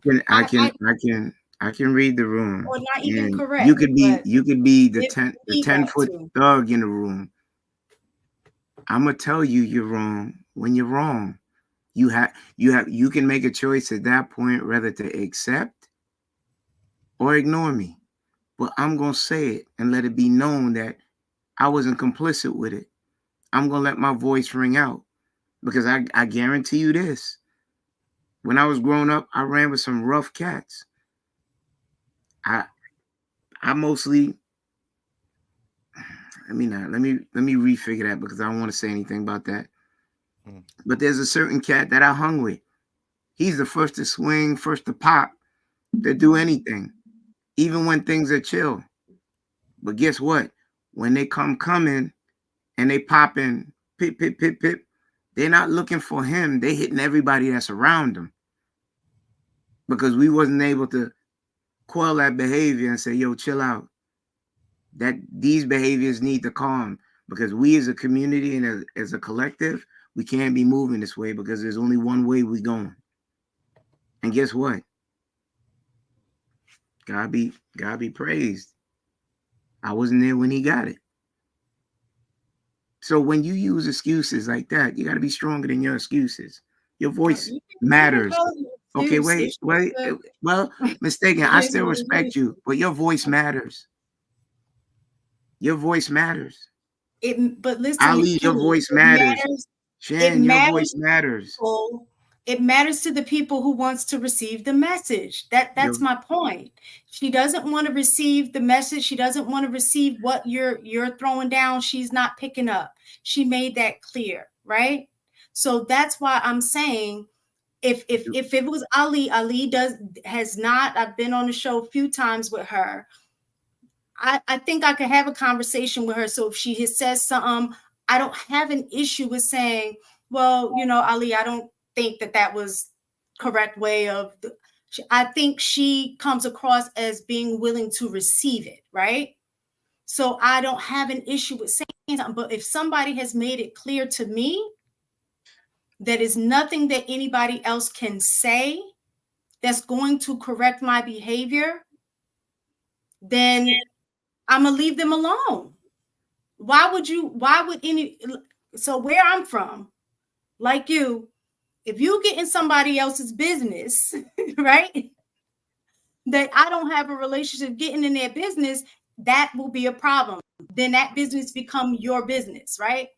can read the room. Or not even And correct. you could be the 10-foot thug in the room. I'm gonna tell you you're wrong when you're wrong. You can make a choice at that point whether to accept or ignore me. But I'm gonna say it and let it be known that I wasn't complicit with it. I'm gonna let my voice ring out, because I guarantee you this. When I was growing up, I ran with some rough cats. I mostly, let me refigure that, because I don't want to say anything about that. But there's a certain cat that I hung with. He's the first to swing, first to pop, to do anything, even when things are chill. But guess what? When they coming and they popping, pip, pip, pip, pip, they're not looking for him. They hitting everybody that's around him. Because we wasn't able to quell that behavior and say, yo, chill out. That these behaviors need to calm, because we as a community and as a collective, we can't be moving this way, because there's only one way we going. And guess what? God be praised. I wasn't there when he got it. So when you use excuses like that, you got to be stronger than your excuses. Your voice matters. Okay, wait. Well, mistaken. I still respect you, but your voice matters. Your voice matters. But listen, Ali, your voice matters. Shan, your voice matters. It matters to the people who wants to receive the message. That's my point. She doesn't want to receive the message. She doesn't want to receive what you're throwing down. She's not picking up. She made that clear, right? So that's why I'm saying If it was Ali has not. I've been on the show a few times with her. I think I could have a conversation with her. So if she has says something, I don't have an issue with saying, well, you know, Ali, I don't think that was correct way of. I think she comes across as being willing to receive it, right? So I don't have an issue with saying something. But if somebody has made it clear to me that is nothing that anybody else can say that's going to correct my behavior, then I'm gonna leave them alone. Why would any, so where I'm from, like you, if you get in somebody else's business, right, that I don't have a relationship, getting in their business, that will be a problem. Then that business become your business, right?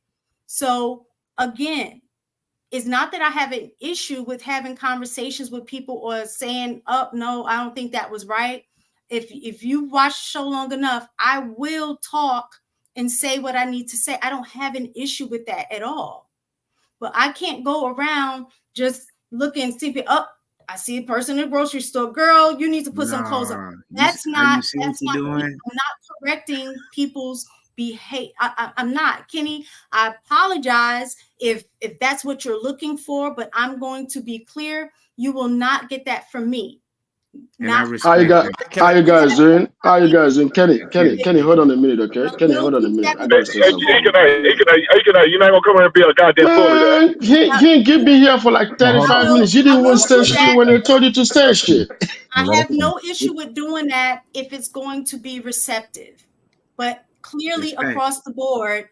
So again, it's not that I have an issue with having conversations with people or saying, oh, no, I don't think that was right. If you watch the show long enough, I will talk and say what I need to say. I don't have an issue with that at all. But I can't go around just looking, see, I see a person in the grocery store. Girl, you need to put some clothes on. That's not me. I'm not correcting people's behavior. I'm not. Kenny, I apologize if that's what you're looking for, but I'm going to be clear. You will not get that from me. How you guys doing? How you guys doing? Kenny, hold on a minute, okay? Kenny, hold on a minute. I gotta say something. You're not gonna come here and be a goddamn fool. He ain't give me here for like 35 minutes. You didn't want to say shit when they told you to say shit. I have no issue with doing that if it's going to be receptive. But clearly across the board,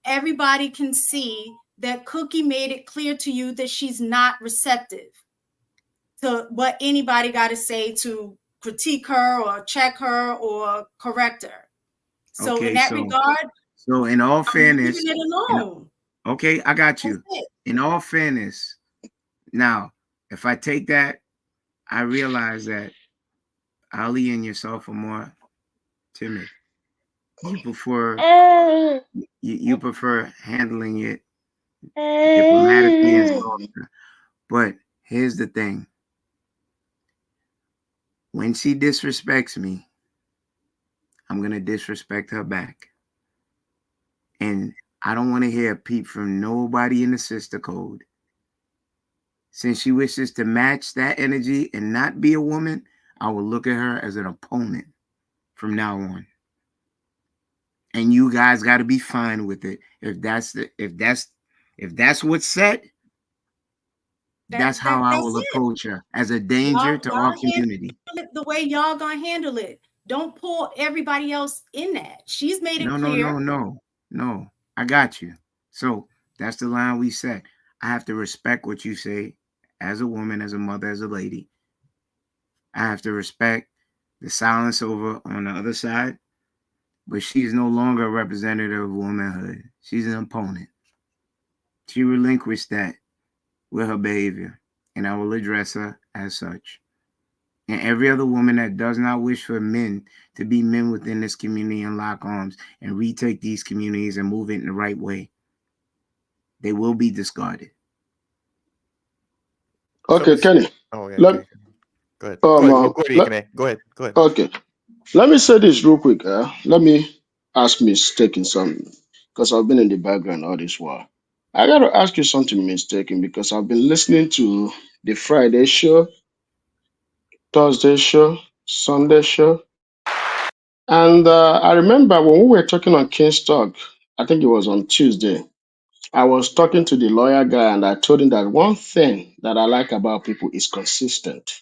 everybody can see that Cookie made it clear to you that she's not receptive to what anybody got to say to critique her or check her or correct her. So in that regard, so in all fairness, leaving it alone. Okay, I got you. In all fairness, now if I take that, I realize that Ali and yourself are more timid. You prefer you prefer handling it diplomatically and softer. But here's the thing. When she disrespects me, I'm going to disrespect her back. And I don't want to hear a peep from nobody in the sister code. Since she wishes to match that energy and not be a woman, I will look at her as an opponent from now on. And you guys got to be fine with it. If that's what's set, that's how I will approach her, as a danger to our community. The way y'all gonna handle it. Don't pull everybody else in that. She's made it clear. No. I got you. So that's the line we set. I have to respect what you say as a woman, as a mother, as a lady. I have to respect the silence over on the other side. But she's no longer a representative of womanhood. She's an opponent. She relinquished that with her behavior, and I will address her as such. And every other woman that does not wish for men to be men within this community and lock arms and retake these communities and move it in the right way, they will be discarded. Okay, Kenny. Oh, yeah. Okay. Go ahead. Go ahead. Okay. Let me say this real quick. Let me ask Mistaken something, because I've been in the background all this while. I got to ask you something, Mistaken, because I've been listening to the Friday show, Thursday show, Sunday show. And I remember when we were talking on King's Talk, I think it was on Tuesday, I was talking to the lawyer guy and I told him that one thing that I like about people is consistent.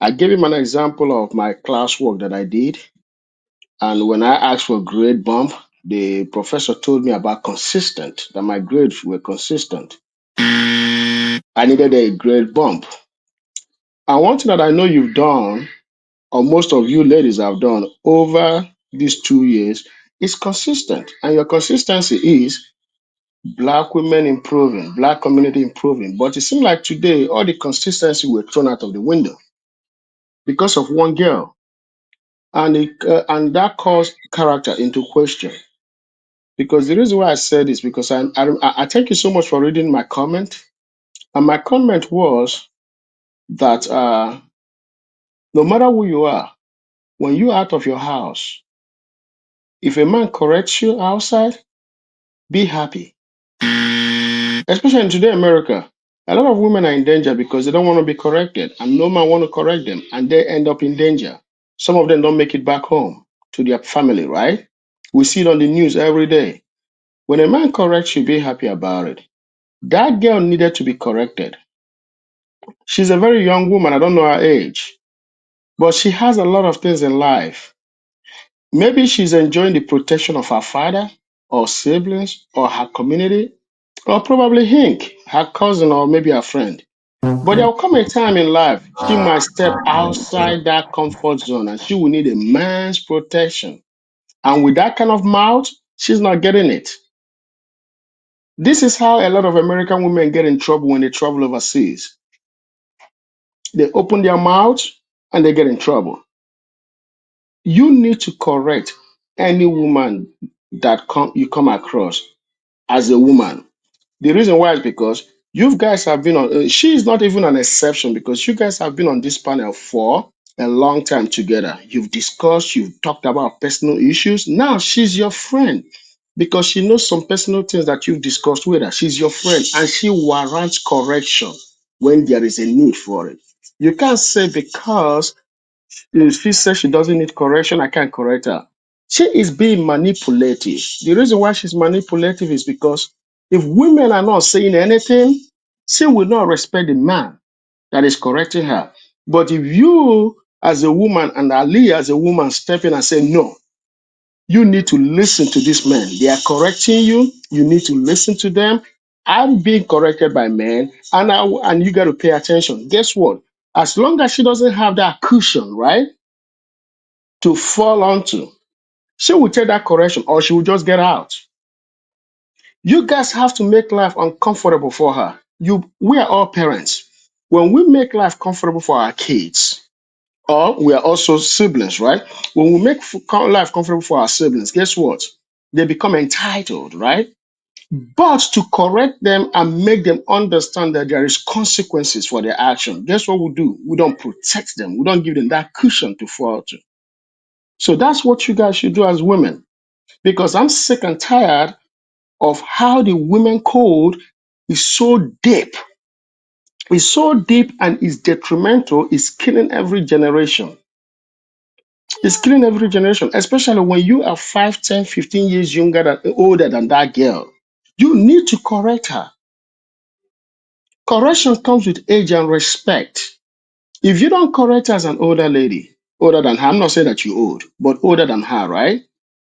I gave him an example of my classwork that I did. And when I asked for grade bump, the professor told me about consistent, that my grades were consistent. I needed a grade bump. And one thing that I know you've done, or most of you ladies have done over these 2 years, is consistent. And your consistency is Black women improving, Black community improving. But it seemed like today, all the consistency were thrown out of the window because of one girl. And that caused character into question. Because the reason why I said this, because I thank you so much for reading my comment. And my comment was that no matter who you are, when you're out of your house, if a man corrects you outside, be happy. Especially in today America, a lot of women are in danger because they don't want to be corrected, and no man want to correct them, and they end up in danger. Some of them don't make it back home to their family, right? We see it on the news every day. When a man corrects you, be happy about it. That girl needed to be corrected. She's a very young woman. I don't know her age, but she has a lot of things in life. Maybe she's enjoying the protection of her father or siblings or her community, or probably Hink, her cousin, or maybe her friend. But there will come a time in life she might step outside that comfort zone and she will need a man's protection. And with that kind of mouth, she's not getting it. This is how a lot of American women get in trouble when they travel overseas. They open their mouth and they get in trouble. You need to correct any woman that you come across as a woman. The reason why is because you guys have been on, she is not even an exception because you guys have been on this panel for a long time together. You've discussed, you've talked about personal issues. Now she's your friend because she knows some personal things that you've discussed with her. She's your friend and she warrants correction when there is a need for it. You can't say because if she says she doesn't need correction, I can't correct her. She is being manipulative. The reason why she's manipulative is because if women are not saying anything, she will not respect the man that is correcting her. But if you, as a woman, and Ali, as a woman, step in and say, no, you need to listen to these men. They are correcting you. You need to listen to them. I'm being corrected by men, and you got to pay attention. Guess what? As long as she doesn't have that cushion, right, to fall onto, she will take that correction or she will just get out. You guys have to make life uncomfortable for her. We are all parents. When we make life comfortable for our kids, or we are also siblings, right? When we make life comfortable for our siblings, guess what? They become entitled, right? But to correct them and make them understand that there is consequences for their action, guess what we do? We don't protect them. We don't give them that cushion to fall to. So that's what you guys should do as women. Because I'm sick and tired of how the women code is so deep. It's so deep and is detrimental. It's killing every generation. It's killing every generation, especially when you are 5, 10, 15 years older than that girl. You need to correct her. Correction comes with age and respect. If you don't correct her as an older lady, older than her, I'm not saying that you're old, but older than her, right?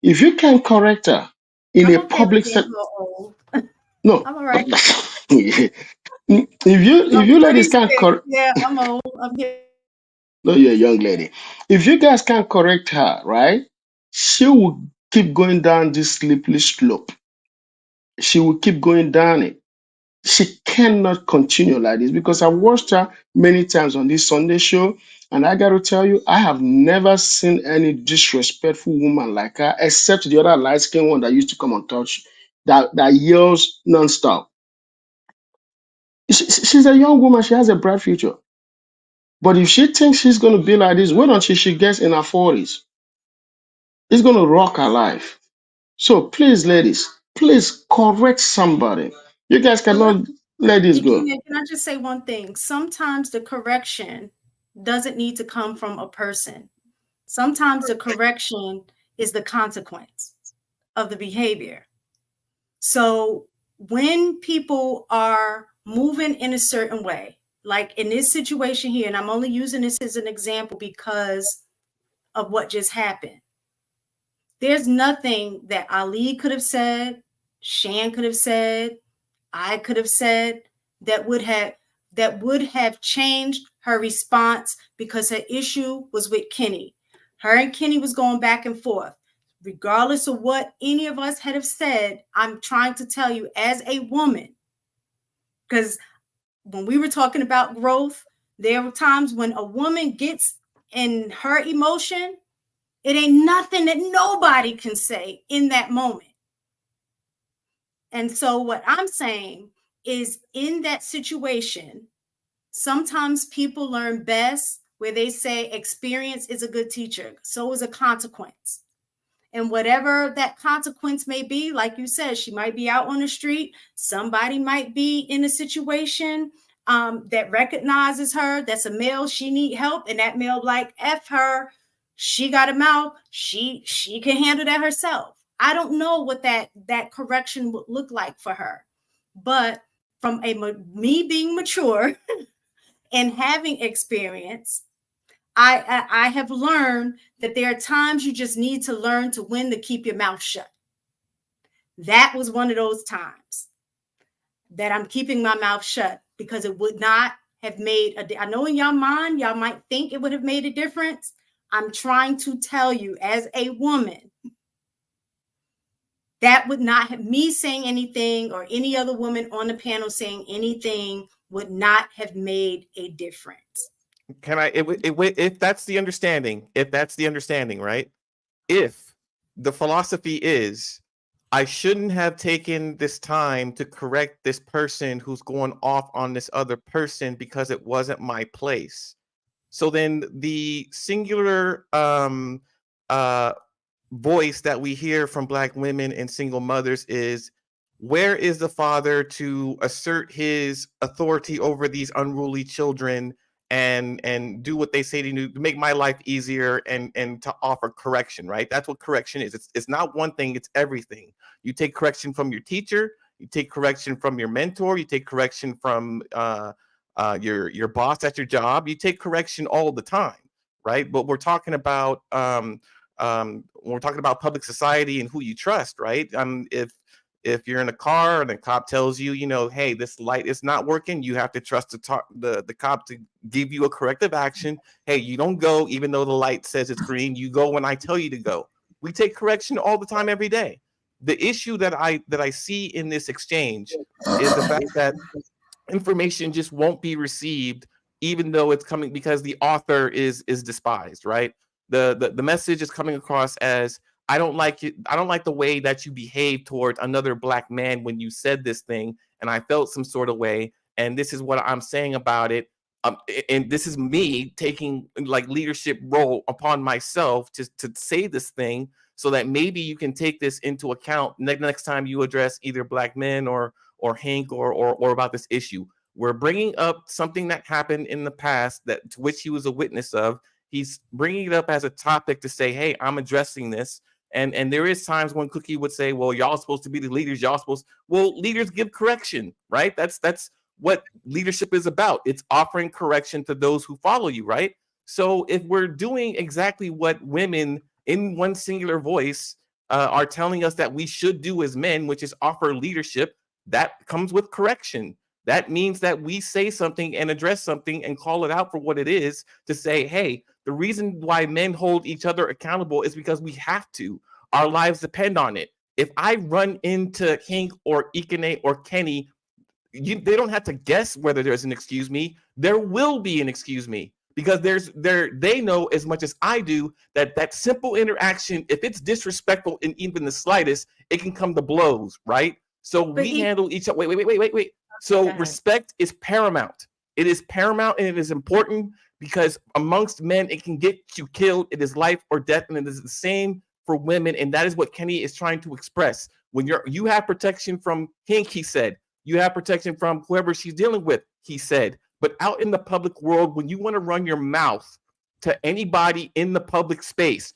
If you can correct her in I'm a okay with public being a setting, little old. no. I'm all right. If I'm you ladies can't 36. correct, Yeah, I'm old. I'm here. no, you're a young lady. If you guys can't correct her, right, she will keep going down this slippery slope. She will keep going down it. She cannot continue like this because I've watched her many times on this Sunday show, and I got to tell you, I have never seen any disrespectful woman like her, except the other light-skinned one that used to come on touch that yells nonstop. She's a young woman. She has a bright future. But if she thinks she's going to be like this, wait until she gets in her 40s. It's going to rock her life. So please, ladies, please correct somebody. You guys But let, cannot let this go. can I just say one thing? Sometimes the correction doesn't need to come from a person. Sometimes the correction is the consequence of the behavior. So when people are moving in a certain way, like in this situation here, and I'm only using this as an example because of what just happened. There's nothing that Ali could have said, Shan could have said, I could have said that would have changed her response because her issue was with Kenny. Her and Kenny was going back and forth. Regardless of what any of us had have said, I'm trying to tell you as a woman, because when we were talking about growth, there were times when a woman gets in her emotion, it ain't nothing that nobody can say in that moment. And so what I'm saying is in that situation, sometimes people learn best where they say experience is a good teacher. So is a consequence. And whatever that consequence may be, like you said, she might be out on the street. Somebody might be in a situation that recognizes her. That's a male. She need help. And that male like, F her. She got a mouth. She can handle that herself. I don't know what that correction would look like for her. But from me being mature and having experience, I have learned that there are times you just need to learn to when to keep your mouth shut. That was one of those times that I'm keeping my mouth shut, because it would not have made I know in your mind, y'all might think it would have made a difference. I'm trying to tell you as a woman, that would not have, me saying anything or any other woman on the panel saying anything would not have made a difference. Can I, if that's the understanding, right? If the philosophy is, I shouldn't have taken this time to correct this person who's going off on this other person because it wasn't my place. So then the singular voice that we hear from Black women and single mothers is, where is the father to assert his authority over these unruly children and do what they say to do to make my life easier and to offer correction, right? That's what correction is. It's not one thing, it's everything. You take correction from your teacher, you take correction from your mentor, you take correction from your boss at your job, you take correction all the time, right? But we're talking about when we're talking about public society and who you trust, right? If you're in a car and the cop tells you, hey, this light is not working, you have to trust the cop to give you a corrective action. Hey, you don't go even though the light says it's green. You go when I tell you to go. We take correction all the time, every day. The issue that I see in this exchange is the fact that information just won't be received, even though it's coming, because the author is despised, right? The message is coming across as, I don't like it. I don't like the way that you behave toward another Black man when you said this thing, and I felt some sort of way, and this is what I'm saying about it. And this is me taking like leadership role upon myself to say this thing, so that maybe you can take this into account next time you address either Black men or Hank or about this issue. We're bringing up something that happened in the past that to which he was a witness of. He's bringing it up as a topic to say, hey, I'm addressing this. And there is times when Cookie would say, well, y'all supposed to be the leaders. Well, leaders give correction, right? That's what leadership is about. It's offering correction to those who follow you, right? So if we're doing exactly what women in one singular voice are telling us that we should do as men, which is offer leadership, that comes with correction. That means that we say something and address something and call it out for what it is, to say, hey, the reason why men hold each other accountable is because we have to. Our lives depend on it. If I run into Hank or Ikene or Kenny, they don't have to guess whether there's an excuse me. There will be an excuse me, because they know as much as I do that simple interaction, if it's disrespectful in even the slightest, it can come to blows, right? So we handle each other. Wait. So respect is paramount. It is paramount, and it is important, because amongst men, it can get you killed. It is life or death, and it is the same for women. And that is what Kenny is trying to express. When you have protection from Hank, he said, you have protection from whoever she's dealing with, he said. But out in the public world, when you want to run your mouth to anybody in the public space,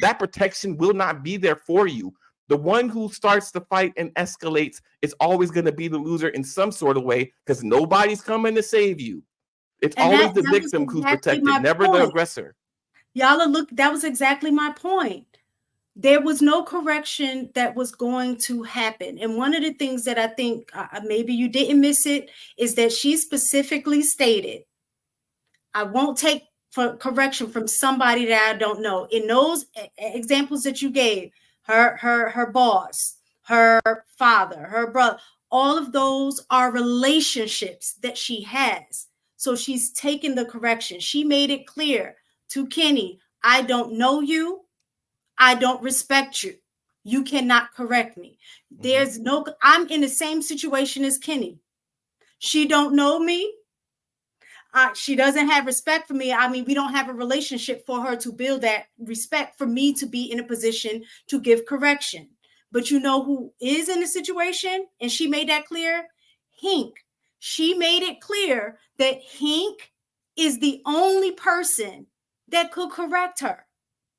that protection will not be there for you. The one who starts the fight and escalates is always going to be the loser in some sort of way, because nobody's coming to save you. It's always the victim who's protected, never the aggressor. That was exactly my point. There was no correction that was going to happen. And one of the things that I think maybe you didn't miss it is that she specifically stated, I won't take for correction from somebody that I don't know. In those examples that you gave, her boss, her father, her brother, all of those are relationships that she has. So she's taken the correction. She made it clear to Kenny, I don't know you. I don't respect you. You cannot correct me. I'm in the same situation as Kenny. She don't know me. She doesn't have respect for me. I mean, we don't have a relationship for her to build that respect for me to be in a position to give correction. But you know who is in the situation? And she made that clear? Hink. She made it clear that Hink is the only person that could correct her.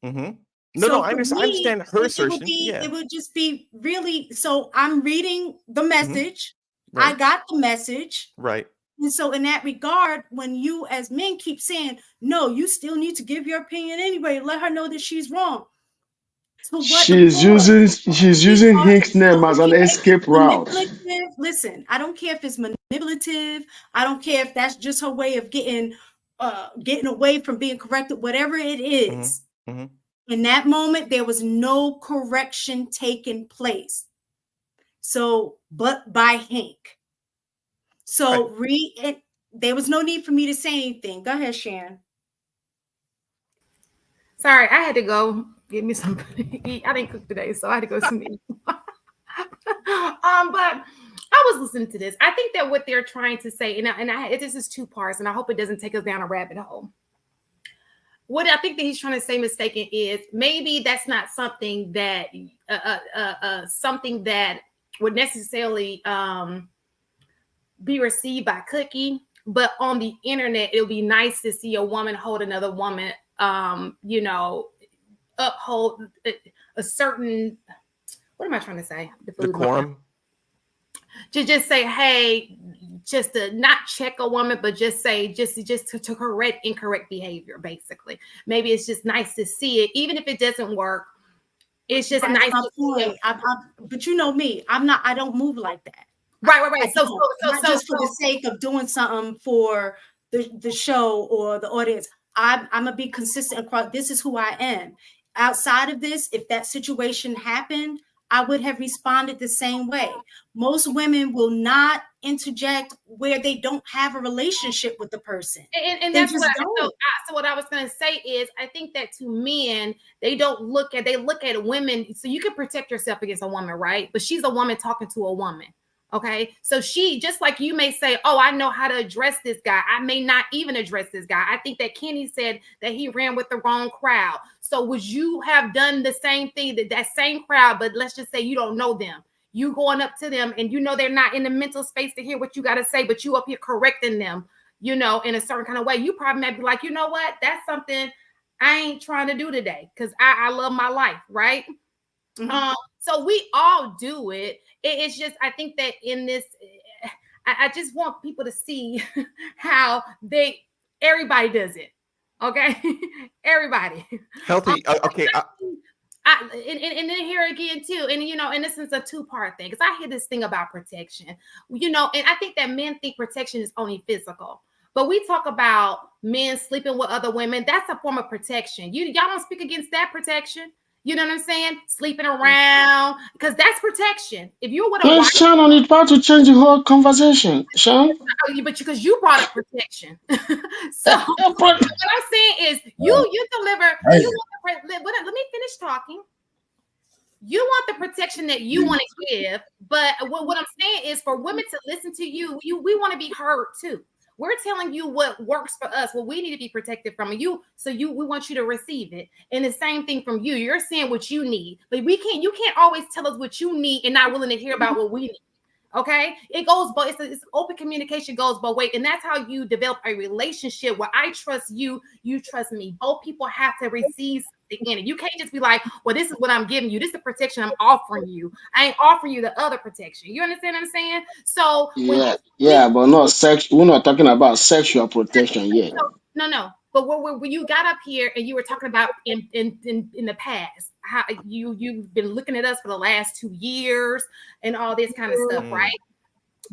No, So I for me, understand her assertion. it would just be really, so I'm reading the message. Right. I got the message. Right. And so in that regard, when you as men keep saying, no, you still need to give your opinion anyway, let her know that she's wrong. So She's using Hink's name as an escape route. Listen, I don't care if it's manipulative. I don't care if that's just her way of getting away from being corrected, whatever it is. In that moment, there was no correction taking place. So, but by Hink. So there was no need for me to say anything. Go ahead, Sharon. Sorry, I had to go get me something to eat. I didn't cook today, so I had to go some eat. But I was listening to this. I think that what they're trying to say, this is two parts, and I hope it doesn't take us down a rabbit hole. What I think that he's trying to say mistaken is maybe that's not something that would necessarily be received by Cookie, but on the internet, it'll be nice to see a woman hold another woman, uphold a certain, what am I trying to say? Decorum. To just say, hey, just to not check a woman, but just say, just to correct incorrect behavior, basically. Maybe it's just nice to see it, even if it doesn't work. It's just nice to see it. But you know me, I don't move like that. Right. So just for the sake of doing something for the show or the audience, I'm gonna be consistent across. This is who I am. Outside of this, if that situation happened, I would have responded the same way. Most women will not interject where they don't have a relationship with the person. And that's what so what I was going to say is, I think that to men, they look at women. So you can protect yourself against a woman, right? But she's a woman talking to a woman. Okay. So she, just like you may say, oh, I know how to address this guy. I may not even address this guy. I think that Kenny said that he ran with the wrong crowd. So would you have done the same thing, that same crowd, but let's just say you don't know them. You going up to them and they're not in the mental space to hear what you got to say, but you up here correcting them, in a certain kind of way. You probably might be like, you know what? That's something I ain't trying to do today because I love my life, right? So we all do it. It's just, I think that in this, I just want people to see how everybody does it. Okay. Everybody. Healthy. Okay. And then here again too, and this is a two-part thing, because I hear this thing about protection, and I think that men think protection is only physical, but we talk about men sleeping with other women. That's a form of protection. Y'all don't speak against that protection. You know what I'm saying? Sleeping around, because that's protection. If you're with a wife, Sean, on it about to change the whole conversation, Sean. But because you brought up protection, so what I'm saying is, you deliver. Let me finish talking. You want the protection that you want to give, but what I'm saying is, for women to listen to you, we want to be heard too. We're telling you what works for us, what we need to be protected from you. So we want you to receive it. And the same thing from you. You're saying what you need, but you can't always tell us what you need and not willing to hear about what we need. Okay, it goes both. It's open communication, goes both ways, and that's how you develop a relationship where I trust you, you trust me. Both people have to receive something in it. You can't just be like, well, this is what I'm giving you. This is the protection I'm offering you. I ain't offering you the other protection. You understand what I'm saying? So but not sex. We're not talking about sexual protection yet. No. But when you got up here and you were talking about in the past, how you've been looking at us for the last 2 years and all this kind of stuff, right?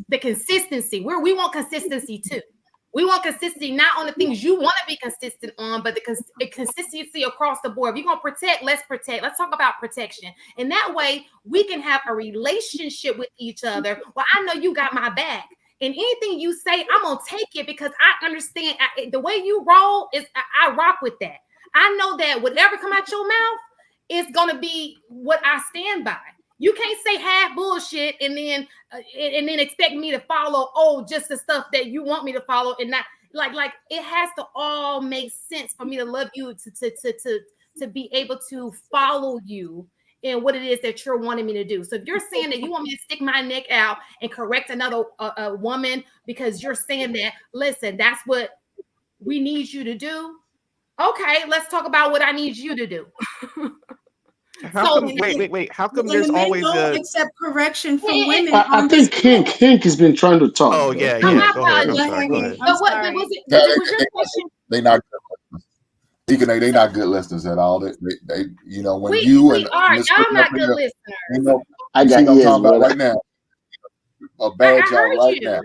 The consistency, we want consistency too. We want consistency not on the things you want to be consistent on, but the consistency across the board. If you're going to protect, let's protect. Let's talk about protection. And that way we can have a relationship with each other. Well, I know you got my back. And anything you say, I'm going to take it, because I understand the way you roll is I rock with that. I know that whatever come out your mouth is going to be what I stand by. You can't say half bullshit and then expect me to follow just the stuff that you want me to follow, and not like it has to all make sense for me to love you, to be able to follow you in what it is that you're wanting me to do. So if you're saying that you want me to stick my neck out and correct another woman because you're saying that, listen, that's what we need you to do. Okay, let's talk about what I need you to do. How come? Wait. How come there's always don't accept correction from women? I think Hink has been trying to talk. Oh yeah. Go ahead. I'm sorry. Go ahead. But what was your question? They not they not good listeners at all. They you know, when we are. Y'all not good listeners. You know, I got what I'm ears, talking about brother. right now. A bad I y'all heard right you. now.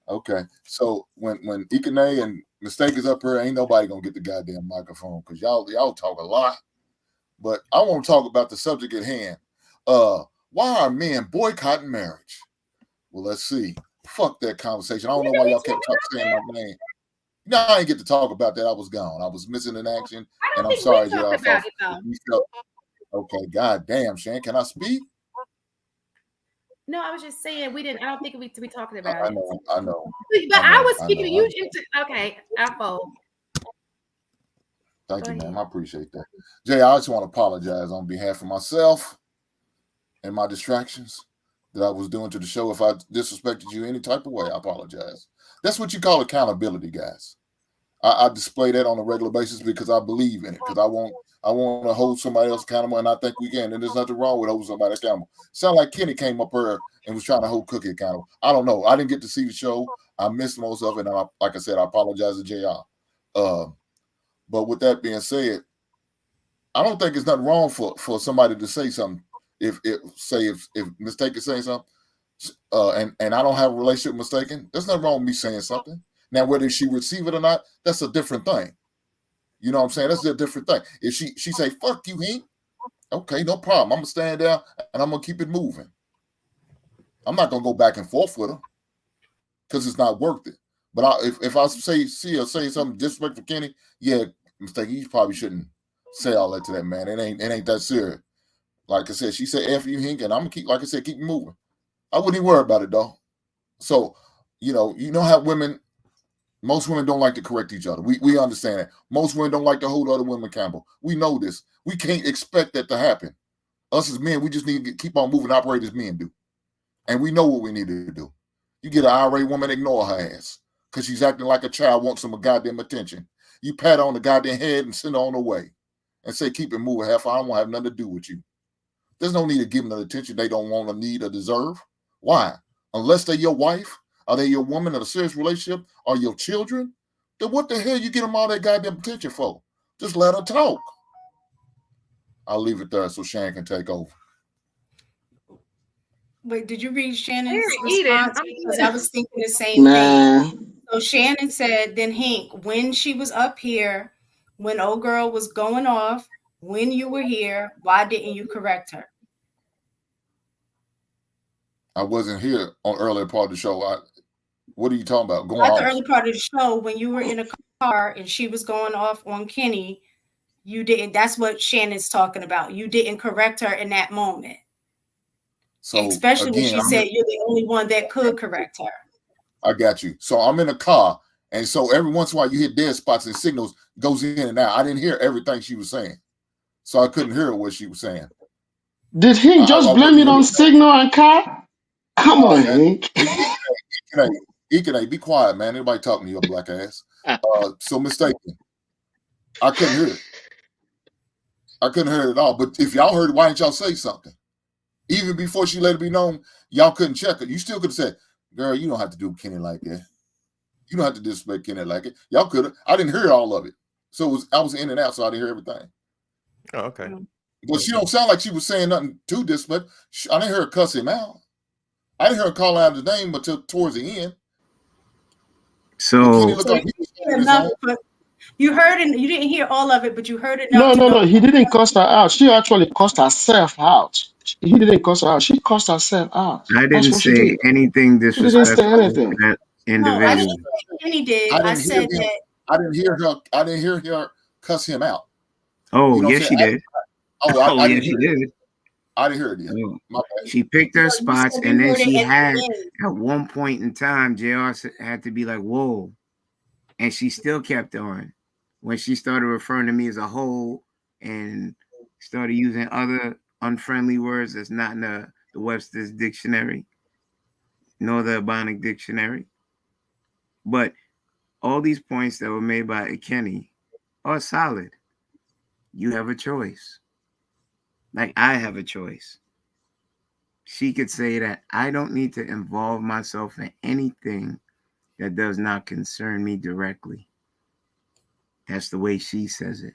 Okay, so when Ikene and Mistake is up here, ain't nobody gonna get the goddamn microphone because y'all talk a lot. But I want to talk about the subject at hand. Why are men boycotting marriage? Well, let's see. Fuck that conversation. I don't know why y'all kept saying my name. No, I didn't get to talk about that. I was gone. I was missing in action. And I'm sorry, y'all. Okay, goddamn, Shane. Can I speak? No, I was just saying we didn't. I don't think we to be talking about it. I know. But I was speaking to you. Okay, I fold. Thank you, ma'am. I appreciate that. Jay, I just want to apologize on behalf of myself and my distractions that I was doing to the show. If I disrespected you any type of way, I apologize. That's what you call accountability, guys. I display that on a regular basis because I believe in it. Because I want to hold somebody else accountable, and I think we can. And there's nothing wrong with holding somebody accountable. Sound like Kenny came up here and was trying to hold Cookie accountable. I don't know. I didn't get to see the show. I missed most of it, and like I said, I apologize to JR. But with that being said, I don't think it's nothing wrong for somebody to say something. If Mistake is saying something, and I don't have a relationship with Mistaken, there's nothing wrong with me saying something. Now, whether she receive it or not, that's a different thing. You know what I'm saying? That's a different thing. If she say, fuck you, Hank, okay, no problem. I'm going to stand down and I'm going to keep it moving. I'm not going to go back and forth with her because it's not worth it. But if I see her say something disrespectful for Kenny, yeah, Mistake, you probably shouldn't say all that to that man. It ain't that serious. Like I said, she said, F you, Hank, and I'm going to keep, like I said, keep moving. I wouldn't even worry about it, though. So, you know how most women don't like to correct each other. We understand that. Most women don't like to hold other women accountable. We know this. We can't expect that to happen. Us as men, we just need to keep on moving, operate as men do. And we know what we need to do. You get an irate woman, ignore her ass because she's acting like a child, wants some goddamn attention. You pat her on the goddamn head and send her on her way and say, keep it moving, half. I don't want to have nothing to do with you. There's no need to give them the attention they don't want or need or deserve. Why? Unless they're your wife, are they your woman in a serious relationship, or your children? Then what the hell you get them all that goddamn attention for? Just let her talk. I'll leave it there so Shan can take over. Wait, did you read Shannon's response? Because I was thinking the same thing. So Shannon said, then Hank, when she was up here, when old girl was going off, when you were here, why didn't you correct her? I wasn't here on earlier part of the show. What are you talking about? Going At off? the early part of the show, when you were in a car and she was going off on Kenny, you didn't. That's what Shannon's talking about. You didn't correct her in that moment. So especially when she said you're the only one that could correct her. I got you. So I'm in a car, and so every once in a while you hit dead spots and signals goes in and out. I didn't hear everything she was saying, so I couldn't hear what she was saying. Did he just blame it on signal and car? Come on, Hank. Ikene, be quiet, man. Everybody talking to your black ass. So mistaken. I couldn't hear it. I couldn't hear it at all. But if y'all heard it, why didn't y'all say something? Even before she let it be known, y'all couldn't check it. You still could have said, girl, you don't have to do Kenny like that. You don't have to disrespect Kenny like it. Y'all could have. I didn't hear all of it. So I was in and out, so I didn't hear everything. Oh, okay. Well, she don't sound like she was saying nothing to disrespect. I didn't hear her cuss him out. I didn't hear her call out his name until towards the end. So you heard it. You didn't hear all of it, but you heard it. No. He didn't cuss her out. She actually cussed herself out. He didn't cuss her out. She cussed herself out. I didn't say anything disrespectful to that individual. No, I didn't say Kenny did. I said that. I didn't hear her cuss him out. Oh, you know yes, she did. I yes, she did. I didn't hear it yet. My bad. She picked her spots, and then she had, end. at one point in time, JR had to be like, whoa. And she still kept on. When she started referring to me as a hoe and started using other unfriendly words that's not in the Webster's dictionary, nor the Ebonic dictionary. But all these points that were made by Kenny are solid. You have a choice. Like I have a choice. She could say that I don't need to involve myself in anything that does not concern me directly. That's the way she says it.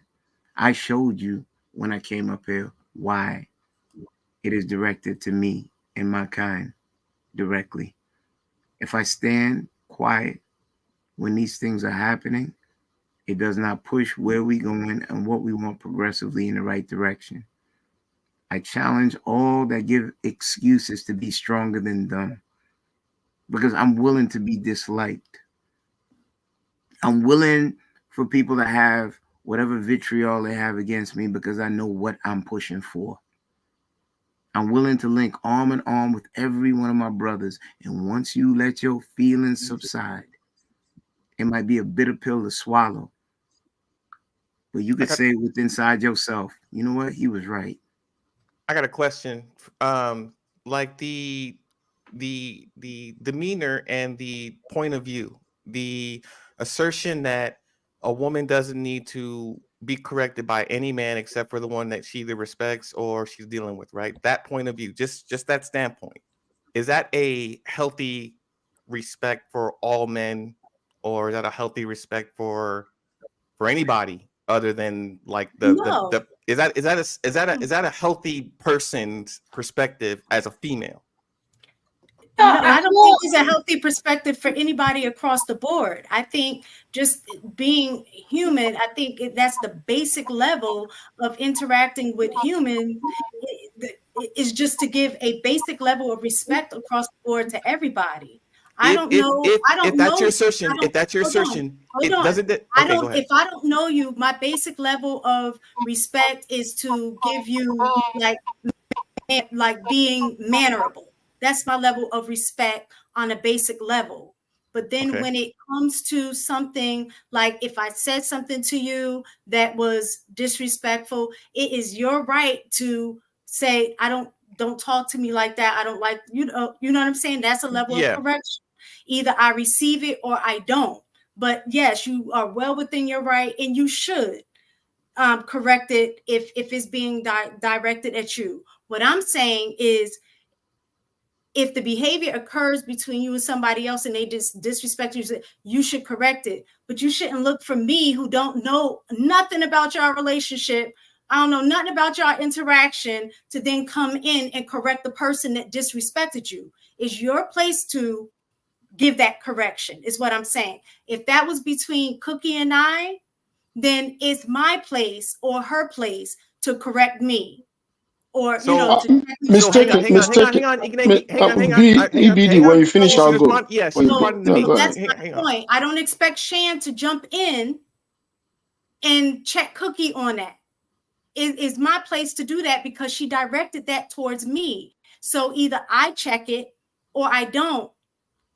I showed you when I came up here why it is directed to me and my kind directly. If I stand quiet when these things are happening, it does not push where we're going and what we want progressively in the right direction. I challenge all that give excuses to be stronger than them, because I'm willing to be disliked. I'm willing for people to have whatever vitriol they have against me because I know what I'm pushing for. I'm willing to link arm in arm with every one of my brothers. And once you let your feelings subside, it might be a bitter pill to swallow, but you could say within inside yourself, you know what? He was right. I got a question. Like the demeanor and the point of view, the assertion that a woman doesn't need to be corrected by any man except for the one that she either respects or she's dealing with, right? That point of view, just that standpoint. Is that a healthy respect for all men, or is that a healthy respect for anybody other than like No. the is that a healthy person's perspective as a female? No, I don't think it's a healthy perspective for anybody across the board. I think just being human, I think that's the basic level of interacting with humans, is just to give a basic level of respect across the board to everybody. I don't know. If that's your assertion, it doesn't. Okay, go ahead. If I don't know you, my basic level of respect is to give you like being mannerable. That's my level of respect on a basic level. But then when it comes to something like if I said something to you that was disrespectful, it is your right to say, don't talk to me like that. I don't like, you know what I'm saying? That's a level of correction. Either I receive it or I don't. But yes, you are well within your right, and you should correct it if it's being directed at you. What I'm saying is, if the behavior occurs between you and somebody else and they just disrespect you, you should correct it. But you shouldn't look for me, who don't know nothing about your relationship, I don't know nothing about your interaction, to then come in and correct the person that disrespected you. It's your place to give that correction, is what I'm saying. If that was between Cookie and I, then it's my place or her place to correct me. Or, mistaken. Hang on. EBD, when you finish, I'll go. Yeah, she's responding to me. That's my point. I don't expect Shan to jump in and check Cookie on that. It is my place to do that because she directed that towards me. So either I check it or I don't.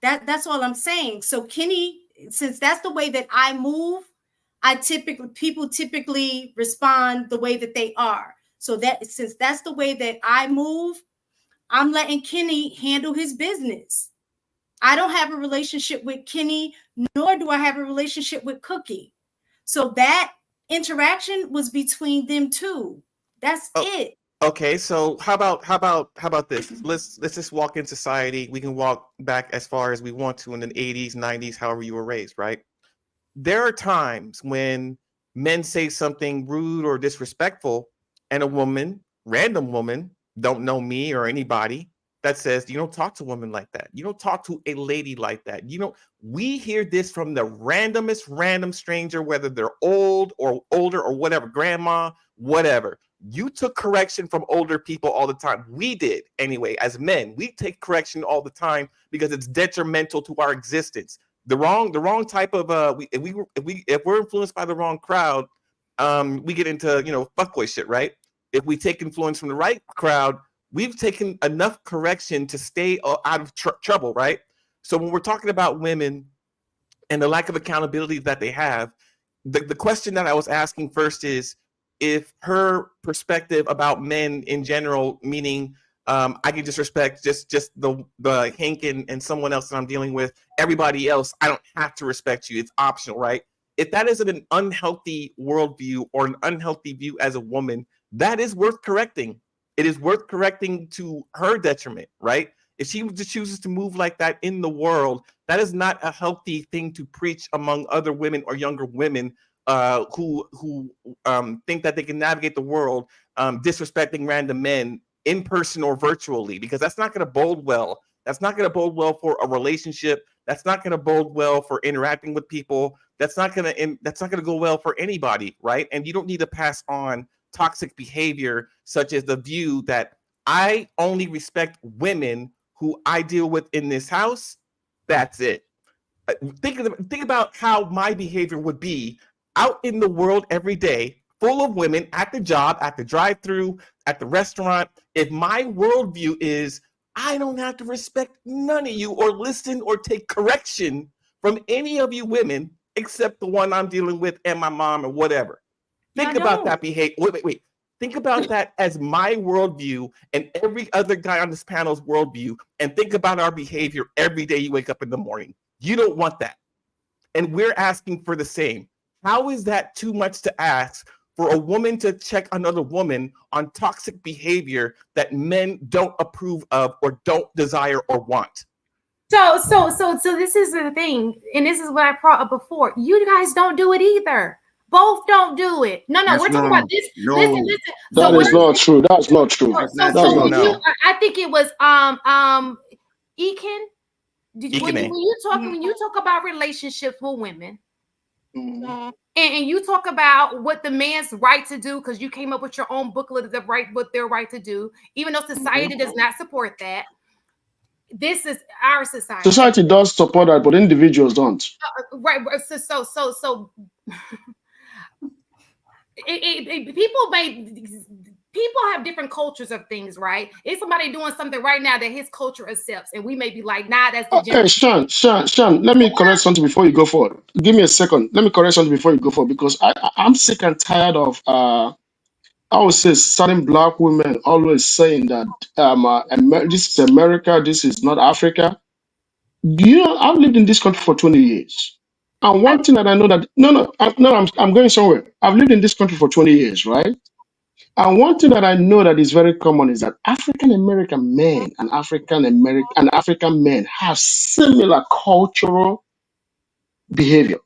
That's all I'm saying. So Kenny, since that's the way that I move, people typically respond the way that they are. So that since that's the way that I move, I'm letting Kenny handle his business. I don't have a relationship with Kenny, nor do I have a relationship with Cookie. So that interaction was between them two. That's it. Okay, so how about this? Let's just walk in society. We can walk back as far as we want to in the 80s, 90s, however you were raised, right? There are times when men say something rude or disrespectful, and a woman, random woman, don't know me or anybody, that says, you don't talk to women like that. You don't talk to a lady like that. We hear this from the randomest random stranger, whether they're old or older or whatever, grandma, whatever. You took correction from older people all the time. We did anyway. As men, we take correction all the time because it's detrimental to our existence. The wrong type of if we're influenced by the wrong crowd, we get into fuckboy shit, right? If we take influence from the right crowd, we've taken enough correction to stay out of trouble, right? So when we're talking about women and the lack of accountability that they have, the question that I was asking first is if her perspective about men in general, meaning I can just respect just the Hank and someone else that I'm dealing with, everybody else, I don't have to respect you. It's optional, right? If that isn't an unhealthy worldview or an unhealthy view as a woman, that is worth correcting. It is worth correcting to her detriment, right? If she just chooses to move like that in the world, that is not a healthy thing to preach among other women or younger women who think that they can navigate the world disrespecting random men in person or virtually, because that's not going to bode well. That's not going to bode well for a relationship. That's not going to bode well for interacting with people. That's not going to go well for anybody, right? And you don't need to pass on toxic behavior such as the view that I only respect women who I deal with in this house. That's it. Think about how my behavior would be out in the world every day, full of women at the job, at the drive-through, at the restaurant. If my worldview is I don't have to respect none of you or listen or take correction from any of you women except the one I'm dealing with and my mom or whatever. Think about that behavior. Wait. Think about that as my worldview and every other guy on this panel's worldview, and think about our behavior every day you wake up in the morning. You don't want that. And we're asking for the same. How is that too much to ask for a woman to check another woman on toxic behavior that men don't approve of or don't desire or want? So this is the thing, and this is what I brought up before. You guys don't do it either. Both don't do it. No, we're talking about this. No. Listen. That is not true. That's not true. I think it was Ekin. When you talk about relationships with women, and you talk about what the man's right to do, because you came up with your own booklet of what their right to do, even though society does not support that. This is our society. Society does support that, but individuals don't. Right. So people have different cultures of things, right? It's somebody doing something right now that his culture accepts, and we may be like, nah, that's the Okay, Sean, let me correct something before you go forward. Give me a second. Let me correct something before you go forward, because I'm sick and tired of I would say certain black women always saying that this is America, this is not Africa. I've lived in this country for 20 years. And one thing that I know that I'm going somewhere. I've lived in this country for 20 years, right? And one thing that I know that is very common is that African American men and African men have similar cultural behavior.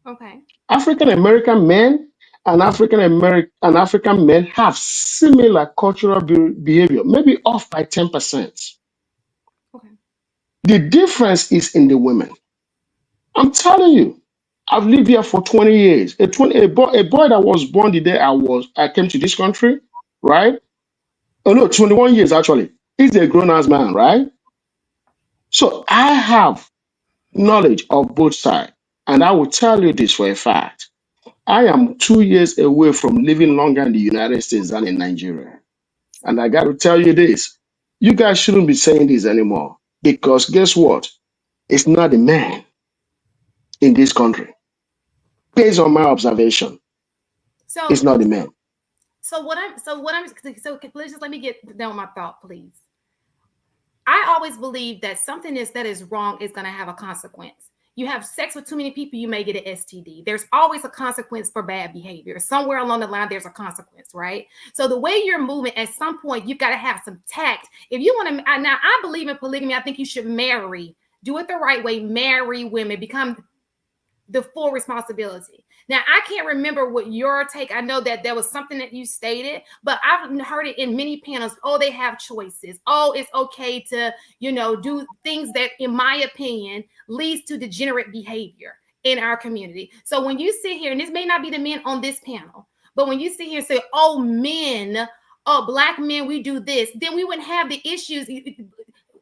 Okay. African American men and African men have similar cultural behavior, maybe off by 10%. Okay. The difference is in the women. I'm telling you, I've lived here for 20 years. A boy that was born the day I came to this country, right? Oh no, 21 years actually. He's a grown-ass man, right? So I have knowledge of both sides. And I will tell you this for a fact. I am 2 years away from living longer in the United States than in Nigeria. And I got to tell you this. You guys shouldn't be saying this anymore. Because guess what? It's not the man in this country. Based on my observation, it's not the man. So let's just let me get down my thought, please. I always believe that something that is wrong is going to have a consequence. You have sex with too many people, you may get an STD. There's always a consequence for bad behavior. Somewhere along the line, there's a consequence, right? So the way you're moving, at some point, you've got to have some tact. If you want to, now I believe in polygamy. I think you should marry, do it the right way, marry women, become the full responsibility. Now, I can't remember what your take. I know that there was something that you stated, but I've heard it in many panels. Oh, they have choices. Oh, it's okay to, do things that, in my opinion, leads to degenerate behavior in our community. So when you sit here, and this may not be the men on this panel, but when you sit here and say, oh, men, oh, black men, we do this, then we wouldn't have the issues.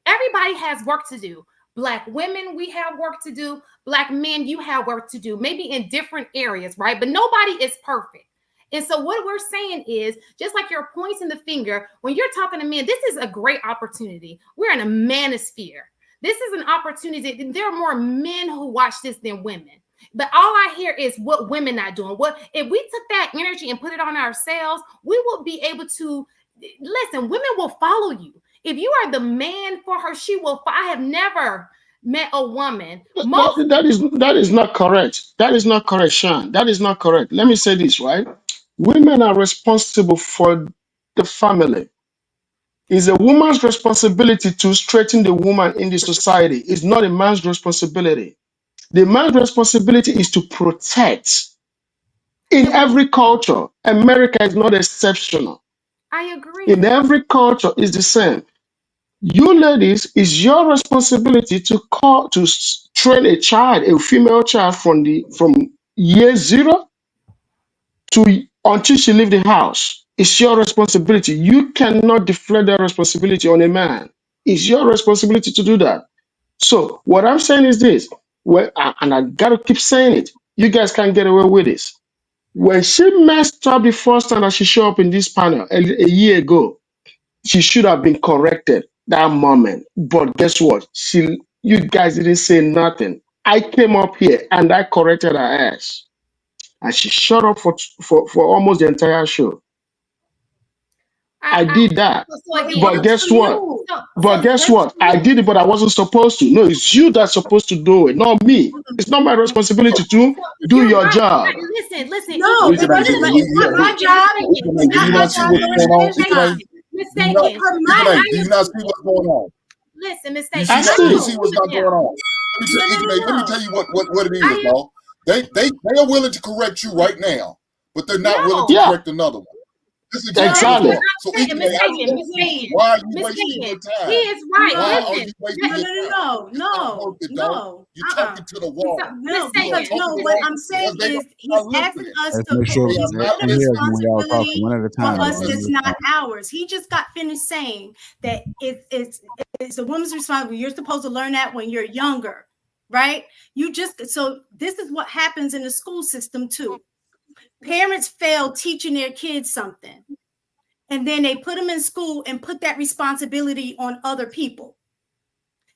Everybody has work to do. Black women, we have work to do. Black men, you have work to do, maybe in different areas, right? But nobody is perfect. And so what we're saying is, just like you're pointing the finger, when you're talking to men, this is a great opportunity. We're in a manosphere. This is an opportunity. There are more men who watch this than women. But all I hear is what women not doing. What if we took that energy and put it on ourselves, we will be able to listen. Women will follow you. If you are the man for her, she will. I have never met a woman. That is not correct. That is not correct, Sean. That is not correct. Let me say this, right? Women are responsible for the family. It's a woman's responsibility to straighten the woman in the society. It's not a man's responsibility. The man's responsibility is to protect. In every culture, America is not exceptional. I agree. In every culture, it's the same. You ladies, it's your responsibility to train a child, a female child, from year 0 to until she leaves the house. It's your responsibility. You cannot deflect that responsibility on a man. It's your responsibility to do that. So what I'm saying is this, and I gotta keep saying it. You guys can't get away with this. When she messed up the first time that she showed up in this panel a year ago, she should have been corrected that moment. But guess what? You guys didn't say nothing. I came up here and I corrected her ass. And she shut up for almost the entire show. I did that. But guess what? Guess what? I did it, but I wasn't supposed to. No, it's you that's supposed to do it, not me. It's not my responsibility to do your job. Listen. No, it's not my job. It's not my job. Mistaken. Do you not see what's going on? Listen, You mistaken. see what's not going on. Let me tell you what it is, bro. They are willing to correct you right now, but they're not willing to correct another one. Exactly. So why are you wasting your time? He is right. Why are you Listen. wasting your time? No. You're talking to the wall. No, because what I'm saying is he's asking us to put responsibility for us that's not ours. He just got finished saying that it's a woman's responsibility. You're supposed to learn that when you're younger, right? So this is what happens in the school system too. Parents fail teaching their kids something, and then they put them in school and put that responsibility on other people.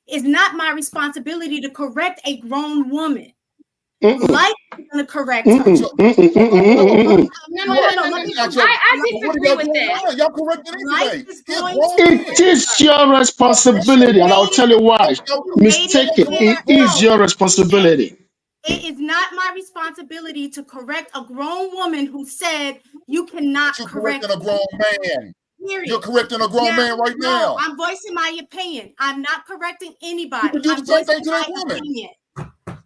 It's not my responsibility to correct a grown woman. Life is going to correct her. No. I disagree with that. Y'all corrected anyway. It is your responsibility, and I'll tell you why. Mistaken. It is your responsibility. It is not my responsibility to correct a grown woman who said you cannot correct a grown man. Period. You're correcting a grown man right now. I'm voicing my opinion. I'm not correcting anybody. You can do the same thing to that woman.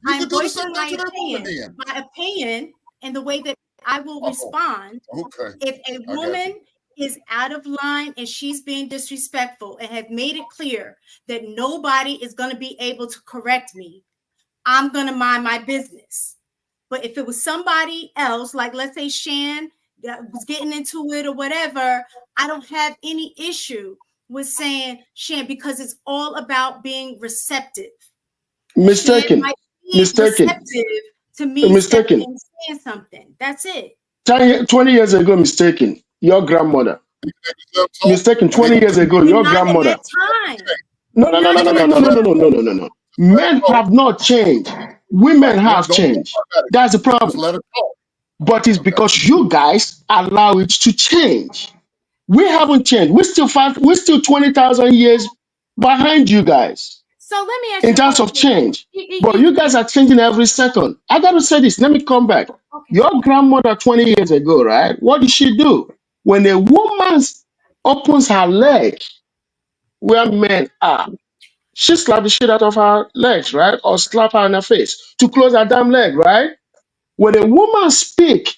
I'm voicing my opinion. My opinion and the way that I will respond. If a woman is out of line and she's being disrespectful and have made it clear that nobody is going to be able to correct me, I'm going to mind my business. But if it was somebody else, like let's say Shan that was getting into it or whatever, I don't have any issue with saying Shan, because it's all about being receptive. Mistaken. Receptive to me saying something. That's it. 20 years ago, mistaken. Your grandmother. Mistaken. 20 years ago, your grandmother. No. Men have not changed. Women have changed. That's the problem. But it's because you guys allow it to change. We haven't changed. We're still 20,000 years behind you guys. So let me ask in terms of change. But you guys are changing every second. I got to say this. Let me come back. Your grandmother 20 years ago, right? What did she do? When a woman opens her leg where men are, she slapped the shit out of her legs, right? Or slap her in her face to close her damn leg, right? When a woman speaks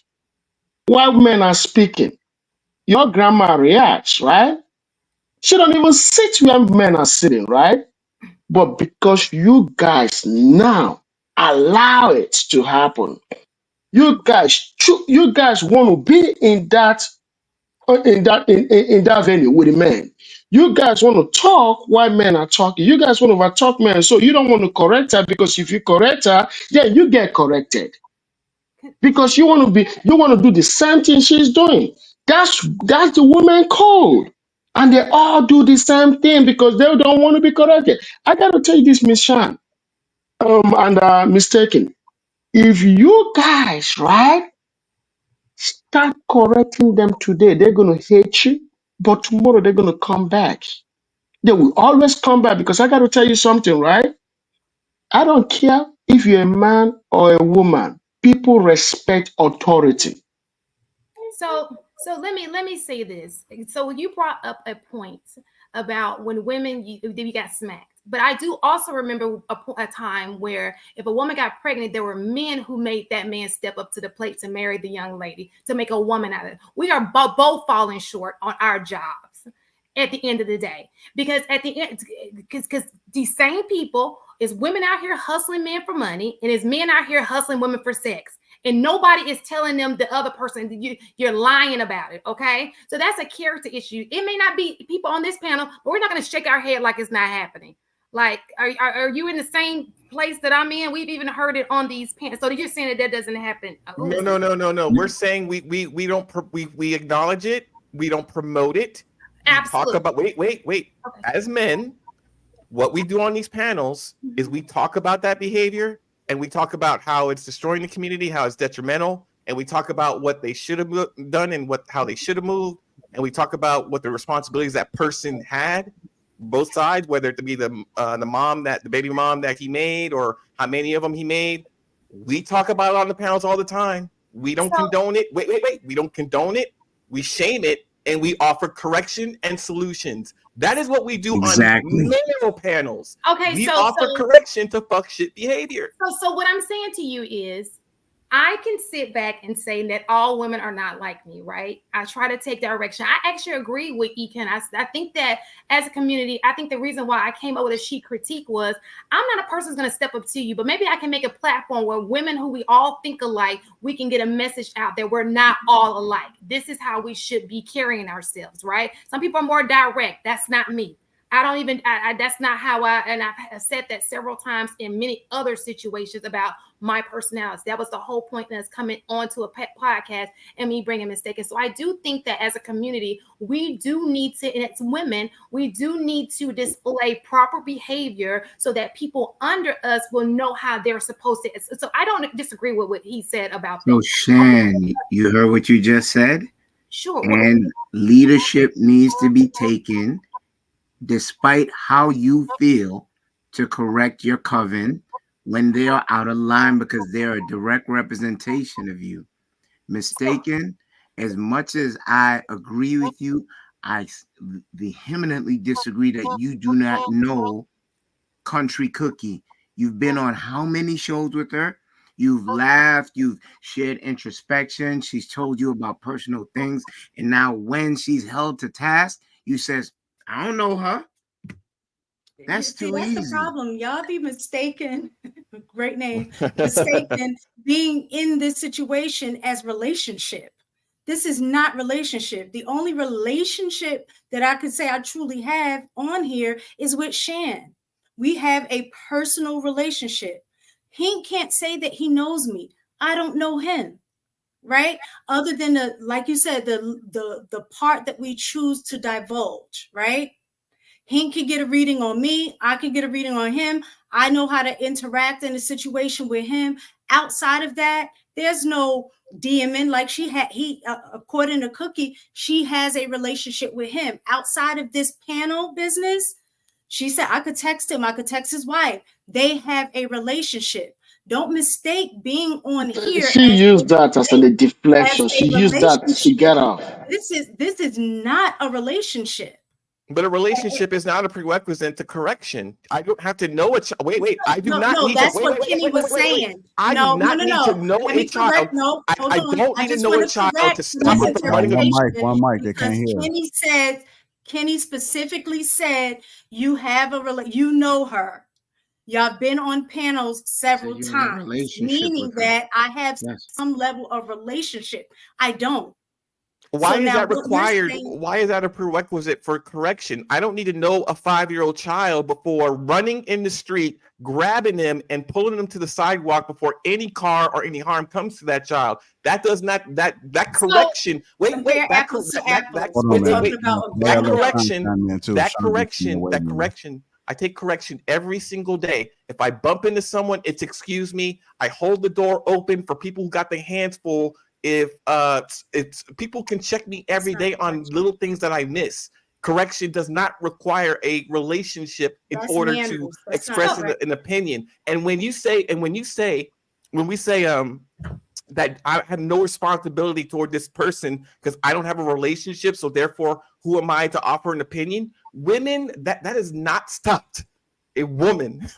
while men are speaking, your grandma reacts, right? She don't even sit where men are sitting, right? But because you guys now allow it to happen, you guys want to be in that venue with the men. You guys want to talk while men are talking. You guys want to overtalk men, so you don't want to correct her, because if you correct her, then you get corrected. because you want to do the same thing she's doing. That's the woman code. And they all do the same thing because they don't want to be corrected. I gotta tell you this, Miss Shan, and mistaken. If you guys, right, start correcting them today, they're gonna hate you, but tomorrow they're gonna come back. They will always come back because I gotta tell you something, right? I don't care if you're a man or a woman. People respect authority. So let me say this. So you brought up a point about when women you got smacked. But I do also remember a time where if a woman got pregnant, there were men who made that man step up to the plate to marry the young lady, to make a woman out of it. We are both falling short on our jobs at the end of the day, because at the end, because these same people is women out here hustling men for money, and is men out here hustling women for sex. And nobody is telling them the other person you're lying about it. Okay. So that's a character issue. It may not be people on this panel, but we're not going to shake our head like it's not happening. Like, are you in the same place that I'm in? We've even heard it on these panels. So you're saying that doesn't happen? No. We're saying we don't we acknowledge it. We don't promote it. Absolutely. Talk about wait. Okay. As men, what we do on these panels is we talk about that behavior. And we talk about how it's destroying the community, how it's detrimental, and we talk about what they should have done and how they should have moved, and we talk about what the responsibilities that person had, both sides, whether it be the baby mom that he made, or how many of them he made. We talk about it on the panels all the time. We don't condone it. Wait. We don't condone it. We shame it, and we offer correction and solutions. That is what we do on male panels. Okay, we offer correction to fuck shit behavior. So what I'm saying to you is, I can sit back and say that all women are not like me, right? I try to take direction. I actually agree with Ekin. I think that as a community, I think the reason why I came up with a she critique was, I'm not a person who's going to step up to you, but maybe I can make a platform where women who we all think alike, we can get a message out that we're not all alike. This is how we should be carrying ourselves, right? Some people are more direct. That's not me. That's not how and I've said that several times in many other situations about my personality. That was the whole point that's coming onto a podcast and me bringing Mistaken. So I do think that as a community, we do need to, and it's women, we do need to display proper behavior so that people under us will know how they're supposed to. So I don't disagree with what he said about that. So Shan, you heard what you just said? Sure. And leadership needs to be taken despite how you feel to correct your coven when they are out of line, because they're a direct representation of you. Mistaken, as much as I agree with you, I vehemently disagree that you do not know Country Cookie. You've been on how many shows with her? You've laughed, you've shared introspection, she's told you about personal things, and now when she's held to task, you says, I don't know her. That's too easy. That's the problem. Y'all be mistaken. Great name. Mistaken being in this situation as relationship. This is not relationship. The only relationship that I could say I truly have on here is with Shan. We have a personal relationship. He can't say that he knows me. I don't know him. Right? Other than like you said, the part that we choose to divulge, right? He can get a reading on me. I can get a reading on him. I know how to interact in a situation with him. Outside of that, there's no DMing like according to Cookie, she has a relationship with him. Outside of this panel business, she said, I could text him. I could text his wife. They have a relationship. Don't mistake being on here. She used that as a deflection. She used that to get off. This is not a relationship. But a relationship is not a prerequisite to correction. I don't have to know a child. Wait. I do not need that's to. What Kenny was saying. I do not need to know a child. I don't need to know a child to stop it from running. One mic. They can't hear. Kenny specifically said you have you know her. Y'all been on panels several times, meaning that I have some level of relationship. I don't. Why is now that what you're required? saying, Why is that a prerequisite for correction? I don't need to know a 5-year-old child before running in the street, grabbing them and pulling them to the sidewalk before any car or any harm comes to that child. That does not that so correction. Wait, compare that apples to that apples. Hold We're on, wait, man. talking wait. about a Yeah, That grown let adult. Sean correction, chime in too. that Sean just saying, correction, wait a that minute. correction. I take correction every single day. If I bump into someone, it's excuse me. I hold the door open for people who got their hands full. If it's people can check me every day on little things that I miss. Correction does not require a relationship in That's order to manners. That's not express correct. an opinion. And when we say that I have no responsibility toward this person because I don't have a relationship, so therefore, who am I to offer an opinion? Women, that is not stopped a woman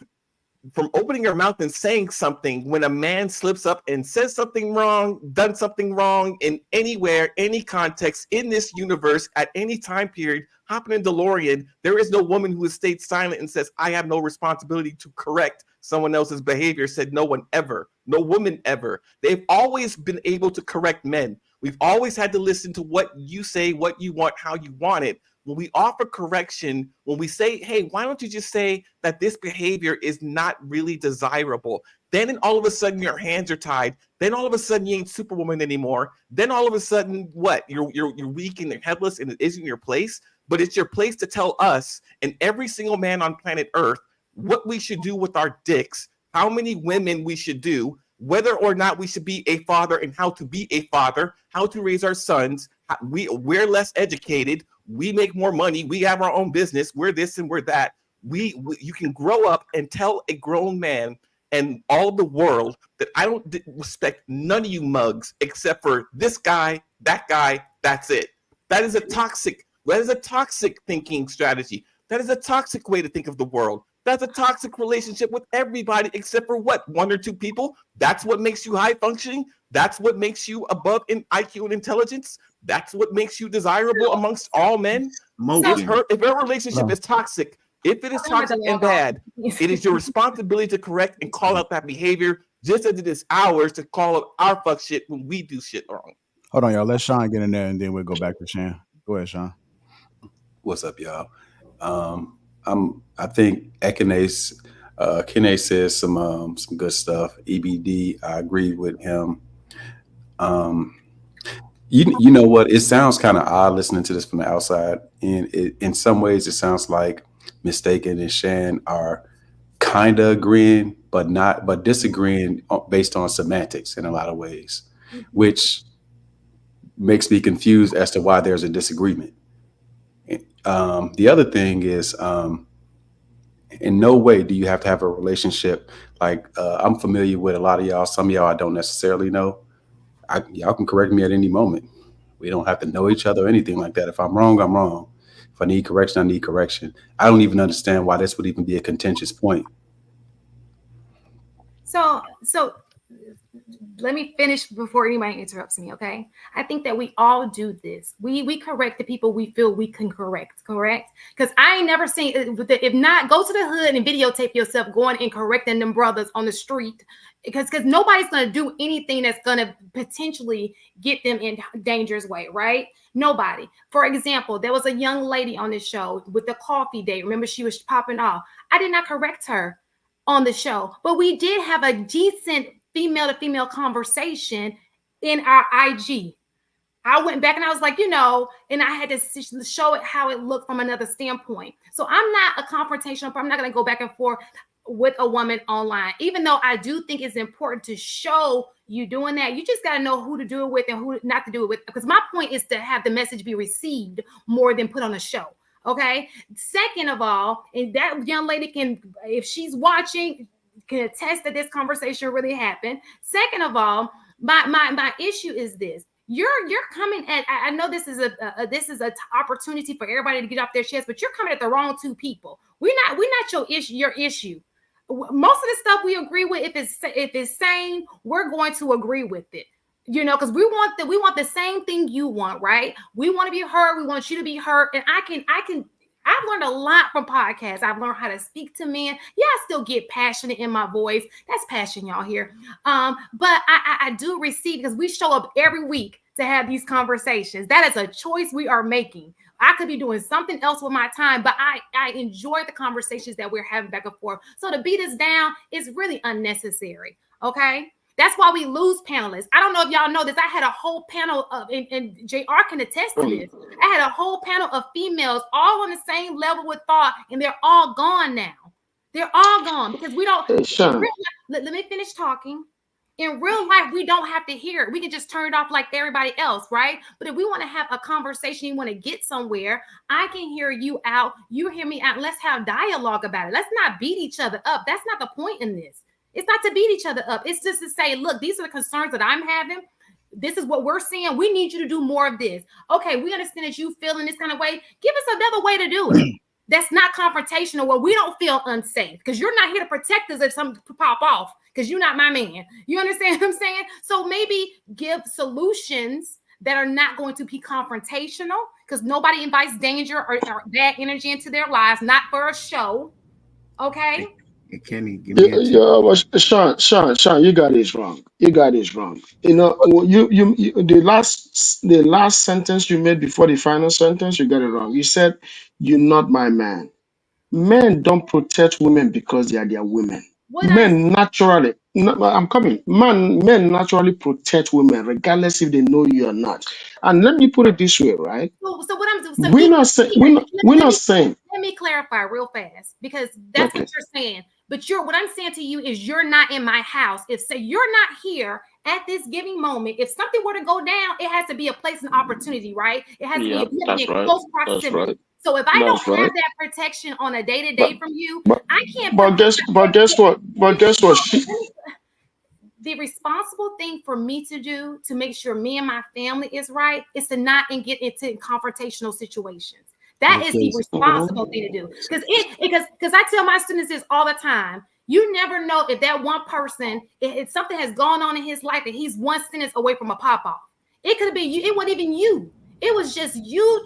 from opening her mouth and saying something when a man slips up and says something wrong, done something wrong in anywhere, any context, in this universe, at any time period, hopping in DeLorean, there is no woman who has stayed silent and says, I have no responsibility to correct someone else's behavior, said no one ever, no woman ever. They've always been able to correct men. We've always had to listen to what you say, what you want, how you want it. When we offer correction, when we say, hey, why don't you just say that this behavior is not really desirable? Then all of a sudden your hands are tied. Then all of a sudden you ain't Superwoman anymore. Then all of a sudden, what? You're weak and you're headless and it isn't your place. But it's your place to tell us and every single man on planet Earth what we should do with our dicks, how many women we should do, whether or not we should be a father and how to be a father, how to raise our sons. We're less educated. We make more money. We have our own business. We're this and we're that. You can grow up and tell a grown man and all the world that I don't respect none of you mugs except for this guy, that's it. That is a toxic thinking strategy. That is a toxic way to think of the world. That's a toxic relationship with everybody except for what? 1 or 2 people? That's what makes you high functioning? That's what makes you above in IQ and intelligence? That's what makes you desirable amongst all men? If her relationship is toxic, if it is toxic and bad, it is your responsibility to correct and call out that behavior, just as it is ours to call out our fuck shit when we do shit wrong. Hold on, y'all. Let Sean get in there, and then we'll go back to Shan. Go ahead, Sean. What's up, y'all? I think Kene says some good stuff. EBD, I agree with him. You know what? It sounds kind of odd listening to this from the outside, and in some ways, it sounds like Mistaken and Shan are kind of agreeing, but disagreeing based on semantics in a lot of ways, which makes me confused as to why there's a disagreement. The other thing is, in no way do you have to have a relationship. Like I'm familiar with a lot of y'all. Some of y'all I don't necessarily know. Y'all can correct me at any moment. We don't have to know each other or anything like that. If I'm wrong, I'm wrong. If I need correction, I need correction. I don't even understand why this would even be a contentious point. So let me finish before anybody interrupts me, okay? I think that we all do this. We correct the people we feel we can correct? Because I ain't never seen, if not, go to the hood and videotape yourself going and correcting them brothers on the street, because nobody's going to do anything that's going to potentially get them in danger's way, right? Nobody. For example, there was a young lady on this show with the coffee date. Remember, she was popping off. I did not correct her on the show, but we did have a decent female to female conversation in our IG. I went back and I was like, and I had to show it how it looked from another standpoint. So I'm not a confrontational, I'm not going to go back and forth with a woman online, even though I do think it's important to show you doing that. You just got to know who to do it with and who not to do it with, because my point is to have the message be received more than put on a show. Okay. Second of all, and that young lady can, if she's watching, can attest that this conversation really happened. Second of all, my issue is this. You're coming at, I know this is a opportunity for everybody to get off their chest, but you're coming at the wrong 2 people. We're not your issue. Most of the stuff we agree with, if it's sane, we're going to agree with it. Because we want the same thing you want, right? We want to be heard. We want you to be heard. And I've learned a lot from podcasts. I've learned how to speak to men. Yeah, I still get passionate in my voice. That's passion, y'all hear. But I do receive, because we show up every week to have these conversations. That is a choice we are making. I could be doing something else with my time, but I enjoy the conversations that we're having back and forth. So to beat us down is really unnecessary. Okay. That's why we lose panelists. I don't know if y'all know this. I had a whole panel of, and JR can attest to this. I had a whole panel of females all on the same level with thought, and they're all gone now. They're all gone because we don't. Let me finish talking. In real life, we don't have to hear it. We can just turn it off like everybody else, right? But if we want to have a conversation, you want to get somewhere, I can hear you out. You hear me out. Let's have dialogue about it. Let's not beat each other up. That's not the point in this. It's not to beat each other up. It's just to say, look, these are the concerns that I'm having. This is what we're seeing. We need you to do more of this. Okay, we understand that you feel in this kind of way. Give us another way to do it. That's not confrontational, where we don't feel unsafe, because you're not here to protect us if something pop off, because you're not my man. You understand what I'm saying? So maybe give solutions that are not going to be confrontational, because nobody invites danger or bad energy into their lives, not for a show. Okay? Hey, Kenny, give me a Sean, you got it wrong. You got it wrong. You know, you the last sentence you made before the final sentence, you got it wrong. You said, "You're not my man." Men don't protect women because they are their women. Men naturally, I'm coming. Men naturally protect women, regardless if they know you or not. And let me put it this way, right? So what I'm doing? So we're not saying. Let me clarify real fast, because that's what you're saying. But what I'm saying to you is, you're not in my house. If you're not here at this giving moment, if something were to go down, it has to be a place and opportunity, right? It has to be in close proximity. Right. So if I don't have that protection on a day-to-day from you, I can't. But guess what? The responsible thing for me to do to make sure me and my family is right is to not get into confrontational situations. That is the responsible thing to do. Because I tell my students this all the time. You never know if that one person, if something has gone on in his life, and he's one sentence away from a pop-off. It could have been you. It wasn't even you. It was just you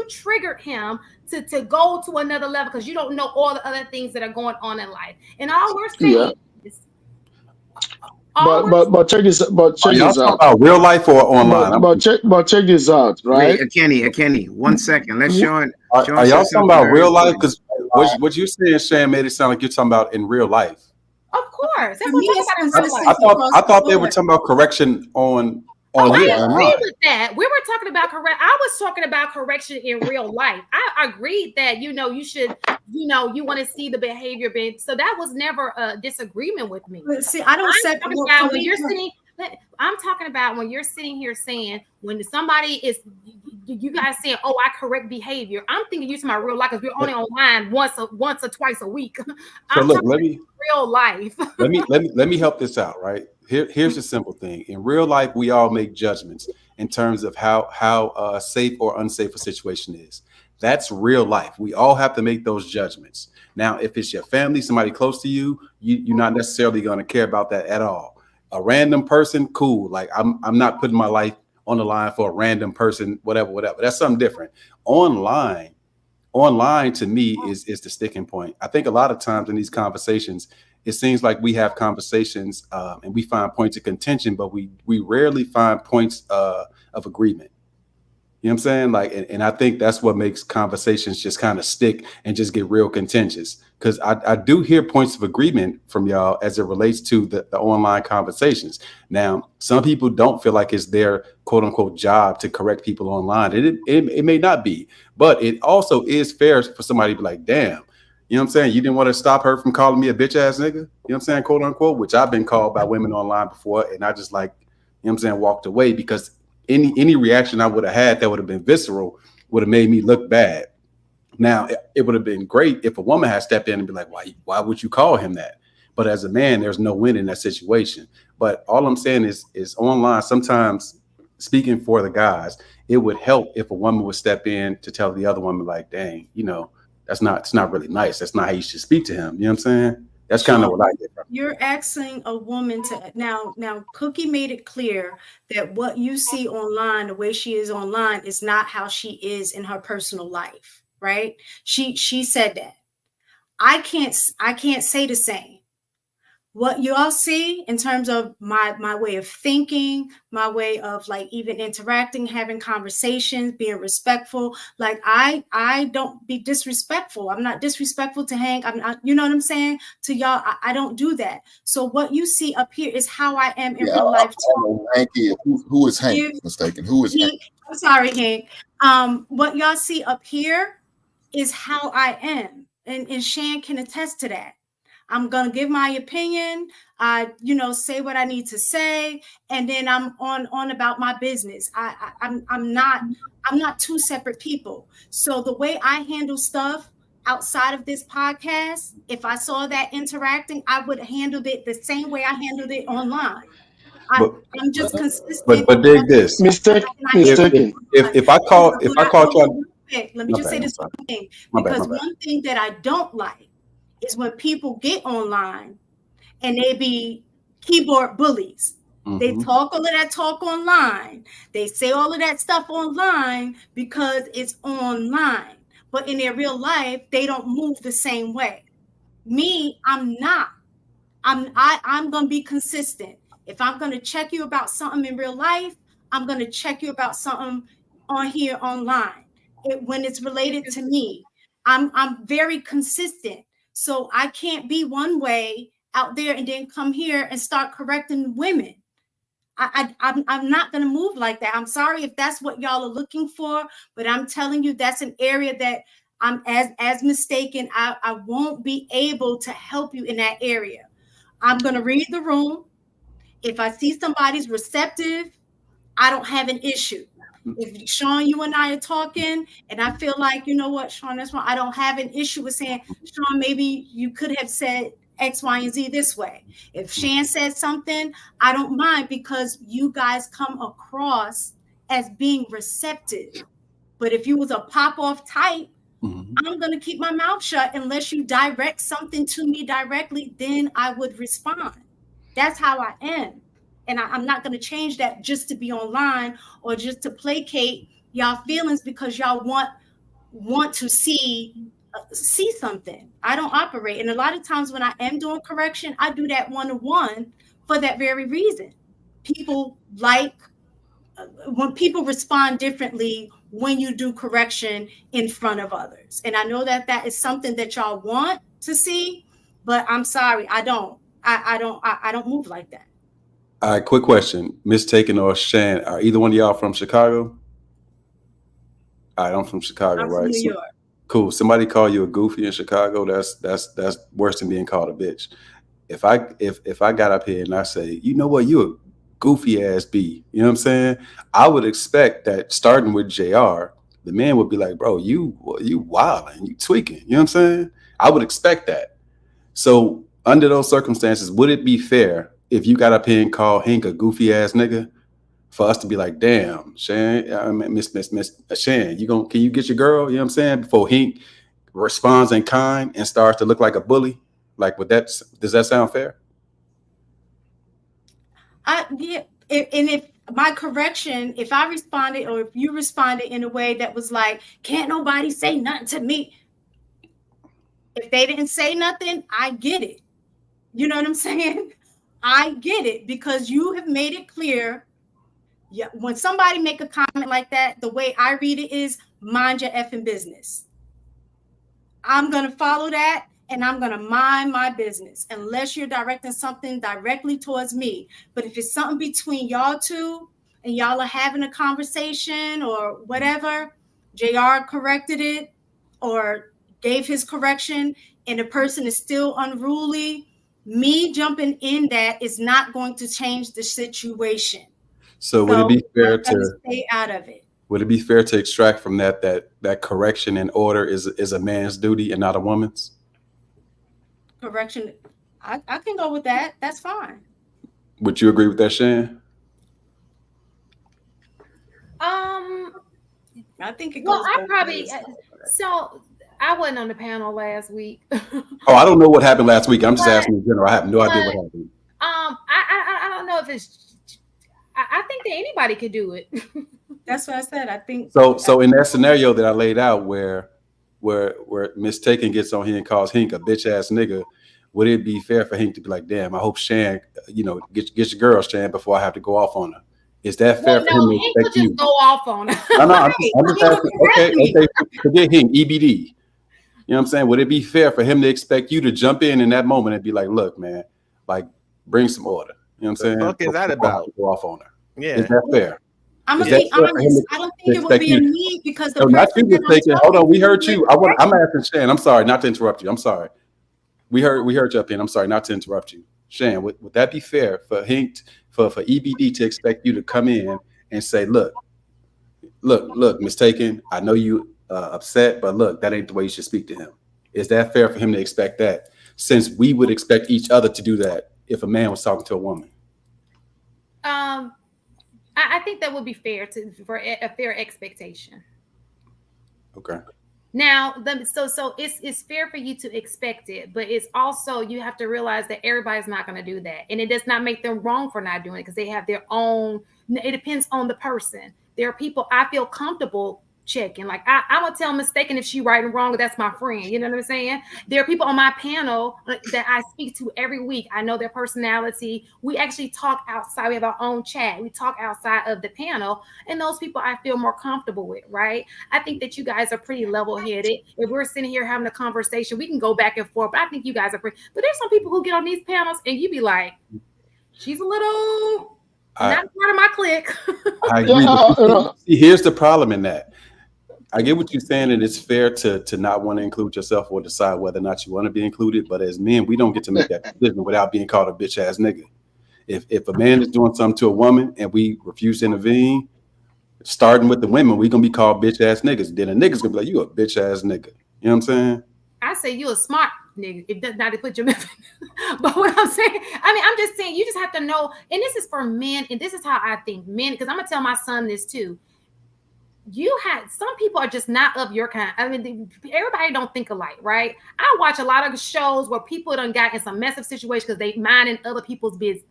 triggered him to go to another level, because you don't know all the other things that are going on in life. And all we're saying is, but check this out. About real life or online? But check this out, right? Wait, Kenny, 1 second. Let's Sean. Are y'all talking about real life? Because what you saying, Shan, made it sound like you're talking about in real life. Of course, that's what I thought they were talking about correction on. I agree with that. We were talking about I was talking about correction in real life. I agreed that you should you want to see the behavior being. So that was never a disagreement with me. See, I don't say when you're sitting. I'm talking about when you're sitting here saying, when somebody is, you guys saying, "Oh, I correct behavior." I'm thinking you're talking about real life, because we're only online once or twice a week. So look, let me real life. let me help this out, right? Here's the simple thing. In real life, we all make judgments in terms of how safe or unsafe a situation is. That's real life. We all have to make those judgments. Now, if it's your family, somebody close to you, you're not necessarily going to care about that at all. A random person, cool. Like I'm not putting my life on the line for a random person, whatever. That's something different. Online to me is the sticking point. I think a lot of times in these conversations, it seems like we have conversations and we find points of contention, but we rarely find points of agreement. You know what I'm saying? Like, and I think that's what makes conversations just kind of stick and just get real contentious. Because I do hear points of agreement from y'all as it relates to the online conversations. Now, some people don't feel like it's their quote unquote job to correct people online. And it may not be, but it also is fair for somebody to be like, damn, you know what I'm saying? You didn't want to stop her from calling me a bitch ass nigga. You know what I'm saying? Quote unquote, which I've been called by women online before. And I just like, you know what I'm saying, walked away, because any reaction I would have had that would have been visceral would have made me look bad. Now, it would have been great if a woman had stepped in and be like, why would you call him that? But as a man, there's no win in that situation. But all I'm saying is online, sometimes, speaking for the guys, it would help if a woman would step in to tell the other woman, like, dang, it's not really nice. That's not how you should speak to him. You know what I'm saying? That's kind of what I get from it. You're asking a woman to now Cookie made it clear that what you see online, the way she is online, is not how she is in her personal life, right? She said that. I can't say the same. what you all see in terms of my way of thinking, my way of like even interacting, having conversations, being respectful. Like I don't be disrespectful. I'm not disrespectful to Hank. I'm not, you know what I'm saying? To y'all, I don't do that. So what you see up here is how I am in real life. Hank is. Who is Hank? Mistaken. Who is Hank? I'm sorry, Hank. What y'all see up here is how I am. And Shan can attest to that. I'm gonna give my opinion, say what I need to say, and then I'm on about my business. I'm not two separate people. So the way I handle stuff outside of this podcast, if I saw that interacting, I would have handled it the same way I handled it online. I'm just consistent. But dig this. Mistaken. If I call y'all, let me just say this one thing, because one thing that I don't like is when people get online and they be keyboard bullies. They talk all of that talk online. They say all of that stuff online because it's online. But in their real life, they don't move the same way. Me, I'm not. I'm gonna be consistent. If I'm gonna check you about something in real life, I'm gonna check you about something on here online. When it's related to me, I'm very consistent. So I can't be one way out there and then come here and start correcting women. I'm not going to move like that. I'm sorry if that's what y'all are looking for, but I'm telling you that's an area that I'm as mistaken. I won't be able to help you in that area. I'm going to read the room. If I see somebody's receptive, I don't have an issue. If Sean, you and I are talking, and I feel like, you know what, Sean, that's wrong. I don't have an issue with saying, Sean, maybe you could have said X, Y, and Z this way. If Shan said something, I don't mind because you guys come across as being receptive. But if you was a pop-off type, I'm going to keep my mouth shut unless you direct something to me directly, then I would respond. That's how I am. And I'm not going to change that just to be online or just to placate y'all feelings because y'all want to see something. I don't operate. And a lot of times when I am doing correction, I do that one-to-one for that very reason. People when people respond differently when you do correction in front of others. And I know that is something that y'all want to see, but I'm sorry, I don't move like that. All right, quick question. Mistaken or Shan, are either one of y'all from Chicago? All right, I'm from Chicago, I'm right? from New York. Cool. Somebody call you a goofy in Chicago, that's worse than being called a bitch. If I got up here and I say, you know what, you a goofy ass B, you know what I'm saying? I would expect that starting with JR, the man would be like, bro, you wilding, you tweaking, you know what I'm saying? I would expect that. So under those circumstances, would it be fair if you got up here and called Hank a goofy ass nigga for us to be like, damn, Shan, Miss Shan, can you get your girl, you know what I'm saying? Before Hank responds in kind and starts to look like a bully? Like, does that sound fair? Yeah, and if my correction, if I responded or if you responded in a way that was like, can't nobody say nothing to me. If they didn't say nothing, I get it. You know what I'm saying? I get it because you have made it clear. Yeah, when somebody make a comment like that, the way I read it is mind your effing business. I'm going to follow that and I'm going to mind my business unless you're directing something directly towards me. But if it's something between y'all two and y'all are having a conversation or whatever, JR corrected it or gave his correction and the person is still unruly, me jumping in that is not going to change the situation. So would it be fair to stay out of it? Would it be fair to extract from that correction and order is a man's duty and not a woman's? Correction, I can go with that. That's fine. Would you agree with that, Shan? I think it goes. Well, I probably so I wasn't on the panel last week. Oh, I don't know what happened last week. I'm just asking in general. I have no idea what happened. I don't know if it's. I think that anybody could do it. That's what I said. I think so. In that scenario that I laid out, where Miss Taken gets on here and calls Hank a bitch ass nigga, would it be fair for him to be like, damn, I hope Shan, get your girl, Shan, before I have to go off on her? Is that fair for him to Hank expect will you? just go off on her. No, I'm just asking. Okay, forget him, EBD. You know what I'm saying? Would it be fair for him to expect you to jump in that moment and be like, look, man, like, bring some order? You know what I'm saying? What the fuck is that about? Go off on her. Yeah. Is that fair? I'm gonna be honest. I don't think it would be a need because the not you person that I'm mistaken. Hold on, we heard talking you. to I'm asking Shan. I'm sorry not to interrupt you. I'm sorry. We heard you up in. I'm sorry not to interrupt you. Shan, would that be fair for Hank, for EBD to expect you to come in and say, look, mistaken. I know you upset, but look, that ain't the way you should speak to him. Is that fair for him to expect that? Since we would expect each other to do that if a man was talking to a woman. I think that would be fair for a fair expectation. Okay. Now, so it's fair for you to expect it, but it's also, you have to realize that everybody's not going to do that, and it does not make them wrong for not doing it because they have their own. It depends on the person. There are people I feel comfortable checking. Like I'm gonna tell mistaken if she right and wrong, that's my friend. You know what I'm saying? There are people on my panel that I speak to every week. I know their personality. We actually talk outside. We have our own chat. We talk outside of the panel, and those people I feel more comfortable with, right? I think that you guys are pretty level-headed. If we're sitting here having a conversation, we can go back and forth, but I think you guys are pretty. But there's some people who get on these panels and you be like, she's a little not part of my clique. I agree. See, here's the problem in that. I get what you're saying, and it's fair to not want to include yourself or decide whether or not you want to be included. But as men, we don't get to make that decision without being called a bitch ass nigga. If a man is doing something to a woman and we refuse to intervene, starting with the women, we're gonna be called bitch ass niggas. Then a nigga's gonna be like, you a bitch ass nigga. You know what I'm saying? I say you a smart nigga. It does not to put your but what I'm saying, I'm just saying you just have to know, and this is for men, and this is how I think men, because I'm gonna tell my son this too. Some people are just not of your kind. Everybody don't think alike, right? I watch a lot of shows where people done got in some mess up situations because they minding other people's business.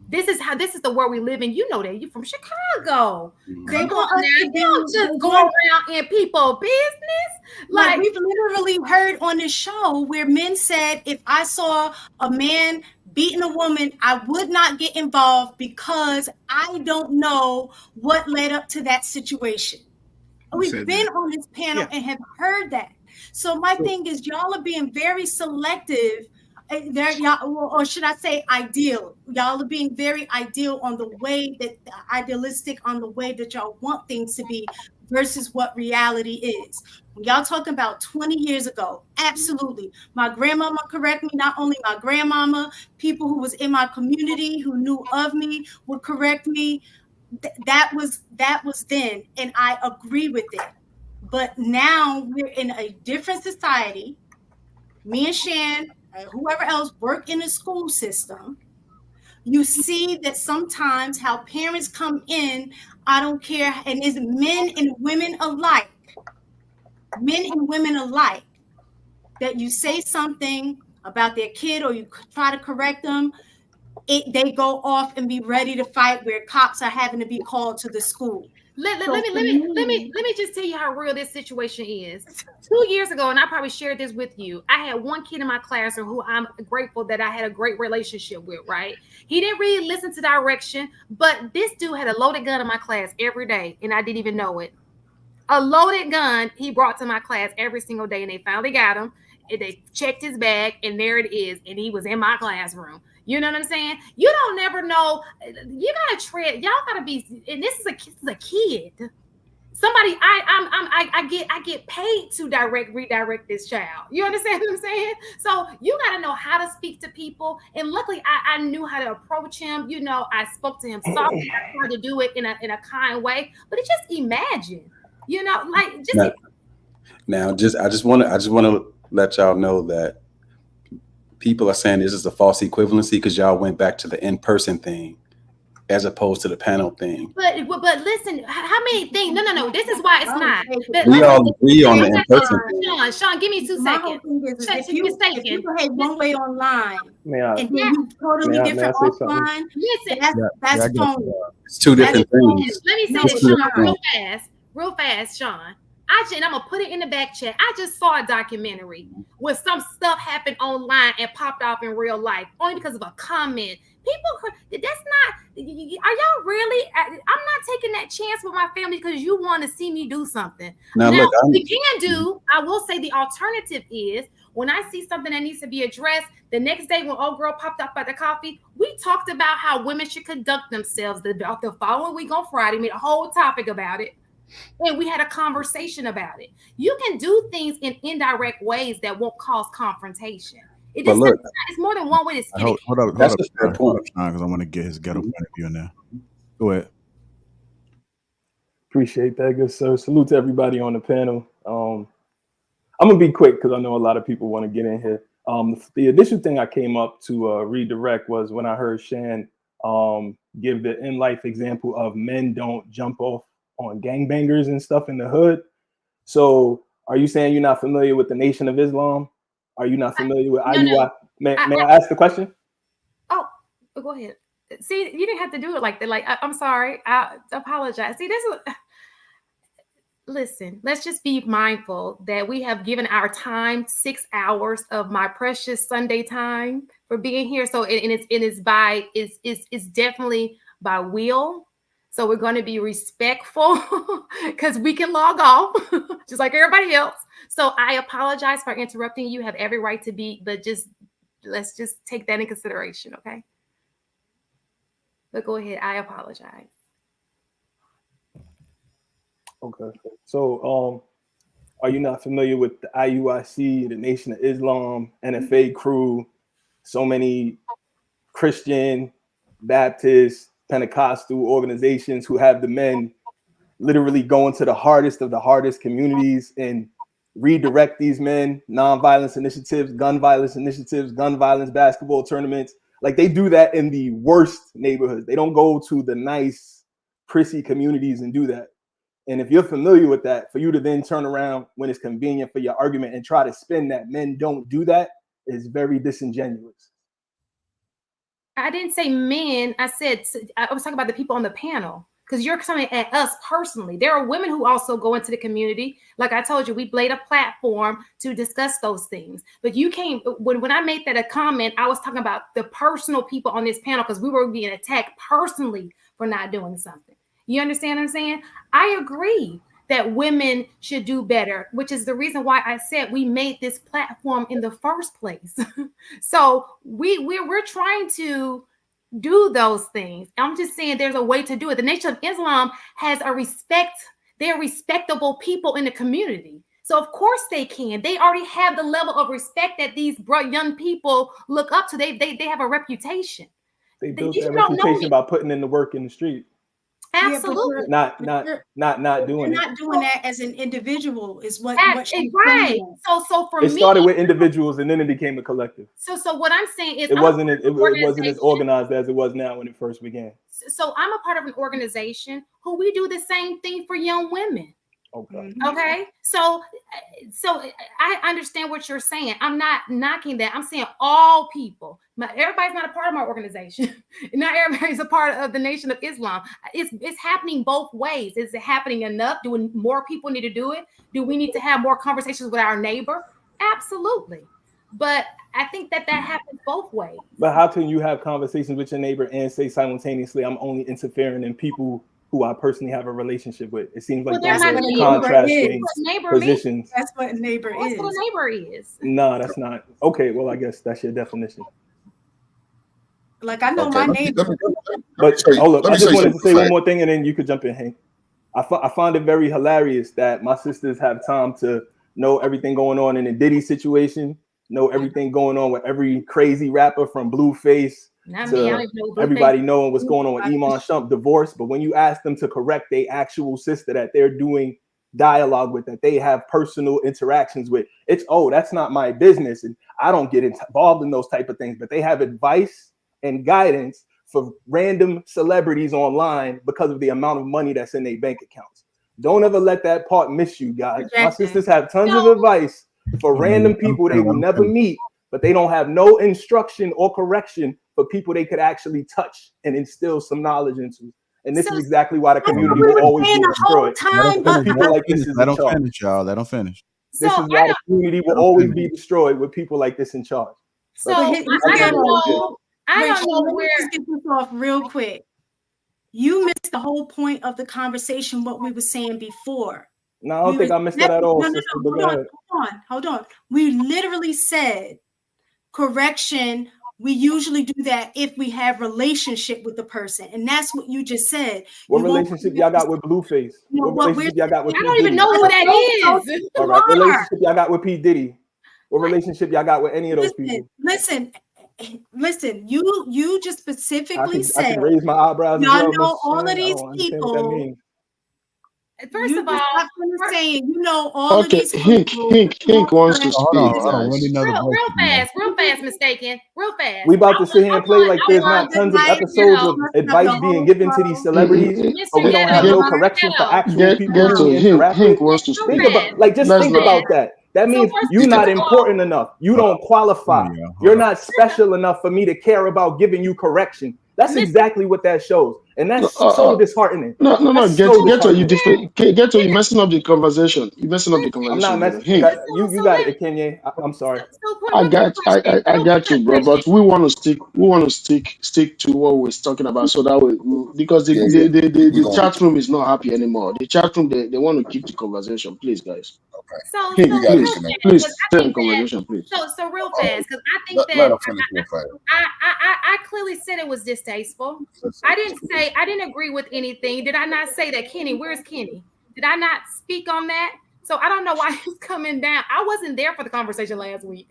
This is the world we live in. You know that. You from Chicago. They don't just go around in people's business. Like we've literally heard on this show where men said, if I saw a man beating a woman, I would not get involved because I don't know what led up to that situation. We've been on this panel and have heard that. So my thing is, y'all are being very selective. Or should I say ideal? Y'all are being very ideal on the way that idealistic on the way that y'all want things to be versus what reality is. When y'all talking about 20 years ago, absolutely. My grandmama, correct me, not only my grandmama, people who was in my community who knew of me would correct me. That was then, and I agree with it. But now we're in a different society. Me and Shan, whoever else work in the school system, you see that sometimes how parents come in, I don't care, and it's men and women alike, that you say something about their kid or you try to correct them, they go off and be ready to fight where cops are having to be called to the school. Let me just tell you how real this situation is. 2 years ago, and I probably shared this with you, I had one kid in my classroom who I'm grateful that I had a great relationship with, right? He didn't really listen to direction, but this dude had a loaded gun in my class every day, and I didn't even know it. A loaded gun he brought to my class every single day, and they finally got him, and they checked his bag, and there it is, and he was in my classroom. You know what I'm saying? You don't never know. You gotta tread. Y'all gotta be. And this is a kid. Somebody. I get paid to redirect this child. You understand what I'm saying? So you gotta know how to speak to people. And luckily, I knew how to approach him. You know, I spoke to him softly. I tried to do it in a kind way. But it just imagine. You know, like just. I just want to let y'all know that. People are saying this is a false equivalency because y'all went back to the in-person thing as opposed to the panel thing. But listen, how many things? No. This is why it's not. We all agree on the in-person thing. Sean, give me 2 seconds. If you behave one way online and then you totally different offline, that's phony. It's two different things. Let me say this, Sean, real fast, Sean. I'm gonna put it in the back chat. I just saw a documentary where some stuff happened online and popped off in real life only because of a comment. People, that's not. Are y'all really? I'm not taking that chance with my family because you want to see me do something. Now look, we can do. I will say the alternative is when I see something that needs to be addressed. The next day, when old girl popped up at the coffee, we talked about how women should conduct themselves. The following week on Friday, made a whole topic about it. And we had a conversation about it. You can do things in indirect ways that won't cause confrontation. It's more than one way to skin it. Hold up, That's a fair point. because I want to get his ghetto point of view in there. Go ahead. Appreciate that, good sir. Salute to everybody on the panel. I'm gonna be quick because I know a lot of people want to get in here. The initial thing I came up to redirect was when I heard Shan give the in-life example of men don't jump off on gangbangers and stuff in the hood. So are you saying you're not familiar with the Nation of Islam? Are you not familiar with IUI? No. May I ask the question? Oh, go ahead. See, you didn't have to do it like that. Like, I'm sorry. I apologize. See, this is... Listen, let's just be mindful that we have given our time, 6 hours of my precious Sunday time for being here. So it's definitely by will. So we're going to be respectful because we can log off just like everybody else. So I apologize for interrupting you. You have every right to be, but let's just take that in consideration, okay? But go ahead. I apologize. Okay. So are you not familiar with the IUIC, the Nation of Islam, NFA crew, so many Christian, Baptist, Pentecostal organizations who have the men literally go into the hardest of the hardest communities and redirect these men, nonviolence initiatives, gun violence basketball tournaments. Like they do that in the worst neighborhoods. They don't go to the nice, prissy communities and do that. And if you're familiar with that, for you to then turn around when it's convenient for your argument and try to spin that men don't do that is very disingenuous. I didn't say men. I was talking about the people on the panel because you're coming at us personally. There are women who also go into the community. Like I told you, we laid a platform to discuss those things. But you came when I made that a comment, I was talking about the personal people on this panel because we were being attacked personally for not doing something. You understand what I'm saying? I agree that women should do better, which is the reason why I said we made this platform in the first place. So we're trying to do those things. I'm just saying there's a way to do it. The Nation of Islam has a respect. They're respectable people in the community. So of course they can. They already have the level of respect that these young people look up to. They have a reputation. They built their reputation by putting in the work in the street. Absolutely. Not doing it. Not doing that as an individual is what she's right. So for me, it started with individuals and then it became a collective. So what I'm saying is it wasn't as organized as it was now when it first began. So I'm a part of an organization who we do the same thing for young women. Okay. So I understand what you're saying. I'm not knocking that. I'm saying all people. Everybody's not a part of my organization. Not everybody's a part of the Nation of Islam. It's happening both ways. Is it happening enough? Do more people need to do it? Do we need to have more conversations with our neighbor? Absolutely. But I think that happens both ways. But how can you have conversations with your neighbor and say simultaneously, I'm only interfering in people who I personally have a relationship with? It seems like those are contrasting positions. That's what a neighbor is. That's what a neighbor is. No, that's not. Okay, well, I guess that's your definition. Like I know my neighbor. But hold up, I just wanted to say one more thing and then you could jump in, Hank. I find it very hilarious that my sisters have time to know everything going on in the Diddy situation, know everything going on with every crazy rapper from Blueface to everybody knowing what's going on with Iman Shump divorce. But when you ask them to correct their actual sister that they're doing dialogue with, that they have personal interactions with, it's, oh, that's not my business. And I don't get involved in those type of things, but they have advice and guidance for random celebrities online because of the amount of money that's in their bank accounts. Don't ever let that part miss you, guys. My sisters have tons of advice for random people they will never meet, but they don't have no instruction or correction for people they could actually touch and instill some knowledge into. And this So is exactly why the that's what community we will were always saying be the whole destroyed. time. Because people like this is Let in them charge. finish, y'all. Let them finish. So This is I why the don't. community will always be destroyed with people like this in charge. So But I don't know. I don't know let me where. just get this off real quick. You missed the whole point of the conversation. What we were saying before. No, I don't think I missed that at all, No, sister. But go ahead. hold on. We literally said correction. We usually do that if we have relationship with the person, and that's what you just said. What relationship y'all got with Blueface? What relationship y'all got with I P. don't even Diddy? know who that is. All right, relationship y'all got with P. Diddy? What relationship y'all got with any of those people? Listen. You just specifically I said can raise my eyebrows as y'all well. know Miss all of Shannon. I these don't understand what that people. means. First of all, saying you know all of Okay, these people. Hink wants to Hold speak, on. We need guys. another voice. real fast, mistaken, real fast. We about to sit here and play like there's not tons of episodes of advice being given to these celebrities, but we don't have no correction for actual people Get who to we interact Hink with. wants to Think speak. about, like, just Let's think not. about that. That means you're not important enough. You don't qualify. You're not special enough for me to care about giving you correction. That's exactly what that shows, and that's so disheartening. No. That's Get so to you disheartening. different. Get to you messing up the conversation. You're messing up the I'm not conversation, brother. messing. Hink. You got it, Kenya. I'm sorry. I got you, bro. But we want to stick to what we're talking about, so that way, because the chat room is not happy anymore. The chat room, they want to keep the conversation. Please, guys. So Hink, real fast, please 'cause stay I in think that conversation, please. so real fast, because I think Let that her finish real fast. I clearly said it was distasteful. I didn't agree with anything. Did I not say that? Kenny, where's Kenny? Did I not speak on that? So I don't know why he's coming down. I wasn't there for the conversation last week,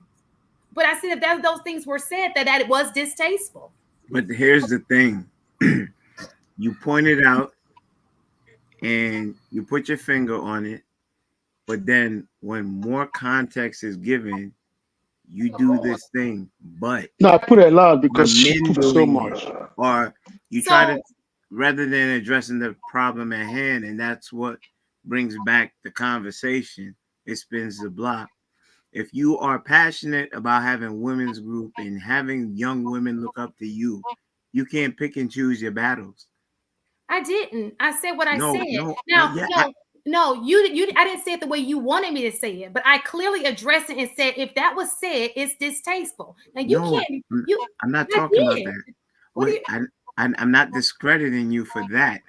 but I said if those things were said, that it was distasteful. But here's the thing. You pointed out and you put your finger on it, but then when more context is given, you do this thing. But No, I put it loud because when she men pooped so doing much. it, or you try to, rather than addressing the problem at hand, and that's what brings back the conversation, it spins the block. If you are passionate about having women's group and having young women look up to you, you can't pick and choose your battles. I didn't. I said what I said. Yeah, No, you. I didn't say it the way you wanted me to say it, but I clearly addressed it and said if that was said, it's distasteful. Now you can't. I'm not I talking about did. that. Wait, I'm not discrediting you for that.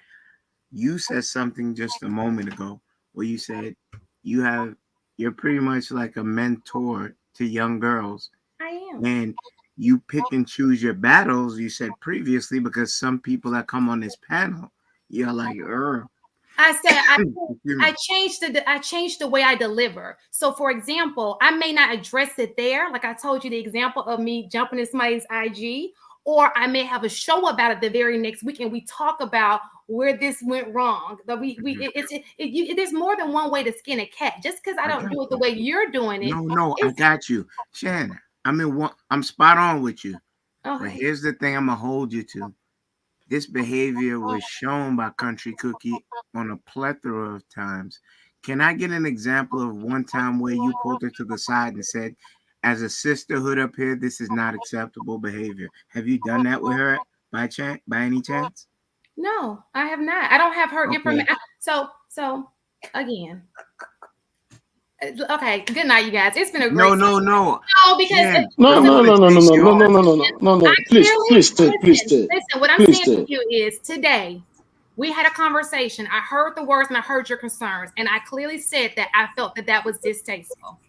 You said something just a moment ago where you said you're pretty much like a mentor to young girls. I am. And you pick and choose your battles, you said previously, because some people that come on this panel, you're like, I said I changed the way I deliver. So for example, I may not address it there. Like I told you the example of me jumping in somebody's IG, or I may have a show about it the very next week and we talk about where this went wrong. But there's more than one way to skin a cat. Just because I don't do it the way you're doing it. No, I got you. Shannon, I'm spot on with you. Okay. But here's the thing I'm gonna hold you to. This behavior was shown by Country Cookie on a plethora of times. Can I get an example of one time where you pulled her to the side and said, as a sisterhood up here, this is not acceptable behavior? Have you done that with her by any chance? No, I have not. I don't have her information. So again. Okay, good night, you guys. It's been a great No, because no. Please stay. Listen, what I'm saying to you is today we had a conversation. I heard the words and I heard your concerns, and I clearly said that I felt that was distasteful,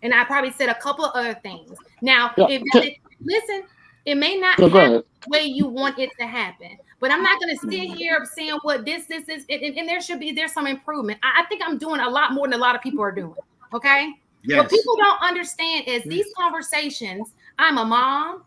and I probably said a couple of other things. Now, listen, it may not happen the way you want it to happen, but I'm not going to sit here saying what this is, and there's some improvement. I think I'm doing a lot more than a lot of people are doing. Okay. Yes. What people don't understand is these conversations. I'm a mom.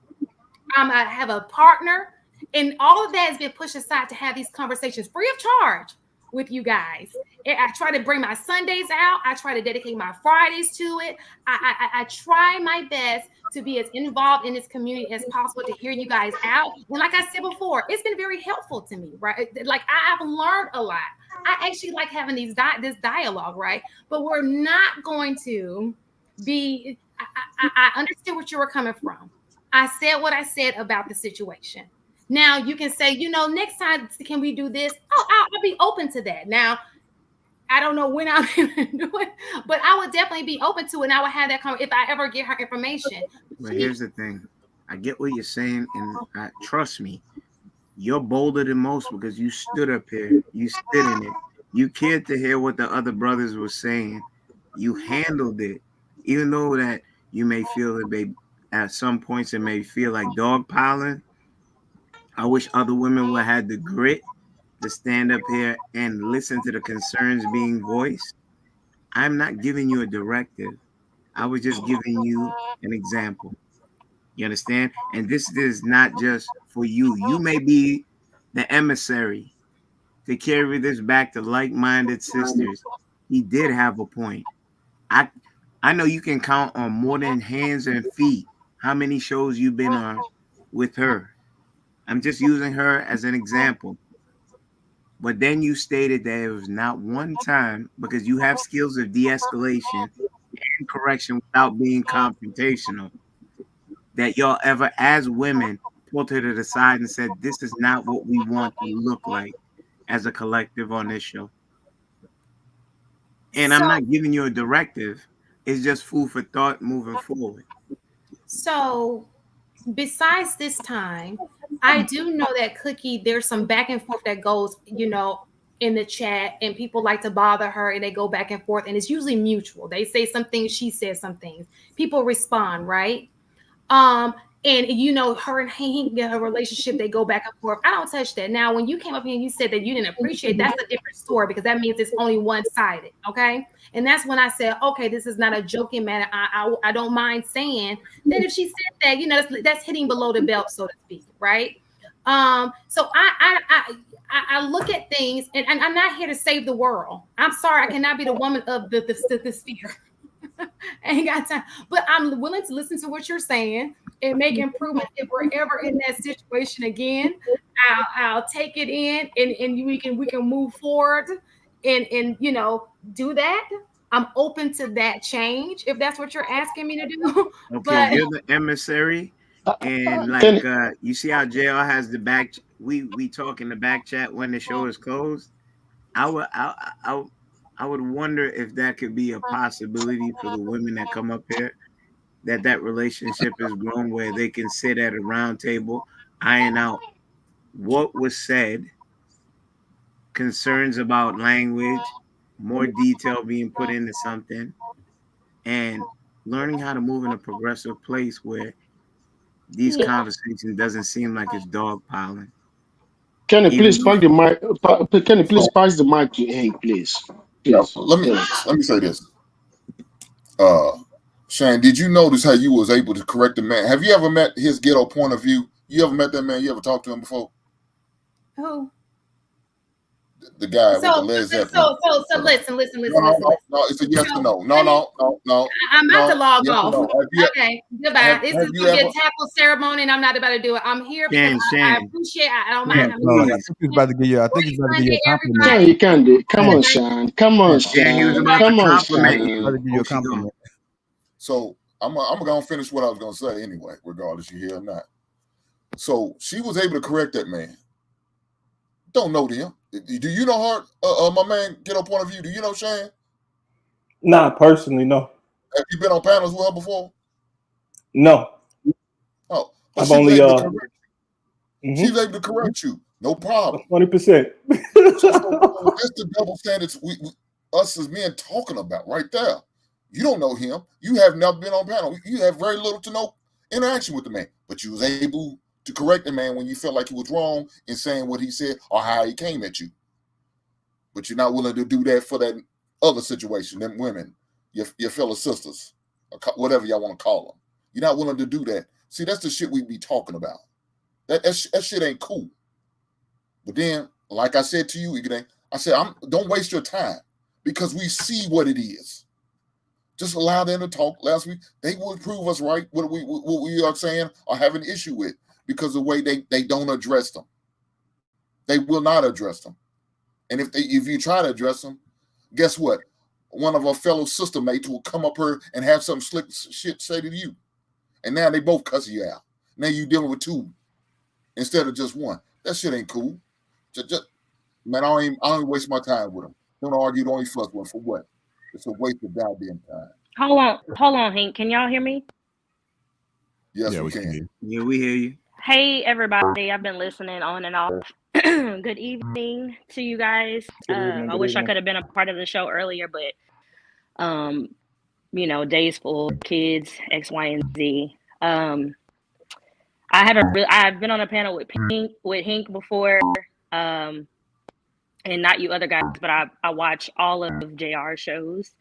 I have a partner, and all of that has been pushed aside to have these conversations free of charge with you guys. I try to bring my Sundays out. I try to dedicate my Fridays to it. I try my best to be as involved in this community as possible to hear you guys out. And like I said before, it's been very helpful to me, right? Like I've learned a lot. I actually like having this dialogue, right? But we're not going to be. I understood what you were coming from. I said what I said about the situation. Now you can say, next time, can we do this? Oh, I'll be open to that. Now, I don't know when I'm going to do it, but I would definitely be open to it. And I would have that if I ever get her information. But here's the thing. I get what you're saying, and trust me, you're bolder than most because you stood up here, you stood in it, you cared to hear what the other brothers were saying, you handled it, even though that you may feel that at some points it may feel like dogpiling. I wish other women would have had the grit to stand up here and listen to the concerns being voiced. I'm not giving you a directive. I was just giving you an example. You understand? And this is not just for you. You may be the emissary to carry this back to like-minded sisters. He did have a point. I I know you can count on more than hands and feet how many shows you've been on with her. I'm just using her as an example. But then you stated that it was not one time, because you have skills of de-escalation and correction without being confrontational, that y'all ever, as women, pulled her to the side and said, this is not what we want to look like as a collective on this show. And I'm not giving you a directive. It's just food for thought moving forward. So besides this time, I do know that Cookie, there's some back and forth that goes, in the chat, and people like to bother her and they go back and forth, and it's usually mutual. They say some things, she says some things. People respond, right? And her and Hank get her relationship, they go back and forth. I don't touch that. Now, when you came up here and you said that you didn't appreciate, that's a different story, because that means it's only one-sided. Okay. And that's when I said, okay, this is not a joking matter. I don't mind saying that if she said that, that's hitting below the belt, so to speak. Right. So I look at things, and I'm not here to save the world. I'm sorry, I cannot be the woman of the sphere. I ain't got time, but I'm willing to listen to what you're saying and make improvements. If we're ever in that situation again, I'll take it in, and we can move forward and do that. I'm open to that change if that's what you're asking me to do. Okay, but you're the emissary, and you see how JR has the back. We talk in the back chat when the show is closed. I would wonder if that could be a possibility for the women that come up here, that relationship is grown where they can sit at a round table, iron out what was said, concerns about language, more detail being put into something, and learning how to move in a progressive place where these conversations doesn't seem like it's dogpiling. Can you please pass the mic? Can you please pass the mic to Hank, please? Yeah, let me say this. Shane, did you notice how you was able to correct the man? Have you ever met his ghetto point of view? You ever met that man? You ever talked to him before? Who? The guy with the Led Zeppelin. So listen. No, it's a yes or no. No. I'm about to log off. No. Okay, goodbye. This is going to be a tackle ceremony, and I'm not about to do it. I'm here because I appreciate. I don't mind. I think he's about to give you a compliment. Yeah, you can do. Come on, Sean. Come on, Sean. Come on, Sean. So I'm gonna finish what I was gonna say anyway, regardless you hear or not. So she was able to correct that man. Don't know them. Do you know her, my man? Get a point of view. Do you know Shane? Nah, personally, no. Have you been on panels with her before? No. Oh, I've only she's able to correct you. No problem. 20%. So that's the double standards we us as men talking about right there. You don't know him. You have never been on panel. You have very little to no interaction with the man, but you was able to correct the man when you felt like he was wrong in saying what he said or how he came at you. But you're not willing to do that for that other situation, them women, your fellow sisters, or whatever y'all want to call them. You're not willing to do that. See, that's the shit we be talking about. That shit ain't cool. But then, like I said to you, I said, don't waste your time because we see what it is. Just allow them to talk. Last week, they will prove us right what we are saying or have an issue with because of the way they don't address them. They will not address them. And if you try to address them, guess what? One of our fellow sister mates will come up here and have some slick shit say to you. And now they both cuss you out. Now you're dealing with two. instead of just one. That shit ain't cool. Just man, I don't waste my time with them. Don't argue, don't fuss with them for what? It's a waste of goddamn time. Hold on, Hank. Can y'all hear me? Yes, we can. Yeah, we hear you. Hey, everybody. I've been listening on and off. Good evening to you guys. I wish I could have been a part of the show earlier, but you know, days full, kids, X, Y, and Z. I've been on a panel with Hank before, and not you other guys, but I watch all of JR shows,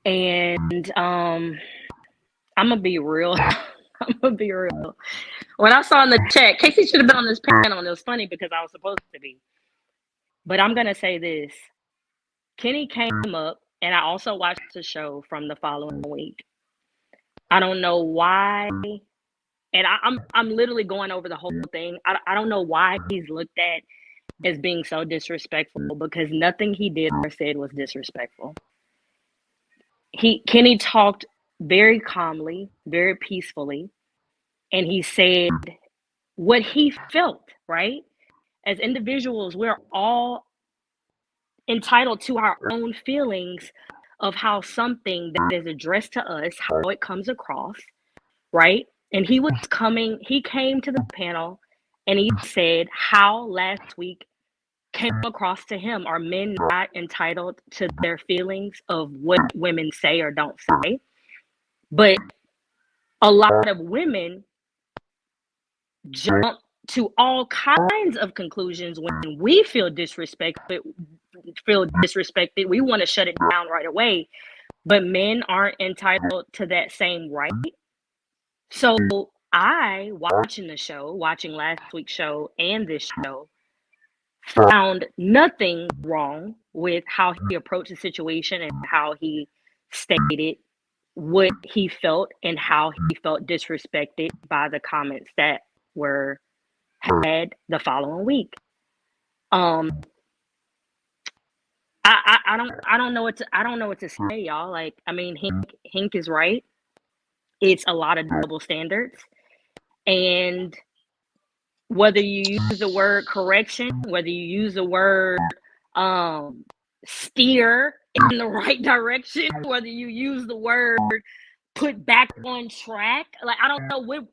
and I'm gonna be real. I'm gonna be real. When I saw in the chat, Casey should have been on this panel, and it was funny because I was supposed to be. But I'm gonna say this: Kenny came up, and I also watched the show from the following week. I don't know why, and I'm literally going over the whole thing. I don't know why he's looked at as being so disrespectful, because nothing he did or said was disrespectful. Kenny talked very calmly, very peacefully, and he said what he felt, right? As individuals, we're all entitled to our own feelings of how something that is addressed to us, how it comes across, right? And he came to the panel and he said how last week came across to him. Are men not entitled to their feelings of what women say or don't say? But a lot of women jump to all kinds of conclusions when we feel disrespected. We want to shut it down right away, but men aren't entitled to that same right. So I, watching last week's show and this show, found nothing wrong with how he approached the situation and how he stated what he felt and how he felt disrespected by the comments that were had the following week. I don't know what to say, y'all. Like, I mean, Hank is right. It's a lot of double standards, and whether you use the word correction, whether you use the word steer in the right direction, whether you use the word put back on track, like, I don't know what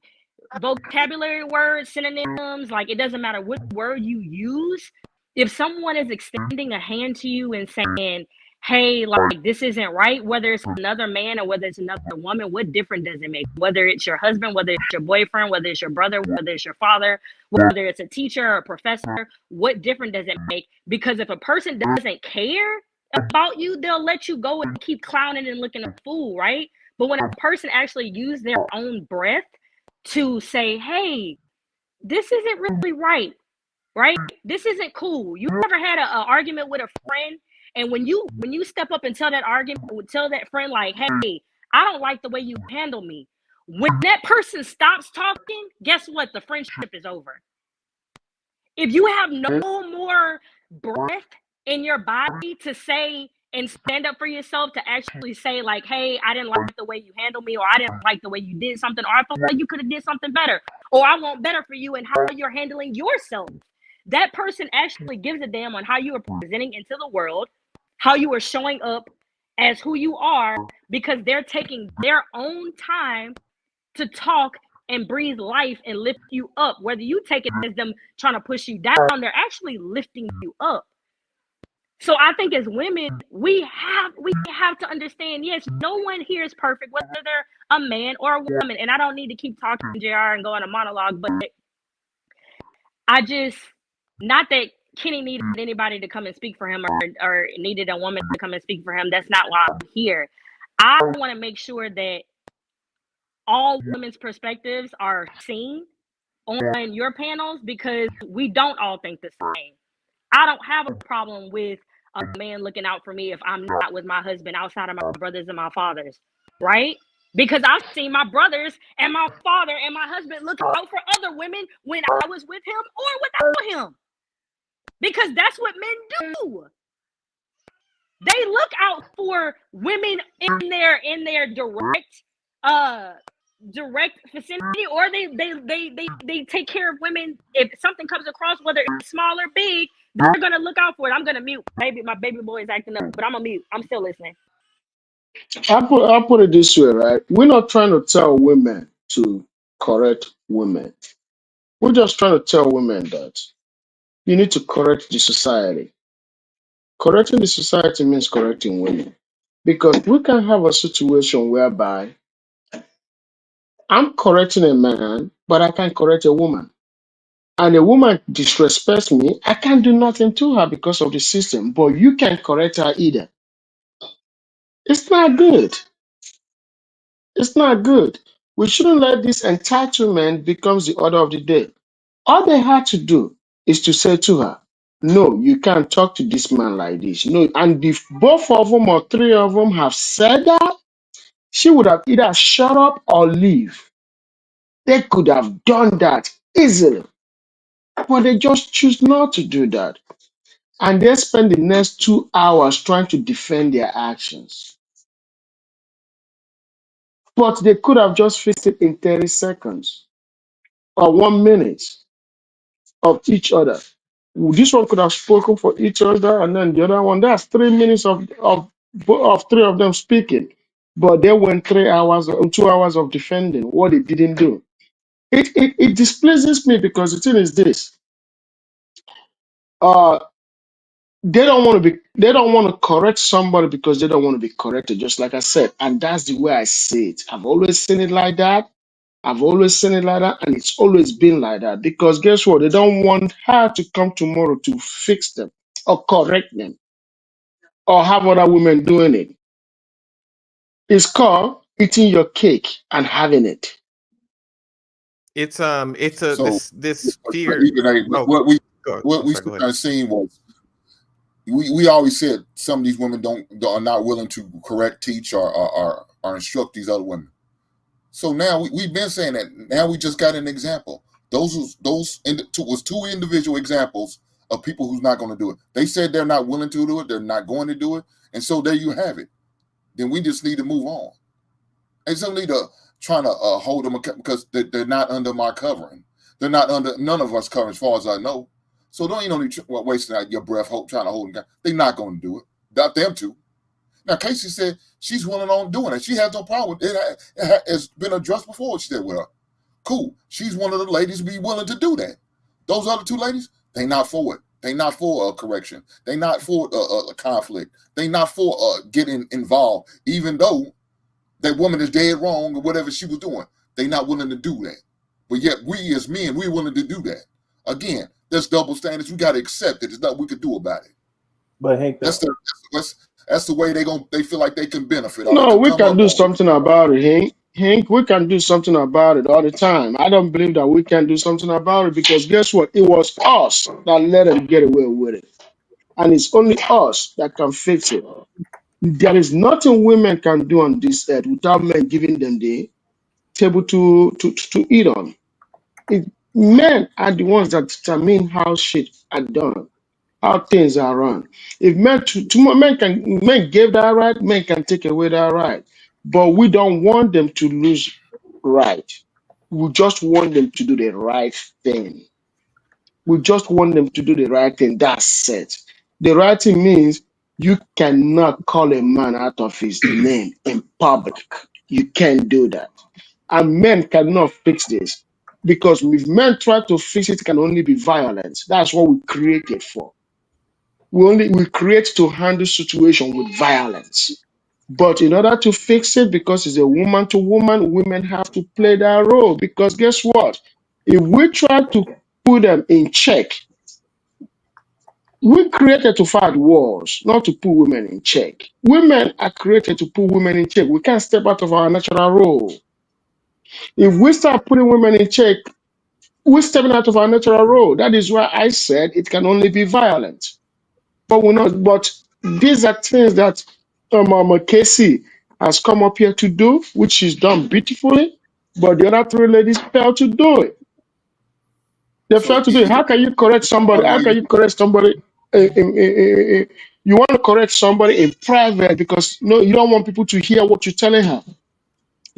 vocabulary words, synonyms, like, it doesn't matter what word you use. If someone is extending a hand to you and saying, hey, like, this isn't right, whether it's another man or whether it's another woman, what difference does it make? Whether it's your husband, whether it's your boyfriend, whether it's your brother, whether it's your father, whether it's a teacher or a professor, what difference does it make? Because if a person doesn't care about you, they'll let you go and keep clowning and looking a fool, right? But when a person actually uses their own breath to say, hey, this isn't really right? This isn't cool. You ever had an argument with a friend, and when you step up and tell that friend, like, hey, I don't like the way you handle me. When that person stops talking, guess what? The friendship is over. If you have no more breath in your body to say and stand up for yourself, to actually say, like, hey, I didn't like the way you handled me, or I didn't like the way you did something, or I felt like you could have did something better, or I want better for you and how you're handling yourself. That person actually gives a damn on how you are presenting into the world, how you are showing up as who you are, because they're taking their own time to talk and breathe life and lift you up. Whether you take it as them trying to push you down, they're actually lifting you up. So I think as women, we have to understand, yes, no one here is perfect, whether they're a man or a woman. And I don't need to keep talking JR and go on a monologue, but I just, not that Kenny needed anybody to come and speak for him, or needed a woman to come and speak for him. That's not why I'm here. I want to make sure that all women's perspectives are seen on your panels, because we don't all think the same. I don't have a problem with a man looking out for me if I'm not with my husband outside of my brothers and my fathers, right? Because I've seen my brothers and my father and my husband look out for other women when I was with him or without him. Because that's what men do. They look out for women in their direct direct vicinity, or they take care of women. If something comes across, whether it's small or big, they're gonna look out for it. I'm gonna mute. Maybe my baby boy is acting up, but I'm gonna mute. I'm still listening. I'll put it this way, right? We're not trying to tell women to correct women. We're just trying to tell women that you need to correct the society. Correcting the society means correcting women. Because we can have a situation whereby I'm correcting a man, but I can't correct a woman. And a woman disrespects me, I can't do nothing to her because of the system, but you can't correct her either. It's not good. It's not good. We shouldn't let this entitlement becomes the order of the day. All they had to do is to say to her, no, you can't talk to this man like this. No, and if both of them or three of them have said that, she would have either shut up or leave. They could have done that easily, but they just choose not to do that. And they spend the next 2 hours trying to defend their actions. But they could have just fixed it in 30 seconds or 1 minute of each other. This one could have spoken for each other, and then the other one, that's 3 minutes of three of them speaking. But they went 3 hours or 2 hours of defending what they didn't do. It displeases me because the thing is this. They don't want to correct somebody because they don't want to be corrected, just like I said. And that's the way I see it. I've always seen it like that. I've always seen it like that, and it's always been like that. Because guess what? They don't want her to come tomorrow to fix them or correct them or have other women doing it. It's called eating your cake and having it. It's a So this fear. even Oh, what we go kind ahead. of seen was we always said some of these women are not willing to correct, teach, or instruct these other women. So now we've been saying that. Now we just got an example. Those was two individual examples of people who's not going to do it. They said they're not willing to do it. They're not going to do it. And so there you have it. Then we just need to move on. And so need to trying to hold them because they're not under my covering. They're not under none of us covering as far as I know. So don't need wasting out your breath trying to hold them down. They're not going to do it. Not them two. Now, Casey said she's willing on doing it. She has no problem with it. It's been addressed before. She said, well, cool. She's one of the ladies be willing to do that. Those other two ladies, they not for it. They not for a correction. They not for a conflict. They not for getting involved, even though that woman is dead wrong or whatever she was doing. They not willing to do that. But yet we as men, we're willing to do that. Again, there's double standards. We got to accept it. There's nothing we could do about it. But Hank, that's the way they feel like they can benefit. No, we can do something about it, Hank. Hank, we can do something about it all the time. I don't believe that we can do something about it because guess what? It was us that let them get away with it. And it's only us that can fix it. There is nothing women can do on this earth without men giving them the table to eat on. Men are the ones that determine how shit are done, how things are run. If men men gave that right, men can take away that right. But we don't want them to lose right. We just want them to do the right thing. We just want them to do the right thing. That's it. The right thing means you cannot call a man out of his name in public. You can't do that. And men cannot fix this. Because if men try to fix it, it can only be violence. That's what we created for. We create to handle situation with violence. But in order to fix it, because it's a woman to woman, women have to play that role. Because guess what? If we try to put them in check, we created to fight wars, not to put women in check. Women are created to put women in check. We can't step out of our natural role. If we start putting women in check, we're stepping out of our natural role. That is why I said it can only be violent. But we're not. But these are things that Casey has come up here to do, which she's done beautifully. But the other three ladies failed to do it. They failed to do it. How can you correct somebody? How can you correct somebody? You want to correct somebody in private because you don't want people to hear what you're telling her.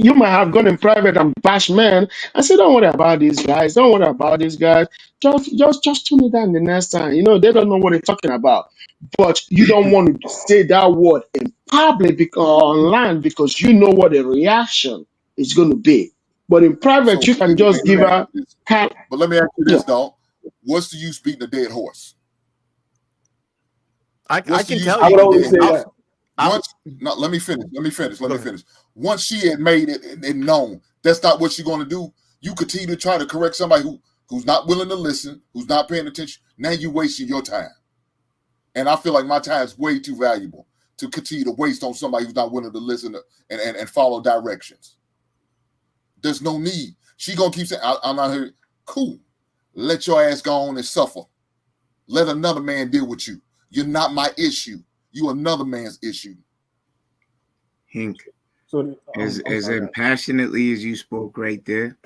you might have gone in private and bashed men and say, don't worry about these guys. Don't worry about these guys. Just tune it down the next time. You know, they don't know what they're talking about. But you don't want to say that word in public because online because you know what the reaction is going to be. But in private, So you can just give her. but let me ask you this, dog. What's the use beating a dead horse? I can tell I you. would always say that. Let me finish. Once she had made it and known that's not what she's going to do, you continue to try to correct somebody who's not willing to listen, who's not paying attention. Now you're wasting your time. And I feel like my time is way too valuable to continue to waste on somebody who's not willing to listen and follow directions. There's no need. She going to keep saying, I'm not here. Cool. Let your ass go on and suffer. Let another man deal with you. You're not my issue. You another man's issue. Hink, So, as passionately as you spoke right there,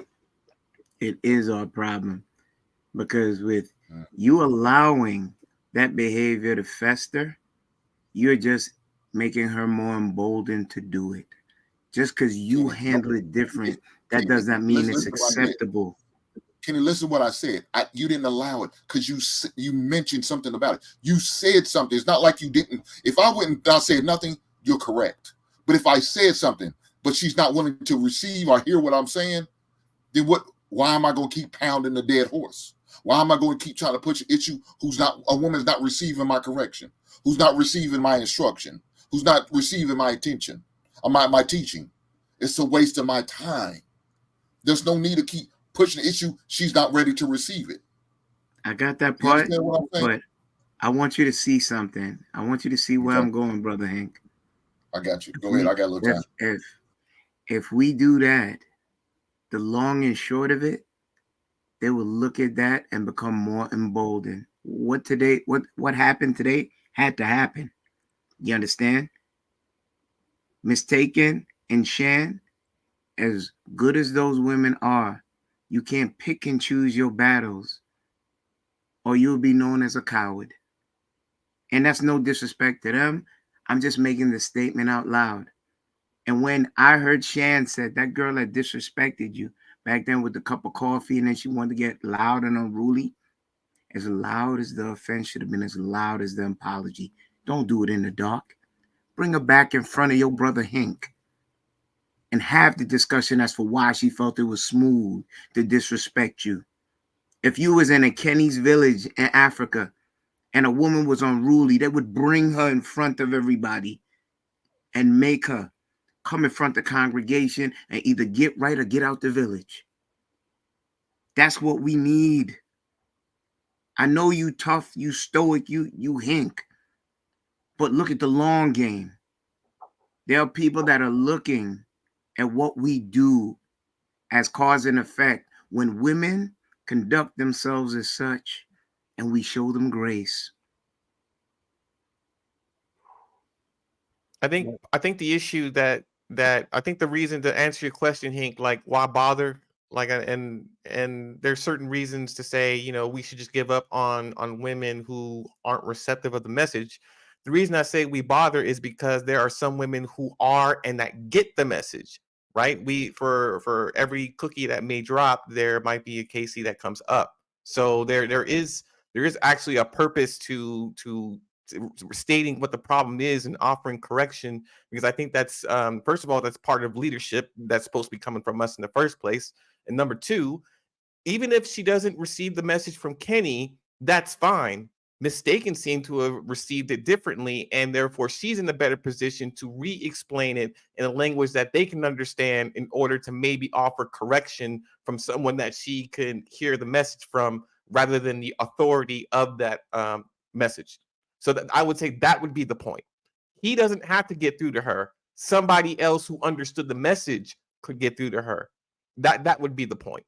it is our problem. Because with you allowing that behavior to fester, you're just making her more emboldened to do it. Just because you handle it different, that does not mean it's acceptable. Can you listen to what I said? You didn't allow it because you mentioned something about it. You said something. It's not like you didn't. If I wouldn't not said nothing, you're correct. But if I said something, but she's not willing to receive or hear what I'm saying, then what? Why am I going to keep pounding the dead horse? Why am I going to keep trying to push an issue a woman's not receiving my correction, who's not receiving my instruction, who's not receiving my attention, or my teaching? It's a waste of my time. There's no need to keep pushing the issue. She's not ready to receive it. I got that part, but I want you to see something. I want you to see where I'm going, Brother Hank. I got you. Go ahead. I got a little time. If we do that, the long and short of it, they will look at that and become more emboldened. What happened today had to happen. You understand? Mistaken and Shan, as good as those women are, you can't pick and choose your battles or you'll be known as a coward. And that's no disrespect to them. I'm just making the statement out loud. And when I heard Shan said that girl had disrespected you back then with the cup of coffee and then she wanted to get loud and unruly, as loud as the offense should have been, as loud as the apology. Don't do it in the dark. Bring her back in front of your brother Hank and have the discussion as for why she felt it was smooth to disrespect you. If you was in a Kenny's village in Africa and a woman was unruly, they would bring her in front of everybody and make her come in front of the congregation and either get right or get out the village. That's what we need. I know you tough, you stoic, you Hank, but look at the long game. There are people that are looking at what we do as cause and effect when women conduct themselves as such and we show them grace. I think the issue that I think the reason to answer your question, Hank, like why bother? Like and there's certain reasons to say, you know, we should just give up on women who aren't receptive of the message. The reason I say we bother is because there are some women who are and that get the message, right? We for every cookie that may drop, there might be a Casey that comes up. So there is actually a purpose to stating what the problem is and offering correction, because I think that's first of all, that's part of leadership that's supposed to be coming from us in the first place. And number two, even if she doesn't receive the message from Kenny, that's fine. Mistaken seem to have received it differently, and therefore she's in a better position to re-explain it in a language that they can understand in order to maybe offer correction from someone that she can hear the message from rather than the authority of that message. So that I would say that would be the point. He doesn't have to get through to her. Somebody else who understood the message could get through to her. That would be the point.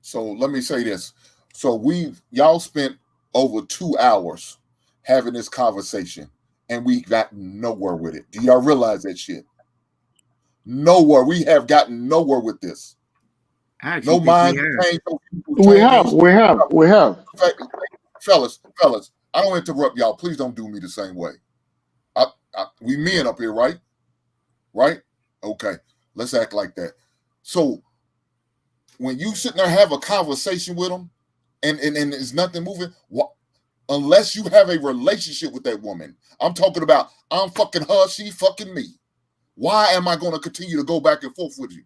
So let me say this. So y'all spent over 2 hours having this conversation and we got nowhere with it. Do y'all realize that shit? Nowhere. We have gotten nowhere with this. No mind change. We have. Fellas, I don't interrupt y'all. Please don't do me the same way. We men up here, right? Right? Okay. Let's act like that. So when you sit there have a conversation with them and there's nothing moving, unless you have a relationship with that woman, I'm talking about I'm fucking her, she fucking me. Why am I going to continue to go back and forth with you?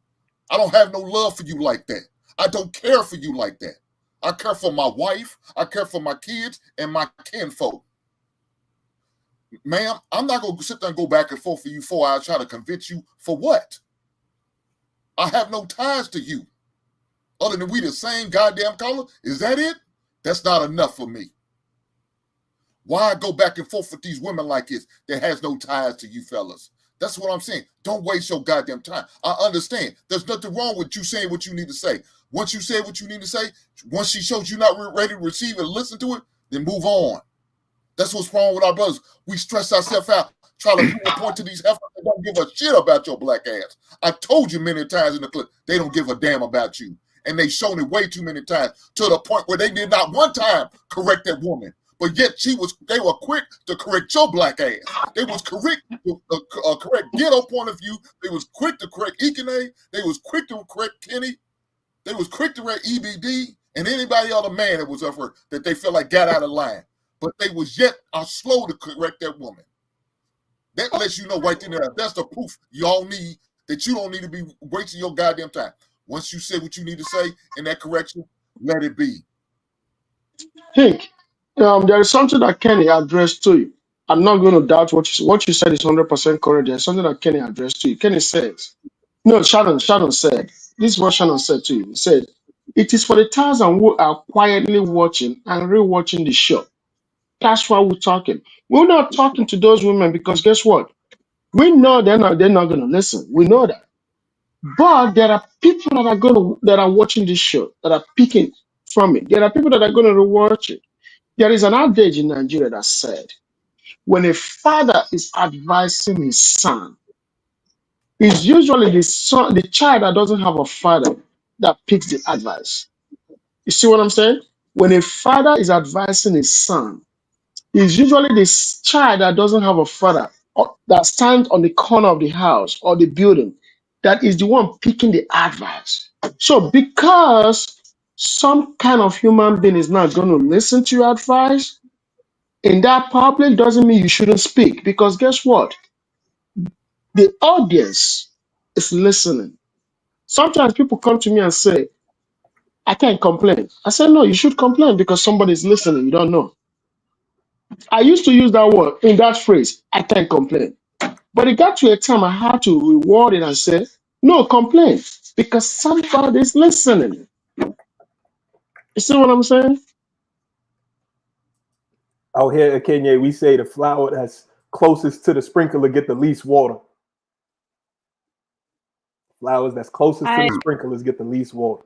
I don't have no love for you like that. I don't care for you like that. I care for my wife. I care for my kids and my kinfolk. Ma'am, I'm not going to sit there and go back and forth for you 4 hours trying to convince you for what? I have no ties to you. Other than we the same goddamn color? Is that it? That's not enough for me. Why go back and forth with these women like this that has no ties to you fellas? That's what I'm saying. Don't waste your goddamn time. I understand. There's nothing wrong with you saying what you need to say. Once you say what you need to say, once she shows you not ready to receive it, listen to it, then move on. That's what's wrong with our brothers. We stress ourselves out, try to prove a point to these heifers that don't give a shit about your black ass. I told you many times in the clip, they don't give a damn about you. And they shown it way too many times to the point where they did not one time correct that woman. But yet they were quick to correct your black ass. They was quick to correct Ghetto point of view. They was quick to correct Ikene. They was quick to correct Kenny. They was quick to correct EBD and anybody other man that was up for that they felt like got out of line. But they was yet slow to correct that woman. That lets you know right there. That's the proof y'all need that you don't need to be wasting your goddamn time. Once you say what you need to say in that correction, let it be. Hank, there is something that Kenny addressed to you. I'm not going to doubt what you said is 100% correct. There's something that Kenny addressed to you. Kenny says, no, Shannon said, this is what Shannon said to you. He said, it is for the thousand who are quietly watching and rewatching the show. That's why we're talking. We're not talking to those women because guess what? We know they're not going to listen. We know that. But there are people that are watching this show that are picking from it. There are people that are going to rewatch it. There is an adage in Nigeria that said, when a father is advising his son, it's usually the child that doesn't have a father that picks the advice. You see what I'm saying? When a father is advising his son, it's usually this child that doesn't have a father or that stands on the corner of the house or the building that is the one picking the advice. So because some kind of human being is not going to listen to your advice in that public doesn't mean you shouldn't speak, because guess what? The audience is listening. Sometimes people come to me and say, I can't complain. I say, no, you should complain because somebody's listening. You don't know. I used to use that word in that phrase, I can't complain. But it got to a time I had to reward it and say, no, complain because somebody's listening. You see what I'm saying? Out here at Kenya, we say the flower that's closest to the sprinkler get the least water. Flowers that's closest to the sprinklers get the least water.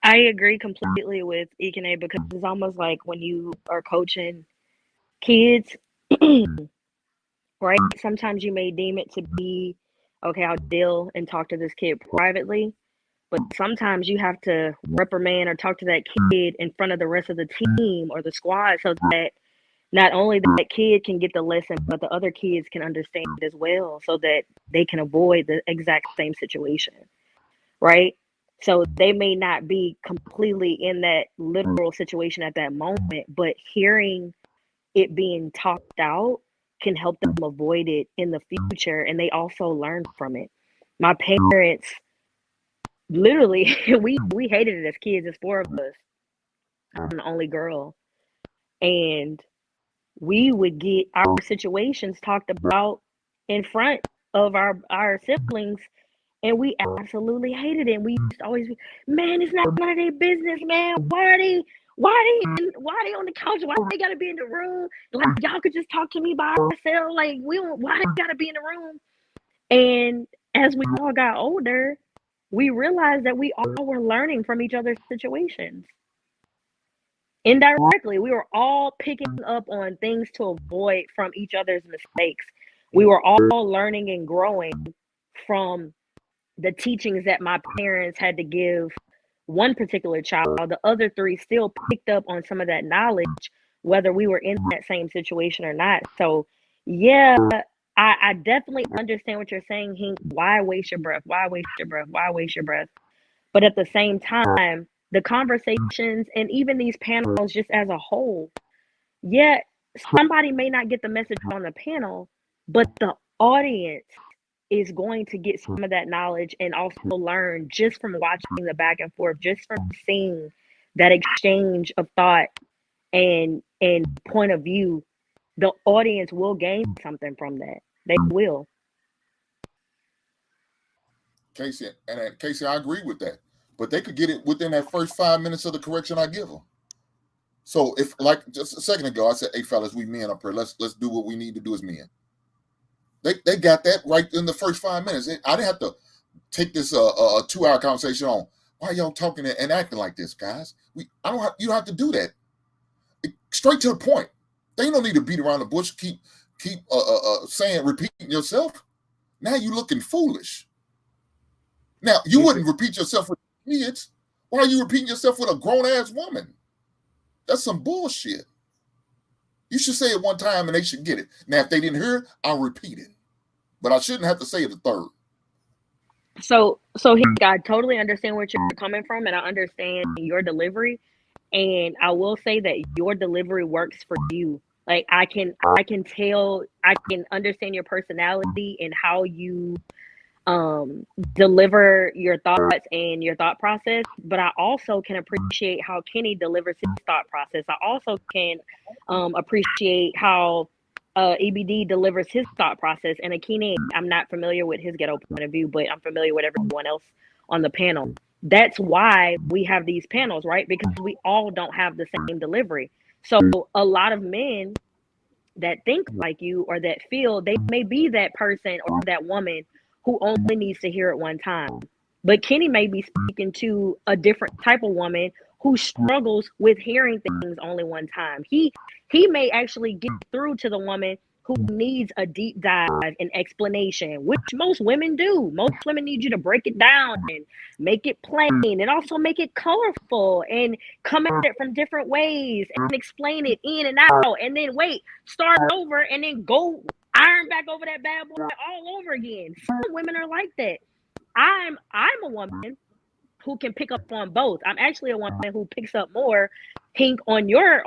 I agree completely with Ikene because it's almost like when you are coaching kids, right? Sometimes you may deem it to be, okay, I'll deal and talk to this kid privately, but sometimes you have to reprimand or talk to that kid in front of the rest of the team or the squad so that not only that kid can get the lesson, but the other kids can understand it as well so that they can avoid the exact same situation, right? So they may not be completely in that literal situation at that moment, but hearing it being talked out can help them avoid it in the future, and they also learn from it. My parents, literally, we hated it as kids. There's 4 of us. I'm the only girl, and we would get our situations talked about in front of our siblings, and we absolutely hated it. And we used to always be, man, it's not none of their business, man. Why are they on the couch? Why they gotta be in the room? Like, y'all could just talk to me by ourselves. Like, why they gotta be in the room? And as we all got older, we realized that we all were learning from each other's situations. Indirectly, we were all picking up on things to avoid from each other's mistakes. We were all learning and growing from the teachings that my parents had to give one particular child. The other 3 still picked up on some of that knowledge, whether we were in that same situation or not. So, yeah, I definitely understand what you're saying, Hank. Why waste your breath? Why waste your breath? Why waste your breath? But at the same time, the conversations and even these panels just as a whole, yeah, somebody may not get the message on the panel, but the audience is going to get some of that knowledge and also learn just from watching the back and forth, just from seeing that exchange of thought and point of view. The audience will gain something from that. They will. Casey, I agree with that. But they could get it within that first 5 minutes of the correction I give them. So if, like just a second ago, I said, "Hey fellas, we men up here. Let's do what we need to do as men." They got that right in the first 5 minutes. I didn't have to take this 2-hour conversation on why y'all talking and acting like this, guys. You don't have to do that. Straight to the point. They don't need to beat around the bush. Keep repeating yourself. Now you looking foolish. Now you wouldn't repeat yourself with kids. Why are you repeating yourself with a grown ass woman? That's some bullshit. You should say it one time and they should get it. Now, if they didn't hear it, I'll repeat it. But I shouldn't have to say it a third. So I totally understand where you're coming from, and I understand your delivery. And I will say that your delivery works for you. Like I can tell, I can understand your personality and how you deliver your thoughts and your thought process, but I also can appreciate how Kenny delivers his thought process. I also can appreciate how EBD delivers his thought process. And Akini, I'm not familiar with his ghetto point of view, but I'm familiar with everyone else on the panel. That's why we have these panels, right? Because we all don't have the same delivery. So a lot of men that think like you or that feel they may be that person or that woman who only needs to hear it one time. But Kenny may be speaking to a different type of woman who struggles with hearing things only one time. He may actually get through to the woman who needs a deep dive and explanation, which most women do. Most women need you to break it down and make it plain and also make it colorful and come at it from different ways and explain it in and out and then start over and then go iron back over that bad boy all over again. Some women are like that. I'm a woman who can pick up on both. I'm actually a woman who picks up more pink on your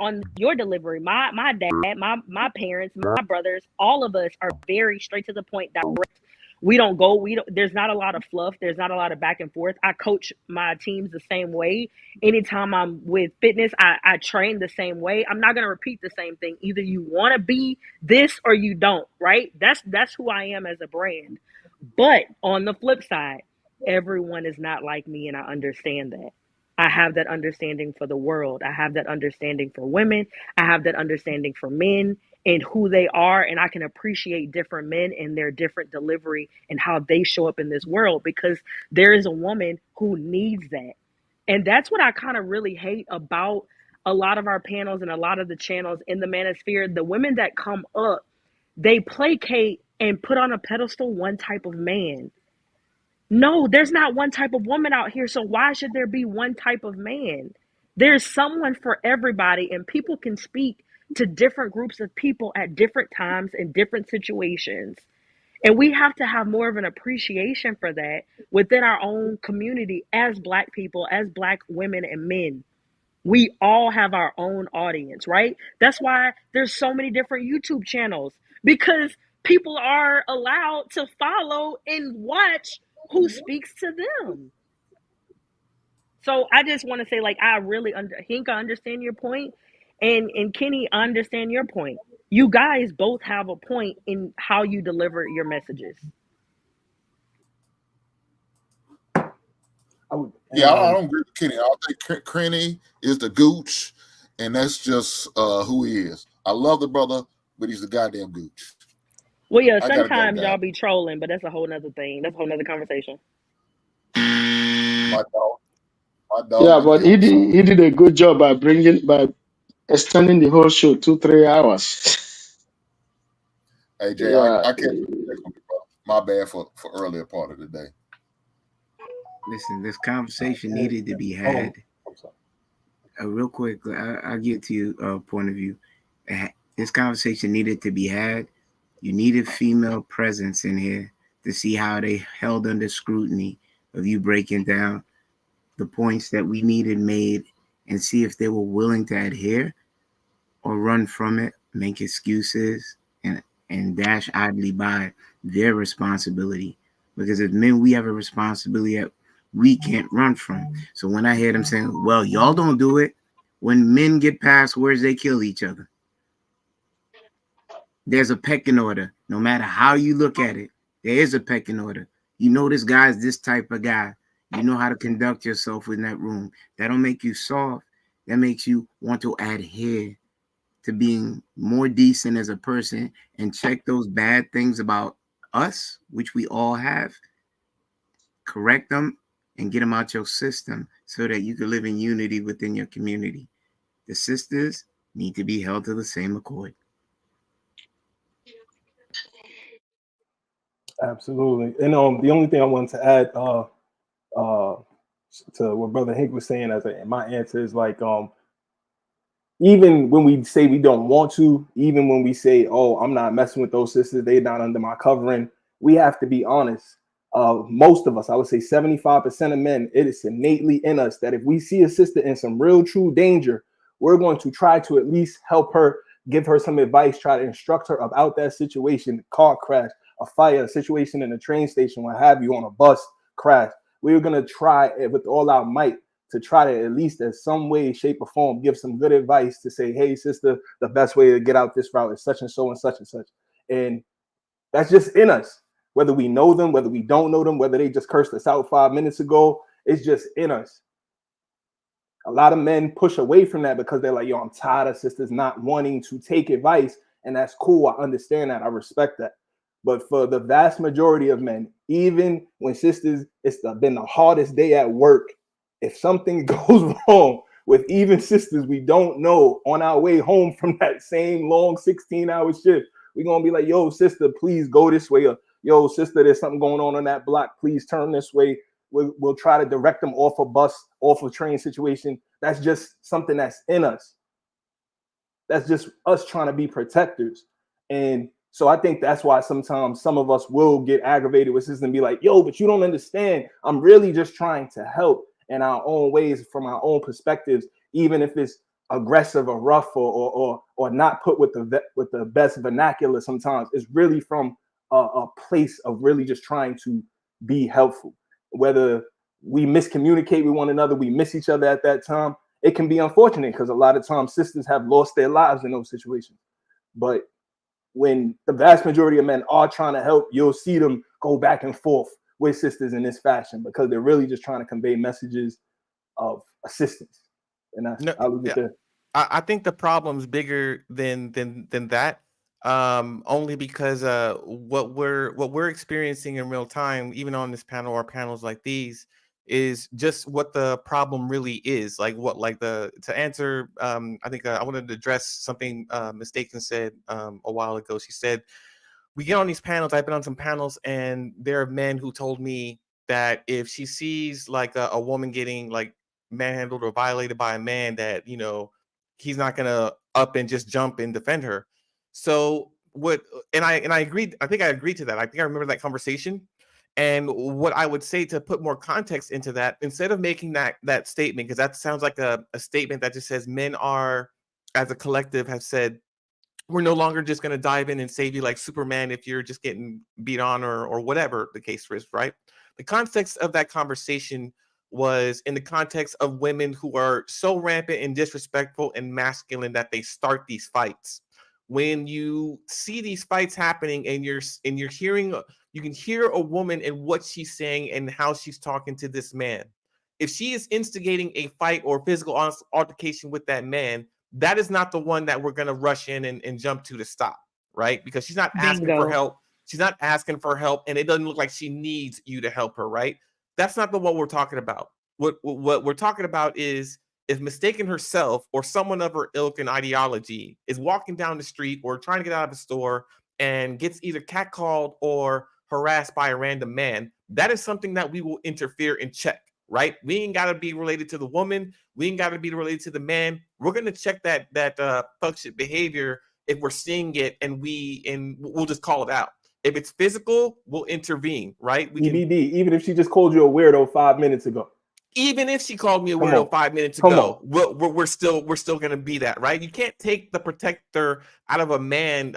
delivery. My dad, my parents, my brothers, all of us are very straight to the point, direct. There's not a lot of fluff. There's not a lot of back and forth. I coach my teams the same way. Anytime I'm with fitness, I train the same way. I'm not going to repeat the same thing. Either you want to be this or you don't, right? That's who I am as a brand. But on the flip side, everyone is not like me, and I understand that. I have that understanding for the world. I have that understanding for women. I have that understanding for men and who they are, and I can appreciate different men and their different delivery and how they show up in this world, because there is a woman who needs that. And that's what I kind of really hate about a lot of our panels and a lot of the channels in the manosphere. The women that come up, they placate and put on a pedestal one type of man. No, there's not one type of woman out here, so why should there be one type of man? There's someone for everybody, and people can speak to different groups of people at different times in different situations. And we have to have more of an appreciation for that within our own community as Black people, as Black women and men. We all have our own audience, right? That's why there's so many different YouTube channels, because people are allowed to follow and watch who speaks to them. So I just want to say, like, I really Hink, I understand your point, and Kenny, I understand your point. You guys both have a point in how you deliver your messages. I don't agree with Kenny. I think Kenny is the gooch, and that's just who he is. I love the brother, but he's the goddamn gooch. Well, yeah, sometimes y'all be trolling, but that's a whole nother thing. That's a whole nother conversation. My dog. Yeah, but he did a good job by extending the whole show 2-3 hours. Hey Jay, Yeah. I can't. My bad for earlier part of the day. Listen, this conversation needed to be had. Real quick, I'll get to your point of view. This conversation needed to be had, You needed female presence in here to see how they held under scrutiny of you breaking down the points that we needed made and see if they were willing to adhere or run from it, make excuses, and dash idly by their responsibility. Because as men, we have a responsibility that we can't run from. So when I hear them saying, well, y'all don't do it, when men get past words, they kill each other. There's a pecking order. No matter how you look at it, there is a pecking order. You know this guy's this type of guy. You know how to conduct yourself in that room. That don't make you soft. That makes you want to adhere to being more decent as a person and check those bad things about us, which we all have, correct them, and get them out your system so that you can live in unity within your community. The sisters need to be held to the same accord. Absolutely. And the only thing I wanted to add to what Brother Hank was saying as my answer is like, even when we say we don't want to, even when we say, oh, I'm not messing with those sisters, they're not under my covering, we have to be honest. Most of us, I would say 75% of men, it is innately in us that if we see a sister in some real true danger, we're going to try to at least help her, give her some advice, try to instruct her about that situation, car crash, a fire, a situation in a train station, what have you, on a bus crash. We're going to try with all our might to try to at least in some way, shape, or form, give some good advice to say, hey, sister, the best way to get out this route is such and so and such and such. And that's just in us. Whether we know them, whether we don't know them, whether they just cursed us out 5 minutes ago, it's just in us. A lot of men push away from that because they're like, yo, I'm tired of sisters not wanting to take advice. And that's cool. I understand that. I respect that. But for the vast majority of men, even when sisters, been the hardest day at work, if something goes wrong with even sisters we don't know on our way home from that same long 16-hour shift, we're going to be like, yo, sister, please go this way. Or, yo, sister, there's something going on that block. Please turn this way. We'll try to direct them off a bus, off a train situation. That's just something that's in us. That's just us trying to be protectors. And so I think that's why sometimes some of us will get aggravated with sisters and be like, yo, but you don't understand. I'm really just trying to help in our own ways, from our own perspectives, even if it's aggressive or rough or not put with the best vernacular. Sometimes it's really from a place of really just trying to be helpful. Whether we miscommunicate with one another, we miss each other at that time, it can be unfortunate because a lot of times sisters have lost their lives in those situations. But when the vast majority of men are trying to help, you'll see them go back and forth with sisters in this fashion because they're really just trying to convey messages of assistance. And I'll leave it there. I think the problem's bigger than that. Only because what we're experiencing in real time, even on this panel or panels like these, is just what the problem really is. Like to answer, I think I wanted to address something Mistaken said a while ago. She said, we get on these panels, I've been on some panels, and there are men who told me that if she sees like a woman getting like manhandled or violated by a man, that, you know, he's not gonna up and just jump and defend her. So what, and I agreed, I think I agreed to that. I think I remember that conversation. And what I would say to put more context into that, instead of making that statement, because that sounds like a statement that just says men are, as a collective, have said, we're no longer just going to dive in and save you like Superman if you're just getting beat on or whatever the case is, right? The context of that conversation was in the context of women who are so rampant and disrespectful and masculine that they start these fights. When you see these fights happening and you're hearing, you can hear a woman and what she's saying and how she's talking to this man. If she is instigating a fight or physical altercation with that man, that is not the one that we're going to rush in and jump to stop, right? Because she's not asking for help. She's not asking for help, and it doesn't look like she needs you to help her, right? That's not the one we're talking about. What we're talking about is if Mistaken herself or someone of her ilk and ideology is walking down the street or trying to get out of a store and gets either catcalled or harassed by a random man, that is something that we will interfere and check, right? We ain't got to be related to the woman. We ain't got to be related to the man. We're going to check that fuck shit behavior if we're seeing it and we'll just call it out. If it's physical, we'll intervene, right? We EBD, even if she just called you a weirdo 5 minutes ago. Even if she called me a weirdo 5 minutes ago, we're still going to be that, right? You can't take the protector out of a man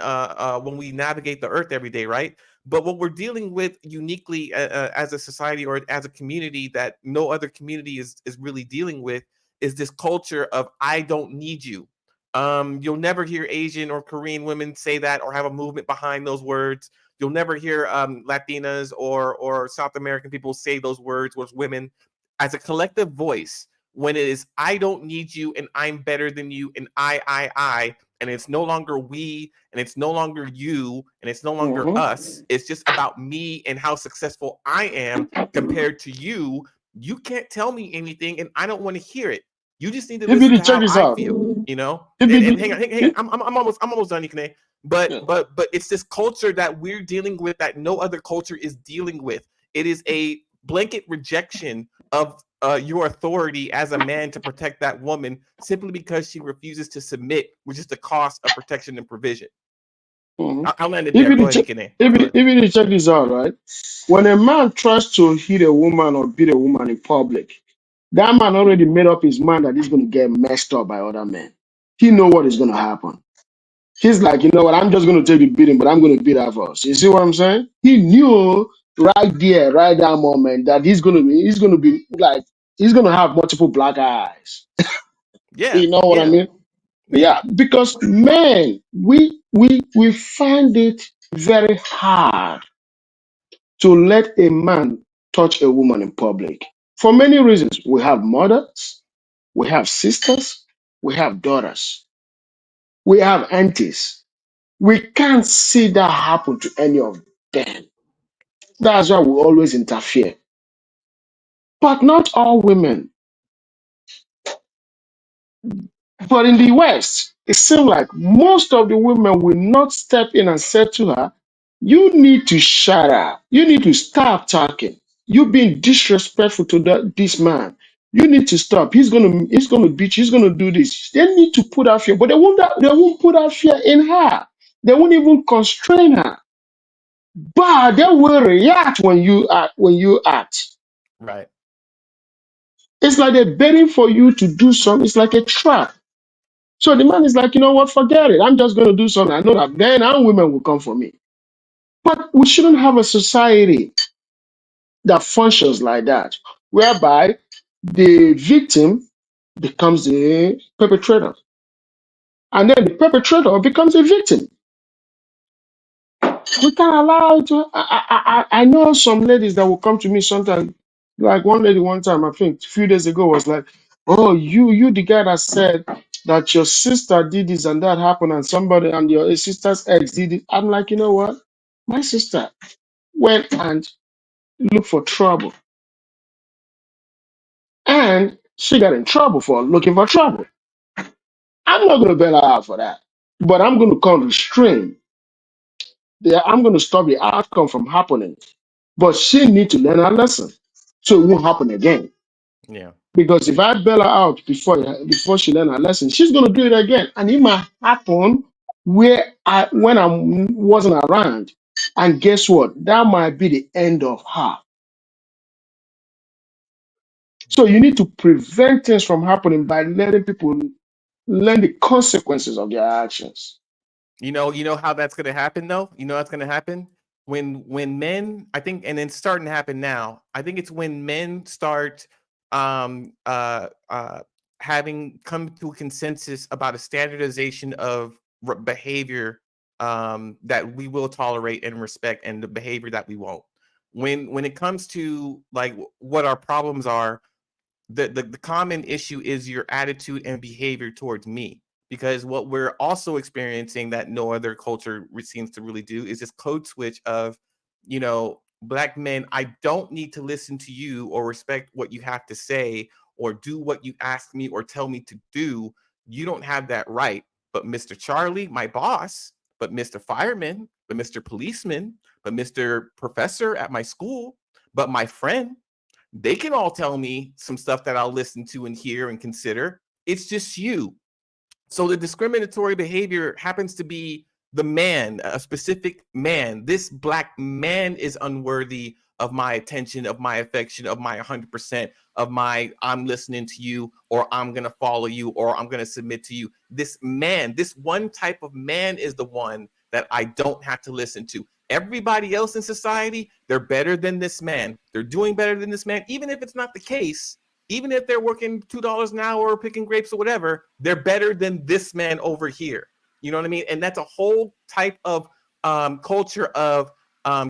when we navigate the earth every day, right? But what we're dealing with uniquely as a society or as a community that no other community is really dealing with is this culture of I don't need you. You'll never hear Asian or Korean women say that or have a movement behind those words. You'll never hear Latinas or South American people say those words with women. As a collective voice, when it is I don't need you and I'm better than you and I, and it's no longer we and it's no longer you and it's no longer us, it's just about me and how successful I am compared to you. You can't tell me anything and I don't want to hear it. You just need to listen to how I feel, you know? And hang on. I'm almost done, Ikene. But it's this culture that we're dealing with that no other culture is dealing with. It is a blanket rejection of your authority as a man to protect that woman simply because she refuses to submit, which is the cost of protection and provision. I'll land it there. Go ahead, Ikene. Even you check this out, right? When a man tries to hit a woman or beat a woman in public, that man already made up his mind that he's going to get messed up by other men. He know what is going to happen. He's like, you know what? I'm just going to take the beating, but I'm going to beat her first. You see what I'm saying? He knew right there, right that moment, that he's going to be like, he's going to have multiple black eyes. Yeah, you know what I mean? Yeah, because man, we find it very hard to let a man touch a woman in public for many reasons. We have mothers, we have sisters, we have daughters, we have aunties. We can't see that happen to any of them. That's why we always interfere. But not all women. But in the West, it seems like most of the women will not step in and say to her, you need to shut up. You need to stop talking. You've been disrespectful to this man. You need to stop. He's gonna beat you. He's gonna do this. They need to put out fear, but they won't put out fear in her. They won't even constrain her. But they will react when you act. Right. It's like they're betting for you to do something. It's like a trap. So the man is like, you know what, forget it. I'm just going to do something. I know that men and women will come for me. But we shouldn't have a society that functions like that, whereby the victim becomes the perpetrator. And then the perpetrator becomes a victim. We can't allow it to. I know some ladies that will come to me sometimes. Like one lady one time, I think a few days ago, was like, "Oh, you the guy that said that your sister did this and that happened, and somebody and your sister's ex did it." I'm like, you know what? My sister went and looked for trouble, and she got in trouble for looking for trouble. I'm not going to bail her out for that, but I'm going to come restrain. I'm going to stop the outcome from happening. But she need to learn her lesson, so it won't happen again. Yeah. Because if I bail her out before she learn her lesson, she's gonna do it again, and it might happen when I wasn't around. And guess what? That might be the end of her. So you need to prevent things from happening by letting people learn the consequences of their actions. You know how that's going to happen though? You know that's going to happen when men, I think, and it's starting to happen now. I think it's when men start having come to a consensus about a standardization of behavior that we will tolerate and respect, and the behavior that we won't. When it comes to like what our problems are, the common issue is your attitude and behavior towards me. Because what we're also experiencing that no other culture seems to really do is this code switch of, Black men, I don't need to listen to you or respect what you have to say or do what you ask me or tell me to do. You don't have that right. But Mr. Charlie, my boss, but Mr. Fireman, but Mr. Policeman, but Mr. Professor at my school, but my friend, they can all tell me some stuff that I'll listen to and hear and consider. It's just you. So the discriminatory behavior happens to be the man, a specific man. This black man is unworthy of my attention, of my affection, of my 100%, of my I'm listening to you, or I'm going to follow you, or I'm going to submit to you. This man, this one type of man is the one that I don't have to listen to. Everybody else in society, they're better than this man. They're doing better than this man, even if it's not the case. Even if they're working $2 an hour or picking grapes or whatever, they're better than this man over here. You know what I mean? And that's a whole type of culture of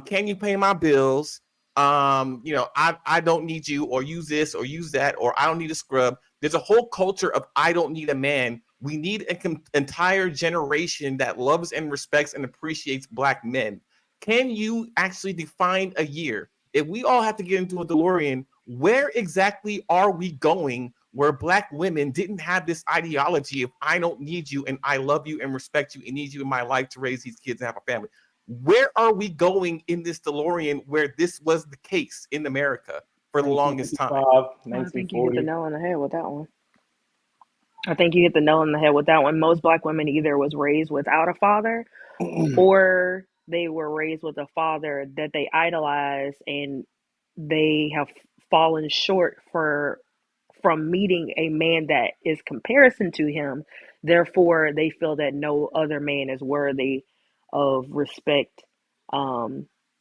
can you pay my bills? I don't need you, or use this or use that, or I don't need a scrub. There's a whole culture of I don't need a man. We need an entire generation that loves and respects and appreciates black men. Can you actually define a year? If we all have to get into a DeLorean, where exactly are we going where black women didn't have this ideology of I don't need you and I love you and respect you and need you in my life to raise these kids and have a family? Where are we going in this DeLorean where this was the case in America for the longest time? I think you hit the nail on the head with that one. I think you hit the nail on the head with that one. Most black women either was raised without a father or they were raised with a father that they idolize, and they have fallen short from meeting a man that is comparison to him. Therefore, they feel that no other man is worthy of respect,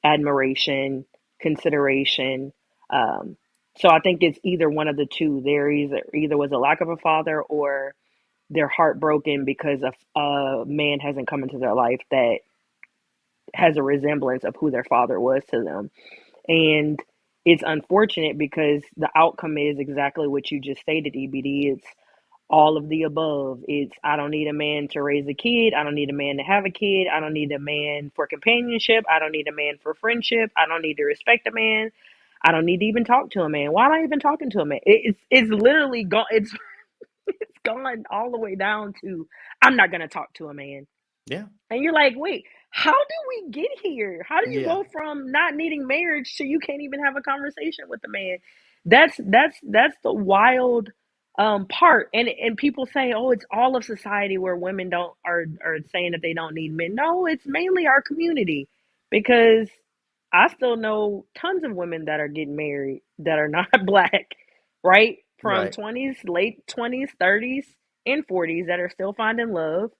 admiration, consideration. So I think it's either one of the two. There either was a lack of a father, or they're heartbroken because a man hasn't come into their life that has a resemblance of who their father was to them. And it's unfortunate because the outcome is exactly what you just stated, EBD. It's all of the above. It's I don't need a man to raise a kid. I don't need a man to have a kid. I don't need a man for companionship. I don't need a man for friendship. I don't need to respect a man. I don't need to even talk to a man. Why am I even talking to a man? It's literally gone. It's gone all the way down to I'm not gonna talk to a man. Yeah. And you're like, wait, how do we get here? How do you go from not needing marriage to you can't even have a conversation with a man? That's the wild part. And people say, oh, it's all of society where women are saying that they don't need men. No, it's mainly our community, because I still know tons of women that are getting married that are not black, right? From 20s, late 20s, 30s, and 40s that are still finding love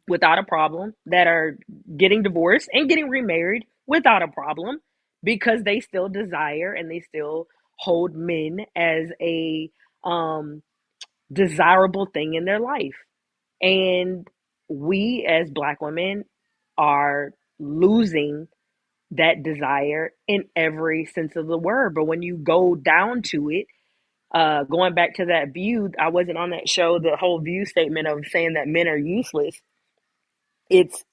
without a problem, that are getting divorced and getting remarried without a problem, because they still desire and they still hold men as a desirable thing in their life. And we as black women are losing that desire in every sense of the word. But when you go down to it, going back to that view, I wasn't on that show, the whole view statement of saying that men are useless. It's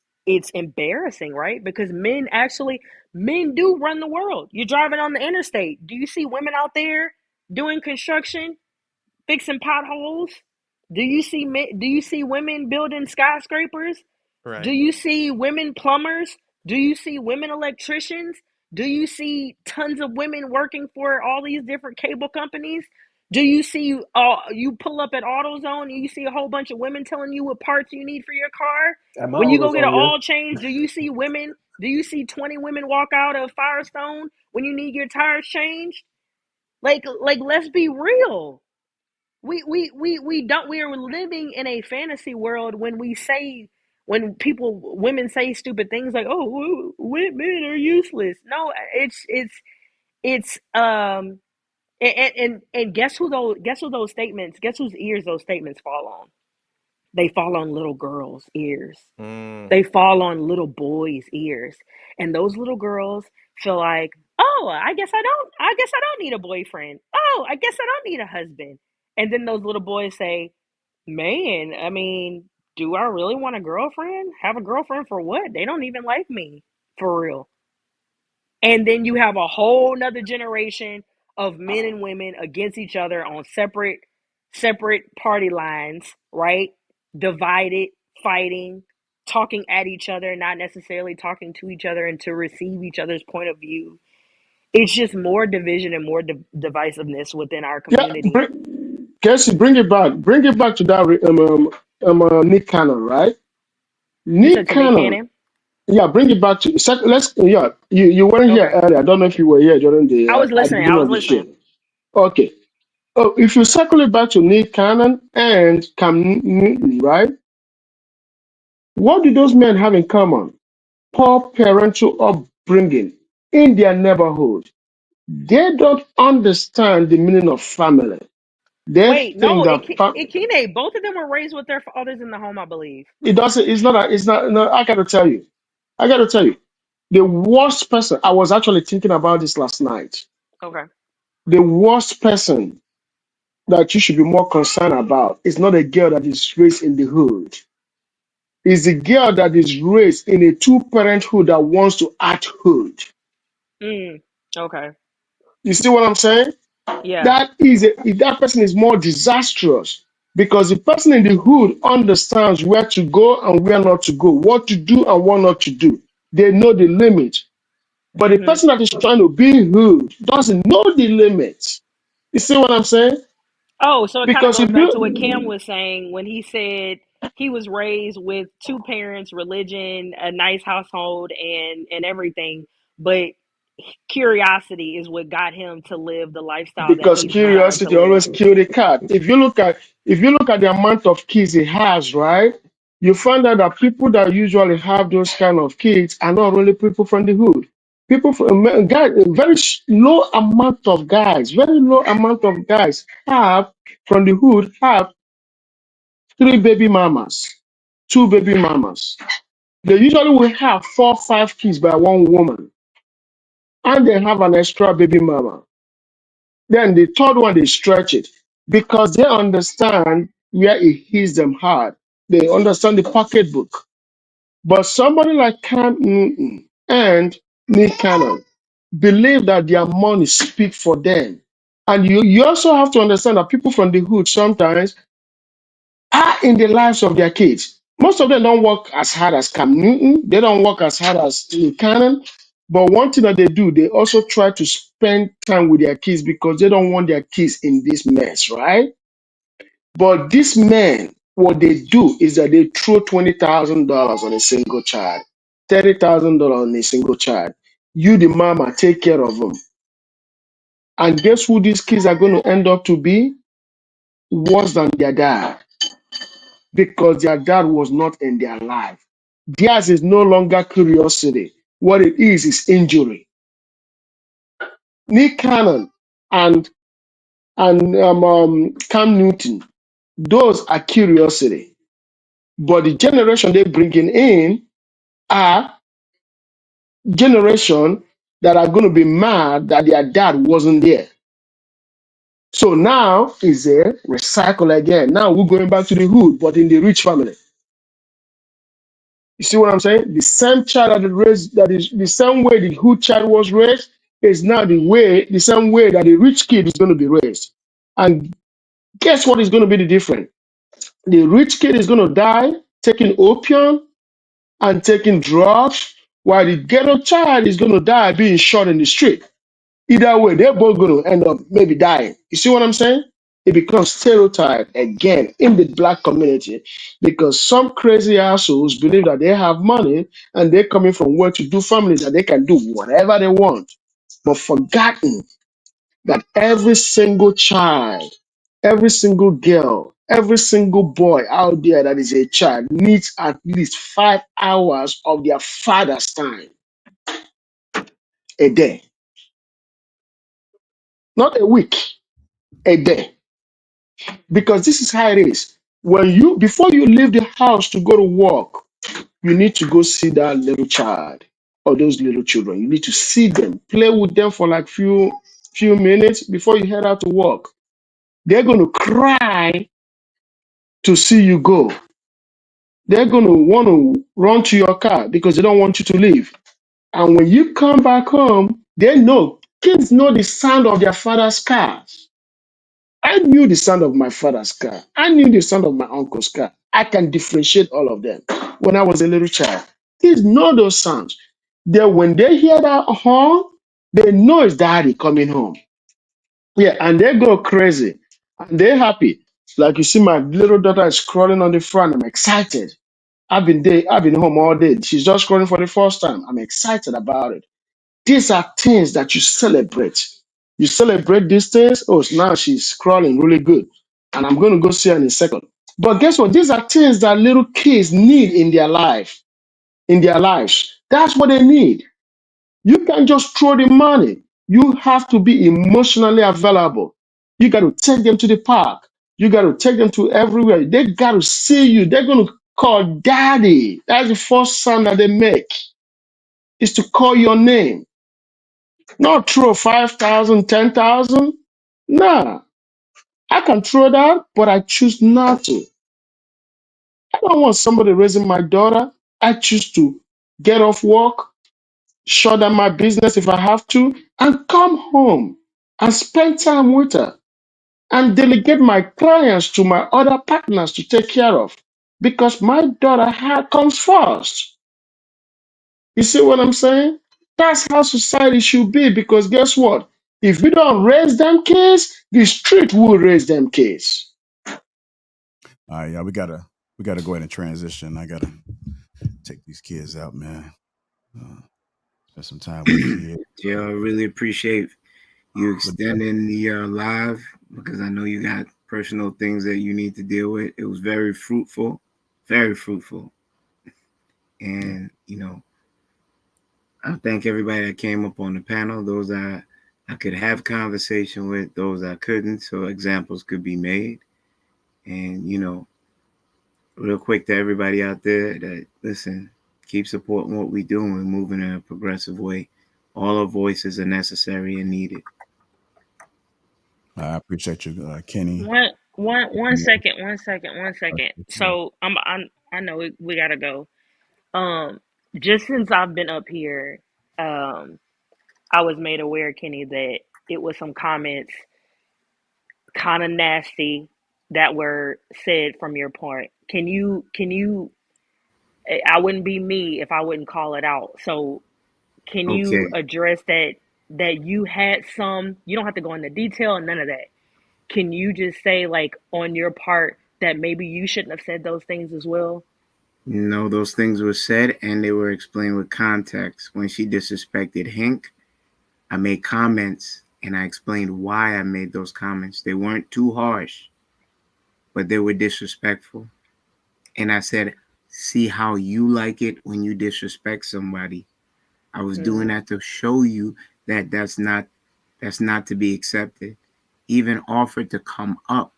embarrassing, right? Because men do run the world. You're driving on the interstate. Do you see women out there doing construction, fixing potholes? Do you see women building skyscrapers? Right. Do you see women plumbers? Do you see women electricians? Do you see tons of women working for all these different cable companies? Do you see you pull up at AutoZone and you see a whole bunch of women telling you what parts you need for your car? At my When you go get an AutoZone, yeah. oil change, do you see women? Do you see 20 women walk out of Firestone when you need your tires changed? Like let's be real. We are living in a fantasy world when women say stupid things like, oh, men are useless. No, it's and guess whose ears those statements fall on? They fall on little girls' ears. They fall on little boys' ears. And those little girls feel like, oh, I guess I don't need a boyfriend. Oh, I guess I don't need a husband. And then those little boys say, man, I mean, do I really want a girlfriend? Have a girlfriend for what? They don't even like me, for real. And then you have a whole nother generation of men and women against each other on separate party lines, right? Divided, fighting, talking at each other, not necessarily talking to each other and to receive each other's point of view. It's just more division and more divisiveness within our community. Casey, bring it back to that Nick Cannon, right? You said Nick to Nick Cannon. Cannon? Yeah, bring it back to let's. Yeah, you weren't here Okay. earlier. I don't know if you were here during the I was at the listening. I beginning was of the show. listening. Okay. Oh, if you circle it back to Nick Cannon and Cam Newton, right? What do those men have in common? Poor parental upbringing in their neighborhood. They don't understand the meaning of family. They Wait, think no, that Ikine, both of them were raised with their fathers in the home, I believe. it doesn't. It's not. No, I got to tell you. I got to tell you. The worst person. I was actually thinking about this last night. Okay. The worst person that you should be more concerned about is not a girl that is raised in the hood. It's the girl that is raised in a two-parent hood that wants to act hood. Okay. You see what I'm saying? Yeah. That person is more disastrous because the person in the hood understands where to go and where not to go, what to do and what not to do. They know the limit. But the person that is trying to be hood doesn't know the limits. You see what I'm saying? Oh, so it kind of Because goes if back to what Cam you was saying when he said he was raised with two parents, religion, a nice household, and everything, but curiosity is what got him to live the lifestyle that because he's wanting to curiosity live. always killed the cat. If you look at the amount of kids he has, right? You find out that people that usually have those kind of kids are not really people from the hood. People from guys, low amount of guys, very low amount of guys have from the hood have 3 baby mamas, 2 baby mamas. They usually will have 4, 5 kids by one woman, and they have an extra baby mama. Then the third one, they stretch it because they understand where it hits them hard. They understand the pocketbook. But somebody like Cam Newton and Nick Cannon believe that their money speak for them. And you also have to understand that people from the hood sometimes are in the lives of their kids. Most of them don't work as hard as Cam Newton. They don't work as hard as Nick Cannon. But one thing that they do, they also try to spend time with their kids because they don't want their kids in this mess, right? But these men, what they do is that they throw $20,000 on a single child, $30,000 on a single child. You, the mama, take care of them. And guess who these kids are going to end up to be? Worse than their dad, because their dad was not in their life. Theirs is no longer curiosity. What it is injury. Nick Cannon and Cam Newton, those are curiosity. But the generation they're bringing in are generation that are going to be mad that their dad wasn't there. So now is a recycle again. Now we're going back to the hood, but in the rich family. You see what I'm saying? The same child that is raised, that is the same way the hood child was raised, is now the same way that the rich kid is going to be raised. And guess what is going to be the difference? The rich kid is going to die taking opium and taking drugs, while the ghetto child is going to die being shot in the street. Either way, they're both going to end up maybe dying. You see what I'm saying? It becomes stereotype again in the black community because some crazy assholes believe that they have money and they're coming from well-to-do families that they can do whatever they want, but forgotten that every single child, every single girl, every single boy out there that is a child needs at least 5 hours of their father's time a day, not a week, a day. Because this is how it is. Before you leave the house to go to work, you need to go see that little child or those little children. You need to see them, play with them for like few minutes before you head out to work. They're going to cry to see you go. They're going to want to run to your car because they don't want you to leave. And when you come back home, kids know the sound of their father's cars. I knew the sound of my father's car. I knew the sound of my uncle's car. I can differentiate all of them when I was a little child. Kids know those sounds. When they hear that horn, they know it's daddy coming home. Yeah, and they go crazy. And they're happy. Like you see, my little daughter is crawling on the front. I'm excited. I've been home all day. She's just crawling for the first time. I'm excited about it. These are things that you celebrate. You celebrate these things. Oh, now she's crawling really good. And I'm going to go see her in a second. But guess what? These are things that little kids need in their life, in their lives. That's what they need. You can't just throw the money. You have to be emotionally available. You got to take them to the park. You got to take them to everywhere. They got to see you. They're going to call daddy. That's the first sound that they make, is to call your name. Not throw 5,000, 10,000. Nah, I can throw that, but I choose not to. I don't want somebody raising my daughter. I choose to get off work, shut down my business if I have to, and come home and spend time with her and delegate my clients to my other partners to take care of, because my daughter comes first. You see what I'm saying? That's how society should be, because guess what? If we don't raise them kids, the street will raise them kids. All right, yeah, we gotta go ahead and transition. I gotta take these kids out, man. Spend some time with the kids. Yeah, I really appreciate you extending the live, because I know you got personal things that you need to deal with. It was very fruitful, and I thank everybody that came up on the panel. Those that I could have conversation with, those I couldn't, so examples could be made. And real quick to everybody out there that listen, keep supporting what we do and moving in a progressive way. All our voices are necessary and needed. I appreciate you, Kenny. One second. So I know we gotta go. Just since I've been up here, I was made aware, Kenny, that it was some comments kind of nasty that were said from your part. Can you I wouldn't be me if I wouldn't call it out. So can you Okay. address that you had some, you don't have to go into detail and none of that. Can you just say, like, on your part that maybe you shouldn't have said those things as well? No, those things were said and they were explained with context. When she disrespected Hank, I made comments and I explained why I made those comments. They weren't too harsh, but they were disrespectful. And I said, see how you like it when you disrespect somebody. I was doing that to show you that that's not to be accepted. Even offered to come up.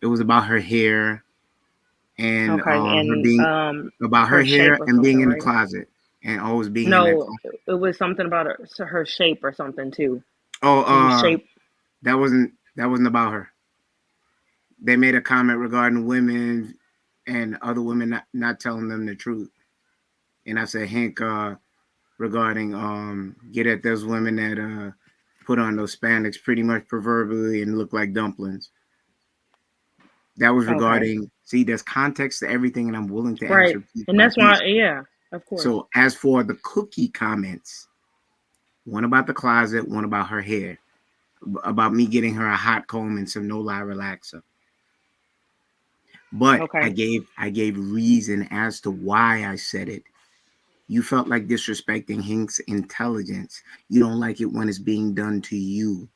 It was about her hair and Okay, her and being about her her shape hair or and being something, in the right? closet and always being in that No, closet. it was something about her shape or something too. Oh, Shape. that wasn't about her. They made a comment regarding women and other women not telling them the truth. And I said, Hank, regarding get at those women that put on those spandex pretty much proverbially and look like dumplings. That was regarding, see, there's context to everything, and I'm willing to Right. answer piece And by that's why, piece. yeah, of course. So as for the cookie comments, one about the closet, one about her hair, about me getting her a hot comb and some no-lie relaxer. But I gave reason as to why I said it. You felt like disrespecting Hank's intelligence. You don't like it when it's being done to you.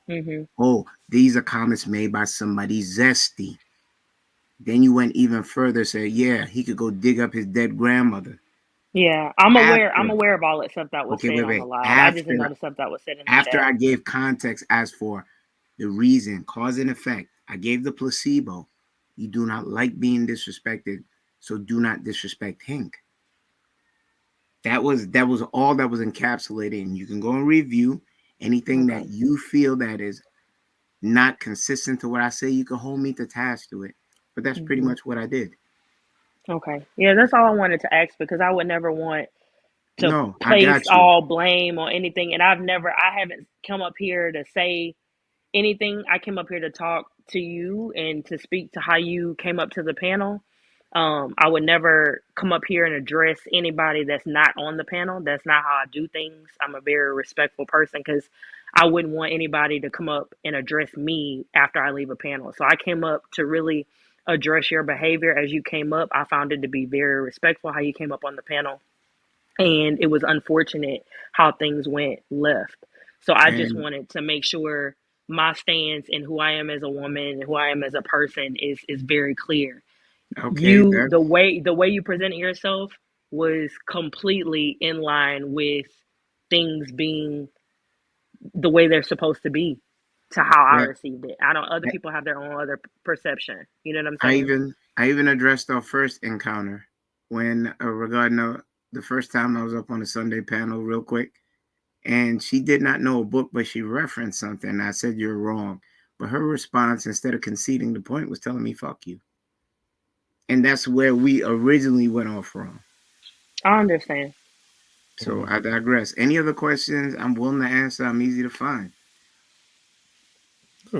Mm-hmm. Oh, these are comments made by somebody zesty. Then you went even further, said, yeah, he could go dig up his dead grandmother. Yeah, I'm aware of all that stuff that was said on the Wait. live. I just didn't know the stuff that was said in the After chat. I gave context as for the reason, cause and effect, I gave the placebo. You do not like being disrespected, so do not disrespect Hank. That was all that was encapsulated. And you can go and review anything that you feel that is not consistent to what I say. You can hold me to task to it. But that's pretty much what I did. Okay. Yeah, that's all I wanted to ask, because I would never want to No, I place got you. all blame or anything. And I haven't come up here to say anything. I came up here to talk to you and to speak to how you came up to the panel. I would never come up here and address anybody that's not on the panel. That's not how I do things. I'm a very respectful person because I wouldn't want anybody to come up and address me after I leave a panel. So I came up to really address your behavior as you came up. I found it to be very respectful how you came up on the panel. And it was unfortunate how things went left. So I just And wanted to make sure my stance and who I am as a woman and who I am as a person is very clear. okay, You that the way you presented yourself was completely in line with things being the way they're supposed to be to how I yeah. received it. I don't other people have their own other perception. You know what I'm I saying? even addressed our first encounter when regarding the first time I was up on the Sunday panel real quick, and she did not know a book, but she referenced something. I said you're wrong, but her response, instead of conceding the point, was telling me "fuck you," and that's where we originally went off wrong. I understand. So I digress. Any other questions? I'm willing to answer. I'm easy to find.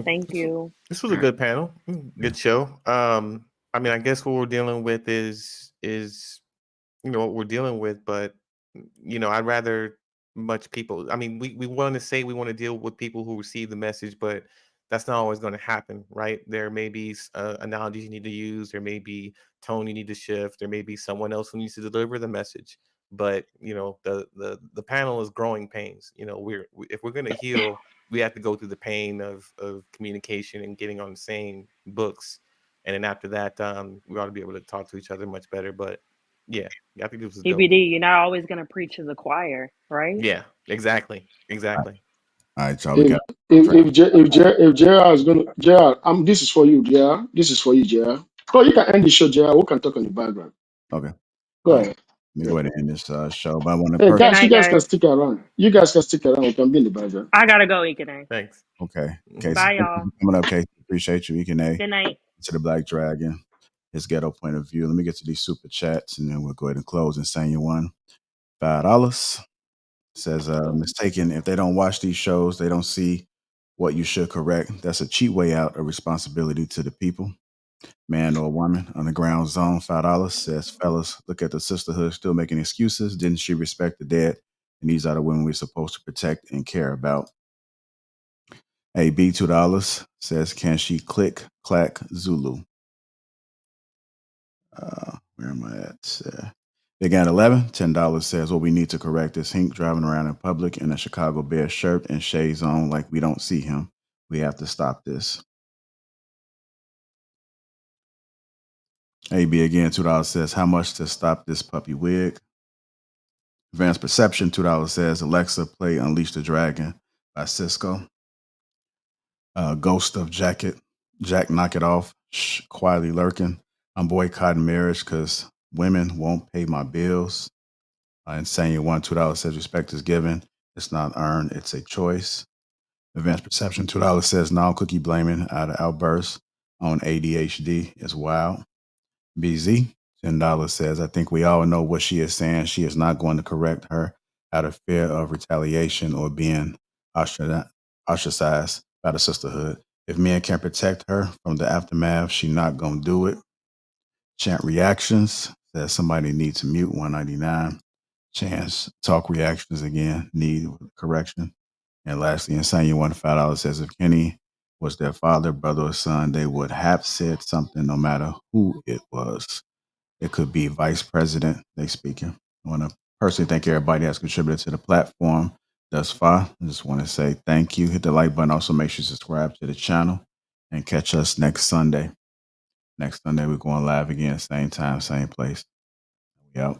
Thank you. This was a good panel, good show. I mean, I guess what we're dealing with is what we're dealing with, but I'd rather much people. I mean, we want to say we want to deal with people who receive the message, but that's not always going to happen, right? There may be analogies you need to use. There may be tone you need to shift. There may be someone else who needs to deliver the message. But the panel is growing pains. If we're going to heal, we have to go through the pain of communication and getting on the same books, and then after that, we ought to be able to talk to each other much better. But yeah, I think this was dope. EBD, you're not always gonna preach to the choir, right? Yeah, exactly. All right, y'all. We If got if JR is gonna JR, this is for you, JR. This is for you, JR. Oh, you can end the show, JR. We can talk in the background. okay. Go All right. ahead. Let me go ahead and end this show. But I want to Hey Good guys, you night, guys can guys. stick around. You guys can stick around. We can be in the background. I gotta go, Ikene. Thanks. Okay. Casey, Bye, thank you y'all. for coming up, Casey. Appreciate you. Ikene Good night. to the Black Dragon. His ghetto point of view. Let me get to these super chats and then we'll go ahead and close. And saying you won $5. Says mistaken. If they don't watch these shows, they don't see what you should correct. That's a cheap way out of responsibility to the people. Man or woman, Underground Zone, $5 says, fellas, look at the sisterhood still making excuses. Didn't she respect the dead? And these are the women we're supposed to protect and care about. AB, $2 says, can she click, clack, Zulu? Where am I at? They got 11. $10 says, what we need to correct is Hink driving around in public in a Chicago Bears shirt and shades on like we don't see him. We have to stop this. AB again, $2 says, how much to stop this puppy wig? Advanced Perception, $2 says, Alexa, play Unleash the Dragon by Cisco. Ghost of Jack Knock It Off, quietly lurking. I'm boycotting marriage because women won't pay my bills. Insane One, $2 says, respect is given. It's not earned, it's a choice. Advanced Perception, $2 says, non-cookie blaming out of outbursts on ADHD is wild. BZ, $10 says, I think we all know what she is saying. She is not going to correct her out of fear of retaliation or being ostracized by the sisterhood. If men can protect her from the aftermath, she not going to do it. Chant Reactions says somebody needs to mute 199. Chance Talk Reactions again, need correction. And lastly, Insane You Want $5 says, if Kenny was their father, brother, or son, they would have said something no matter who it was. It could be vice president, they speaking. I want to personally thank everybody that's contributed to the platform thus far. I just want to say thank you. Hit the like button. Also, make sure you subscribe to the channel and catch us next Sunday. Next Sunday, we're going live again, same time, same place.